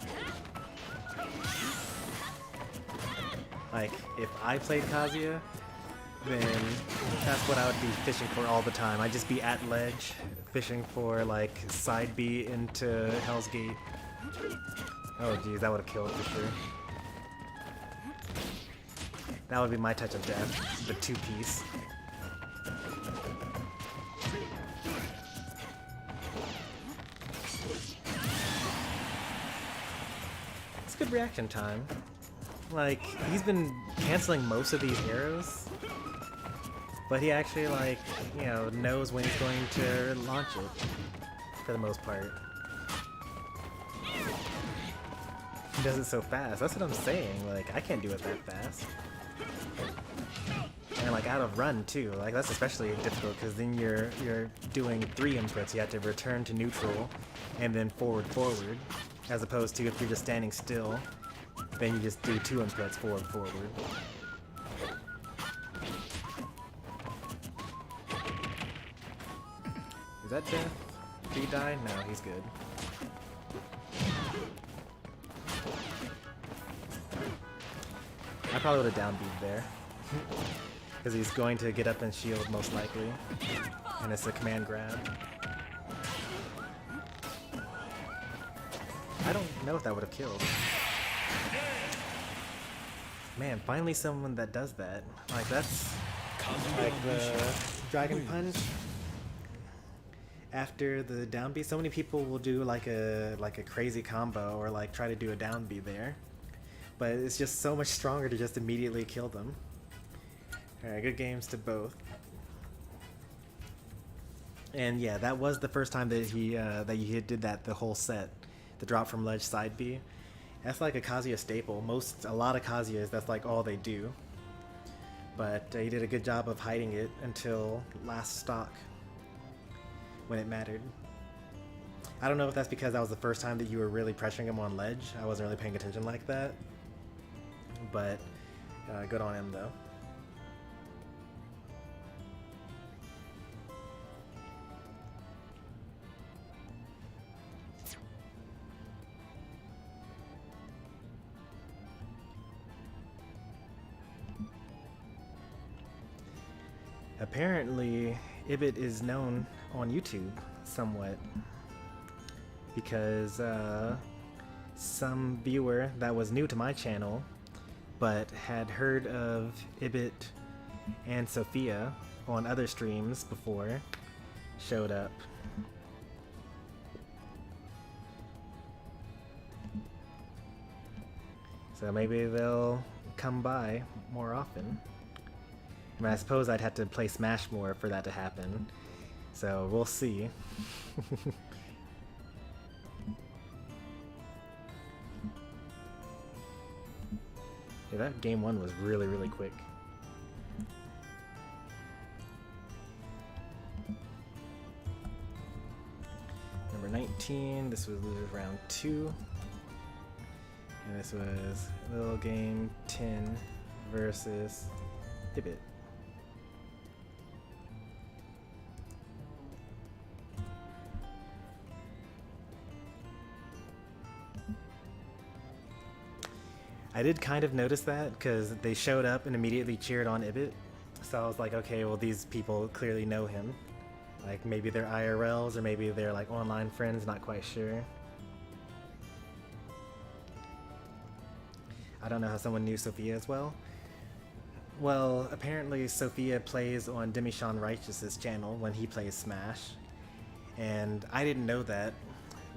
Like, if I played Kazuya, then that's what I would be fishing for all the time. I'd just be at ledge, fishing for, like, side B into Hell's Gate. Oh geez, that would have killed for sure. That would be my touch of death, the two-piece. It's good reaction time. Like, he's been canceling most of these arrows, but he actually, like, you know, knows when he's going to launch it, for the most part. He does it so fast, that's what I'm saying, like, I can't do it that fast. And like out of run too, like that's especially difficult because then you're doing 3 inputs. You have to return to neutral and then forward, as opposed to if you're just standing still, then you just do 2 inputs, forward. Is that death? Did he die? No, he's good. I probably would have down beat there. Because he's going to get up and shield most likely. And it's a command grab. I don't know if that would have killed. Man, finally someone that does that. Like, that's like the Dragon Punch. After the down B, so many people will do like a crazy combo or like try to do a down B there. But it's just so much stronger to just immediately kill them. Alright, good games to both. And yeah, that was the first time that he did that the whole set. The drop from ledge side B. That's like a Kazuya staple. A lot of Kazuyas, that's like all they do. But he did a good job of hiding it until last stock, when it mattered. I don't know if that's because that was the first time that you were really pressuring him on ledge. I wasn't really paying attention like that. But good on him though. Apparently, Ibit is known on YouTube somewhat because some viewer that was new to my channel but had heard of Ibit and Sophia on other streams before showed up. So maybe they'll come by more often. I mean, I suppose I'd have to play Smash more for that to happen, so we'll see. Yeah, that game 1 was really, really quick. Number 19, this was round 2. And this was Little Game 10 versus Ibit. I did kind of notice that because they showed up and immediately cheered on Ibit. So I was like, okay, well these people clearly know him. Like maybe they're IRLs or maybe they're like online friends, not quite sure. I don't know how someone knew Sophia as well. Well, apparently Sophia plays on Demi-Sean Righteous's channel when he plays Smash. And I didn't know that.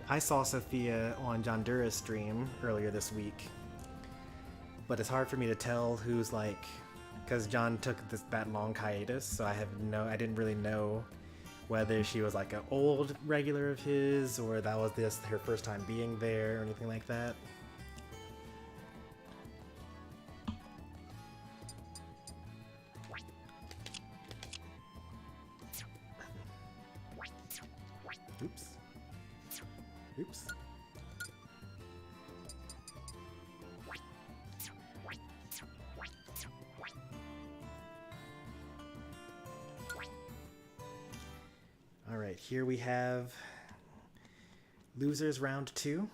I saw Sophia on John Dura's stream earlier this week. But it's hard for me to tell who's like, because John took that long hiatus, so I didn't really know whether she was like an old regular of his or that was her first time being there or anything like that. Oops. Oops. Alright, here we have losers round 2.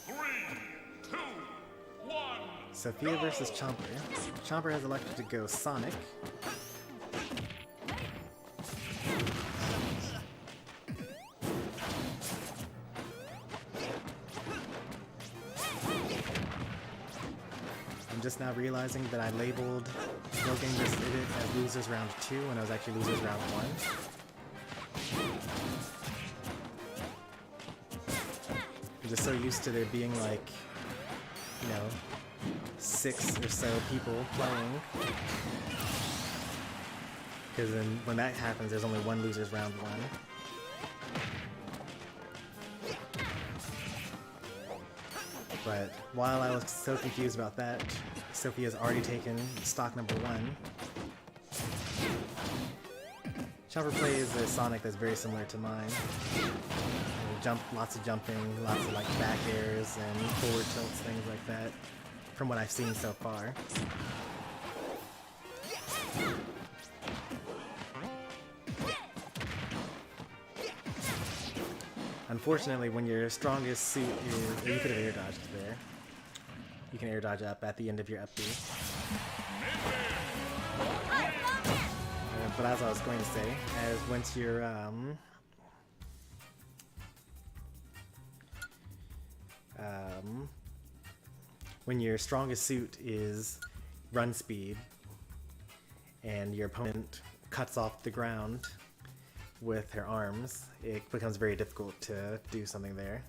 3, 2, 1. Sophia versus Chomper. Chomper has elected to go Sonic. I'm just now realizing that I labeled No Game vs. Ibit as losers round 2 when I was actually losers round 1. I'm just so used to there being like, 6 or so people playing. Because then when that happens, there's only one losers round 1. But while I was so confused about that, Sophia's already taken stock number 1. Chopper plays a Sonic that's very similar to mine. Lots of jumping, lots of like back airs and forward tilts, things like that, from what I've seen so far. Unfortunately, when your strongest suit is... You could have air dodged there. You can air dodge up at the end of your up B. But as I was going to say, once you're... when your strongest suit is run speed and your opponent cuts off the ground with her arms, it becomes very difficult to do something there.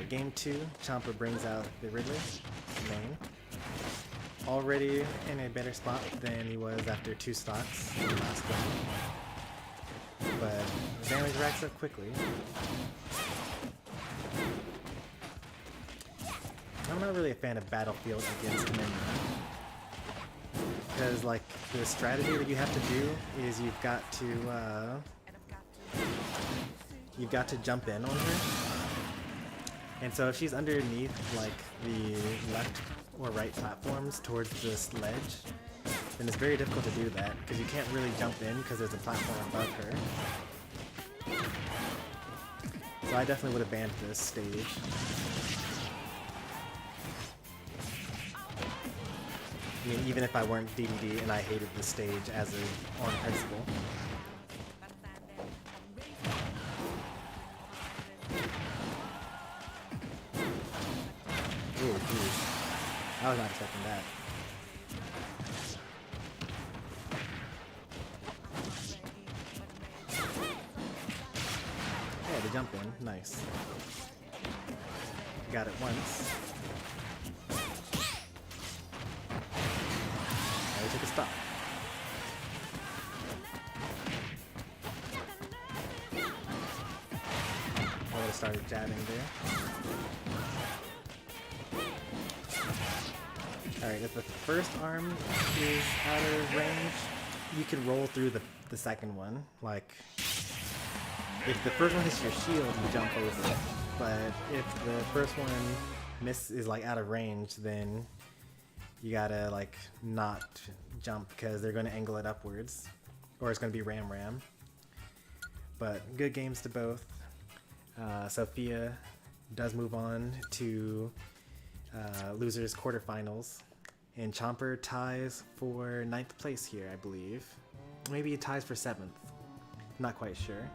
Game 2, Chomper brings out the Ridley main. Already in a better spot than he was after 2 stocks in the last one. But damage racks up quickly. I'm not really a fan of Battlefield against Minion. Because like the strategy that you have to do is you've got to jump in on her. And so if she's underneath like the left or right platforms towards this ledge, then it's very difficult to do that because you can't really jump in because there's a platform above her. So I definitely would have banned this stage. I mean, even if I weren't DDD and I hated this stage as on principle. Ooh, geez. I was not expecting that. Yeah, the jump in. Nice. Got it once. I took a stop. I would have started jabbing there. Alright, if the first arm is out of range, you can roll through the second one. Like, if the first one hits your shield, you jump over it. But if the first one is like out of range, then you gotta like not jump because they're gonna angle it upwards. Or it's gonna be ram. But good games to both. Sophia does move on to losers quarterfinals. And Chomper ties for 9th place here, I believe. Maybe he ties for 7th. Not quite sure.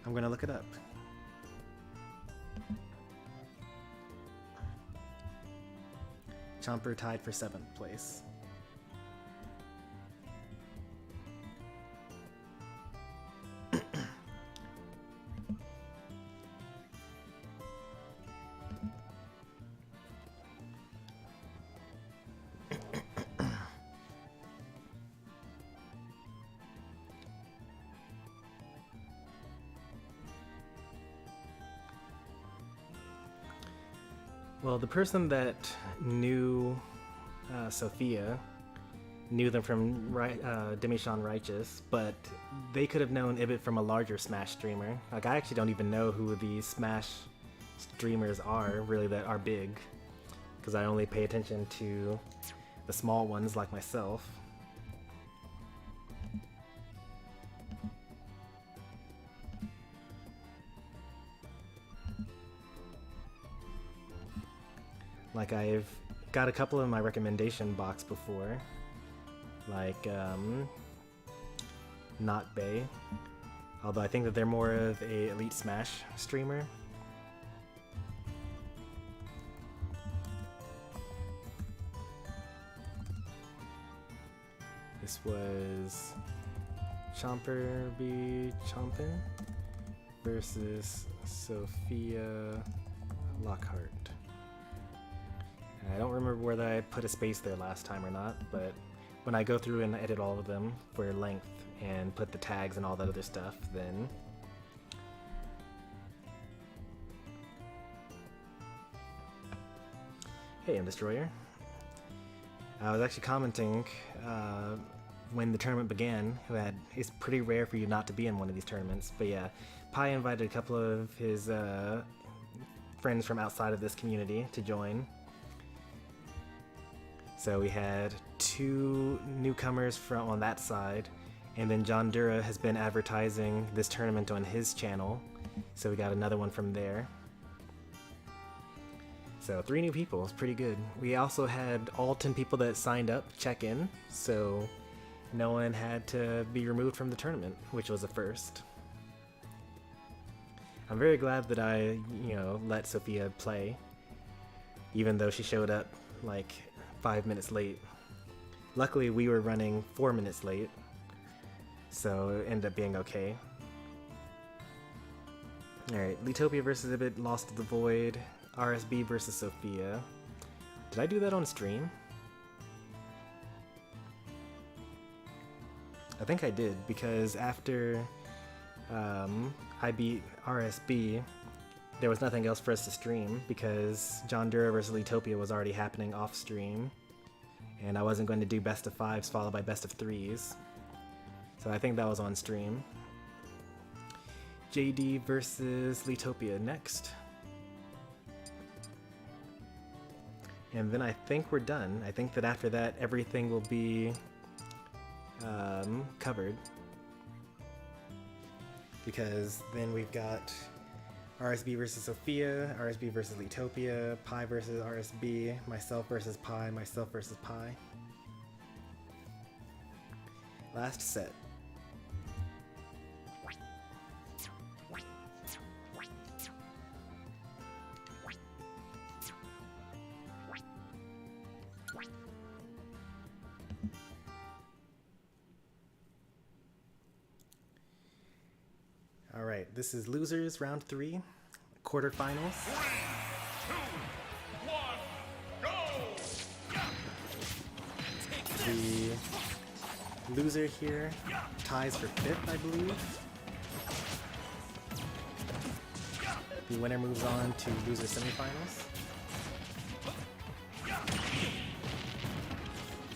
I'm gonna look it up. Chomper tied for 7th place. Well, the person that knew Sophia knew them from Demi-Sean Righteous, but they could have known Ibit from a larger Smash streamer. Like, I actually don't even know who the Smash streamers are, really, that are big, because I only pay attention to the small ones like myself. Like, I've got a couple in my recommendation box before, like Not Bay, although I think that they're more of a Elite Smash streamer. This was Chomper B. Chompin versus Sophia Lockhart. I don't remember whether I put a space there last time or not, but when I go through and edit all of them for length and put the tags and all that other stuff, then hey, I'm Destroyer. I was actually commenting when the tournament began that it's pretty rare for you not to be in one of these tournaments, but yeah, Pi invited a couple of his friends from outside of this community to join. So we had 2 newcomers from on that side, and then John Dura has been advertising this tournament on his channel, so we got another one from there. So 3 new people is pretty good. We also had all 10 people that signed up check in, so no one had to be removed from the tournament, which was a first. I'm very glad that I, let Sophia play, even though she showed up like 5 minutes late. Luckily, we were running 4 minutes late, so it ended up being okay. Alright, Leatopia versus a bit Lost to the Void. RSB versus Sophia. Did I do that on stream? I think I did, because after I beat RSB, there was nothing else for us to stream, because John Dura versus Leatopia was already happening off stream, and I wasn't going to do best of 5s followed by best of 3s. So I think that was on stream. JD versus Leatopia next. And then I think we're done. I think that after that, everything will be covered. Because then we've got RSB versus Sophia, RSB versus Leatopia, Pi versus RSB, myself versus Pi, myself versus Pi. Last set. Alright, this is losers round 3, quarterfinals. 3, 2, 1, go! The loser here ties for 5th, I believe. The winner moves on to loser semifinals.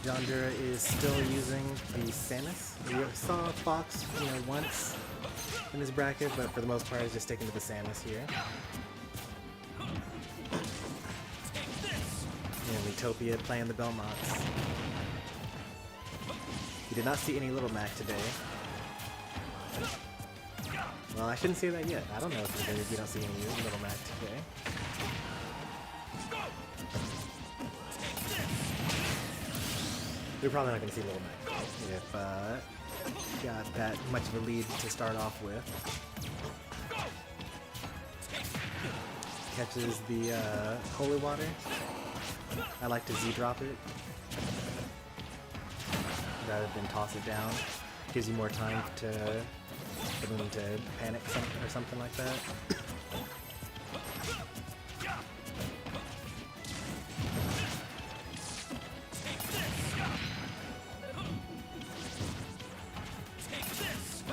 John Dura is still using the Samus. We saw Fox, once in this bracket, but for the most part, he's just sticking to the Samus here. And Leatopia playing the Belmonts. You did not see any Little Mac today. Well, I shouldn't say that yet. I don't know if you don't see any Little Mac today. You're probably not going to see Little Mac if got that much of a lead to start off with. Catches the holy water. I like to Z-drop it rather than toss it down. Gives you more time for them to panic or something like that.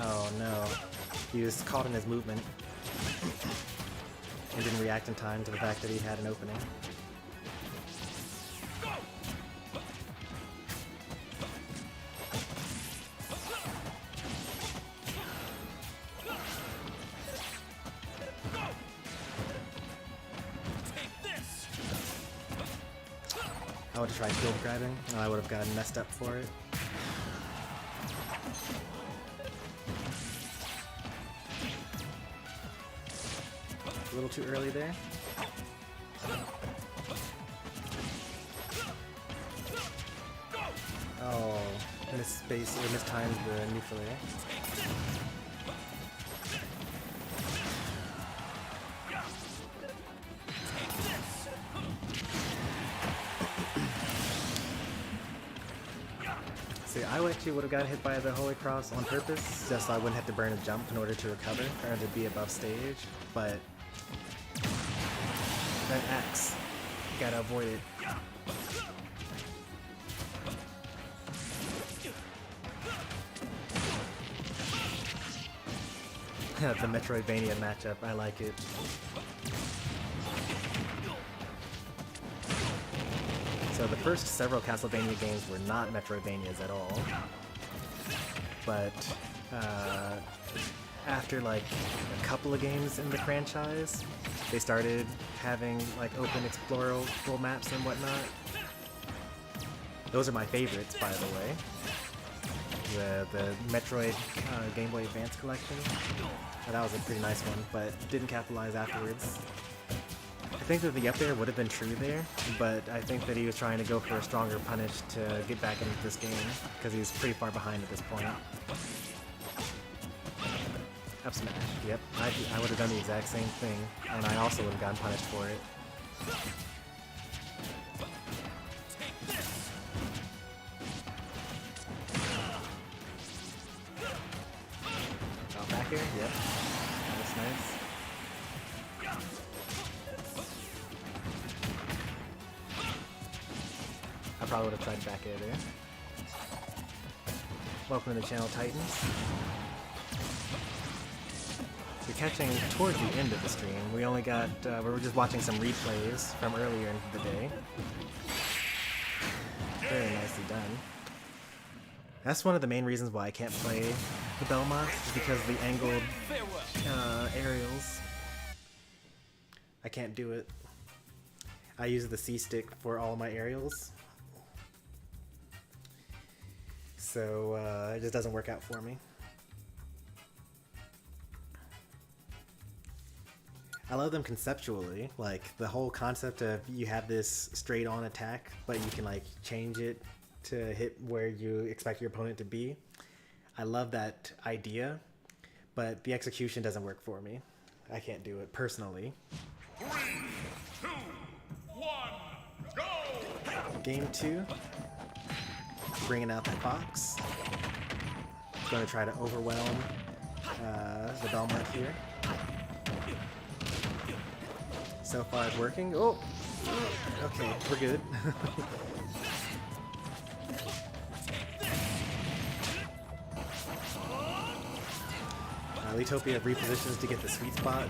Oh no, he was caught in his movement and didn't react in time to the fact that he had an opening. I would have tried field grabbing, and I would have gotten messed up for it. A little too early there. Oh, mistimed the neutral air. See, I actually would have got hit by the Holy Cross on purpose, just so I wouldn't have to burn a jump in order to recover, or to be above stage, but that axe, gotta avoid it. The Metroidvania matchup, I like it. So the first several Castlevania games were not Metroidvanias at all, but after like a couple of games in the franchise, they started having like open explorable maps and whatnot. Those are my favorites, by the way. The Metroid Game Boy Advance collection. That was a pretty nice one, but didn't capitalize afterwards. I think that the up air would have been true there, but I think that he was trying to go for a stronger punish to get back into this game, because he's pretty far behind at this point. Up smash, yep, I would have done the exact same thing, and I also would have gotten punished for it. Oh, back air, yep, that's nice. I probably would have tried back air there. Welcome to the channel, Titans. We're catching towards the end of the stream. We only got, we were just watching some replays from earlier in the day. Very nicely done. That's one of the main reasons why I can't play the Belmont, is because of the angled aerials. I can't do it. I use the C stick for all my aerials. So it just doesn't work out for me. I love them conceptually, like the whole concept of you have this straight on attack, but you can like change it to hit where you expect your opponent to be. I love that idea, but the execution doesn't work for me. I can't do it personally. 3, 2, 1, go! Game 2. Bringing out the Fox. Going to try to overwhelm the Belmont here. So far it's working. Oh! Okay, we're good. Leatopia repositions to get the sweet spot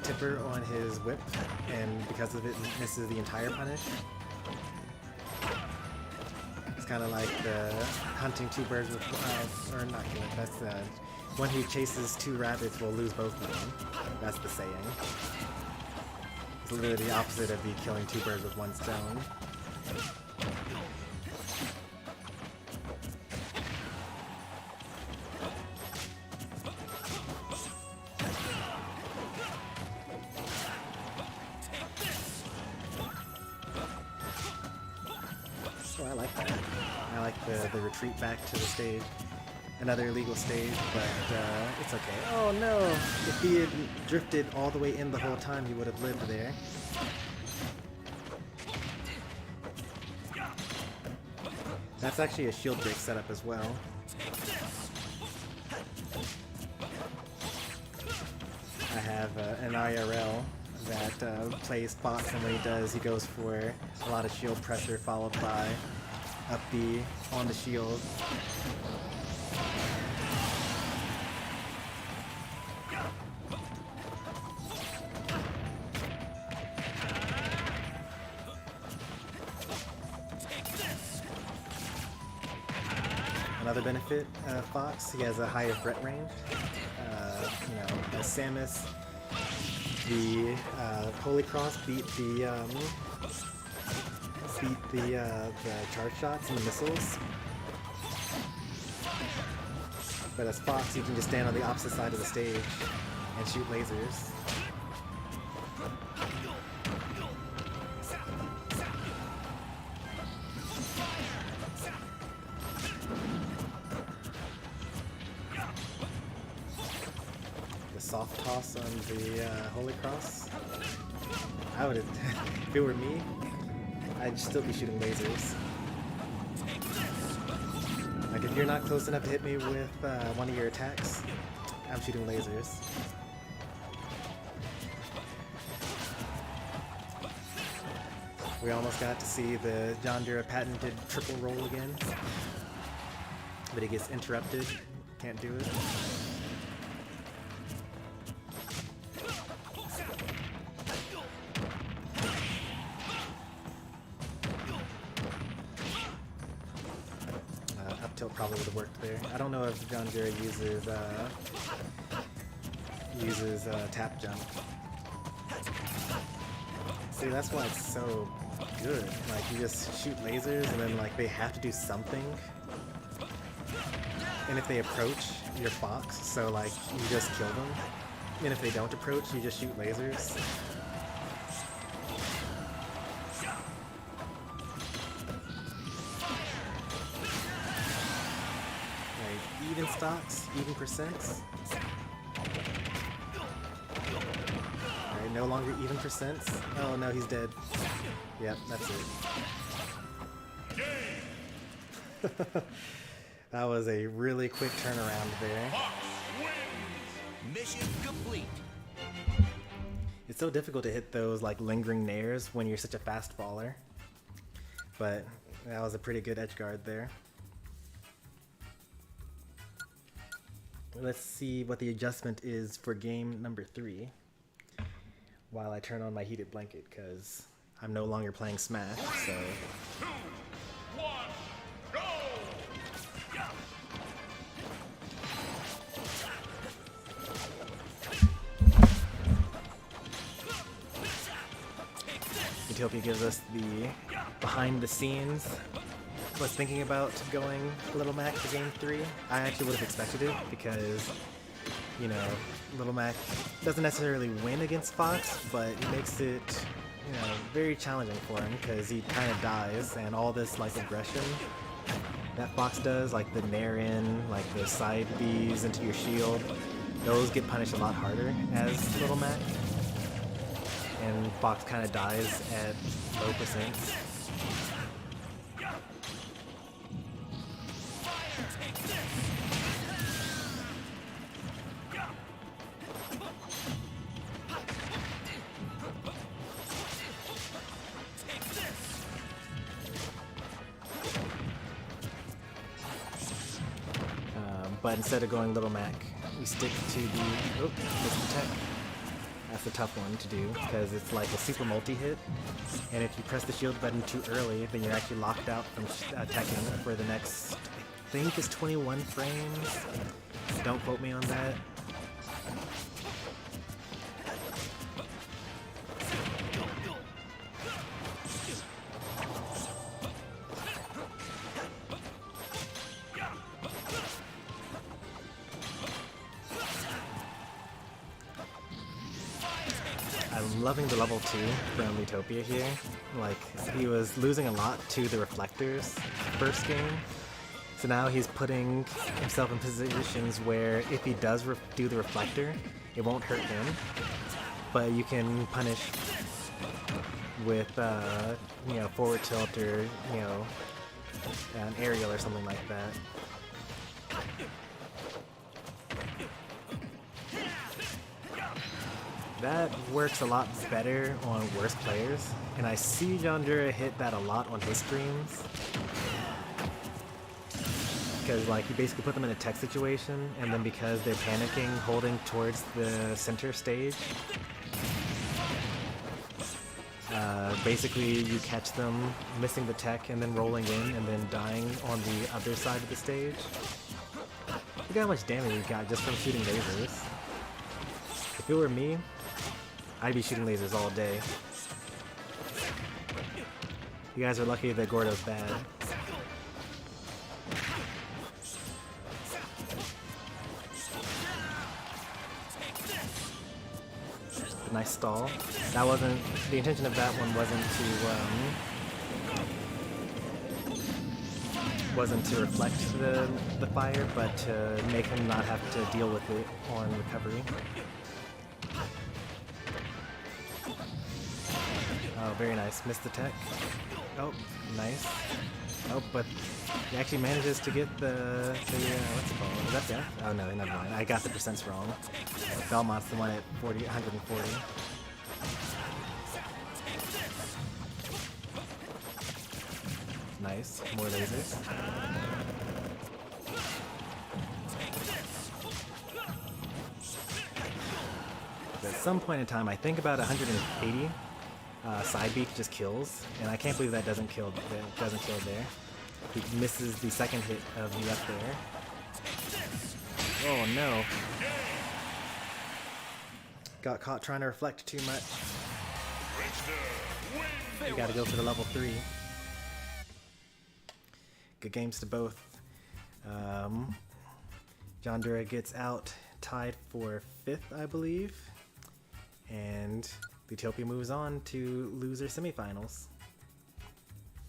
tipper on his whip, and because of it misses the entire punish. It's kind of like the hunting two birds with, or not killing, that's one who chases two rabbits will lose both of them. That's the saying. It's literally the opposite of the killing two birds with one stone. Oh, I like that. I like the retreat back to the stage. Another illegal stage, but it's okay. Oh no! If he had drifted all the way in the whole time, he would have lived there. That's actually a shield break setup as well. I have an IRL that plays Fox, and when he does, he goes for a lot of shield pressure followed by up B on the shield. Another benefit of Fox, he has a higher threat range. You know, as Samus, the Holy Cross beat the charge shots and the missiles. But as Fox, you can just stand on the opposite side of the stage and shoot lasers. Soft toss on the Holy Cross. I would have, if it were me, I'd still be shooting lasers. Like if you're not close enough to hit me with one of your attacks, I'm shooting lasers. We almost got to see the John Dura patented triple roll again, but it gets interrupted. Can't do it. Probably would have worked there. I don't know if John Dura uses tap jump. See, that's why it's so good. Like you just shoot lasers and then like they have to do something. And if they approach, you're Fox, so like you just kill them. And if they don't approach, you just shoot lasers. even stocks, even percents. Alright, no longer even percents. Oh no, he's dead. Yep, that's it. That was a really quick turnaround there. Mission complete. It's so difficult to hit those like lingering nairs when you're such a fast faller. But that was a pretty good edge guard there. Let's see what the adjustment is for game number 3 while I turn on my heated blanket, because I'm no longer playing Smash, so... 2, 1, go! Leatopia gives us the behind the scenes. Was thinking about going Little Mac for game 3. I actually would have expected it because, you know, Little Mac doesn't necessarily win against Fox, but it makes it, you know, very challenging for him because he kind of dies, and all this like aggression that Fox does, like the nair in, like the side Bs into your shield, those get punished a lot harder as Little Mac. And Fox kind of dies at low percents. But instead of going Little Mac, we stick to the... Oh, missed the tech. That's a tough one to do, because it's like a super multi-hit, and if you press the shield button too early, then you're actually locked out from attacking for the next, I think it's 21 frames. Don't quote me on that. I'm loving the level 2 from Leatopia here. Like, he was losing a lot to the reflectors first game, so now he's putting himself in positions where if he does do the reflector, it won't hurt him, but you can punish with, you know, forward tilt or, you know, an aerial or something like that. That works a lot better on worse players, and I see Yandura hit that a lot on his streams. Because like you basically put them in a tech situation, and then because they're panicking, holding towards the center stage, basically you catch them missing the tech and then rolling in and then dying on the other side of the stage. Look how much damage you got just from shooting lasers. If it were me, I'd be shooting lasers all day. You guys are lucky that Gordo's bad. Nice stall. That wasn't, the intention of that one wasn't to reflect the fire, but to make him not have to deal with it on recovery. Oh, very nice. Missed the tech. Oh, nice. Oh, but he actually manages to get the what's it called? Is that death? Oh no, never mind. I got the percents wrong. Belmont's the one at 140. Nice. More lasers. At some point in time, I think about 180. Side beat just kills, and I can't believe that doesn't kill there. He misses the second hit of the up there. Oh no. Got caught trying to reflect too much. You gotta go for the level 3. Good games to both. Yandura gets out tied for 5th, I believe. And Leatopia moves on to loser semifinals.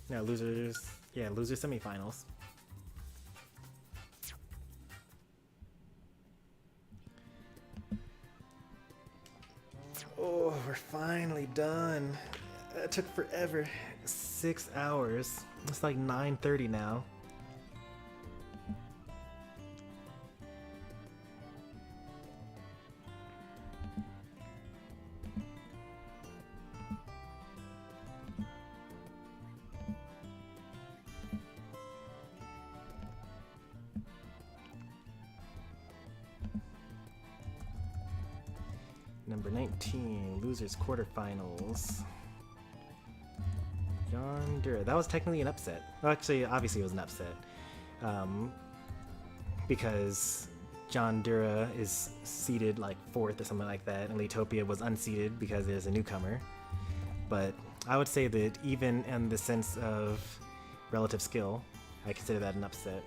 No, loser semifinals. Oh, we're finally done. It took forever. 6 hours. It's like 9:30 now. Number 19, Losers Quarterfinals. Yonder. That was technically an upset. Well, actually, obviously it was an upset. Because John Dura is seeded like 4th or something like that, and Leatopia was unseeded because there's a newcomer. But I would say that even in the sense of relative skill, I consider that an upset.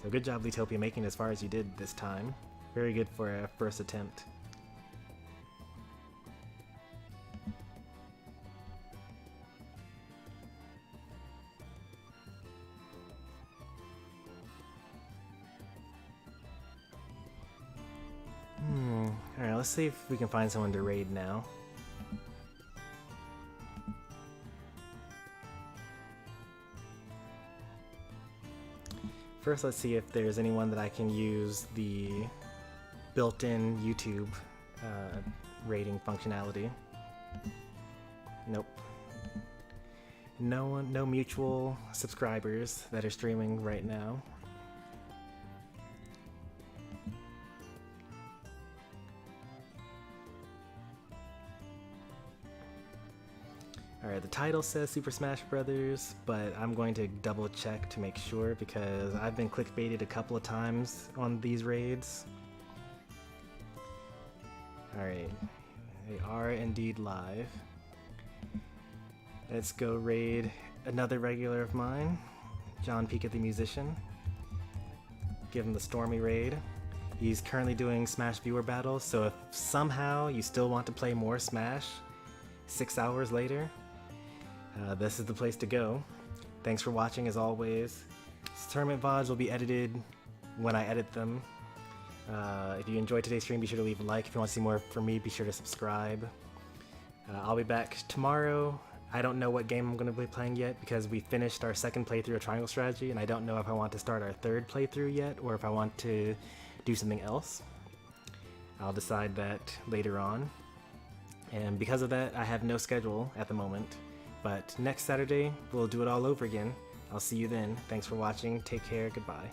So good job, Leatopia, making it as far as you did this time. Very good for a first attempt. Alright, let's see if we can find someone to raid now. First, let's see if there's anyone that I can use the built-in YouTube rating functionality. Nope. No mutual subscribers that are streaming right now. Alright, the title says Super Smash Brothers, but I'm going to double check to make sure because I've been clickbaited a couple of times on these raids. Alright, they are indeed live. Let's go raid another regular of mine, John Peek the Musician. Give him the Stormy raid. He's currently doing Smash viewer battles, so if somehow you still want to play more Smash 6 hours later, this is the place to go. Thanks for watching as always. Tournament VODs will be edited when I edit them. If you enjoyed today's stream, be sure to leave a like. If you want to see more from me, be sure to subscribe. I'll be back tomorrow. I don't know what game I'm going to be playing yet because we finished our second playthrough of Triangle Strategy, and I don't know if I want to start our third playthrough yet or if I want to do something else. I'll decide that later on. And because of that, I have no schedule at the moment. But next Saturday, we'll do it all over again. I'll see you then. Thanks for watching. Take care. Goodbye.